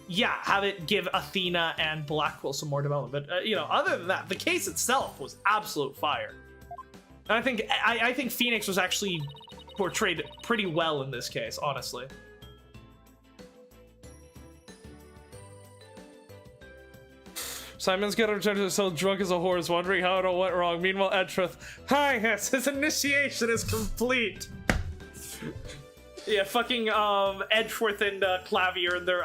yeah, have it give Athena and Blackquill some more development. But you know, other than that, the case itself was absolute fire. And I think Phoenix was actually portrayed pretty well in this case, honestly. Simon's gonna return to himself drunk as a horse, wondering how it all went wrong. Meanwhile, Edtrith, hi, yes, his initiation is complete. Yeah, fucking Edgeworth and Clavier, they're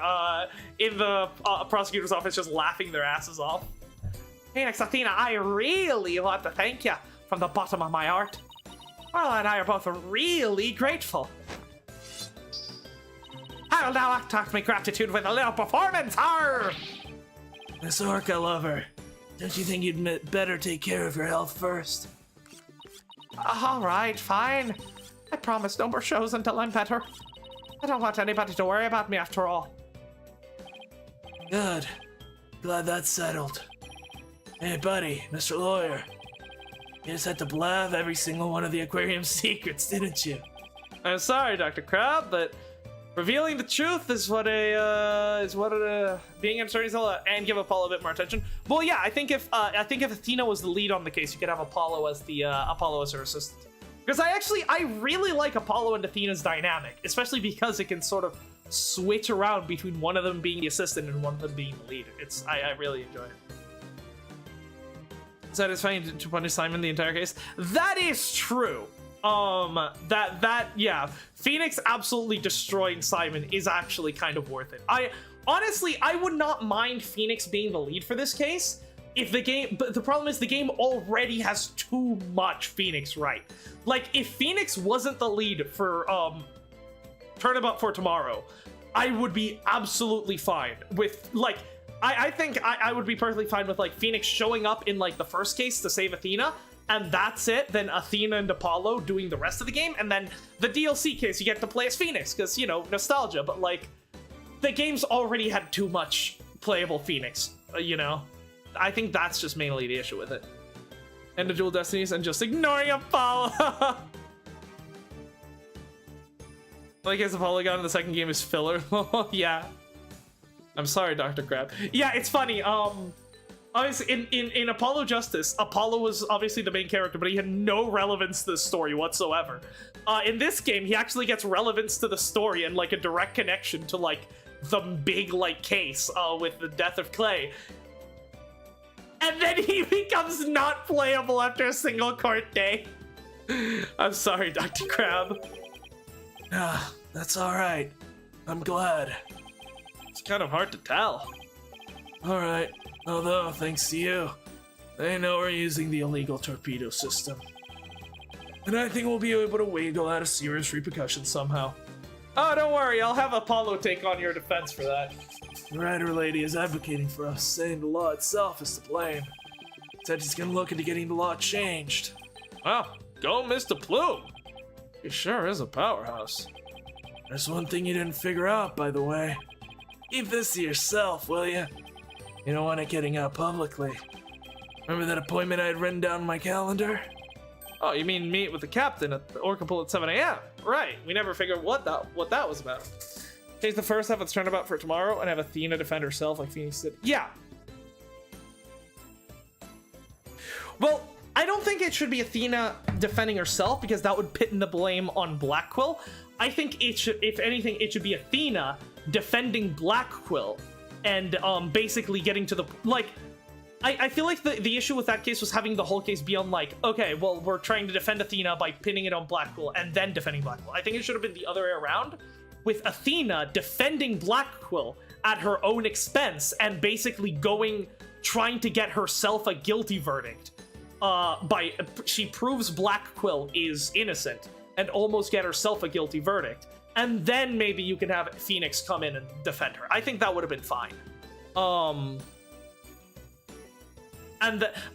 in the prosecutor's office just laughing their asses off. Phoenix, Athena, I really want to thank you from the bottom of my heart. Marla and I are both really grateful. I will now act my gratitude with a little performance. Arr! Miss Orca lover, don't you think you'd better take care of your health first? All right, fine. I promise no more shows until I'm better. I don't want anybody to worry about me after all. Good. Glad that's settled. Hey, buddy, Mr. Lawyer. You just had to blab every single one of the aquarium's secrets, didn't you? I'm sorry, Dr. Crab, but revealing the truth is what being an attorney is all about, and give Apollo a bit more attention. Well, yeah, I think if Athena was the lead on the case, you could have Apollo as her assistant. Because I really like Apollo and Athena's dynamic, especially because it can sort of switch around between one of them being the assistant and one of them being the lead. I really enjoy it. Satisfying to punish Simon the entire case. That is true. Yeah, Phoenix absolutely destroying Simon is actually kind of worth it. I would not mind Phoenix being the lead for this case if the game, but the problem is the game already has too much Phoenix right. Like, if Phoenix wasn't the lead for Turnabout for Tomorrow, I would be absolutely fine with, like, I think I would be perfectly fine with, like, Phoenix showing up in, like, the first case to save Athena, and that's it. Then Athena and Apollo doing the rest of the game, and then the DLC case, you get to play as Phoenix, because, you know, nostalgia, but, like, the game's already had too much playable Phoenix, you know? I think that's just mainly the issue with it. End of Dual Destinies and just ignoring Apollo. Like, as Apollo got in the second game is filler. Yeah. I'm sorry, Dr. Crab. Yeah, it's funny. Obviously, in Apollo Justice, Apollo was obviously the main character, but he had no relevance to the story whatsoever. In this game, he actually gets relevance to the story and, like, a direct connection to, like, the big, like, case with the death of Clay. And then he becomes not playable after a single court day. I'm sorry, Dr. Crab. Ah, that's alright. I'm glad. It's kind of hard to tell. Alright, although, thanks to you, they know we're using the illegal torpedo system. And I think we'll be able to wiggle out of serious repercussions somehow. Oh, don't worry, I'll have Apollo take on your defense for that. The writer lady is advocating for us, saying the law itself is to blame. Said she's gonna look into getting the law changed. Well, go Mr. Plume. He sure is a powerhouse. There's one thing you didn't figure out, by the way. Keep this to yourself, will you? You don't want it getting out publicly. Remember that appointment I had written down in my calendar? Oh, you mean meet with the captain at the Orca Pool at 7 a.m.? Right, we never figured what that was about. Change the first half of the turnabout for tomorrow and have Athena defend herself like Phoenix did. Yeah. Well, I don't think it should be Athena defending herself because that would pit in the blame on Blackquill. I think it should, if anything, it should be Athena defending Blackquill and basically getting to the, like, I feel like the issue with that case was having the whole case be on, like, okay, well, we're trying to defend Athena by pinning it on Blackquill and then defending Blackquill. I think it should have been the other way around, with Athena defending Blackquill at her own expense and basically trying to get herself a guilty verdict. She proves Blackquill is innocent and almost get herself a guilty verdict. And then maybe you can have Phoenix come in and defend her. I think that would have been fine.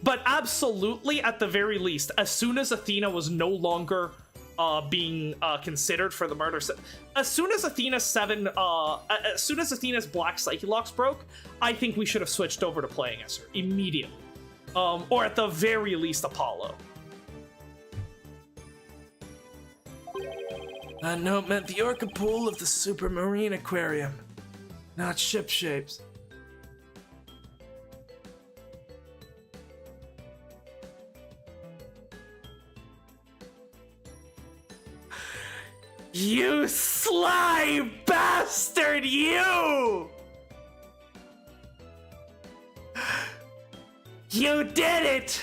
But absolutely, at the very least, as soon as Athena was no longer being considered for the murder, as soon as Athena's Black Psyche Locks broke, I think we should have switched over to playing as her immediately, or at the very least Apollo. That note meant the orca pool of the Supermarine Aquarium, not ship shapes. You sly bastard, you! You did it!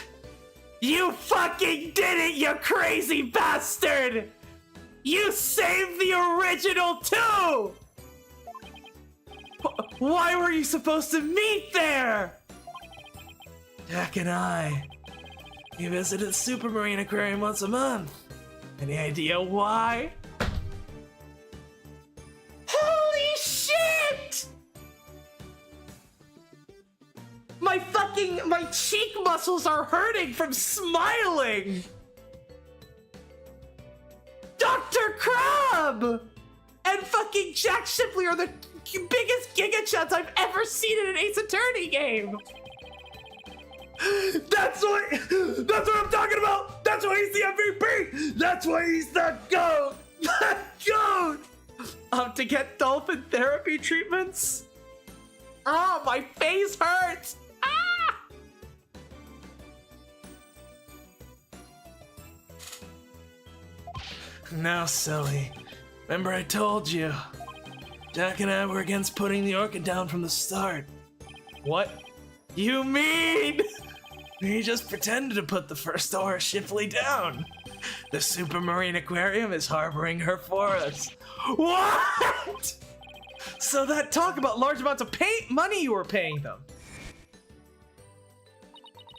You fucking did it, you crazy bastard! You saved the original too! Why were you supposed to meet there? Jack and I, we visited the Supermarine Aquarium once a month. Any idea why? Holy shit! My cheek muscles are hurting from smiling! Dr. Crab! And fucking Jack Shipley are the biggest Giga Chuds I've ever seen in an Ace Attorney game! That's what I'm talking about! That's why he's the MVP! That's why he's the GOAT! The GOAT! To get dolphin therapy treatments? Ah, my face hurts! Ah! Now, silly. Remember I told you. Jack and I were against putting the orca down from the start. What? You mean? We just pretended to put the first Aura Shipley down. The Supermarine Aquarium is harboring her for us. What? So that talk about large amounts of money you were paying them.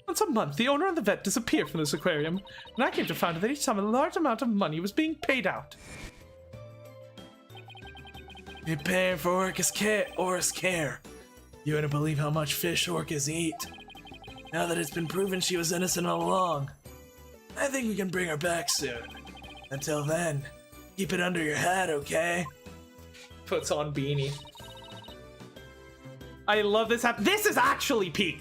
Once a month, the owner and the vet disappeared from this aquarium, and I came to find that each time a large amount of money was being paid out. You're paying for Orca's care. You wouldn't believe how much fish orcas eat. Now that it's been proven she was innocent all along, I think we can bring her back soon. Until then, keep it under your hat, okay? Puts on beanie. I love this app. This is actually peak.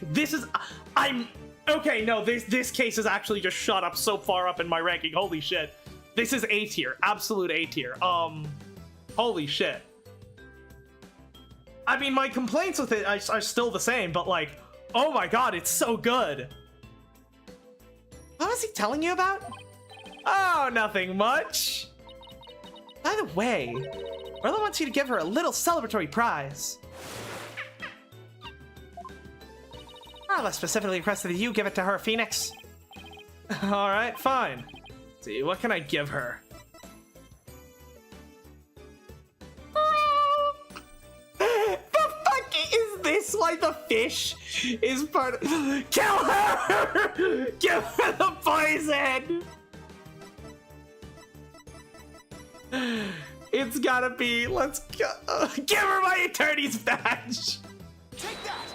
Okay, no, this case is actually just shot up so far up in my ranking. Holy shit. This is A tier. Absolute A tier. Holy shit. I mean, my complaints with it are still the same, but like, oh my god, it's so good. What was he telling you about? Oh, nothing much. By the way, Orla wants you to give her a little celebratory prize. Orla specifically requested that you give it to her, Phoenix. Alright, fine. Let's see, what can I give her? Is this why the fish is part of— Kill her! Give her the poison! It's gotta be— let's go— give her my attorney's badge! Take that!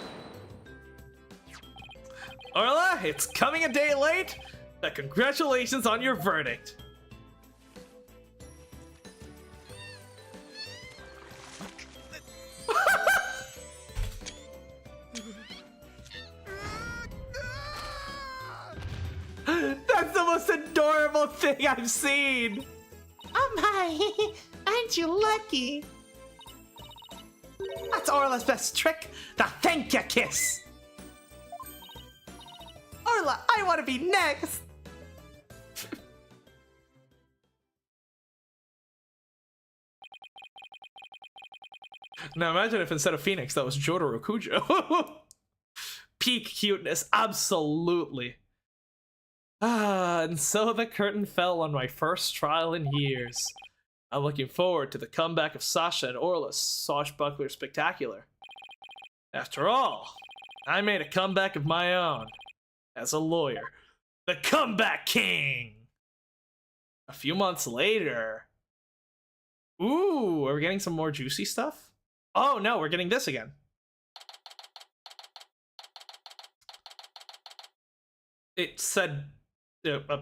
Orla, it's coming a day late, but congratulations on your verdict. That's the most adorable thing I've seen! Oh my! Aren't you lucky? That's Orla's best trick, the thank you kiss! Orla, I want to be next! Now imagine if instead of Phoenix, that was Jotaro Kujo. Peak cuteness, absolutely. And so the curtain fell on my first trial in years. I'm looking forward to the comeback of Sasha and Orla's Swashbuckler Spectacular. After all, I made a comeback of my own. As a lawyer. The Comeback King! A few months later... Ooh, are we getting some more juicy stuff? Oh no, we're getting this again. It said a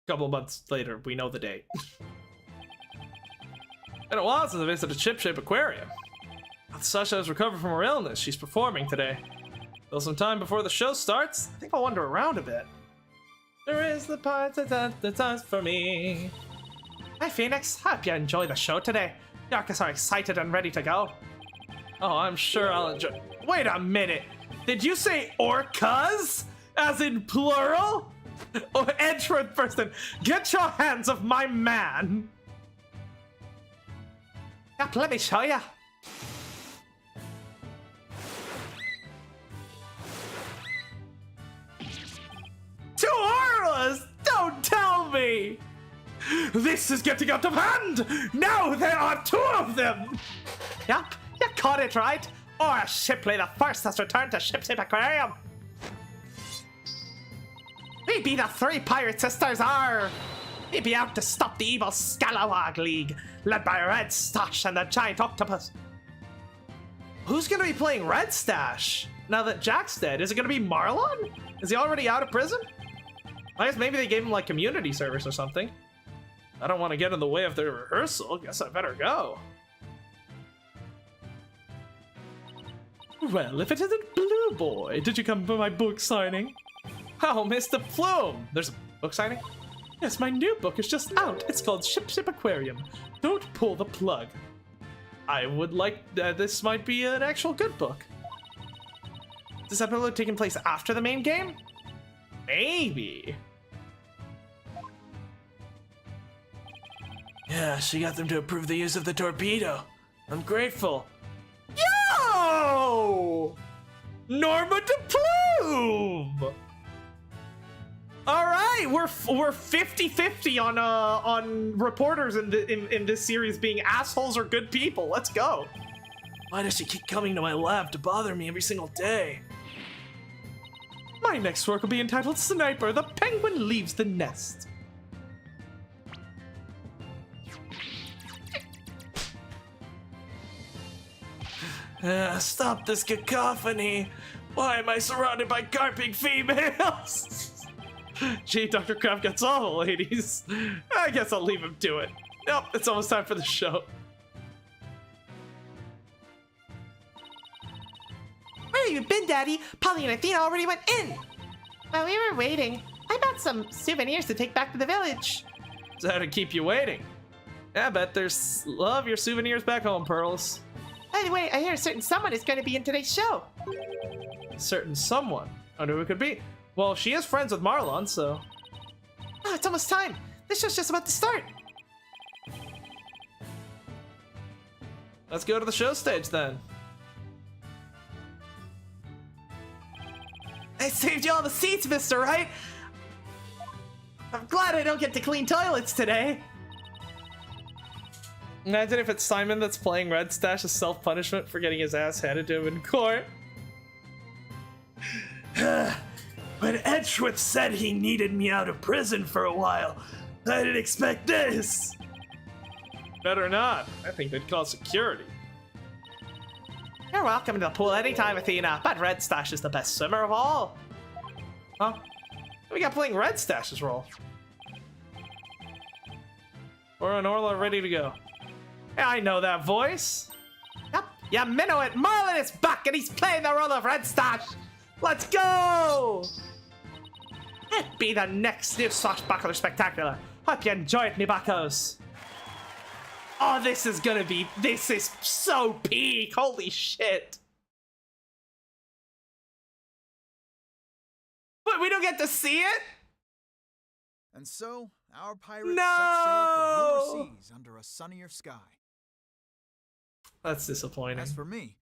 couple months later, we know the date. Been a while since I visited a chip-shaped aquarium. Sasha has recovered from her illness. She's performing today. Still some time before the show starts. I think I'll wander around a bit. There is the part that's for me. Hi, Phoenix. Hope you enjoy the show today. The Orcas are excited and ready to go. Oh, I'm sure I'll enjoy. Wait a minute. Did you say orcas? As in plural? Oh, Edgeworth person, get your hands off my man. Yep, let me show ya. Two auras? Don't tell me! This is getting out of hand! Now there are two of them! Yep, you caught it right. Aura Shipley the First has returned to Ship Aquarium. We be the three pirate sisters are. We be out to stop the evil Scalawag League, led by Red Stash and the giant octopus. Who's gonna be playing Red Stash? Now that Jack's dead, is it gonna be Marlon? Is he already out of prison? I guess maybe they gave him like community service or something. I don't want to get in the way of their rehearsal. Guess I better go. Well, if it isn't Blue Boy, did you come for my book signing? Oh, Mr. Flume! There's a book signing? Yes, my new book is just out. It's called Ship Aquarium. Don't pull the plug. I would like... this might be an actual good book. Is this episode taking place after the main game? Maybe. Yeah, she got them to approve the use of the torpedo. I'm grateful. Yo! Norma de Plume! Alright, we're 50-50 on reporters in this series being assholes or good people. Let's go. Why does she keep coming to my lab to bother me every single day? My next work will be entitled Sniper, the Penguin Leaves the Nest. Stop this cacophony. Why am I surrounded by carping females? Gee, Dr. Kraft gets all the ladies. I guess I'll leave him to it. Nope, it's almost time for the show. Where have you been, Daddy? Polly and Athena already went in. While we were waiting, I bought some souvenirs to take back to the village. So how to keep you waiting? Yeah, I bet there's love your souvenirs back home, Pearls. By the way, I hear a certain someone is going to be in today's show. Certain someone. I wonder who it could be. Well, she is friends with Marlon, so... Oh, it's almost time. This show's just about to start. Let's go to the show stage, then. I saved you all the seats, mister, right? I'm glad I don't get to clean toilets today. Imagine if it's Simon that's playing Red Stash as self-punishment for getting his ass handed to him in court. When Edgeworth said he needed me out of prison for a while, I didn't expect this. Better not. I think they'd call security. You're welcome to the pool anytime, Athena, but Red Stash is the best swimmer of all. Huh? We got playing Red Stash's role. We're on Orla ready to go. Yeah, I know that voice. Yep, you minnow it. Marlon is back and he's playing the role of Red Stash. Let's go! It be the next new Swashbuckler Spectacular. Hope you enjoy it, me buckos. Oh, this is so peak. Holy shit. But we don't get to see it? And so, our pirates No! set sail for bluer seas under a sunnier sky. That's disappointing. As for me,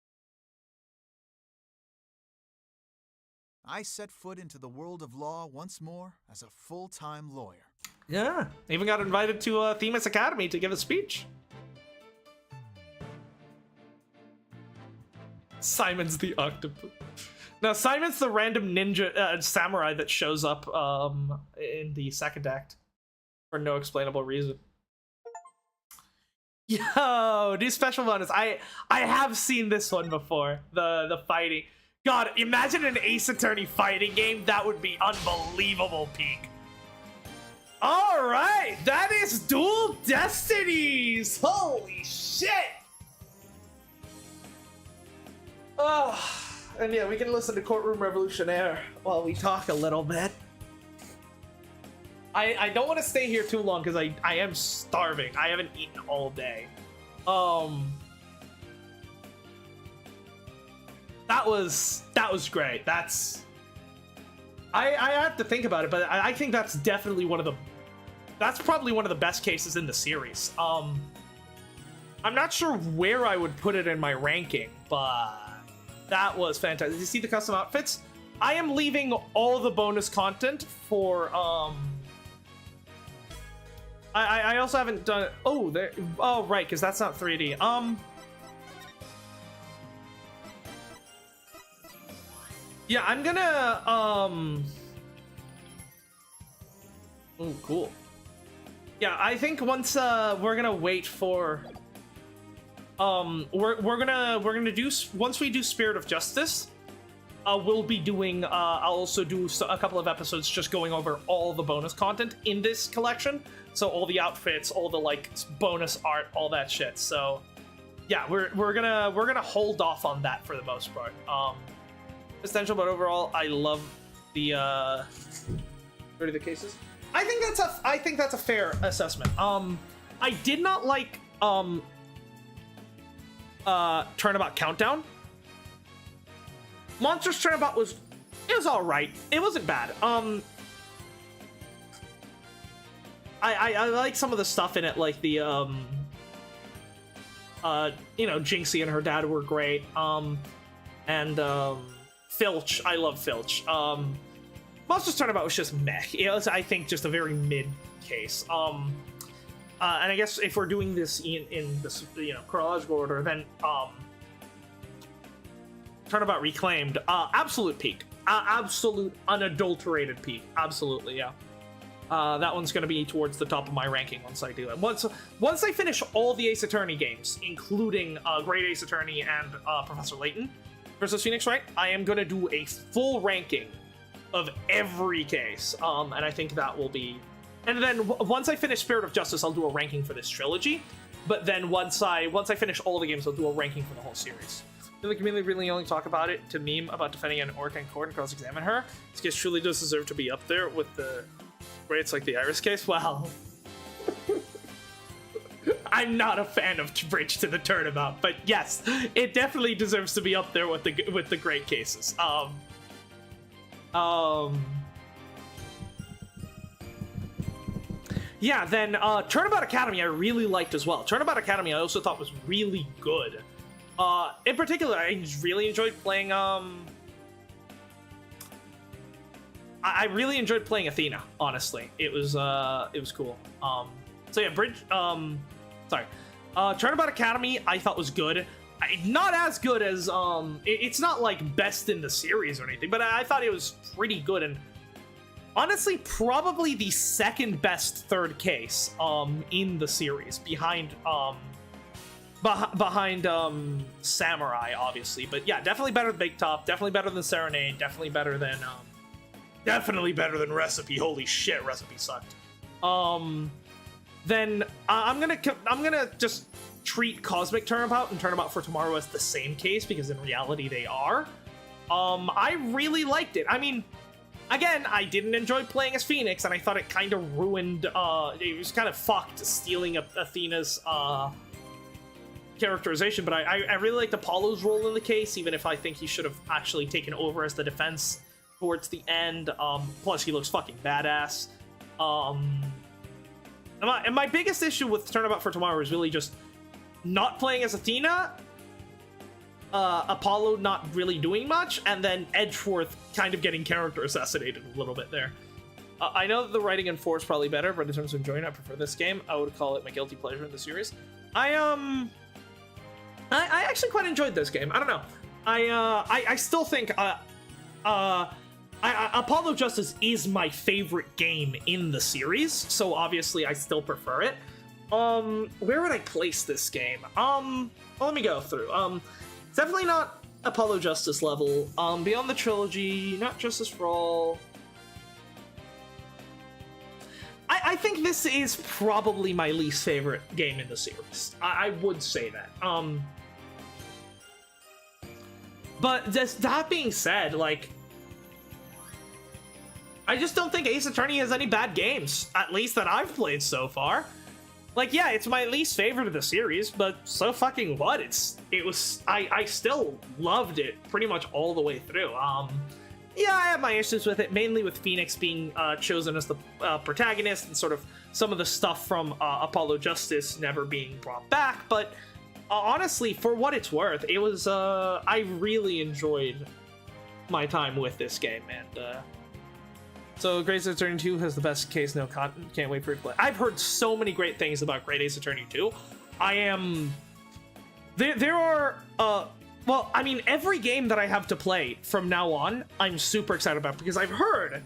I set foot into the world of law once more as a full-time lawyer. Yeah, even got invited to Themis Academy to give a speech. Simon's the octopus. Now, Simon's the random ninja samurai that shows up in the second act for no explainable reason. Yo, new special bonus. I have seen this one before. The fighting. God, imagine an Ace Attorney fighting game. That would be unbelievable peak. All right, that is Dual Destinies. Holy shit. Oh, and yeah, we can listen to Courtroom Revolutionaire while we talk a little bit. I don't want to stay here too long because I am starving. I haven't eaten all day. That was great. I have to think about it, but I think that's definitely that's probably one of the best cases in the series. I'm not sure where I would put it in my ranking, but that was fantastic. Did you see the custom outfits? I am leaving all the bonus content for I also haven't done right, because that's not 3D. Yeah, I'm gonna oh, cool. Yeah, I think once we're gonna wait for we're gonna do, once we do Spirit of Justice, we'll be doing I'll also do a couple of episodes just going over all the bonus content in this collection. So all the outfits, all the like bonus art, all that shit. So yeah, we're gonna hold off on that for the most part. Essential, but overall, I love the 30 the cases. I think that's a fair assessment. I did not like Turnabout Countdown. Monsters Turnabout was all right. It wasn't bad. I like some of the stuff in it, like the Jinxie and her dad were great. And Filch, I love Filch. Monsters Turnabout was just meh. It was, I think, just a very mid case. And I guess if we're doing this in this chronological order, then Turnabout Reclaimed, absolute peak, absolute unadulterated peak, absolutely, yeah. That one's gonna be towards the top of my ranking once I do it. Once I finish all the Ace Attorney games, including Great Ace Attorney and Professor Layton versus Phoenix Wright, I am gonna do a full ranking of every case, and I think that will be. And then once I finish Spirit of Justice, I'll do a ranking for this trilogy. But then once I finish all the games, I'll do a ranking for the whole series. The community really only talk about it to meme about defending an orc in court and cross-examine her. This case truly does deserve to be up there with the greats like the Iris case. Well, I'm not a fan of Bridge to the Turnabout, but yes, it definitely deserves to be up there with the great cases. Yeah, then Turnabout Academy I really liked as well. Turnabout Academy I also thought was really good. In particular, I really enjoyed playing I really enjoyed playing Athena, honestly. It was cool. So yeah, Turnabout Academy I thought was good. Not as good as it's not like best in the series or anything, but I thought it was pretty good, and honestly probably the second best third case in the series, behind Samurai, obviously. But yeah, definitely better than Big Top, definitely better than Serenade, definitely better than Recipe. Holy shit, Recipe sucked. Then I'm gonna just treat Cosmic Turnabout and Turnabout for Tomorrow as the same case, because in reality they are. I really liked it. I mean, again, I didn't enjoy playing as Phoenix, and I thought it kind of ruined, it was kind of fucked stealing Athena's characterization, but I really liked Apollo's role in the case, even if I think he should have actually taken over as the defense towards the end. Plus, he looks fucking badass. And my biggest issue with Turnabout for Tomorrow is really just not playing as Athena, Apollo not really doing much, and then Edgeworth kind of getting character assassinated a little bit there. I know that the writing in 4 is probably better, but in terms of enjoying it, I prefer this game. I would call it my guilty pleasure in the series. I actually quite enjoyed this game. I don't know. I still think Apollo Justice is my favorite game in the series, so obviously I still prefer it. Where would I place this game? Well, let me go through. It's definitely not Apollo Justice level. Beyond the Trilogy, not Justice for All. I think this is probably my least favorite game in the series. I would say that. But that being said, like, I just don't think Ace Attorney has any bad games, at least that I've played so far. Like, yeah, it's my least favorite of the series, but so fucking what? I still loved it pretty much all the way through. Yeah, I have my issues with it, mainly with Phoenix being chosen as the protagonist and sort of some of the stuff from Apollo Justice never being brought back, but honestly, for what it's worth, it was, I really enjoyed my time with this game, and, so Great Ace Attorney 2 has the best case, no content, can't wait for it to play. I've heard so many great things about Great Ace Attorney 2. There are, well, I mean, every game that I have to play from now on, I'm super excited about, because I've heard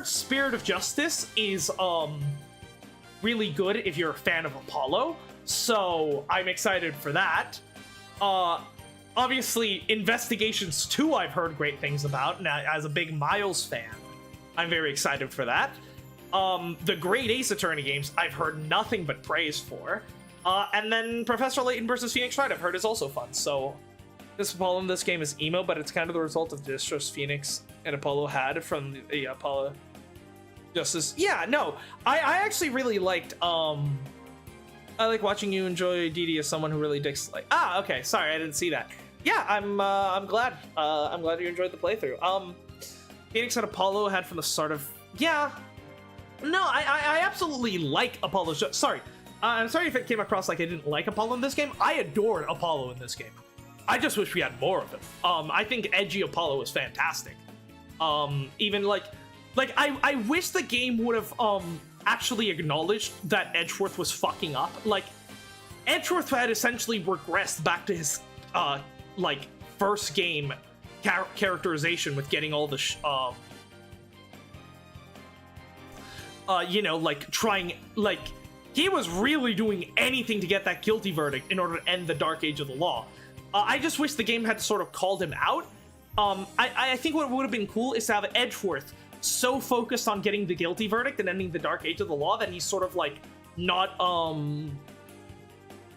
Spirit of Justice is, really good if you're a fan of Apollo, so I'm excited for that. Obviously, Investigations 2 I've heard great things about, and as a big Miles fan, I'm very excited for that. The Great Ace Attorney games, I've heard nothing but praise for. And then Professor Layton versus Phoenix Wright, I've heard is also fun. So this Apollo in this game is emo, but it's kind of the result of the distrust Phoenix and Apollo had from the Apollo Justice. Yeah, no, I actually really liked, I like watching you enjoy DD as someone who really dislikes. Okay, sorry, I didn't see that. Yeah, I'm glad. I'm glad you enjoyed the playthrough. Phoenix and Apollo had from the start of... Yeah. No, I absolutely like Apollo. Sorry. I'm sorry if it came across like I didn't like Apollo in this game. I adored Apollo in this game. I just wish we had more of him. I think edgy Apollo was fantastic. Even I wish the game would have actually acknowledged that Edgeworth was fucking up. Like, Edgeworth had essentially regressed back to his first game characterization with getting all the he was really doing anything to get that guilty verdict in order to end the dark age of the law. I just wish the game had sort of called him out. I think what would have been cool is to have Edgeworth so focused on getting the guilty verdict and ending the dark age of the law that he's sort of like not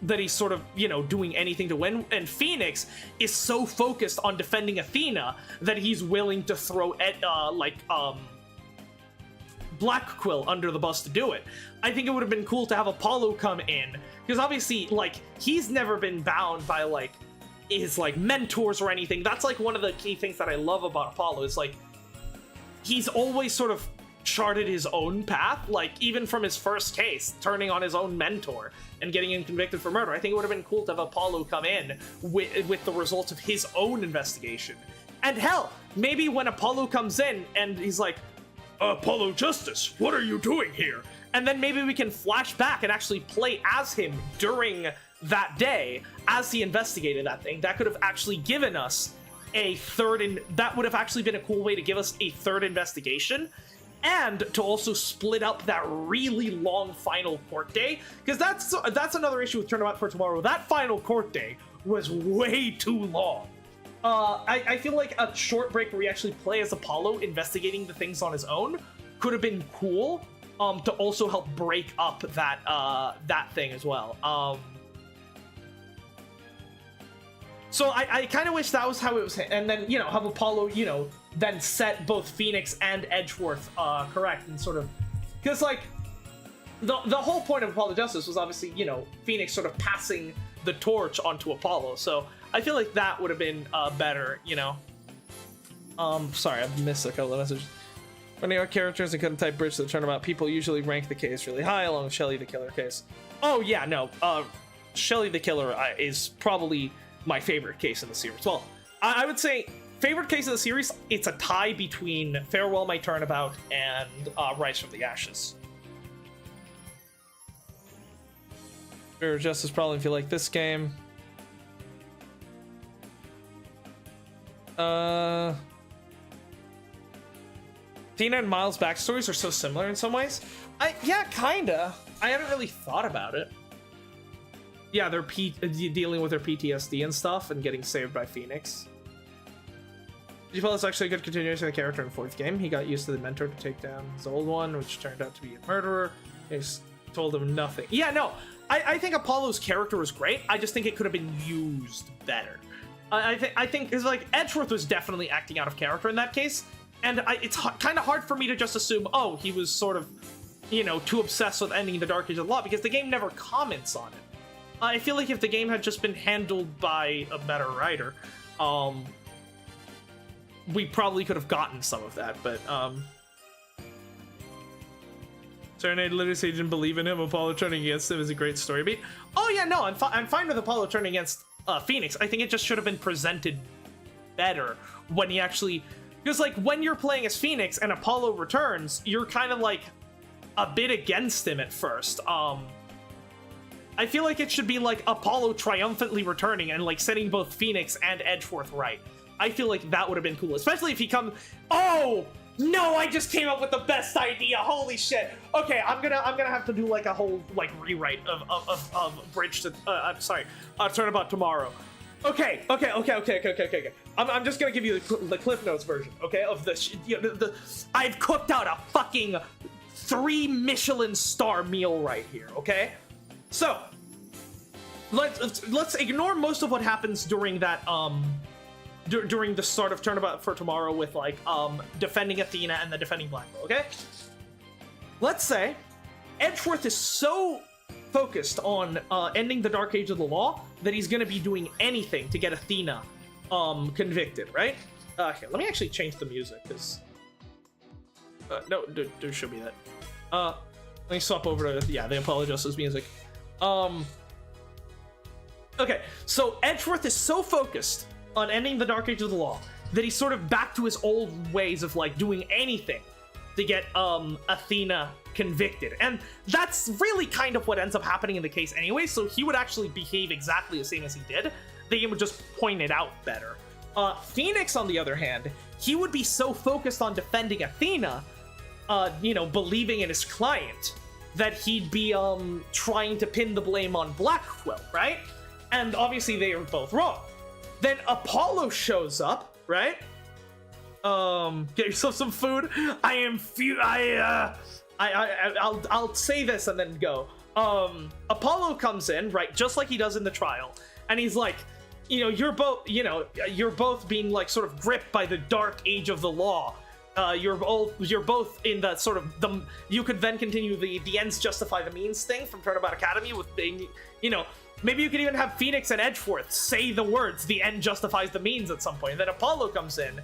that he's sort of, doing anything to win. And Phoenix is so focused on defending Athena that he's willing to throw Black Quill under the bus to do it. I think it would have been cool to have Apollo come in, because obviously, he's never been bound by, his, mentors or anything. That's, one of the key things that I love about Apollo is, he's always sort of charted his own path, even from his first case, turning on his own mentor and getting him convicted for murder. I think it would have been cool to have Apollo come in with the results of his own investigation. And hell, maybe when Apollo comes in and he's like, Apollo Justice, what are you doing here? And then maybe we can flash back and actually play as him during that day as he investigated that thing. That could have actually given us a that would have actually been a cool way to give us a third investigation, and to also split up that really long final court day, because that's another issue with Tournament for Tomorrow. That final court day was way too long. I feel like a short break where we actually play as Apollo investigating the things on his own could have been cool, to also help break up that thing as well. So I kind of wish that was how it was, and then, have Apollo, then set both Phoenix and Edgeworth correct, and sort of, because, the whole point of Apollo Justice was obviously, Phoenix sort of passing the torch onto Apollo, so I feel like that would have been better, Sorry, I've missed a couple of messages. When there are characters and couldn't type bridge to the tournament, people usually rank the case really high, along with Shelly the Killer case. Oh, yeah, no, Shelly the Killer is probably my favorite case in the series. Well, I would say favorite case of the series, it's a tie between Farewell My Turnabout and Rise from the Ashes. Spirit of Justice probably if you like this game. Tina and Miles' backstories are so similar in some ways. Yeah, kinda. I haven't really thought about it. Yeah, they're dealing with their PTSD and stuff and getting saved by Phoenix. Did you feel it's actually a good continuation of the character in the fourth game? He got used to the mentor to take down his old one, which turned out to be a murderer. He just told him nothing. Yeah, no, I think Apollo's character was great. I just think it could have been used better. I think it's Edgeworth was definitely acting out of character in that case, And it's kind of hard for me to just assume, oh, he was sort of, too obsessed with ending the Dark Age of the Law, because the game never comments on it. I feel like if the game had just been handled by a better writer, we probably could have gotten some of that, but, Serenade literally said he didn't believe in him. Apollo turning against him is a great story beat. Oh yeah, no, I'm fine with Apollo turning against Phoenix. I think it just should have been presented better when he actually... Because, like, when you're playing as Phoenix and Apollo returns, you're kind of, like, a bit against him at first. I feel like it should be, like, Apollo triumphantly returning and, like, setting both Phoenix and Edgeworth right. I feel like that would have been cool, especially if he comes... Oh! No, I just came up with the best idea. Holy shit. Okay, I'm gonna have to do like a whole like rewrite of Bridge to I'm sorry, Turnabout Tomorrow. Okay. I'm just gonna give you the Cliff Notes version, okay? Of the I've cooked out a fucking 3 Michelin star meal right here, okay? So let's ignore most of what happens during that during the start of Turnabout for Tomorrow with, like, defending Athena and then defending Blackwell, okay? Let's say Edgeworth is so focused on ending the Dark Age of the Law that he's gonna be doing anything to get Athena convicted, right? Here, let me actually change the music, because... no, there should be that. Let me swap over to, yeah, the Apollo Justice music. Okay, so Edgeworth is so focused on ending the Dark Age of the Law that he's sort of back to his old ways of, like, doing anything to get Athena convicted. And that's really kind of what ends up happening in the case anyway, so he would actually behave exactly the same as he did. The game would just point it out better. Phoenix, on the other hand, he would be so focused on defending Athena, believing in his client, that he'd be trying to pin the blame on Blackwell, right? And obviously they are both wrong. Then Apollo shows up, right? Get yourself some food. I'll say this and then go. Apollo comes in, right, just like he does in the trial, and he's like, you're both being, like, sort of gripped by the Dark Age of the Law. You're both in the sort of you could then continue the ends justify the means thing from Turnabout Academy with being, maybe you could even have Phoenix and Edgeworth say the words, the end justifies the means at some point. And then Apollo comes in,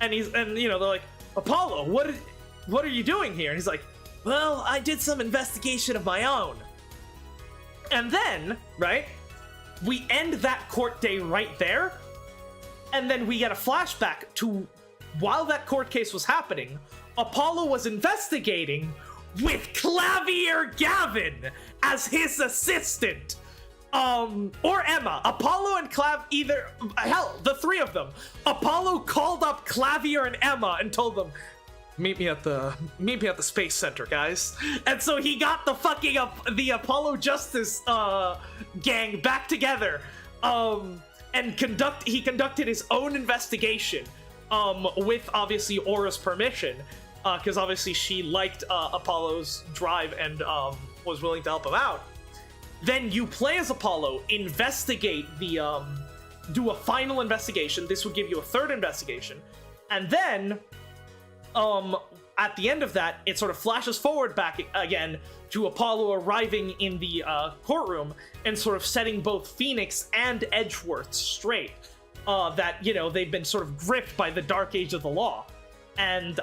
and they're like, Apollo, what are you doing here? And he's like, well, I did some investigation of my own. And then, right, we end that court day right there, and then we get a flashback to while that court case was happening, Apollo was investigating with Clavier Gavin as his assistant. Or Emma. Apollo and the 3 of them. Apollo called up Clavier and Emma and told them, meet me at the Space Center, guys. And so he got the fucking the Apollo Justice gang back together. And he conducted his own investigation with obviously Aura's permission, because obviously she liked Apollo's drive and was willing to help him out. Then you play as Apollo, investigate do a final investigation. This would give you a 3rd investigation. And then, at the end of that, it sort of flashes forward back again to Apollo arriving in the courtroom and sort of setting both Phoenix and Edgeworth straight. That, they've been sort of gripped by the Dark Age of the Law. And,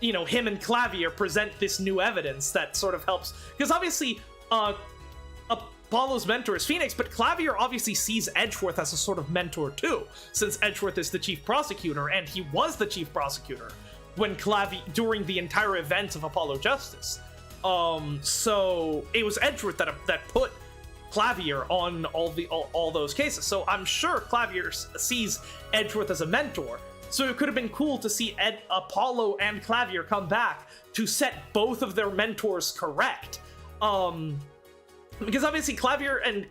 him and Clavier present this new evidence that sort of helps. Because obviously, Apollo's mentor is Phoenix, but Clavier obviously sees Edgeworth as a sort of mentor too, since Edgeworth is the chief prosecutor, and he was the chief prosecutor when during the entire event of Apollo Justice. So it was Edgeworth that put Clavier on all those cases. So I'm sure Clavier sees Edgeworth as a mentor. So it could have been cool to see Apollo and Clavier come back to set both of their mentors correct. Because obviously Clavier and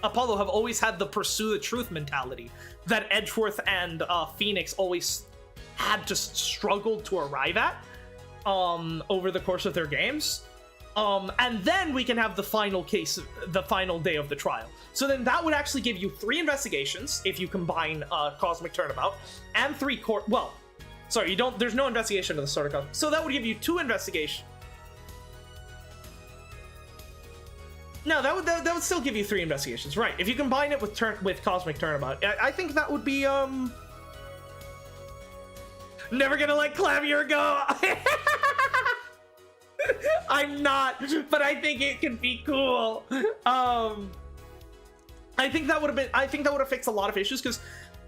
Apollo have always had the pursue the truth mentality that Edgeworth and Phoenix always had just struggled to arrive at over the course of their games. And then we can have the final case, the final day of the trial. So then that would actually give you 3 investigations if you combine Cosmic Turnabout and 3 court. Well, Sorry, you don't. There's no investigation of the Sword of Cosmic. So that would give you 2 investigation. No, that would still give you 3 investigations, right? If you combine it with Cosmic Turnabout, I think that would be never gonna let Clavier go. I'm not, but I think it could be cool. I think that would have fixed a lot of issues, because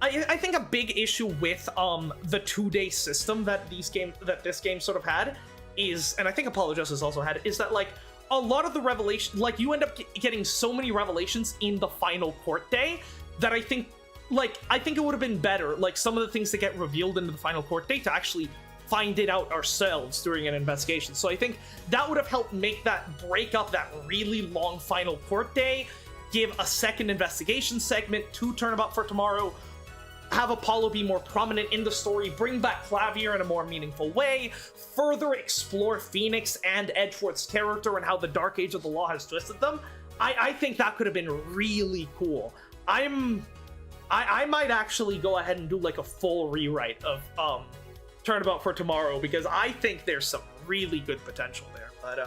I think a big issue with the 2-day system that this game sort of had is, and I think Apollo Justice also had, is that like a lot of the revelation, like you end up getting so many revelations in the final court day that I think it would have been better, like some of the things that get revealed into the final court day, to actually find it out ourselves during an investigation. So I think that would have helped break up that really long final court day, give a second investigation segment to Turnabout for Tomorrow, have Apollo be more prominent in the story, bring back Clavier in a more meaningful way, further explore Phoenix and Edgeworth's character and how the Dark Age of the Law has twisted them. I think that could have been really cool. I might actually go ahead and do like a full rewrite of Turnabout for Tomorrow, because I think there's some really good potential there. But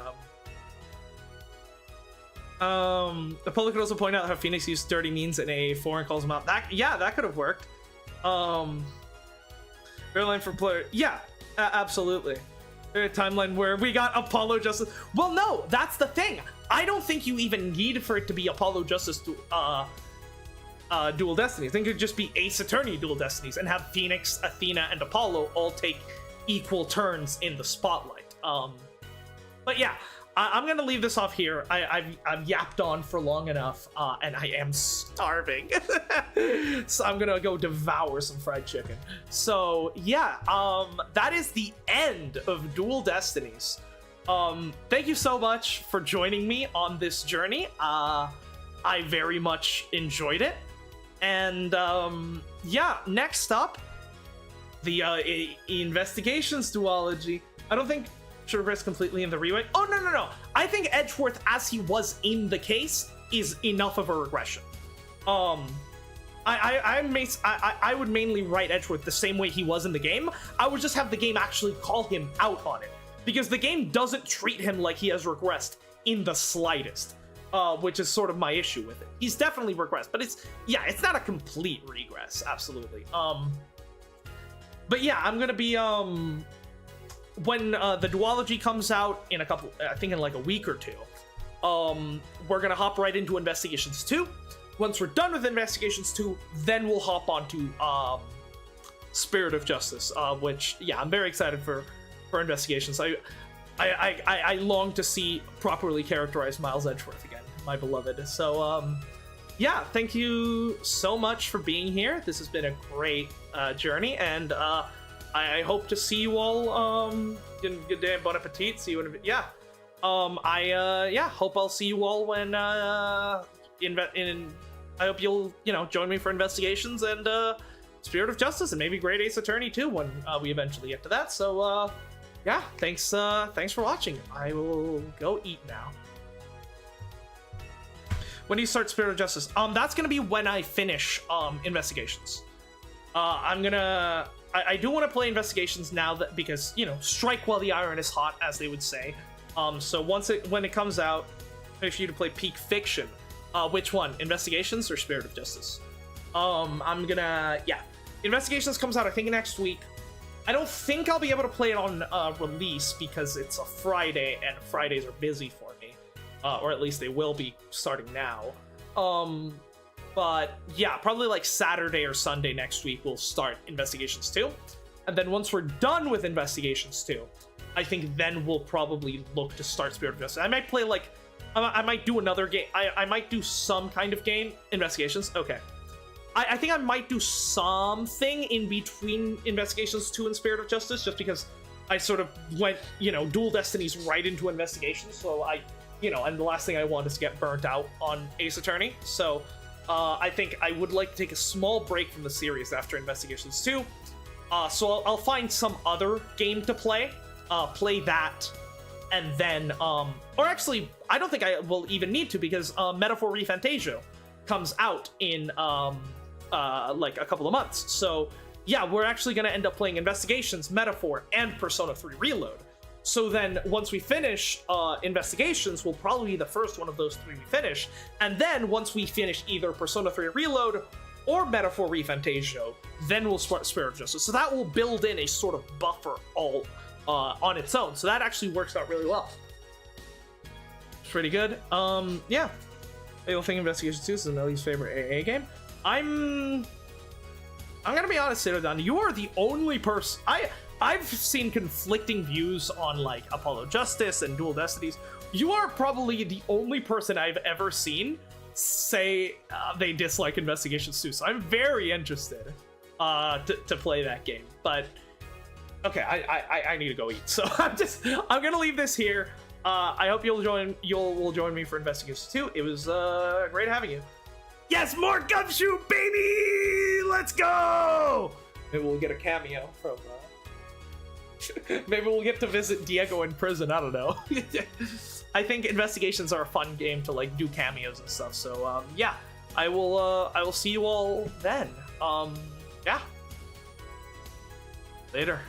Apollo could also point out how Phoenix used dirty means in A4 and calls him out. That could have worked. Airline for player, yeah, absolutely. A timeline where we got Apollo Justice. Well, no, that's the thing. I don't think you even need for it to be Apollo Justice Dual Destinies. I think it could just be Ace Attorney Dual Destinies and have Phoenix, Athena, and Apollo all take equal turns in the spotlight. But yeah, I'm gonna leave this off here. I've yapped on for long enough, and I am starving. So I'm gonna go devour some fried chicken. So yeah, that is the end of Dual Destinies. Thank you so much for joining me on this journey. I very much enjoyed it. And yeah, next up, the Investigations duology. I don't think should regress completely in the rewrite. Oh, no. I think Edgeworth, as he was in the case, is enough of a regression. I would mainly write Edgeworth the same way he was in the game. I would just have the game actually call him out on it, because the game doesn't treat him like he has regressed in the slightest, which is sort of my issue with it. He's definitely regressed, but it's not a complete regress, absolutely. But yeah, I'm gonna be when the duology comes out in I think in like a week or 2, we're gonna hop right into Investigations 2. Once we're done with Investigations 2, then we'll hop onto Spirit of Justice, which, yeah, I'm very excited for Investigations. I long to see properly characterized Miles Edgeworth again, my beloved. So yeah, thank you so much for being here. This has been a great journey, and I hope to see you all. Good day, bon appetit. See you in a bit. Yeah. Hope I'll see you all when I hope you'll join me for Investigations and Spirit of Justice, and maybe Great Ace Attorney too when we eventually get to that. So yeah, thanks for watching. I will go eat now. When do you start Spirit of Justice? That's gonna be when I finish Investigations. I do want to play Investigations now, that because strike while the iron is hot, as they would say. So when it comes out, make sure you to play Peak Fiction. Which one? Investigations or Spirit of Justice? Investigations comes out I think next week. I don't think I'll be able to play it on release because it's a Friday and Fridays are busy for me, or at least they will be starting now. But yeah, probably like Saturday or Sunday next week we'll start Investigations 2. And then once we're done with Investigations 2, I think then we'll probably look to start Spirit of Justice. I might play I might do another game. I might do some kind of game. Investigations, okay. I think I might do something in between Investigations 2 and Spirit of Justice, just because I sort of went, Dual Destinies right into Investigations, so and the last thing I want is to get burnt out on Ace Attorney, so I think I would like to take a small break from the series after Investigations 2, so I'll find some other game to play that, and then, or actually, I don't think I will even need to, because Metaphor ReFantasio comes out in, like a couple of months, so yeah, we're actually going to end up playing Investigations, Metaphor, and Persona 3 Reload. So then once we finish Investigations, will probably be the first one of those 3 we finish. And then once we finish either Persona 3 Reload or Metaphor ReFantasio, then we'll start Spirit of Justice. So that will build in a sort of buffer all on its own. So that actually works out really well. It's pretty good. Yeah. Fatal Thing Investigation 2 is Nelly's favorite AA game. I'm gonna be honest, Citadon, you are the only person I've seen conflicting views on like Apollo Justice and Dual Destinies. You are probably the only person I've ever seen say they dislike Investigations 2, so I'm very interested to play that game. But okay, I need to go eat, so I'm gonna leave this here. I hope you'll join me for Investigations 2. It was great having you. Yes, more Gumshoe, baby! Let's go! Maybe we'll get a cameo from. Maybe we'll get to visit Diego in prison. I don't know. I think Investigations are a fun game to like do cameos and stuff. So yeah, I will see you all then. Yeah. Later.